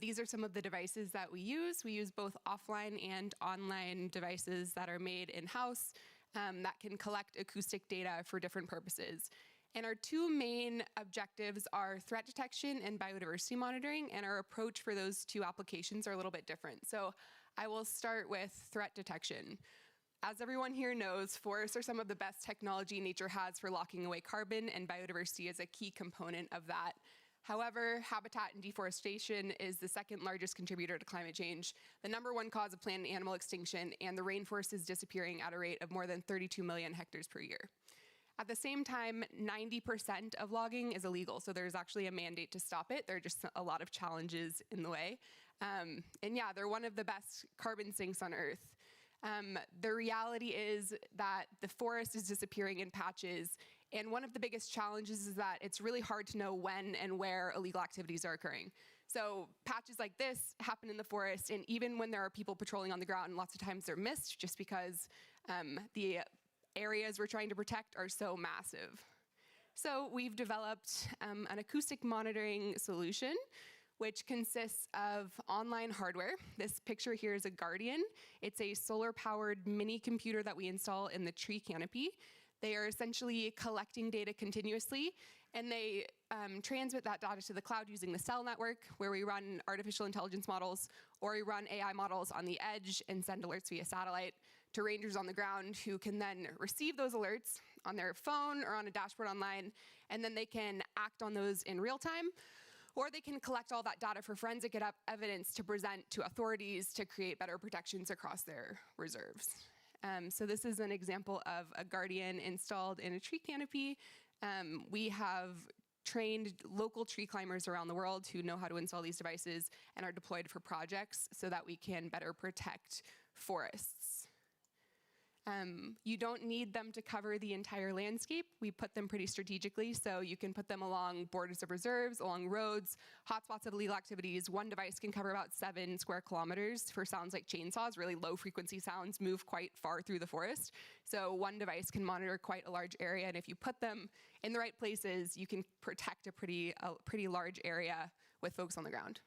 These are some of the devices that we use. We use both offline and online devices that are made in-house that can collect acoustic data for different purposes. And our two main objectives are threat detection and biodiversity monitoring, and our approach for those two applications are a little bit different. So I will start with threat detection. As everyone here knows, forests are some of the best technology nature has for locking away carbon, and biodiversity is a key component of that. However, habitat and deforestation is the second largest contributor to climate change, the #1 cause of plant and animal extinction, and the rainforest is disappearing at a rate of more than 32 million hectares per year. At the same time, 90% of logging is illegal, so there's actually a mandate to stop it. There are just a lot of challenges in the way. And yeah, they're one of the best carbon sinks on Earth. The reality is that the forest is disappearing in patches, and one of the biggest challenges is that it's really hard to know when and where illegal activities are occurring. So patches like this happen in the forest, and even when there are people patrolling on the ground, lots of times they're missed just because the areas we're trying to protect are so massive. So we've developed an acoustic monitoring solution which consists of online hardware. This picture here is a Guardian. It's a solar-powered mini computer that we install in the tree canopy. They are essentially collecting data continuously, and they transmit that data to the cloud using the cell network, where we run artificial intelligence models, or we run AI models on the edge and send alerts via satellite to rangers on the ground, who can then receive those alerts on their phone or on a dashboard online, and then they can act on those in real time, or they can collect all that data for forensic evidence to present to authorities to create better protections across their reserves. So this is an example of a Guardian installed in a tree canopy. We have trained local tree climbers around the world who know how to install these devices and are deployed for projects so that we can better protect forests. You don't need them to cover the entire landscape. We put them pretty strategically, so you can put them along borders of reserves, along roads, hotspots of illegal activities. One device can cover about 7 square kilometers for sounds like chainsaws. Really low frequency sounds move quite far through the forest. So one device can monitor quite a large area, and if you put them in the right places, you can protect a pretty large area with folks on the ground.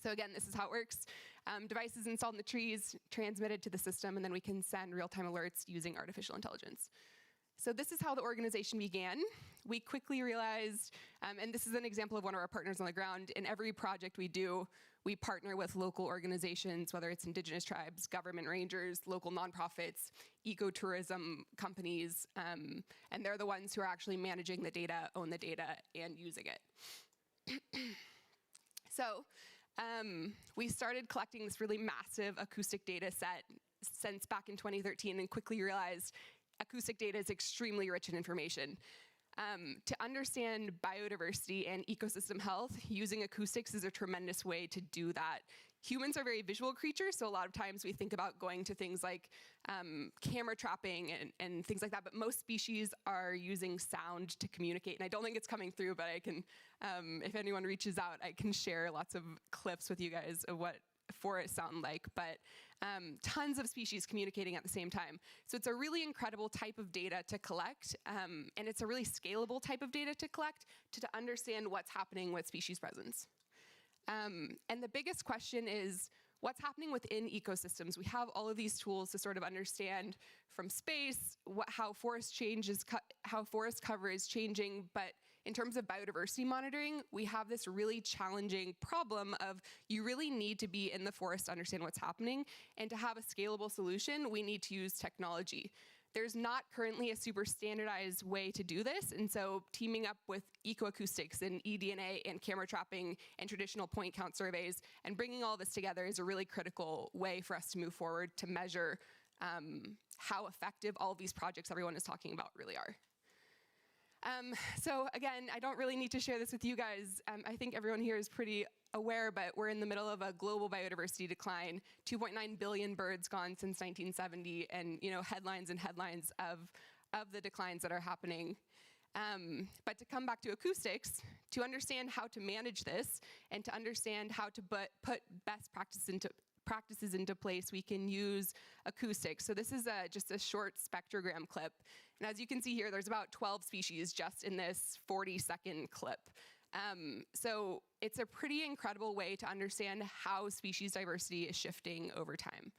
So again, this is how it works. Devices installed in the trees, transmitted to the system, and then we can send real-time alerts using artificial intelligence. So this is how the organization began. We quickly realized, and this is an example of one of our partners on the ground, in every project we do, we partner with local organizations, whether it's indigenous tribes, government rangers, local nonprofits, ecotourism companies, and they're the ones who are actually managing the data, own the data, and using it. So, we started collecting this really massive acoustic data set since back in 2013 and quickly realized acoustic data is extremely rich in information. To understand biodiversity and ecosystem health, using acoustics is a tremendous way to do that. Humans are very visual creatures, so a lot of times we think about going to things like camera trapping and things like that, but most species are using sound to communicate, and I don't think it's coming through, but I can, if anyone reaches out, I can share lots of clips with you guys of what forests sound like, but tons of species communicating at the same time. So it's a really incredible type of data to collect, and it's a really scalable type of data to collect to understand what's happening with species presence. And the biggest question is, what's happening within ecosystems? We have all of these tools to sort of understand from space how forest cover is changing, but in terms of biodiversity monitoring, we have this really challenging problem of you really need to be in the forest to understand what's happening, and to have a scalable solution, we need to use technology. There's not currently a super standardized way to do this, and so teaming up with ecoacoustics and eDNA and camera trapping and traditional point count surveys and bringing all this together is a really critical way for us to move forward to measure how effective all of these projects everyone is talking about really are. So again, I don't really need to share this with you guys. I think everyone here is pretty aware, but we're in the middle of a global biodiversity decline. 2.9 billion birds gone since 1970, and headlines and headlines of the declines that are happening. But to come back to acoustics, to understand how to manage this and to understand how to put best practices into place, we can use acoustics. So this is just a short spectrogram clip. And as you can see here, there's about 12 species just in this 40-second clip. So it's a pretty incredible way to understand how species diversity is shifting over time.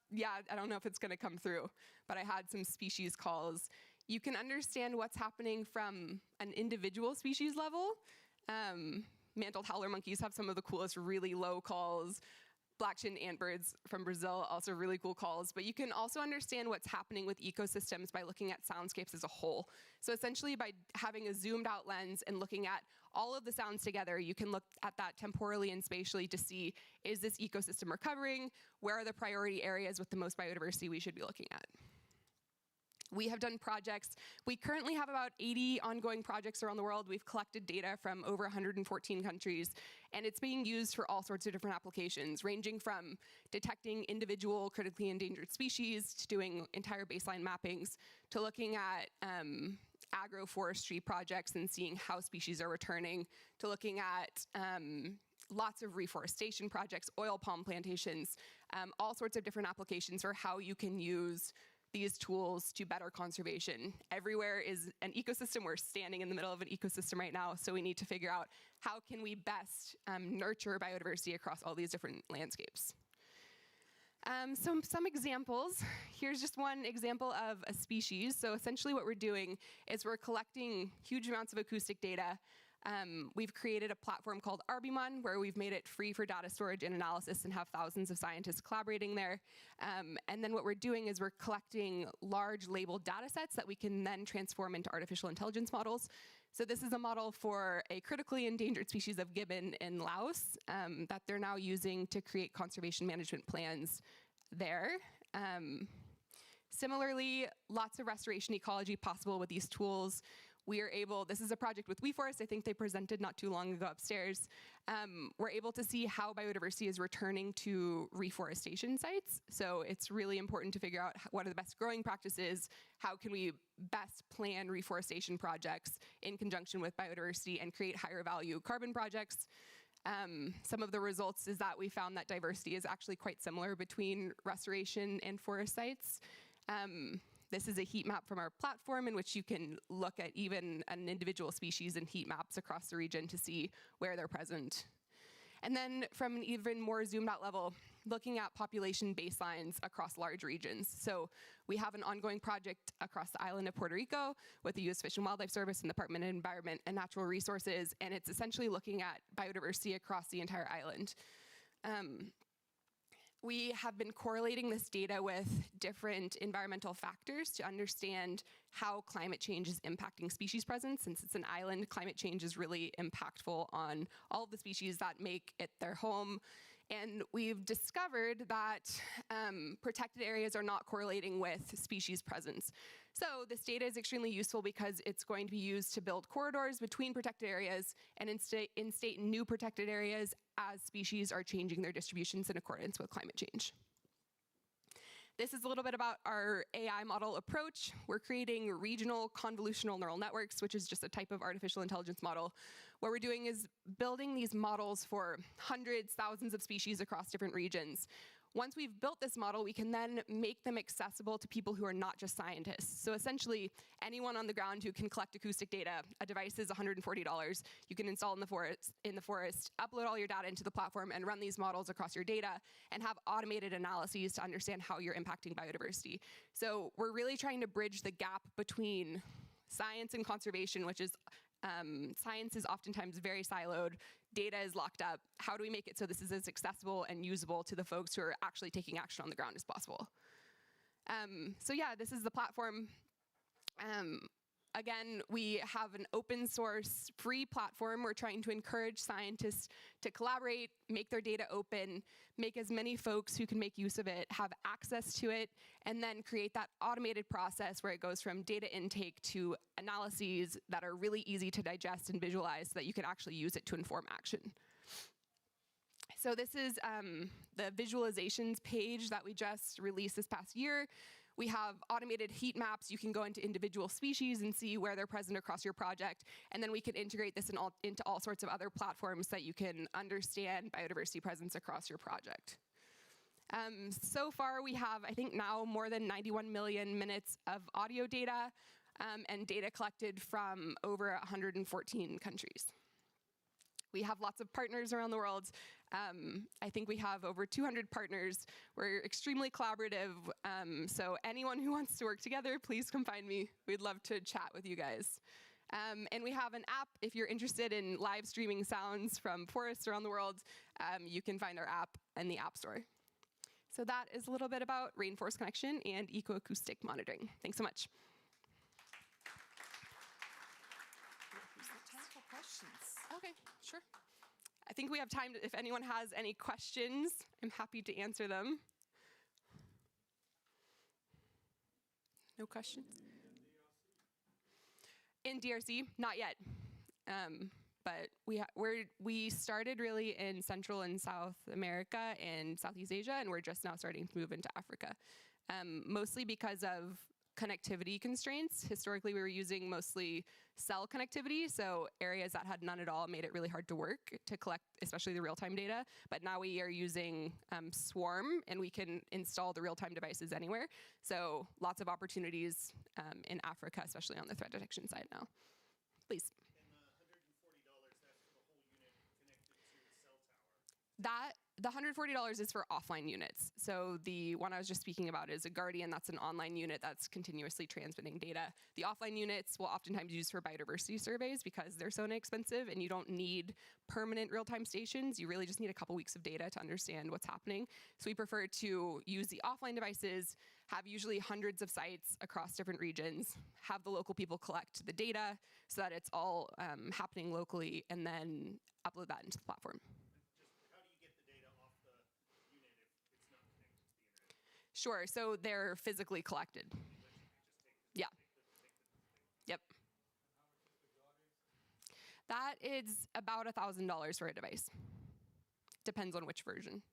Yeah, I don't know if it's gonna come through, but I had some species calls. You can understand what's happening from an individual species level. mantled howler monkeys have some of the coolest really low calls. Black-chinned antbirds from Brazil, also really cool calls. But you can also understand what's happening with ecosystems by looking at soundscapes as a whole. So essentially by having a zoomed out lens and looking at all of the sounds together, you can look at that temporally and spatially to see, is this ecosystem recovering? Where are the priority areas with the most biodiversity we should be looking at? We have done projects. We currently have about 80 ongoing projects around the world. We've collected data from over 114 countries, and it's being used for all sorts of different applications, ranging from detecting individual critically endangered species, to doing entire baseline mappings, to looking at agroforestry projects and seeing how species are returning, to looking at lots of reforestation projects, oil palm plantations, all sorts of different applications for how you can use these tools to better conservation. Everywhere is an ecosystem. We're standing in the middle of an ecosystem right now, so we need to figure out how can we best nurture biodiversity across all these different landscapes. Some examples. Here's just one example of a species. So essentially what we're doing is we're collecting huge amounts of acoustic data. We've created a platform called Arbimon, where we've made it free for data storage and analysis and have thousands of scientists collaborating there. And then what we're doing is we're collecting large labeled data sets that we can then transform into artificial intelligence models. So this is a model for a critically endangered species of gibbon in Laos that they're now using to create conservation management plans there. Similarly, lots of restoration ecology possible with these tools. We are able, this is a project with WeForest, I think they presented not too long ago upstairs. We're able to see how biodiversity is returning to reforestation sites. So it's really important to figure out what are the best growing practices, how can we best plan reforestation projects in conjunction with biodiversity and create higher value carbon projects. Some of the results is that we found that diversity is actually quite similar between restoration and forest sites. This is a heat map from our platform in which you can look at even an individual species and heat maps across the region to see where they're present. And then from an even more zoomed out level, looking at population baselines across large regions. So we have an ongoing project across the island of Puerto Rico with the U.S. Fish and Wildlife Service and the Department of Environment and Natural Resources, and it's essentially looking at biodiversity across the entire island. We have been correlating this data with different environmental factors to understand how climate change is impacting species presence. Since it's an island, climate change is really impactful on all of the species that make it their home. And we've discovered that protected areas are not correlating with species presence. So this data is extremely useful because it's going to be used to build corridors between protected areas and instate new protected areas as species are changing their distributions in accordance with climate change. This is a little bit about our AI model approach. We're creating regional convolutional neural networks, which is just a type of artificial intelligence model. What we're doing is building these models for hundreds, thousands of species across different regions. Once we've built this model, we can then make them accessible to people who are not just scientists. So essentially, anyone on the ground who can collect acoustic data, a device is $140. You can install in the forest, upload all your data into the platform and run these models across your data and have automated analyses to understand how you're impacting biodiversity. So we're really trying to bridge the gap between science and conservation, which is science is oftentimes very siloed, data is locked up. How do we make it so this is as accessible and usable to the folks who are actually taking action on the ground as possible? So yeah, this is the platform. Again, we have an open source free platform. We're trying to encourage scientists to collaborate, make their data open, make as many folks who can make use of it have access to it, and then create that automated process where it goes from data intake to analyses that are really easy to digest and visualize so that you can actually use it to inform action. So this is the visualizations page that we just released this past year. We have automated heat maps. You can go into individual species and see where they're present across your project. And then we can integrate this into all sorts of other platforms so that you can understand biodiversity presence across your project. So far, we have, I think now, more than 91 million minutes of audio data and data collected from over 114 countries. We have lots of partners around the world. I think we have over 200 partners. We're extremely collaborative. So anyone who wants to work together, please come find me. We'd love to chat with you guys. And we have an app. If you're interested in live streaming sounds from forests around the world, you can find our app in the App Store. So that is a little bit about rainforest connection and ecoacoustic monitoring. Thanks so much. Time for questions. Okay, sure. I think we have time if anyone has any questions, I'm happy to answer them. No questions? In DRC, not yet. But we started really in Central and South America and Southeast Asia, and we're just now starting to move into Africa. Mostly because of connectivity constraints. Historically, we were using mostly cell connectivity, so areas that had none at all made it really hard to work to collect, especially the real-time data. But now we are using Swarm, and we can install the real-time devices anywhere. So lots of opportunities in Africa, especially on the threat detection side now. Please. The $140 is for offline units. So the one I was just speaking about is a Guardian. That's an online unit that's continuously transmitting data. The offline units will oftentimes use for biodiversity surveys because they're so inexpensive and you don't need permanent real-time stations. You really just need a couple weeks of data to understand what's happening. So we prefer to use the offline devices, have usually hundreds of sites across different regions, have the local people collect the data so that it's all happening locally, and then upload that into the platform. Sure, so they're physically collected. Yeah. Yep. That is about $1,000 for a device. Depends on which version.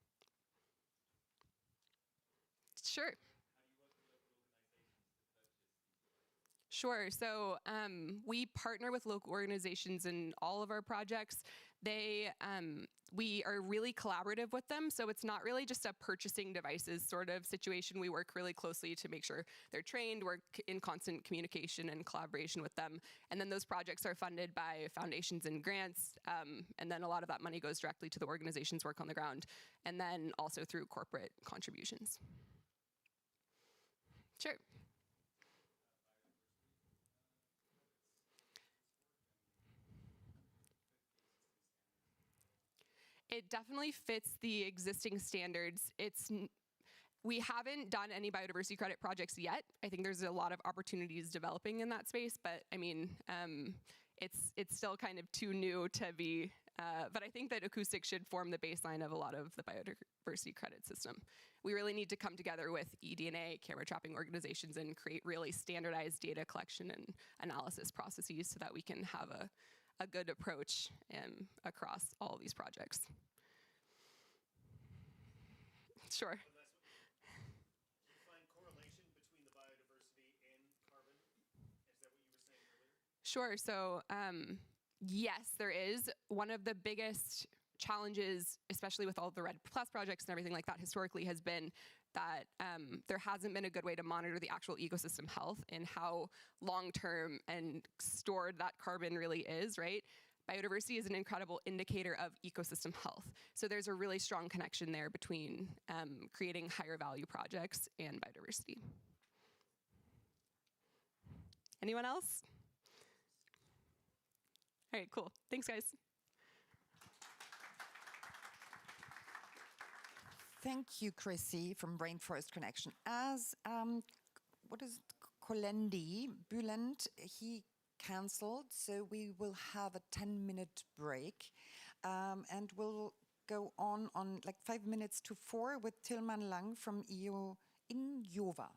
Sure. Sure, so we partner with local organizations in all of our projects. We are really collaborative with them, so it's not really just a purchasing devices sort of situation. We work really closely to make sure they're trained, work in constant communication and collaboration with them. And then those projects are funded by foundations and grants, and then a lot of that money goes directly to the organization's work on the ground, and then also through corporate contributions. Sure. It definitely fits the existing standards. We haven't done any biodiversity credit projects yet. I think there's a lot of opportunities developing in that space, but I mean, it's still kind of too new to be, but I think that acoustics should form the baseline of a lot of the biodiversity credit system. We really need to come together with eDNA, camera trapping organizations, and create really standardized data collection and analysis processes so that we can have a good approach across all these projects. Sure. Do you find correlation between the biodiversity and carbon? Is that what you were saying earlier? Sure. So yes, there is. One of the biggest challenges, especially with all the REDD+ projects and everything like that, historically has been that there hasn't been a good way to monitor the actual ecosystem health and how long-term and stored that carbon really is, right? Biodiversity is an incredible indicator of ecosystem health. So there's a really strong connection there between creating higher value projects and biodiversity. Anyone else? All right, cool. Thanks, guys. Thank you, Chrissy from Rainforest Connection. As Colendi Bulent, he cancelled, so we will have a 10-minute break, and we'll go on like 5 minutes to 4 with Tilman Lang from Innova.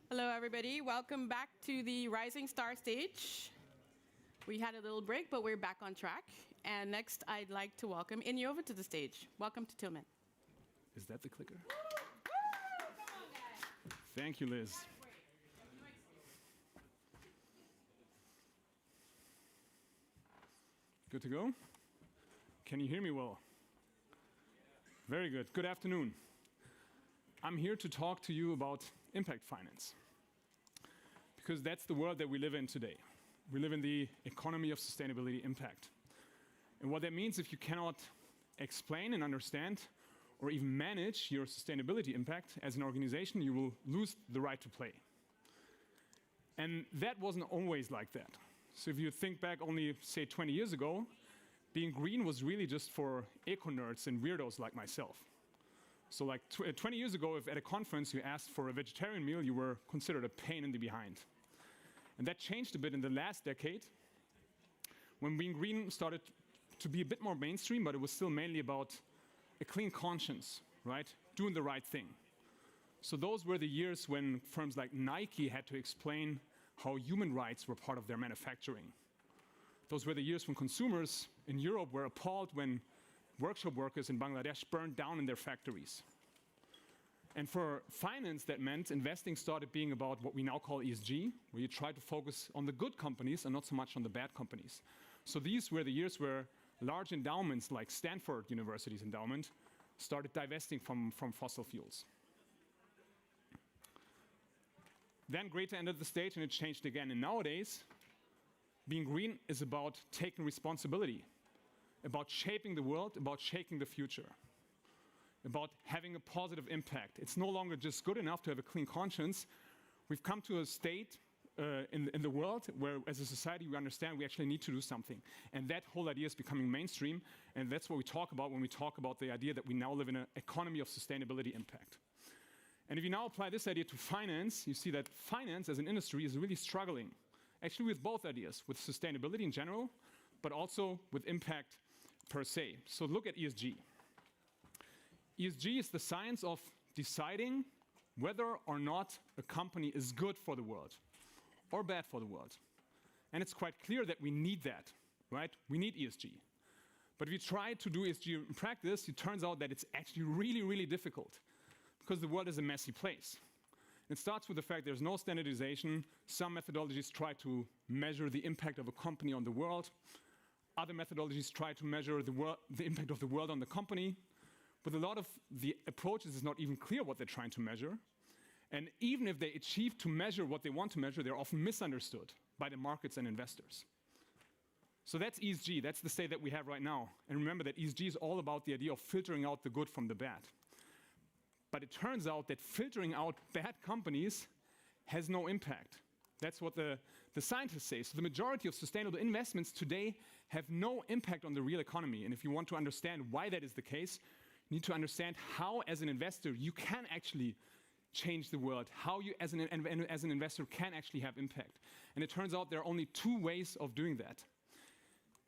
Hello, everybody. Welcome back to the Rising Star stage. We had a little break, but we're back on track. And next, I'd like to welcome Inyova to the stage. Welcome to Tillman. Is that the clicker? Thank you, Liz. Good to go? Can you hear me well? Very good. Good afternoon. I'm here to talk to you about impact finance, because that's the world that we live in today. We live in the economy of sustainability impact. And what that means, if you cannot explain and understand or even manage your sustainability impact as an organization, you will lose the right to play. And that wasn't always like that. So if you think back only, say, 20 years ago, being green was really just for eco-nerds and weirdos like myself. So like 20 years ago, if at a conference you asked for a vegetarian meal, you were considered a pain in the behind. And that changed a bit in the last decade, when being green started to be a bit more mainstream, but it was still mainly about a clean conscience, right? Doing the right thing. So those were the years when firms like Nike had to explain how human rights were part of their manufacturing. Those were the years when consumers in Europe were appalled when workshop workers in Bangladesh burned down in their factories. And for finance, that meant investing started being about what we now call ESG, where you try to focus on the good companies and not so much on the bad companies. So these were the years where large endowments like Stanford University's endowment started divesting from fossil fuels. Then Greta entered the stage and it changed again. And nowadays, being green is about taking responsibility, about shaping the world, about shaping the future, about having a positive impact. It's no longer just good enough to have a clean conscience. We've come to a state in the world where, as a society, we understand we actually need to do something. And that whole idea is becoming mainstream, and that's what we talk about when we talk about the idea that we now live in an economy of sustainability impact. And if you now apply this idea to finance, you see that finance as an industry is really struggling, actually with both ideas, with sustainability in general, but also with impact per se. So look at ESG. ESG is the science of deciding whether or not a company is good for the world or bad for the world. And it's quite clear that we need that, right? We need ESG. But if you try to do ESG in practice, it turns out that it's actually really, really difficult, because the world is a messy place. It starts with the fact there's no standardization. Some methodologies try to measure the impact of a company on the world. Other methodologies try to measure the impact of the world on the company. With a lot of the approaches, it's not even clear what they're trying to measure. And even if they achieve to measure what they want to measure, they're often misunderstood by the markets and investors. So that's ESG. That's the state that we have right now. And remember that ESG is all about the idea of filtering out the good from the bad. But it turns out that filtering out bad companies has no impact. That's what the scientists say. So the majority of sustainable investments today have no impact on the real economy. And if you want to understand why that is the case, you need to understand how, as an investor, you can actually change the world, how you, as an investor, can actually have impact. And it turns out there are only two ways of doing that.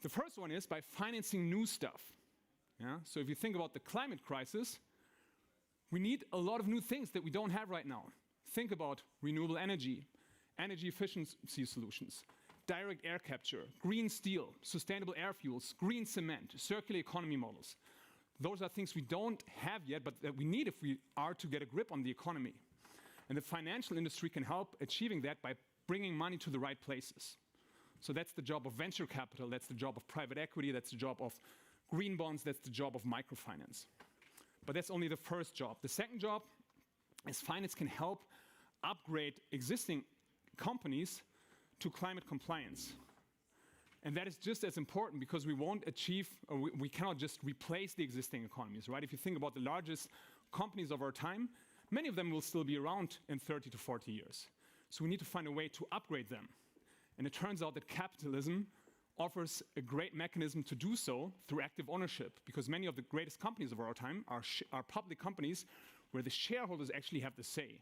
The first one is by financing new stuff. Yeah? So if you think about the climate crisis, we need a lot of new things that we don't have right now. Think about renewable energy, energy efficiency solutions, direct air capture, green steel, sustainable air fuels, green cement, circular economy models. Those are things we don't have yet, but that we need if we are to get a grip on the economy. And the financial industry can help achieving that by bringing money to the right places. So that's the job of venture capital, that's the job of private equity, that's the job of green bonds, that's the job of microfinance. But that's only the first job. The second job is finance can help upgrade existing companies to climate compliance. And that is just as important, because we won't achieve, or we cannot just replace the existing economies, right? If you think about the largest companies of our time, many of them will still be around in 30 to 40 years. So we need to find a way to upgrade them. And it turns out that capitalism offers a great mechanism to do so through active ownership, because many of the greatest companies of our time are public companies where the shareholders actually have the say.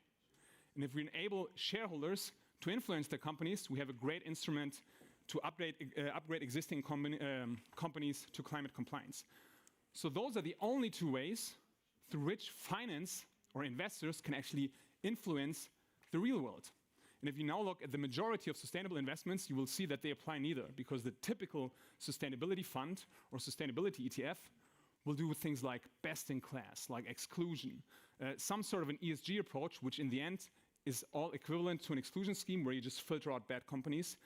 And if we enable shareholders to influence their companies, we have a great instrument to upgrade existing companies to climate compliance. So those are the only two ways through which finance or investors can actually influence the real world. And if you now look at the majority of sustainable investments, you will see that they apply neither, because the typical sustainability fund or sustainability ETF will do things like best in class, like exclusion, some sort of an ESG approach, which in the end is all equivalent to an exclusion scheme where you just filter out bad companies.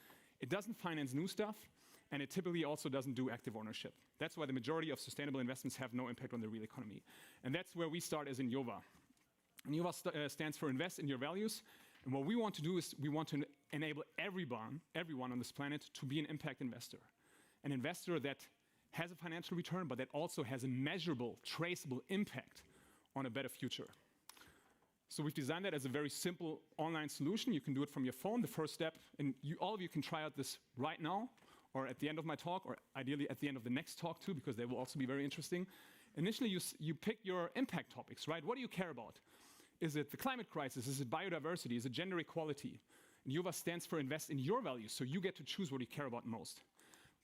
It doesn't finance new stuff, and it typically also doesn't do active ownership. That's why the majority of sustainable investments have no impact on the real economy. And that's where we start as Innova. Innova stands for Invest in Your Values. And what we want to do is we want to enable everyone on this planet to be an impact investor. An investor that has a financial return, but that also has a measurable, traceable impact on a better future. So we've designed that as a very simple online solution. You can do it from your phone. The first step, and all of you can try out this right now, or at the end of my talk, or ideally at the end of the next talk too, because they will also be very interesting. Initially, you pick your impact topics, right? What do you care about? Is it the climate crisis? Is it biodiversity? Is it gender equality? And Innova stands for Invest in Your Values, so you get to choose what you care about most.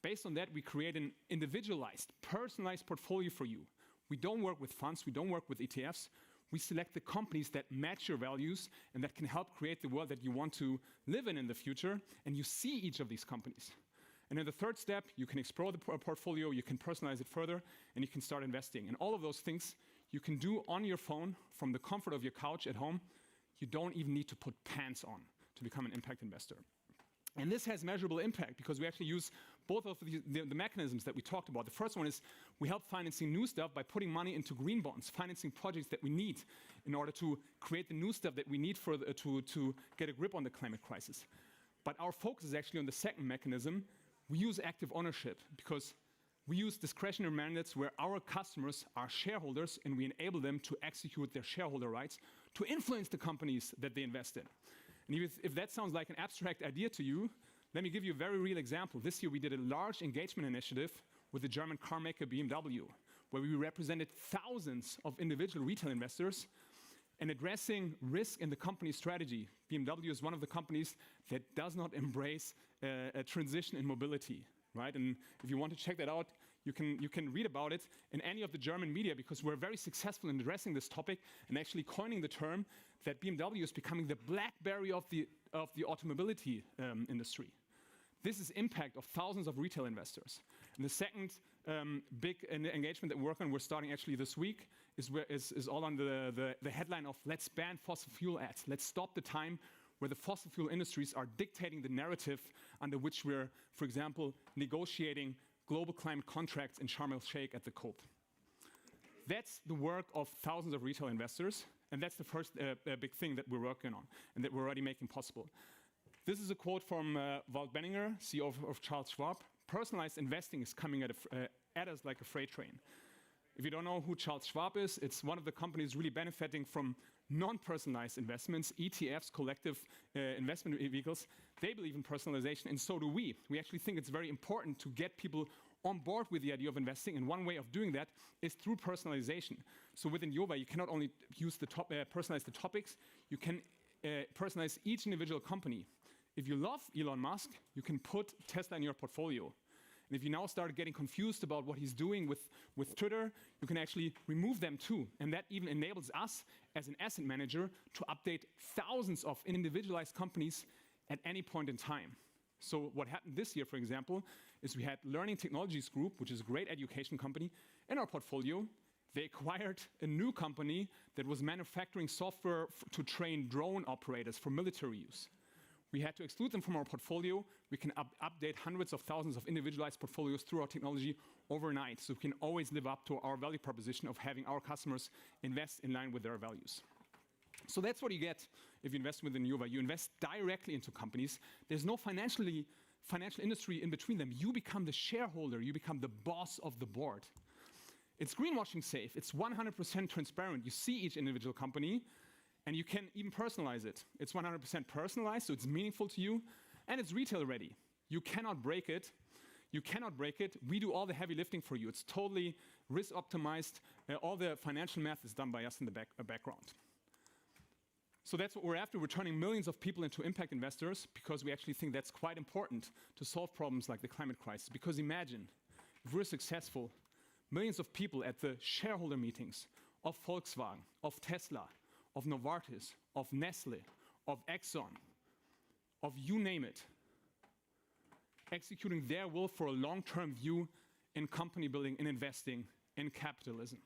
Based on that, we create an individualized, personalized portfolio for you. We don't work with funds, we don't work with ETFs. We select the companies that match your values and that can help create the world that you want to live in the future, and you see each of these companies. And in the third step, you can explore the portfolio, you can personalize it further, and you can start investing. And all of those things you can do on your phone from the comfort of your couch at home. You don't even need to put pants on to become an impact investor. And this has measurable impact because we actually use both of the mechanisms that we talked about. The first one is we help financing new stuff by putting money into green bonds, financing projects that we need in order to create the new stuff that we need to get a grip on the climate crisis. But our focus is actually on the second mechanism. We use active ownership because we use discretionary mandates where our customers are shareholders and we enable them to execute their shareholder rights to influence the companies that they invest in. And if that sounds like an abstract idea to you, let me give you a very real example. This year we did a large engagement initiative with the German car maker BMW, where we represented thousands of individual retail investors and addressing risk in the company strategy. BMW is one of the companies that does not embrace a transition in mobility, right? And if you want to check that out, you can read about it in any of the German media because we're very successful in addressing this topic and actually coining the term that BMW is becoming the BlackBerry of the automobility industry. This is impact of thousands of retail investors. And the second big engagement that we're starting actually this week is all on the headline of let's ban fossil fuel ads. Let's stop the time where the fossil fuel industries are dictating the narrative under which we're, for example, negotiating global climate contracts in Sharm el-Sheikh at the COP. That's the work of thousands of retail investors, and that's the first big thing that we're working on and that we're already making possible. This is a quote from Walt Benninger, CEO of Charles Schwab. Personalized investing is coming at us like a freight train. If you don't know who Charles Schwab is, it's one of the companies really benefiting from non-personalized investments, ETFs, collective investment vehicles. They believe in personalization, and so do we. We actually think it's very important to get people on board with the idea of investing, and one way of doing that is through personalization. So within Innova, you cannot only use personalize the topics, you can personalize each individual company. If you love Elon Musk, you can put Tesla in your portfolio. And if you now start getting confused about what he's doing with Twitter, you can actually remove them too. And that even enables us as an asset manager to update thousands of individualized companies at any point in time. So what happened this year, for example, is we had Learning Technologies Group, which is a great education company, in our portfolio. They acquired a new company that was manufacturing software to train drone operators for military use. We had to exclude them from our portfolio. We can update hundreds of thousands of individualized portfolios through our technology overnight, so we can always live up to our value proposition of having our customers invest in line with their values. So that's what you get if you invest within Innova. You invest directly into companies. There's no financial industry in between them. You become the shareholder. You become the boss of the board. It's greenwashing safe. It's 100% transparent. You see each individual company, and you can even personalize it. It's 100% personalized, so it's meaningful to you, and it's retail ready. You cannot break it. You cannot break it. We do all the heavy lifting for you. It's totally risk optimized. All the financial math is done by us in the background. So that's what we're after. We're turning millions of people into impact investors because we actually think that's quite important to solve problems like the climate crisis. Because imagine, if we're successful, millions of people at the shareholder meetings of Volkswagen, of Tesla, of Novartis, of Nestle, of Exxon, of you name it, executing their will for a long-term view in company building, in investing, in capitalism.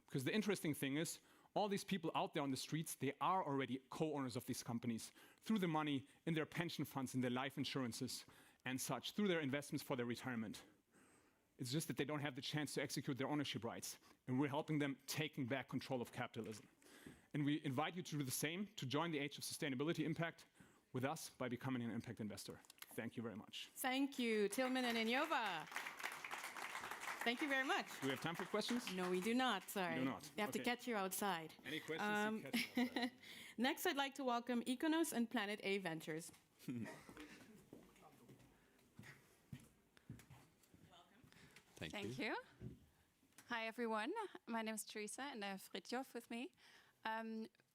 Because the interesting thing is, all these people out there on the streets, they are already co-owners of these companies through the money in their pension funds, in their life insurances and such, through their investments for their retirement. It's just that they don't have the chance to execute their ownership rights. And we're helping them taking back control of capitalism. And we invite you to do the same, to join the Age of Sustainability Impact with us by becoming an impact investor. Thank you very much. Thank you, Tilman and Inyova. Thank you very much. Do we have time for questions? No, we do not. Sorry. We do not. We have to Okay. catch you outside. Any questions? To catch us outside? Next, I'd like to welcome Econos and Planet A Ventures. Thank you. Hi, everyone. My name is Teresa, and I have Fritjof with me.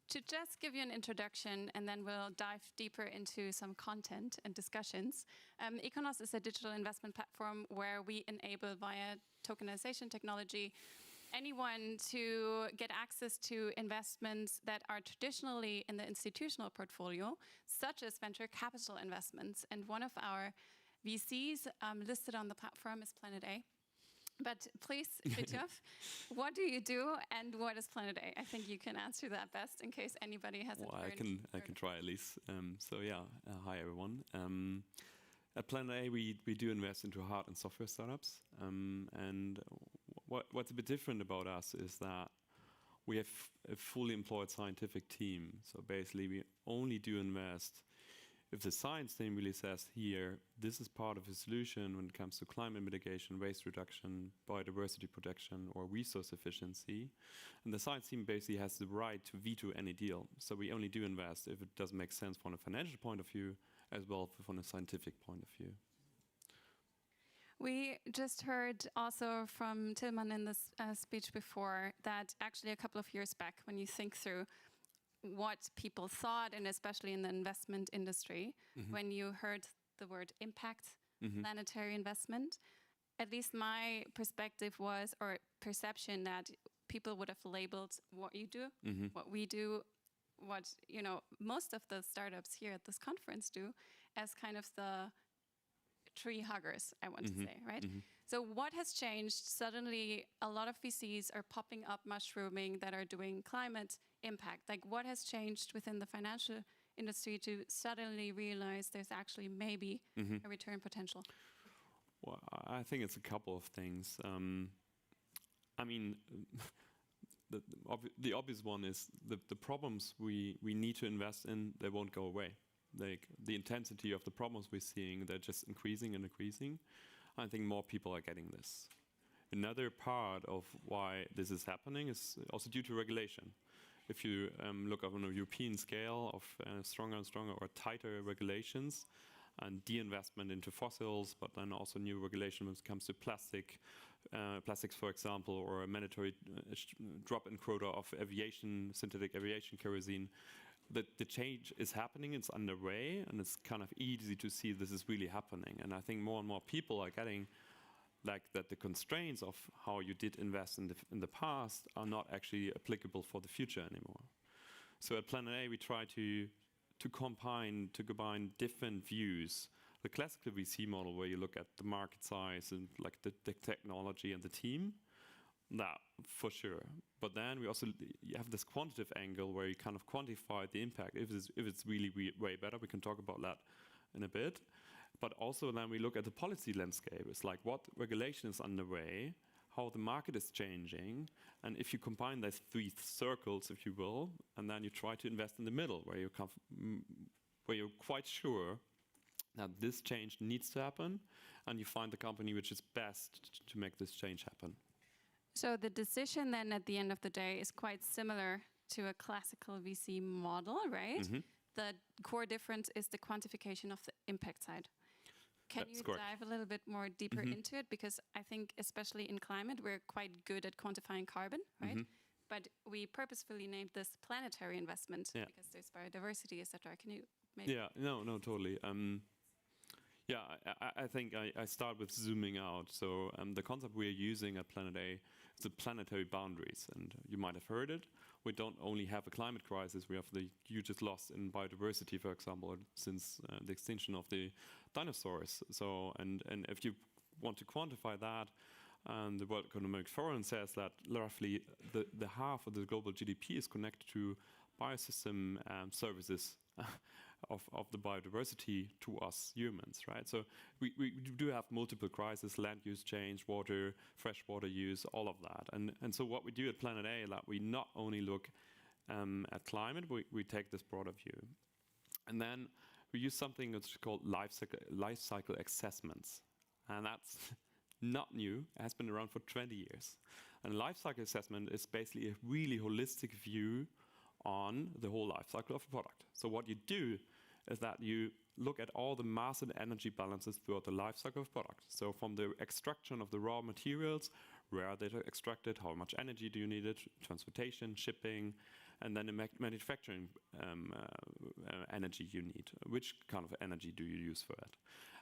To just give you an introduction, and then we'll dive deeper into some content and discussions. Econos is a digital investment platform where we enable, via tokenization technology, anyone to get access to investments that are traditionally in the institutional portfolio, such as venture capital investments. And one of our VCs listed on the platform is Planet A. But please, Fritjof, what do you do and what is Planet A? I think you can answer that best in case anybody hasn't heard. I can try at least. Hi everyone. At Planet A, we do invest into hard and software startups. And what's a bit different about us is that we have a fully employed scientific team. So basically, we only do invest if the science team really says here, this is part of a solution when it comes to climate mitigation, waste reduction, biodiversity protection, or resource efficiency. And the science team basically has the right to veto any deal. So we only do invest if it doesn't make sense from a financial point of view, as well from a scientific point of view. We just heard also from Tilman in this speech before that actually a couple of years back, when you think through what people thought, and especially in the investment industry, when you heard the word impact, planetary investment, at least my perspective was, or perception, that people would have labeled what you do, what we do, what most of the startups here at this conference do, as kind of the tree huggers, I want to say, right? So what has changed? Suddenly, a lot of VCs are popping up, mushrooming, that are doing climate impact. Like, what has changed within the financial industry to suddenly realize there's actually maybe a return potential? Well, I think it's a couple of things. I mean, the obvious one is the problems we need to invest in, they won't go away. Like, the intensity of the problems we're seeing, they're just increasing and increasing. I think more people are getting this. Another part of why this is happening is also due to regulation. If you look up on a European scale of stronger and stronger or tighter regulations and de-investment into fossils, but then also new regulation when it comes to plastics, for example, or a mandatory drop-in quota of synthetic aviation kerosene, the change is happening, it's underway, and it's kind of easy to see this is really happening. And I think more and more people are getting like that the constraints of how you did invest in the past are not actually applicable for the future anymore. So at Planet A, we try to combine different views. The classical VC model, where you look at the market size and like the technology and the team, that for sure. But then we also have this quantitative angle where you kind of quantify the impact. If it's really way better, we can talk about that in a bit. But also then we look at the policy landscape. It's like what regulation is underway, how the market is changing, and if you combine those three circles, if you will, and then you try to invest in the middle, where you're quite sure that this change needs to happen, and you find the company which is best to make this change happen. So the decision then at the end of the day is quite similar to a classical VC model, right? The core difference is the quantification of the impact side. Can you dive a little bit more deeper into it? Because I think especially in climate, we're quite good at quantifying carbon, right? But we purposefully named this planetary investment because there's biodiversity, etc. Can you maybe? Yeah, no, totally. I think I start with zooming out. So the concept we're using at Planet A the planetary boundaries. And you might have heard it. We don't only have a climate crisis, we have the hugest loss in biodiversity, for example, since the extinction of the dinosaurs. So, and if you want to quantify that, the World Economic Forum says that roughly the half of the global GDP is connected to biosystem services of the biodiversity to us humans, right? So we do have multiple crises: land use change, water, fresh water use, all of that. And so what we do at Planet A is that we not only look at climate, we take this broader view. And then we use something that's called life cycle assessments. And that's not new. It has been around for 20 years. And life cycle assessment is basically a really holistic view on the whole life cycle of a product. So what you do is that you look at all the mass and energy balances throughout the life cycle of product. So from the extraction of the raw materials, where are they extracted, how much energy do you need it, transportation, shipping, and then the manufacturing energy you need. Which kind of energy do you use for it?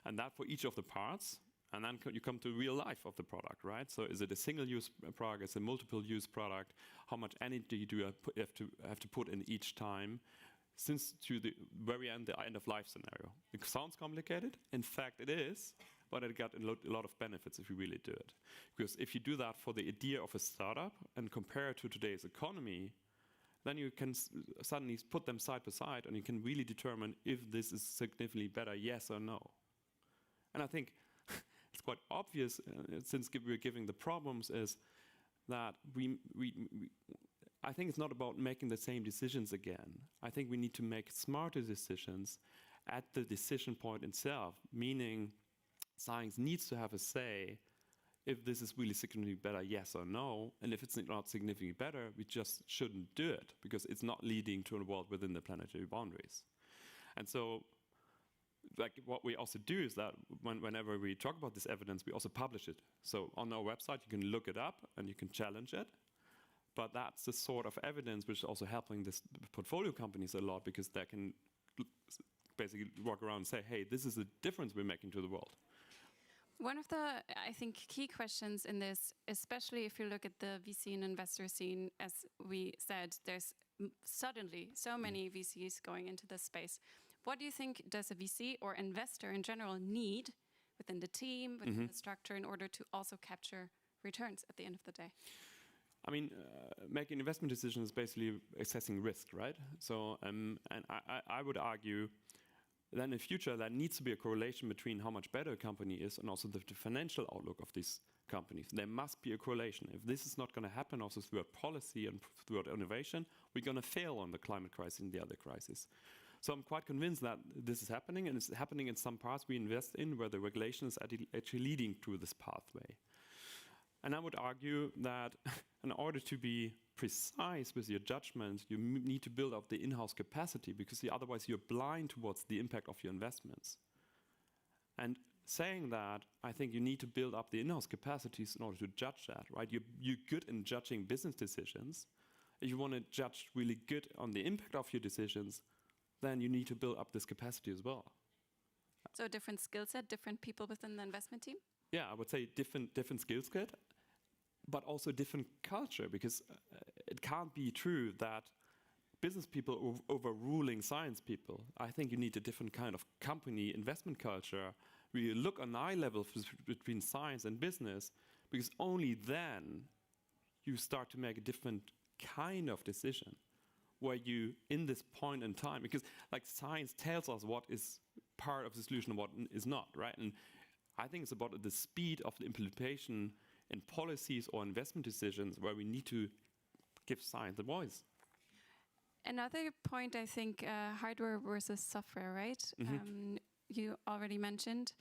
And that for each of the parts. And then you come to real life of the product, right? So is it a single-use product? Is it a multiple-use product? How much energy do you have to put in each time? Since to the very end, the end-of-life scenario. It sounds complicated. In fact, it is. But it got a lot of benefits if you really do it. Because if you do that for the idea of a startup and compare it to today's economy, then you can suddenly put them side by side and you can really determine if this is significantly better, yes or no. And I think it's quite obvious, since we're giving the problems, is that I think it's not about making the same decisions again. I think we need to make smarter decisions at the decision point itself, meaning science needs to have a say if this is really significantly better, yes or no. And if it's not significantly better, we just shouldn't do it because it's not leading to a world within the planetary boundaries. And so, like, what we also do is that whenever we talk about this evidence, we also publish it. So on our website, you can look it up and you can challenge it. But that's the sort of evidence which is also helping this portfolio companies a lot, because they can basically walk around and say, hey, this is the difference we're making to the world. One of the, I think, key questions in this, especially if you look at the VC and investor scene, as we said, there's suddenly so many VCs going into this space. What do you think does a VC or investor in general need within the team, within the structure, in order to also capture returns at the end of the day? I mean, making investment decisions is basically assessing risk, right? So, and I would argue that in the future, there needs to be a correlation between how much better a company is and also the financial outlook of these companies. There must be a correlation. If this is not going to happen also throughout policy and throughout innovation, we're going to fail on the climate crisis and the other crises. So I'm quite convinced that this is happening, and it's happening in some parts we invest in where the regulation is actually leading to this pathway. And I would argue that in order to be precise with your judgment, you need to build up the in-house capacity, because otherwise you're blind towards the impact of your investments. And saying that, I think you need to build up the in-house capacities in order to judge that, right? You're good in judging business decisions. If you want to judge really good on the impact of your decisions, then you need to build up this capacity as well. So a different skill set, different people within the investment team? Yeah, I would say different skill set, but also different culture, because it can't be true that business people are overruling science people. I think you need a different kind of company investment culture where you look on eye level between science and business, because only then you start to make a different kind of decision where you, in this point in time, because like science tells us what is part of the solution and what is not, right? And I think it's about the speed of the implementation in policies or investment decisions where we need to give science a voice. Another point, I think, hardware versus software, right? You already mentioned.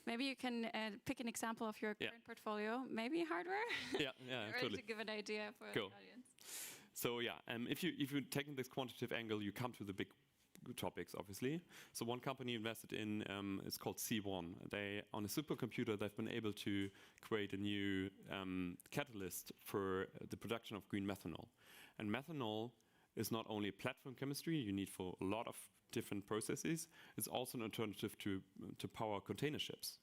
Maybe you can pick an example of your current portfolio, maybe hardware? Yeah, totally. To give an idea for the audience. So yeah, if you're taking this quantitative angle, you come to the big topics, obviously. So one company invested in, it's called C1. They, on a supercomputer, they've been able to create a new catalyst for the production of green methanol. And methanol is not only a platform chemistry you need for a lot of different processes, it's also an alternative to power container ships.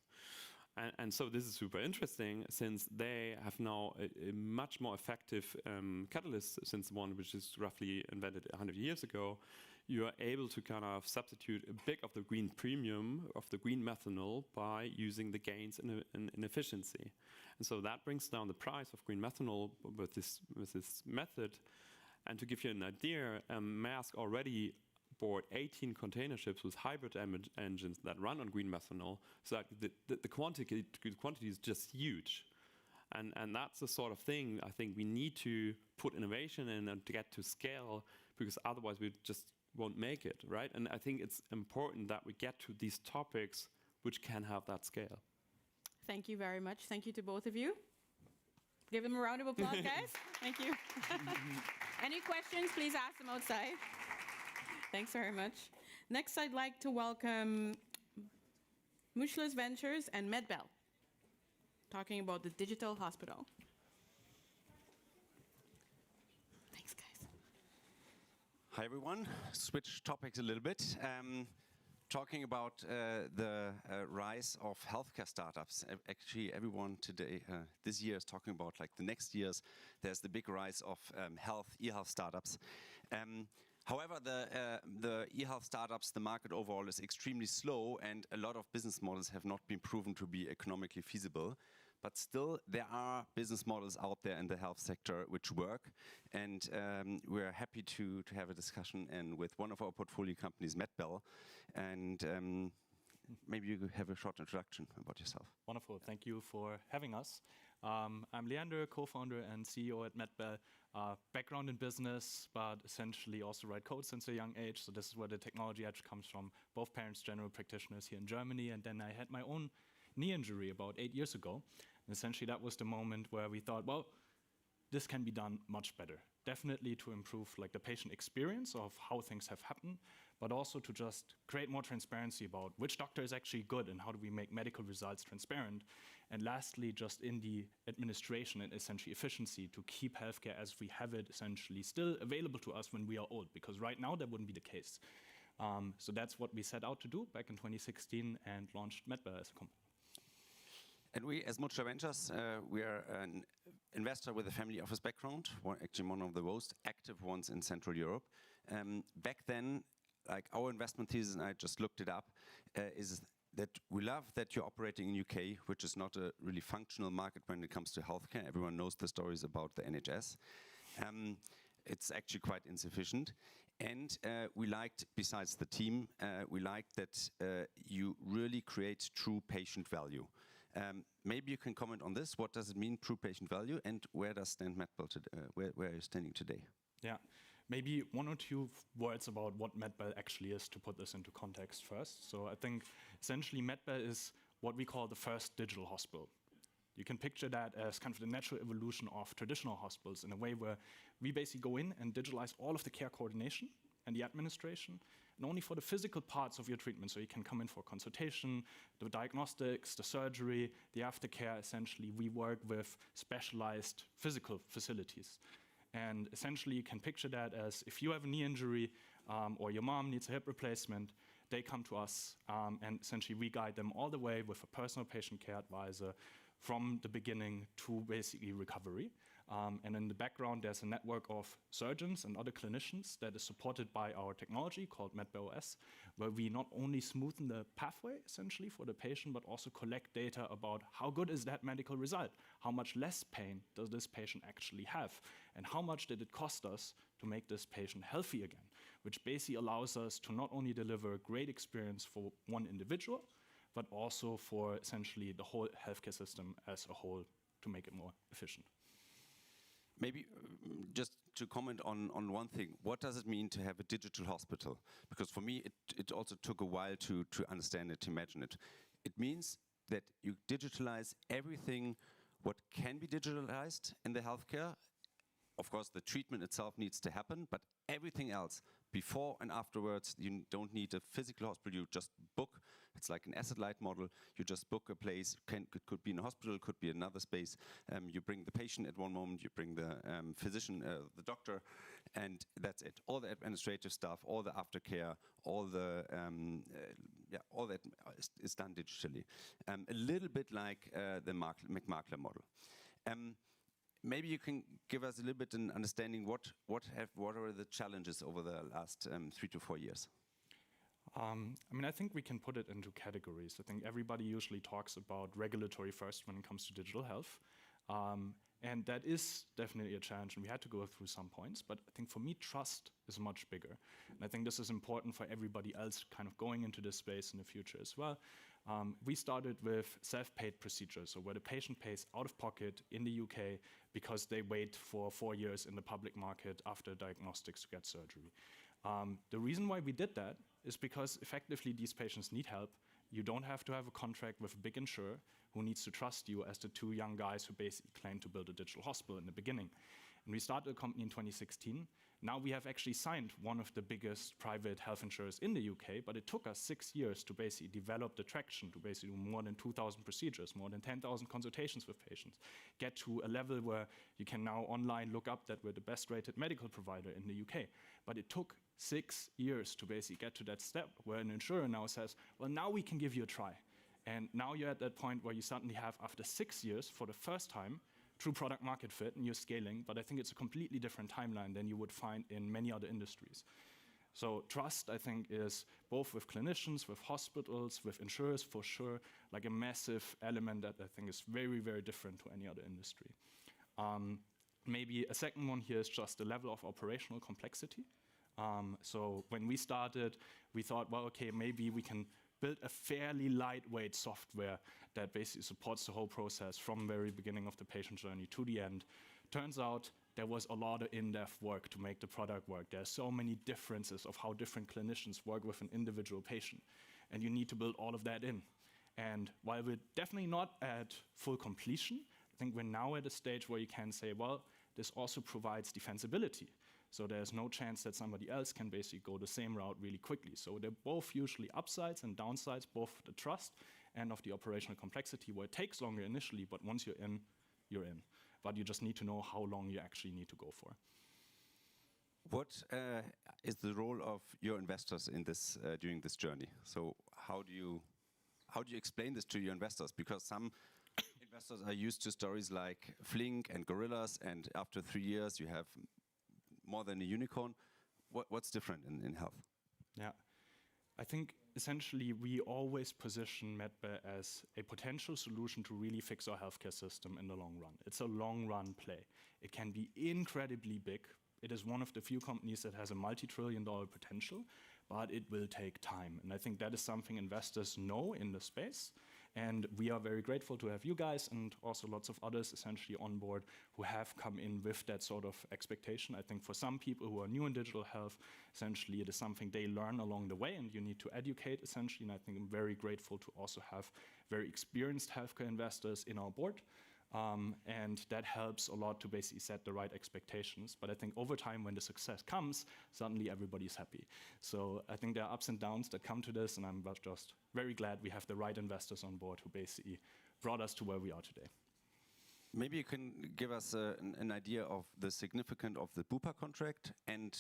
And so this is super interesting, since they have now a much more effective catalyst since the one which is roughly invented 100 years ago. You are able to kind of substitute a bit of the green premium of the green methanol by using the gains in efficiency. And so that brings down the price of green methanol with this method. And to give you an idea, Maersk already board 18 container ships with hybrid engines that run on green methanol, so that the quantity is just huge. And that's the sort of thing I think we need to put innovation in and to get to scale, because otherwise we just won't make it, right? And I think it's important that we get to these topics which can have that scale. Thank you very much. Thank you to both of you. Give them a round of applause, guys. Thank you. Any questions, please ask them outside. Thanks very much. Next, I'd like to welcome Mushless Ventures and MedBell, talking about the digital hospital. Thanks, guys. Hi, everyone. Switch topics a little bit. Talking about the rise of healthcare startups. Actually, everyone today, this year, is talking about like the next years. There's the big rise of e-health startups. However, the e-health startups, the market overall is extremely slow, and a lot of business models have not been proven to be economically feasible. But still, there are business models out there in the health sector which work, and we're happy to have a discussion and with one of our portfolio companies, MedBell, and maybe you could have a short introduction about yourself. Wonderful, thank you for having us. I'm Leander, co-founder and CEO at MedBell. Background in business, but essentially also write code since a young age. So this is where the technology edge comes from. Both parents general practitioners here in Germany, and then I had my own knee injury about 8 years ago. And essentially that was the moment where we thought, well, this can be done much better. Definitely to improve like the patient experience of how things have happened, but also to just create more transparency about which doctor is actually good and how do we make medical results transparent. And lastly, just in the administration and essentially efficiency to keep healthcare as we have it essentially still available to us when we are old, because right now that wouldn't be the case. So that's what we set out to do back in 2016 and launched MedBell as a company. And we, as Mushless Ventures, we are an investor with a family office background, actually one of the most active ones in Central Europe. Back then, like our investment thesis, and I just looked it up, is that we love that you're operating in UK, which is not a really functional market when it comes to healthcare. Everyone knows the stories about the NHS. It's actually quite insufficient. And we liked, besides the team, we liked that you really create true patient value. Maybe you can comment on this. What does it mean, true patient value, and where does stand MedBell today? Where are you standing today? Yeah, maybe one or two words about what MedBell actually is to put this into context first. So I think essentially MedBell is what we call the first digital hospital. You can picture that as kind of the natural evolution of traditional hospitals in a way where we basically go in and digitalize all of the care coordination and the administration, and only for the physical parts of your treatment. So you can come in for consultation, the diagnostics, the surgery, the aftercare. Essentially, we work with specialized physical facilities. And essentially, you can picture that as if you have a knee injury or your mom needs a hip replacement, they come to us and essentially we guide them all the way with a personal patient care advisor from the beginning to basically recovery. And in the background, there's a network of surgeons and other clinicians that is supported by our technology called MedBell OS, where we not only smoothen the pathway essentially for the patient, but also collect data about how good is that medical result? How much less pain does this patient actually have? And how much did it cost us to make this patient healthy again? Which basically allows us to not only deliver a great experience for one individual, but also for essentially the whole healthcare system as a whole to make it more efficient. Maybe just to comment on one thing, what does it mean to have a digital hospital? Because for me, it also took a while to understand it, to imagine it. It means that you digitalize everything what can be digitalized in the healthcare. Of course, the treatment itself needs to happen, but everything else, before and afterwards, you don't need a physical hospital, you just book. It's like an asset-light model. You just book a place, could be in a hospital, could be another space. You bring the patient at one moment, you bring the physician, the doctor, and that's it. All the administrative stuff, all the aftercare, all the yeah, all that is done digitally. A little bit like the McMakler model. Maybe you can give us a little bit an understanding what are the challenges over the last 3 to 4 years? I mean, I think we can put it into categories. I think everybody usually talks about regulatory first when it comes to digital health. And that is definitely a challenge, and we had to go through some points. But I think for me, trust is much bigger. And I think this is important for everybody else kind of going into this space in the future as well. We started with self-paid procedures, so where the patient pays out of pocket in the UK because they wait for 4 years in the public market after diagnostics to get surgery. The reason why we did that is because effectively these patients need help. You don't have to have a contract with a big insurer who needs to trust you as the 2 young guys who basically claimed to build a digital hospital in the beginning. And we started a company in 2016. Now we have actually signed one of the biggest private health insurers in the UK, but it took us 6 years to basically develop the traction, to basically do more than 2,000 procedures, more than 10,000 consultations with patients, get to a level where you can now online look up that we're the best rated medical provider in the UK. But it took 6 years to basically get to that step where an insurer now says, well, now we can give you a try. And now you're at that point where you suddenly have, after 6 years, for the first time, true product market fit and you're scaling, but I think it's a completely different timeline than you would find in many other industries. So trust, I think, is both with clinicians, with hospitals, with insurers for sure, like a massive element that I think is very, very different to any other industry. Maybe a second one here is just the level of operational complexity. So when we started, we thought, well, okay, maybe we can build a fairly lightweight software that basically supports the whole process from the very beginning of the patient journey to the end. Turns out there was a lot of in-depth work to make the product work. There are so many differences of how different clinicians work with an individual patient, and you need to build all of that in. And while we're definitely not at full completion, I think we're now at a stage where you can say, well, this also provides defensibility. So there's no chance that somebody else can basically go the same route really quickly. So they're both usually upsides and downsides, both the trust and of the operational complexity, where it takes longer initially, but once you're in, you're in. But you just need to know how long you actually need to go for. What is the role of your investors in this during this journey? So how do you explain this to your investors? Because some investors are used to stories like Flink and Gorillas, and after 3 years you have more than a unicorn. What's different in health? Yeah, I think essentially we always position MedBear as a potential solution to really fix our healthcare system in the long run. It's a long run play. It can be incredibly big. It is one of the few companies that has a multi-trillion-dollar potential, but it will take time. And I think that is something investors know in the space. And we are very grateful to have you guys and also lots of others essentially on board who have come in with that sort of expectation. I think for some people who are new in digital health, essentially it is something they learn along the way and you need to educate essentially. And I think I'm very grateful to also have very experienced healthcare investors in our board. And that helps a lot to basically set the right expectations. But I think over time, when the success comes, suddenly everybody's happy. So I think there are ups and downs that come to this, and I'm just very glad we have the right investors on board who basically brought us to where we are today. Maybe you can give us an idea of the significance of the Bupa contract and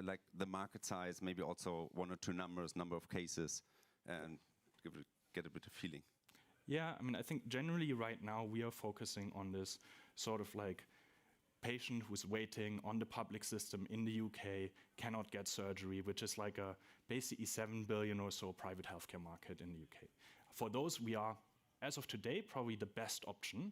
like the market size, maybe also 1 or 2 numbers, number of cases, and get a bit of feeling. Yeah, I mean, I think generally right now we are focusing on this sort of like patient who's waiting on the public system in the UK, cannot get surgery, which is like a basically 7 billion or so private healthcare market in the UK. For those, we are, as of today, probably the best option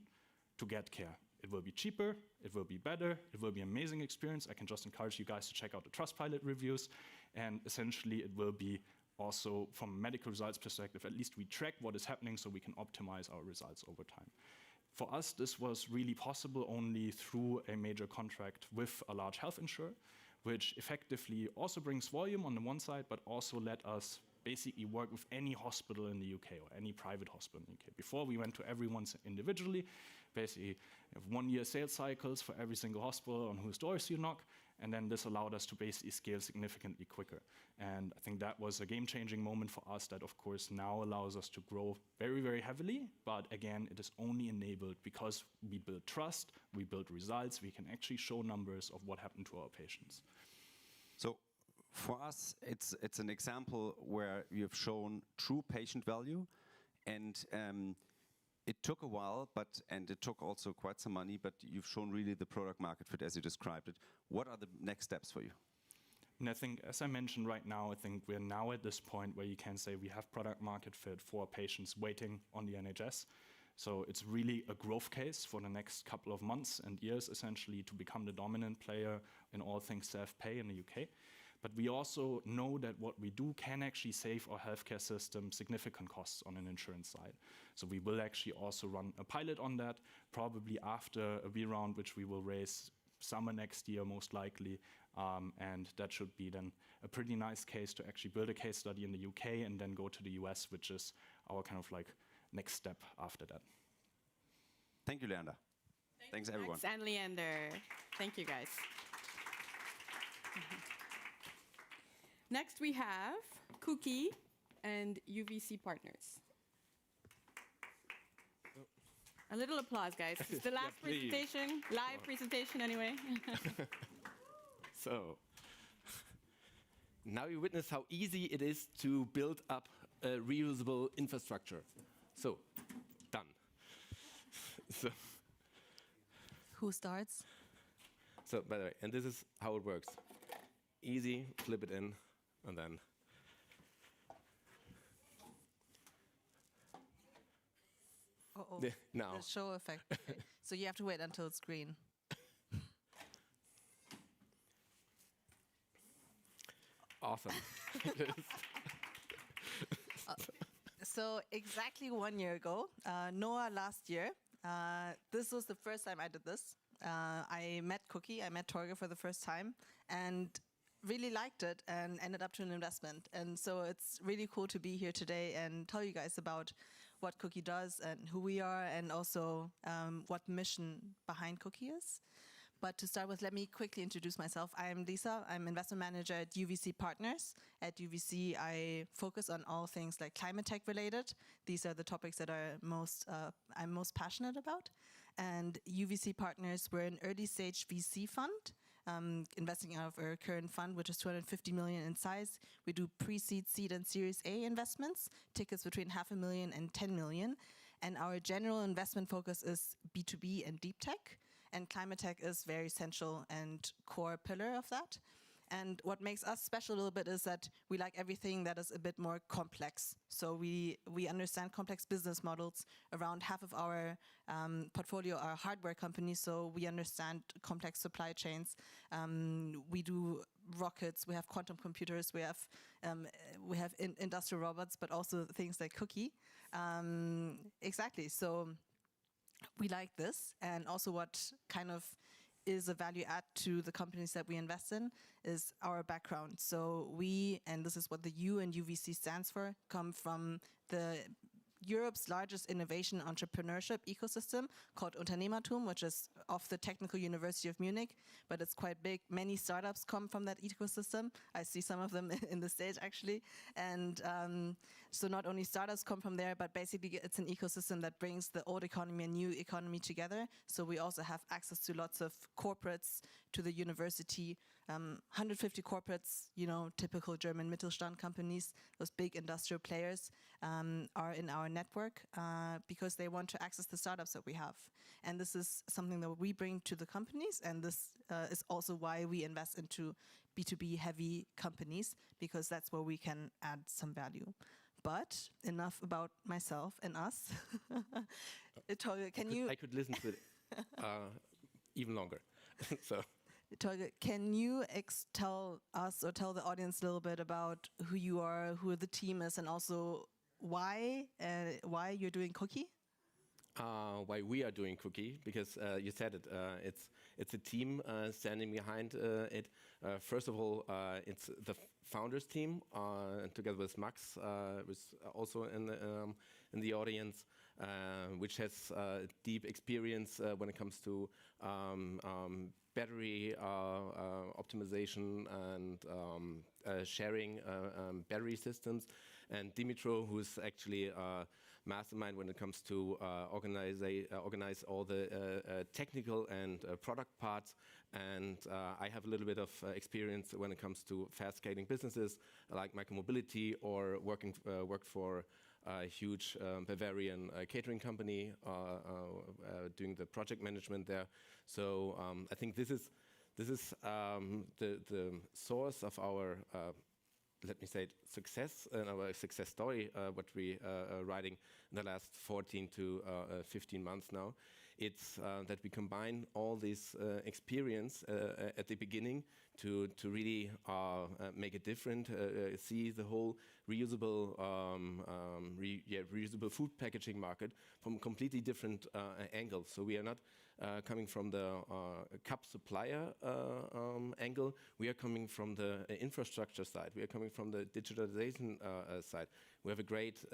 to get care. It will be cheaper, it will be better, it will be an amazing experience. I can just encourage you guys to check out the Trustpilot reviews, and essentially it will be also, from a medical results perspective, at least we track what is happening so we can optimize our results over time. For us, this was really possible only through a major contract with a large health insurer, which effectively also brings volume on the one side, but also let us basically work with any hospital in the UK or any private hospital in the UK. Before, we went to everyone individually, basically have 1-year sales cycles for every single hospital on whose doors you knock, and then this allowed us to basically scale significantly quicker. And I think that was a game-changing moment for us that, of course, now allows us to grow very, very heavily. But again, it is only enabled because we build trust, we build results, we can actually show numbers of what happened to our patients. So For us, it's an example where you've shown true patient value, and it took a while, and it took also quite some money, but you've shown really the product market fit as you described it. What are the next steps for you? And I think, as I mentioned right now, I think we're now at this point where you can say we have product market fit for patients waiting on the NHS. So it's really a growth case for the next couple of months and years, essentially, to become the dominant player in all things self-pay in the UK. But we also know that what we do can actually save our healthcare system significant costs on an insurance side. So we will actually also run a pilot on that, probably after a B round, which we will raise summer next year, most likely. And that should be then a pretty nice case to actually build a case study in the UK and then go to the US, which is our kind of like next step after that. Thank you, Leander. Thanks, everyone. Max and Leander. Thank you, guys. Next, we have Cookie and UVC Partners. A little applause, guys. It's the last presentation, live presentation anyway. So, now you witness how easy it is to build up a reusable infrastructure. So, done. So, who starts? So, by the way, and this is how it works. Easy, flip it in, and then. Uh-oh, now. the show effect. Okay. So you have to wait until it's green. Awesome. So exactly 1 year ago, NOAH last year, this was the first time I did this. I met Cookie, I met Torge for the first time, and really liked it and ended up to an investment. And so it's really cool to be here today and tell you guys about what Cookie does and who we are, and also what the mission behind Cookie is. But to start with, let me quickly introduce myself. I'm Lisa. I'm investment manager at UVC Partners. At UVC, I focus on all things like climate tech related. These are the topics that I'm most passionate about. And UVC Partners, we're an early stage VC fund, investing out of our current fund, which is 250 million in size. We do pre-seed, seed, and Series A investments, tickets between 500,000 and 10 million. And our general investment focus is B2B and deep tech. And climate tech is very essential and core pillar of that. And what makes us special a little bit is that we like everything that is a bit more complex. So we understand complex business models. Around half of our portfolio are hardware companies, so we understand complex supply chains. We do rockets, we have quantum computers, we have industrial robots, but also things like Cookie. Exactly. So we like this, and also what kind of is a value add to the companies that we invest in is our background. So we, and this is what the U in UVC stands for, come from the Europe's largest innovation entrepreneurship ecosystem called Unternehmertum, which is of the Technical University of Munich, but it's quite big. Many startups come from that ecosystem. I see some of them in the stage actually. And so not only startups come from there, but basically it's an ecosystem that brings the old economy and new economy together. So we also have access to lots of corporates to the university, 150 corporates, you know, typical German Mittelstand companies, those big industrial players are in our network because they want to access the startups that we have. And this is something that we bring to the companies, and this is also why we invest into B2B heavy companies, because that's where we can add some value. But enough about myself and us. Torge, I could listen to it even longer. So. Torge, can you tell us or tell the audience a little bit about who you are, who the team is, and also why you're doing Cookie? Why we are doing Cookie? Because you said it. It's a team standing behind it. First of all, it's the founders team, together with Max, who's also in the audience, which has deep experience when it comes to battery optimization and sharing battery systems. And Dimitro, who's actually mastermind when it comes to organize all the technical and product parts. And I have a little bit of experience when it comes to fast scaling businesses like micromobility, or worked for a huge Bavarian catering company, doing the project management there. So I think this is the source of our, let me say, success and our success story, what we are writing in the last 14 to 15 months now. It's that we combine all this experience at the beginning to really make it different, see the whole reusable reusable food packaging market from a completely different angle. So we are not coming from the cup supplier angle. We are coming from the infrastructure side. We are coming from the digitalization side. We have a great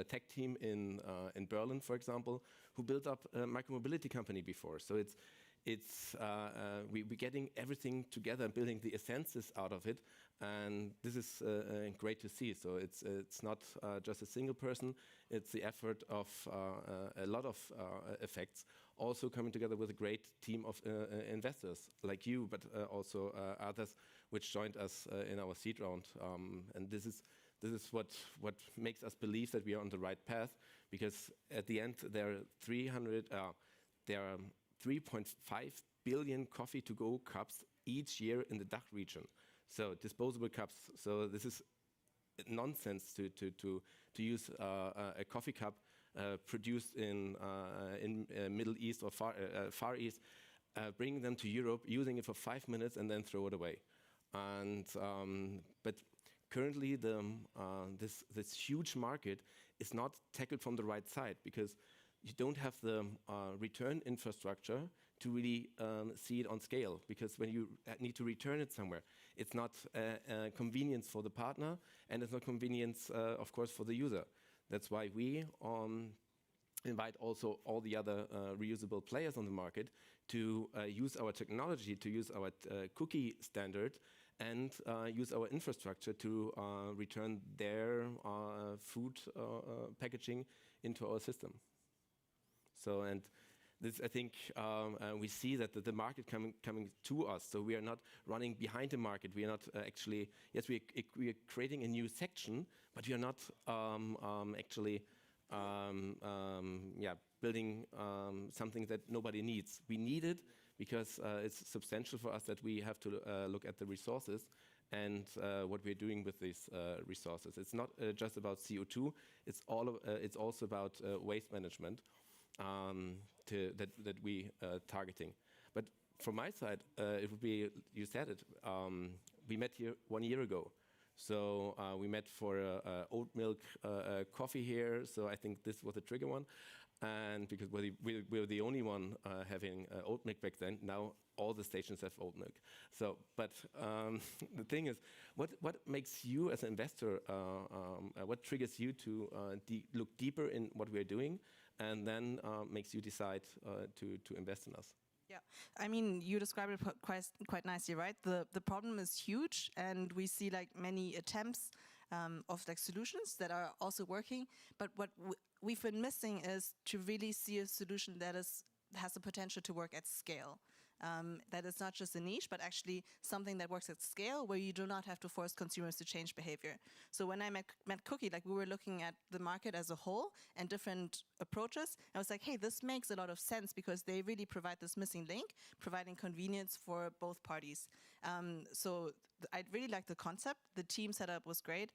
tech team in Berlin, for example, who built up a micromobility company before. So we're getting everything together, building the essences out of it, and this is great to see. So it's not just a single person; it's the effort of a lot of effects, also coming together with a great team of investors like you, but also others which joined us in our seed round. And this is what makes us believe that we are on the right path, because at the end there are 3.5 billion coffee-to-go cups each year in the DACH region. So disposable cups. So this is nonsense to use a coffee cup produced in Middle East or Far East, bringing them to Europe, using it for 5 minutes, and then throw it away. And but currently, this huge market is not tackled from the right side, because you don't have the return infrastructure to really see it on scale. Because when you need to return it somewhere, it's not a convenience for the partner, and it's not convenience, of course, for the user. That's why we invite also all the other reusable players on the market to use our technology, to use our cookie standard, and use our infrastructure to return their food packaging into our system. So, and this, I think, we see that the market coming to us. So we are not running behind the market. We are not actually, yes, we are creating a new section, but we are not actually building something that nobody needs. We need it because it's substantial for us that we have to look at the resources and what we're doing with these resources. It's not just about CO2. It's also about waste management that we targeting. But from my side, it would be, you said it, we met here 1 year ago. So we met for oat milk coffee here. So I think this was a trigger one. And because we were the only one having oat milk back then, now all the stations have oat milk. So, but the thing is, what makes you as an investor, what triggers you to look deeper in what we're doing, and then makes you decide to invest in us? Yeah, I mean, you described it quite nicely, right? The problem is huge, and we see like many attempts of like solutions that are also working. But what we've been missing is to really see a solution that has the potential to work at scale. That is not just a niche, but actually something that works at scale, where you do not have to force consumers to change behavior. So when I met Cookie, like, we were looking at the market as a whole and different approaches. I was like, hey, this makes a lot of sense, because they really provide this missing link, providing convenience for both parties. So I really liked the concept. The team setup was great.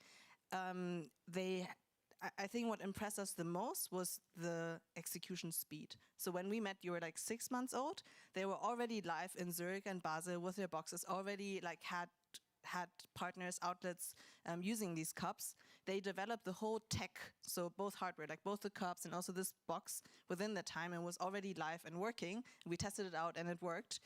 I think what impressed us the most was the execution speed. So when we met, you were like 6 months old. They were already live in Zurich and Basel with their boxes, already like had partners, outlets using these cups. They developed the whole tech, so both hardware, like both the cups and also this box, within the time, and was already live and working. We tested it out and it worked.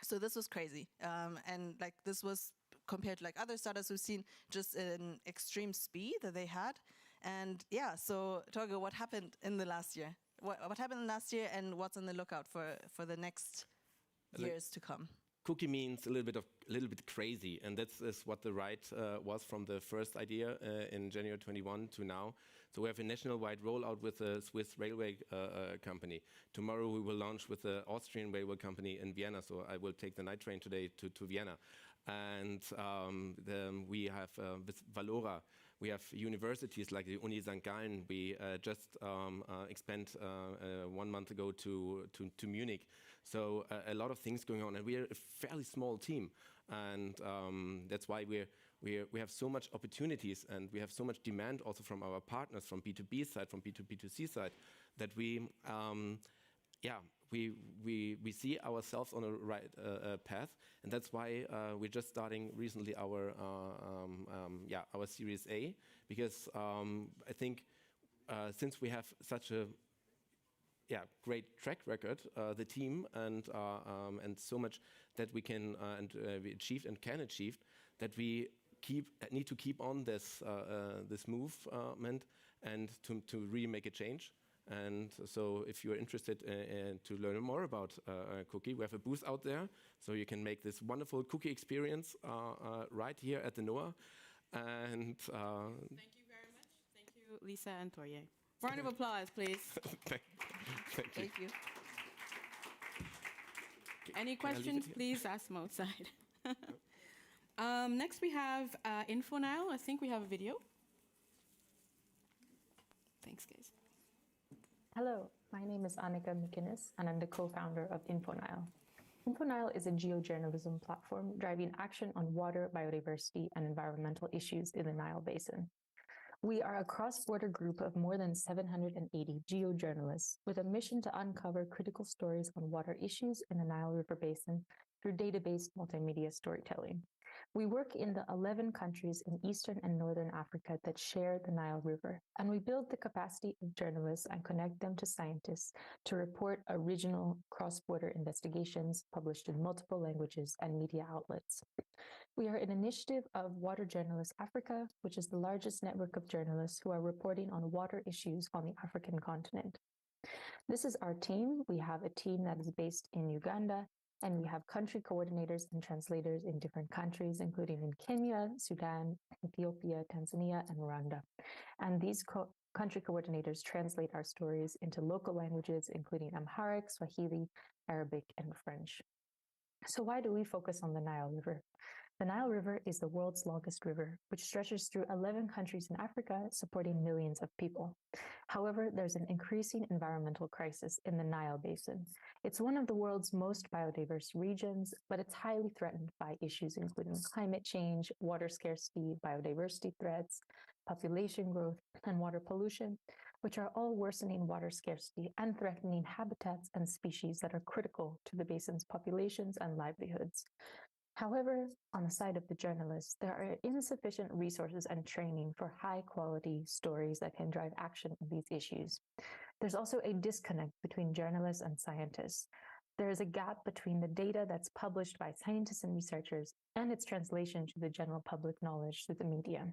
So this was crazy. And like this was, compared to like other startups we've seen, just an extreme speed that they had. And yeah, so Torge, what happened in the last year? What happened last year, and what's on the lookout for the next years to come? Cookie means a little bit of a little bit crazy, and that's is what the right was from the first idea in January 21 to now. So we have a national-wide rollout with a Swiss railway company. Tomorrow we will launch with the Austrian railway company in Vienna, so I will take the night train today to Vienna. And we have with Valora, we have universities like the Uni St. Gallen. We just expand 1 month ago to Munich. So a lot of things going on, and we are a fairly small team, and that's why we have so much opportunities, and we have so much demand also from our partners, from B2B side, from B2B2C side, that we see ourselves on a right path, and that's why we're just starting recently our Series A, because I think since we have such a great track record, the team, and so much that we can we achieved and can achieve, that we need to keep on this movement and to really make a change. And so if you're interested to learn more about Cookie, we have a booth out there, so you can make this wonderful cookie experience right here at the NOAH. And thank you very much. Thank you, Lisa and Torje. Round of applause, please. Thank you. Any questions, please ask them outside. Next we have InfoNile. I think we have a video. Thanks, guys. Hello, my name is Annika McInnes, and I'm the co-founder of InfoNile. InfoNile is a geojournalism platform driving action on water, biodiversity, and environmental issues in the Nile Basin. We are a cross-border group of more than 780 geojournalists with a mission to uncover critical stories on water issues in the Nile River Basin through database multimedia storytelling. We work in the 11 countries in Eastern and Northern Africa that share the Nile River, and we build the capacity of journalists and connect them to scientists to report original cross-border investigations published in multiple languages and media outlets. We are an initiative of Water Journalists Africa, which is the largest network of journalists who are reporting on water issues on the African continent. This is our team. We have a team that is based in Uganda, and we have country coordinators and translators in different countries, including in Kenya, Sudan, Ethiopia, Tanzania, and Rwanda. And these country coordinators translate our stories into local languages, including Amharic, Swahili, Arabic, and French. So why do we focus on the Nile River? The Nile River is the world's longest river, which stretches through 11 countries in Africa, supporting millions of people. However, there's an increasing environmental crisis in the Nile Basin. It's one of the world's most biodiverse regions, but it's highly threatened by issues including climate change, water scarcity, biodiversity threats, population growth, and water pollution, which are all worsening water scarcity and threatening habitats and species that are critical to the basin's populations and livelihoods. However, on the side of the journalists, there are insufficient resources and training for high-quality stories that can drive action on these issues. There's also a disconnect between journalists and scientists. There is a gap between the data that's published by scientists and researchers and its translation to the general public knowledge through the media.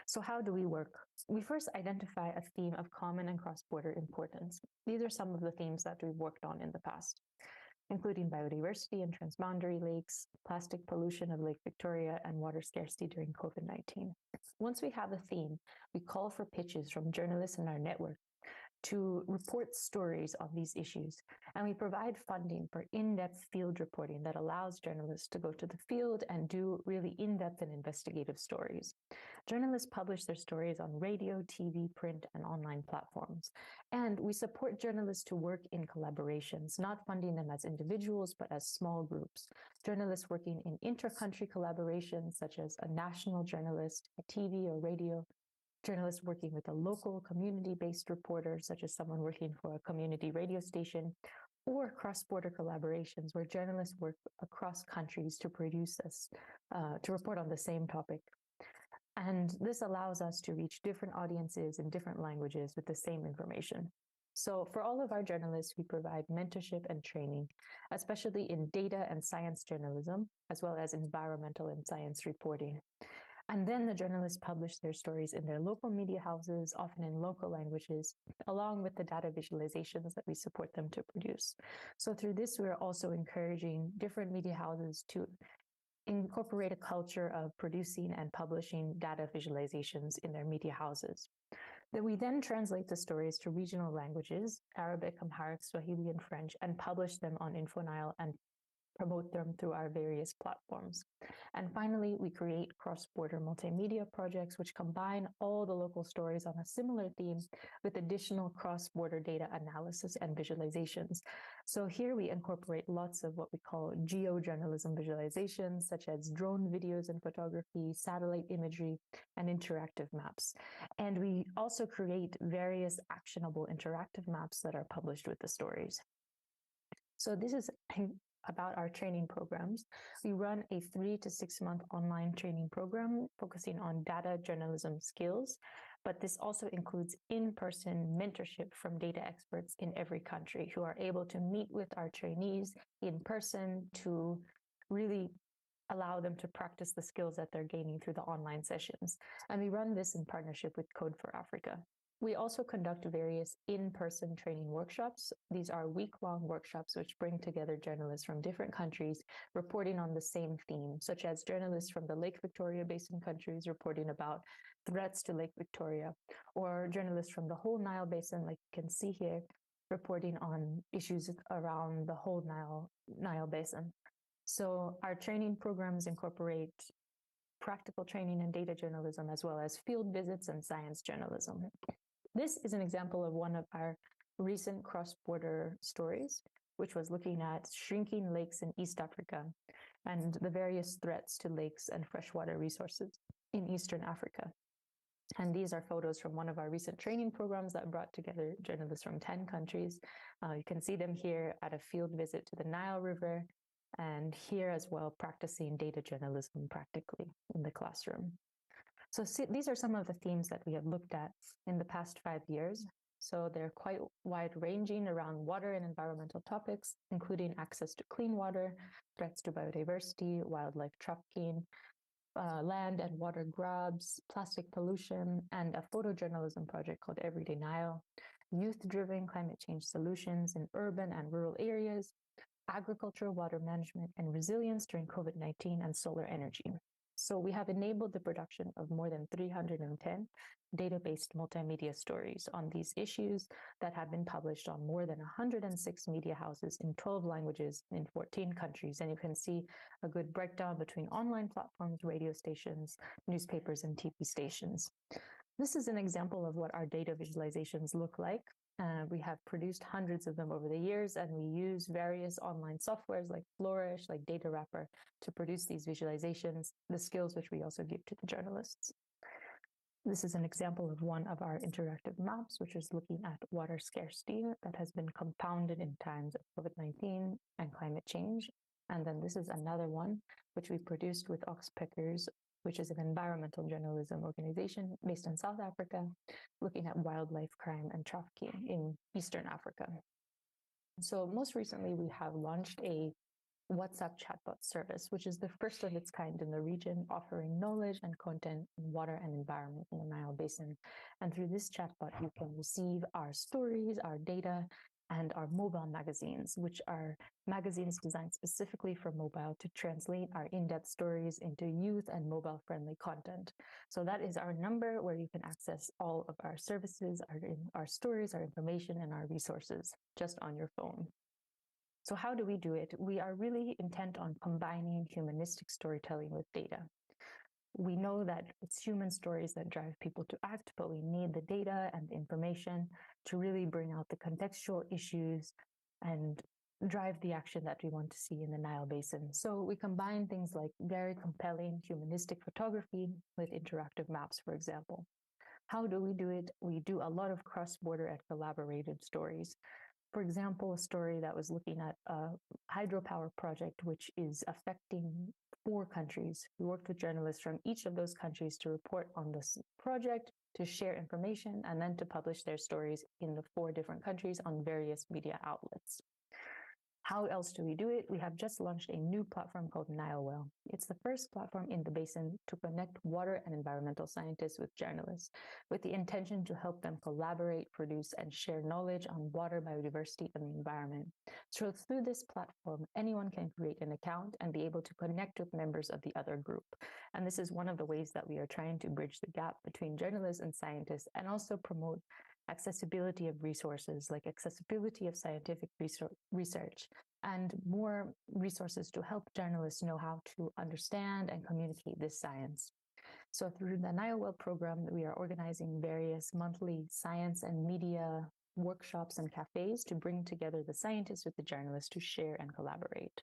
So how do we work? We first identify a theme of common and cross-border importance. These are some of the themes that we've worked on in the past, including biodiversity and transboundary lakes, plastic pollution of Lake Victoria, and water scarcity during COVID-19. Once we have a theme, we call for pitches from journalists in our network to report stories on these issues, and we provide funding for in-depth field reporting that allows journalists to go to the field and do really in-depth and investigative stories. Journalists publish their stories on radio, TV, print, and online platforms. And we support journalists to work in collaborations, not funding them as individuals, but as small groups. Journalists working in inter-country collaborations, such as a national journalist, a TV or radio, journalists working with a local community-based reporter, such as someone working for a community radio station, or cross-border collaborations where journalists work across countries to produce this, to report on the same topic. And this allows us to reach different audiences in different languages with the same information. So for all of our journalists, we provide mentorship and training, especially in data and science journalism, as well as environmental and science reporting. And then the journalists publish their stories in their local media houses, often in local languages, along with the data visualizations that we support them to produce. So through this, we're also encouraging different media houses to incorporate a culture of producing and publishing data visualizations in their media houses. That we then translate the stories to regional languages, Arabic, Amharic, Swahili, and French, and publish them on InfoNile and promote them through our various platforms. And finally, we create cross-border multimedia projects which combine all the local stories on a similar theme with additional cross-border data analysis and visualizations. So here we incorporate lots of what we call geo-journalism visualizations, such as drone videos and photography, satellite imagery, and interactive maps. And we also create various actionable interactive maps that are published with the stories. So this is about our training programs. We run a 3 to 6 month online training program focusing on data journalism skills, but this also includes in-person mentorship from data experts in every country who are able to meet with our trainees in person to really allow them to practice the skills that they're gaining through the online sessions. And we run this in partnership with Code for Africa. We also conduct various in-person training workshops. These are week-long workshops which bring together journalists from different countries reporting on the same theme, such as journalists from the Lake Victoria Basin countries reporting about threats to Lake Victoria, or journalists from the whole Nile Basin, like you can see here, reporting on issues around the whole Nile Basin. So our training programs incorporate practical training in data journalism as well as field visits and science journalism. This is an example of one of our recent cross-border stories, which was looking at shrinking lakes in East Africa and the various threats to lakes and freshwater resources in Eastern Africa. And these are photos from one of our recent training programs that brought together journalists from 10 countries. You can see them here at a field visit to the Nile River, and here as well practicing data journalism practically in the classroom. So these are some of the themes that we have looked at in the past 5 years. So they're quite wide-ranging around water and environmental topics, including access to clean water, threats to biodiversity, wildlife trafficking, land and water grabs, plastic pollution, and a photojournalism project called Everyday Nile, youth-driven climate change solutions in urban and rural areas, agriculture, water management, and resilience during COVID-19, and solar energy. So we have enabled the production of more than 310 data-based multimedia stories on these issues that have been published on more than 106 media houses in 12 languages in 14 countries. And you can see a good breakdown between online platforms, radio stations, newspapers, and TV stations. This is an example of what our data visualizations look like. We have produced hundreds of them over the years, and we use various online softwares like Flourish, like Data Wrapper, to produce these visualizations, the skills which we also give to the journalists. This is an example of one of our interactive maps, which is looking at water scarcity that has been compounded in times of COVID-19 and climate change. And then this is another one, which we produced with Oxpeckers, which is an environmental journalism organization based in South Africa, looking at wildlife crime and trafficking in Eastern Africa. So most recently, we have launched a WhatsApp chatbot service, which is the first of its kind in the region, offering knowledge and content on water and environment in the Nile Basin. And through this chatbot, you can receive our stories, our data, and our mobile magazines, which are magazines designed specifically for mobile to translate our in-depth stories into youth and mobile-friendly content. So that is our number where you can access all of our services, our stories, our information, and our resources just on your phone. So how do we do it? We are really intent on combining humanistic storytelling with data. We know that it's human stories that drive people to act, but we need the data and the information to really bring out the contextual issues and drive the action that we want to see in the Nile Basin. So we combine things like very compelling humanistic photography with interactive maps, for example. How do we do it? We do a lot of cross-border and collaborated stories. For example, a story that was looking at a hydropower project which is affecting 4 countries. We worked with journalists from each of those countries to report on this project, to share information, and then to publish their stories in the 4 different countries on various media outlets. How else do we do it? We have just launched a new platform called NILEWell. It's the first platform in the basin to connect water and environmental scientists with journalists, with the intention to help them collaborate, produce, and share knowledge on water, biodiversity, and the environment. So through this platform, anyone can create an account and be able to connect with members of the other group. And this is one of the ways that we are trying to bridge the gap between journalists and scientists, and also promote accessibility of resources, like accessibility of scientific research, and more resources to help journalists know how to understand and communicate this science. So through the NILEWell program, we are organizing various monthly science and media workshops and cafes to bring together the scientists with the journalists to share and collaborate.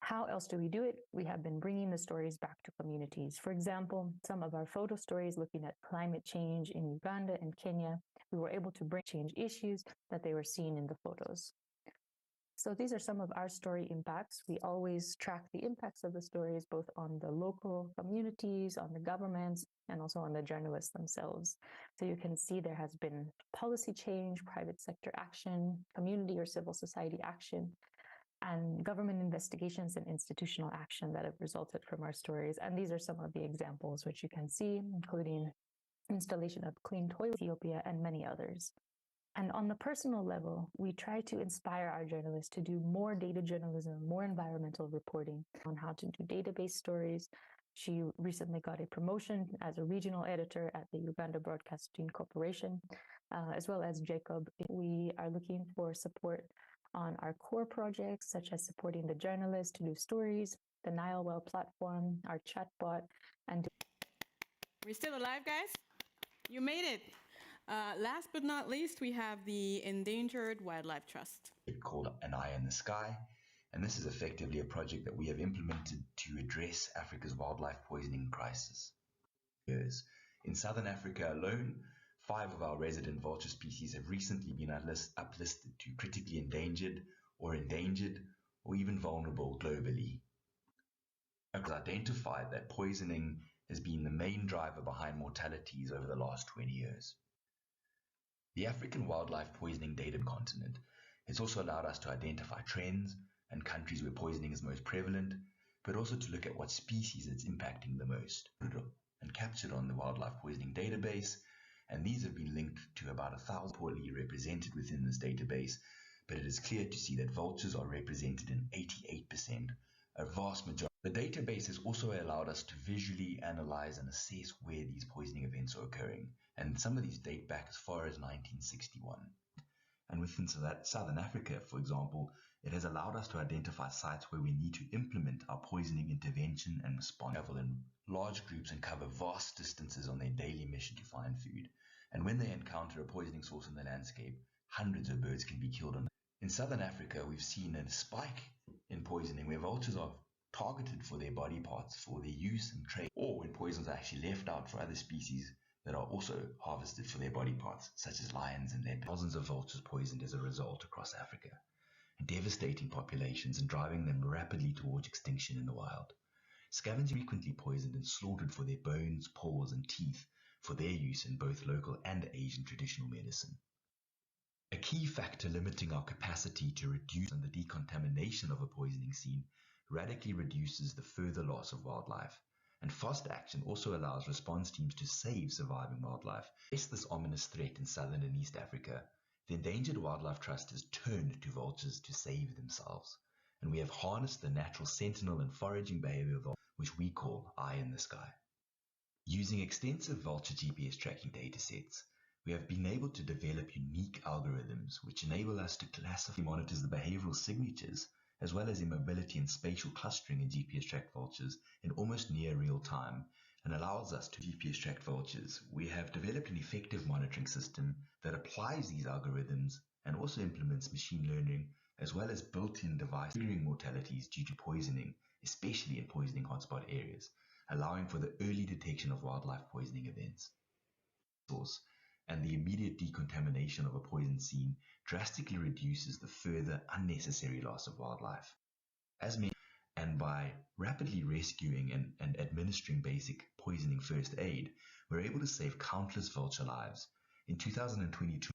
How else do we do it? We have been bringing the stories back to communities. For example, some of our photo stories looking at climate change in Uganda and Kenya, we were able to bring change issues that they were seen in the photos. So these are some of our story impacts. We always track the impacts of the stories, both on the local communities, on the governments, and also on the journalists themselves. So you can see there has been policy change, private sector action, community or civil society action, and government investigations and institutional action that have resulted from our stories. And these are some of the examples which you can see, including installation of clean toilets in Ethiopia and many others. And on the personal level, we try to inspire our journalists to do more data journalism, more environmental reporting on how to do database stories. She recently got a promotion as a regional editor at the Uganda Broadcasting Corporation, as well as Jacob. We are looking for support on our core projects, such as supporting the journalists to do stories, the NILEWell platform, our chatbot, and... We're still alive, guys? You made it. Last but not least, we have the Endangered Wildlife Trust. It's called An Eye in the Sky, and this is effectively a project that we have implemented to address Africa's wildlife poisoning crisis. In southern Africa alone, 5 of our resident vulture species have recently been uplisted to critically endangered or even vulnerable globally. It was identified that poisoning has been the main driver behind mortalities over the last 20 years. The African wildlife poisoning data continent has also allowed us to identify trends and countries where poisoning is most prevalent, but also to look at what species it's impacting the most and captured on the wildlife poisoning database. And these have been linked to about 1,000 poorly represented within this database, but it is clear to see that vultures are represented in 88%, a vast majority. The database has also allowed us to visually analyze and assess where these poisoning events are occurring, and some of these date back as far as 1961. And within Southern Africa, for example, it has allowed us to identify sites where we need to implement our poisoning intervention and response. Travel in large groups and cover vast distances on their daily mission to find food. And when they encounter a poisoning source in the landscape, hundreds of birds can be killed. In Southern Africa, we've seen a spike in poisoning where vultures are targeted for their body parts for their use and trade, or when poisons are actually left out for other species that are also harvested for their body parts, such as lions and leopards. Thousands of vultures poisoned as a result across Africa, devastating populations and driving them rapidly towards extinction in the wild. Scavengers frequently poisoned and slaughtered for their bones, paws, and teeth for their use in both local and Asian traditional medicine. A key factor limiting our capacity to reduce the decontamination of a poisoning scene radically reduces the further loss of wildlife, and fast action also allows response teams to save surviving wildlife. Face this ominous threat in southern and East Africa, the Endangered Wildlife Trust has turned to vultures to save themselves, and we have harnessed the natural sentinel and foraging behavior of vultures, which we call Eye in the Sky. Using extensive vulture GPS tracking datasets, we have been able to develop unique algorithms which enable us to classify and monitor the behavioral signatures as well as the mobility and spatial clustering in GPS-tracked vultures in almost near real time, and allows us to GPS-tracked vultures. We have developed an effective monitoring system that applies these algorithms and also implements machine learning, as well as built-in device triggering mortalities due to poisoning, especially in poisoning hotspot areas, allowing for the early detection of wildlife poisoning events. And the immediate decontamination of a poison scene drastically reduces the further unnecessary loss of wildlife. And by rapidly rescuing and administering basic poisoning first aid, we're able to save countless vulture lives. In 2022,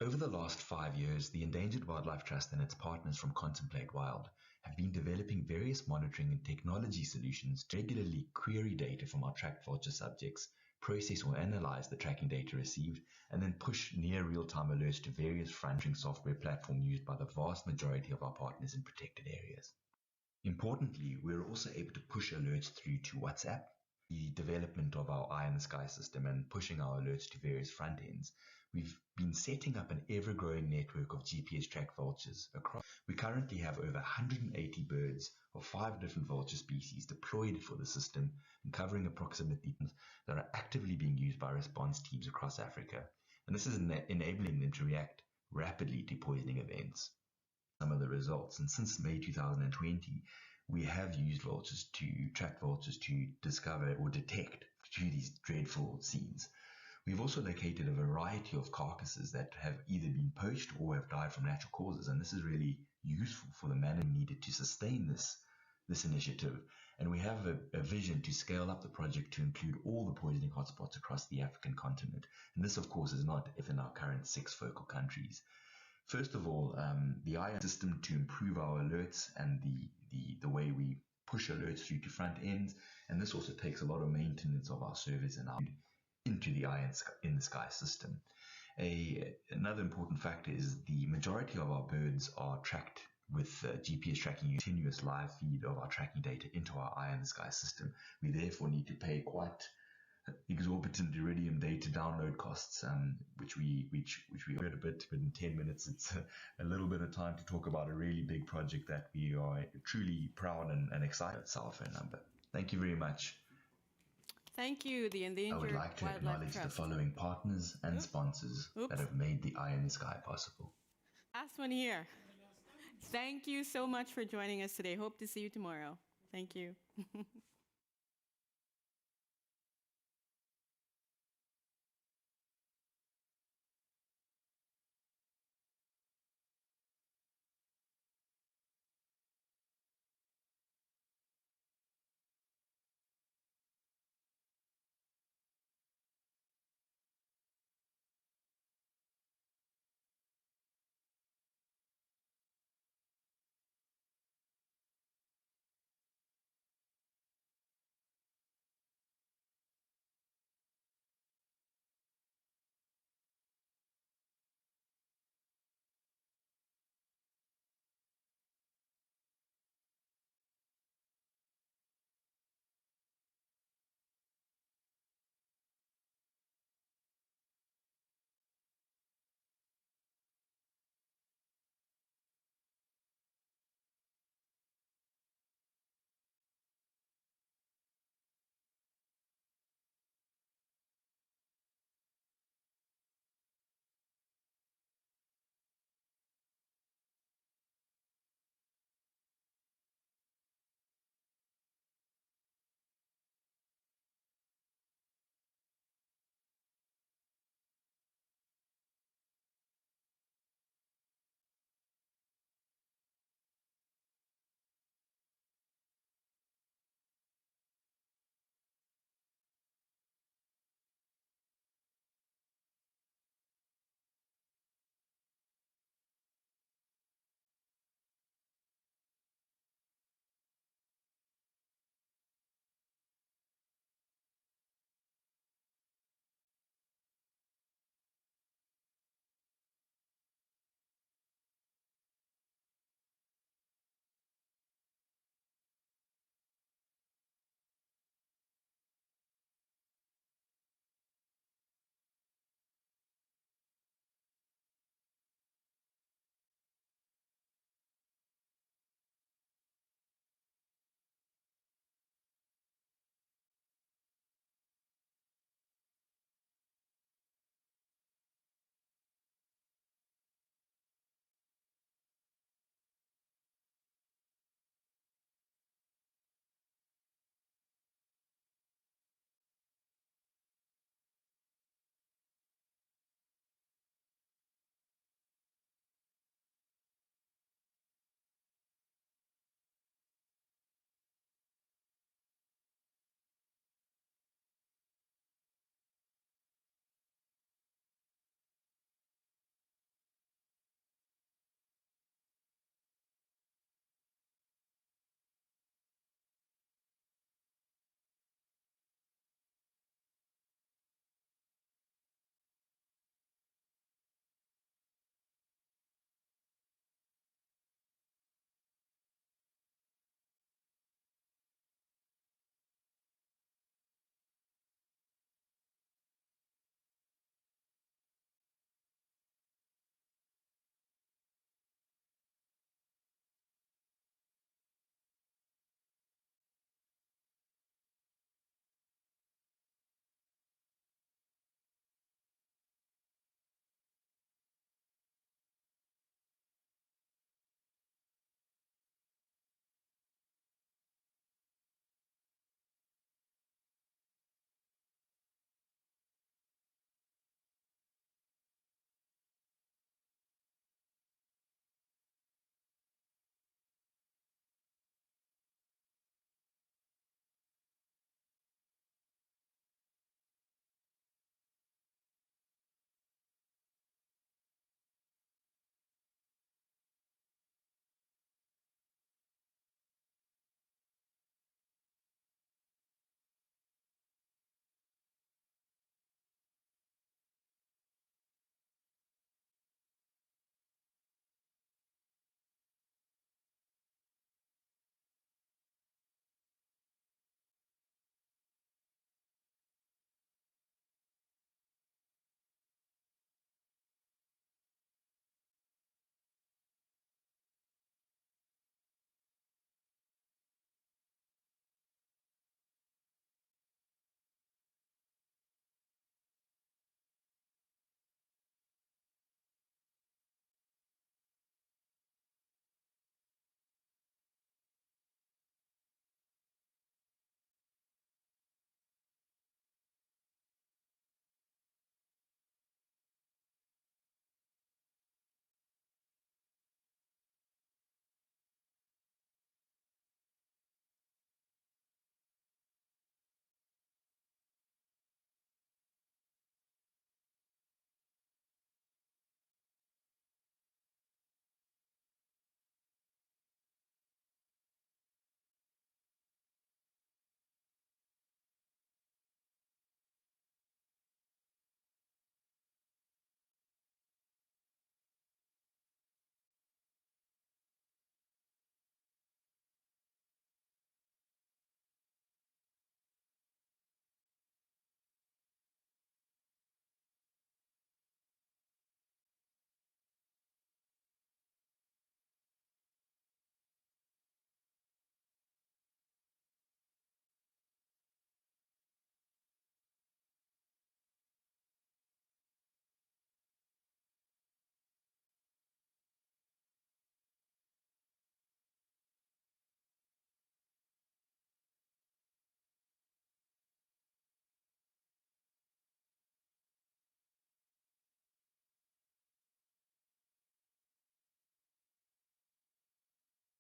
Over the last 5 years, the Endangered Wildlife Trust and its partners from Contemplate Wild have been developing various monitoring and technology solutions to regularly query data from our tracked vulture subjects, process or analyze the tracking data received, and then push near real-time alerts to various frontiering software platforms used by the vast majority of our partners in protected areas. Importantly, we're also able to push alerts through to WhatsApp, the development of our Eye in the Sky system, and pushing our alerts to various front ends. We've been setting up an ever-growing network of GPS-tracked vultures across. We currently have over 180 birds of 5 different vulture species deployed for the system and covering approximately that are actively being used by response teams across Africa. And this is enabling them to react rapidly to poisoning events. Some of the results, and since May 2020, we have used tracked vultures to discover or detect these dreadful scenes. We've also located a variety of carcasses that have either been poached or have died from natural causes, and this is really useful for the manning needed to sustain this initiative. And we have a vision to scale up the project to include all the poisoning hotspots across the African continent. And this, of course, is not within our current 6 focal countries. First of all, the IM system to improve our alerts and the way we push alerts through to front ends, and this also takes a lot of maintenance of our servers and into the Eye in the Sky system. Another important factor is the majority of our birds are tracked with GPS tracking, continuous live feed of our tracking data into our Eye in the Sky system. We therefore need to pay quite exorbitant Iridium data download costs, which we heard a bit, but in 10 minutes it's a little bit of time to talk about a really big project that we are truly proud and excited to our phone number. Thank you very much. Thank you, the Endangered I would like to acknowledge the following partners and sponsors that have made the Eye in the Sky possible. Last one here. Thank you so much for joining us today. Hope to see you tomorrow. Thank you.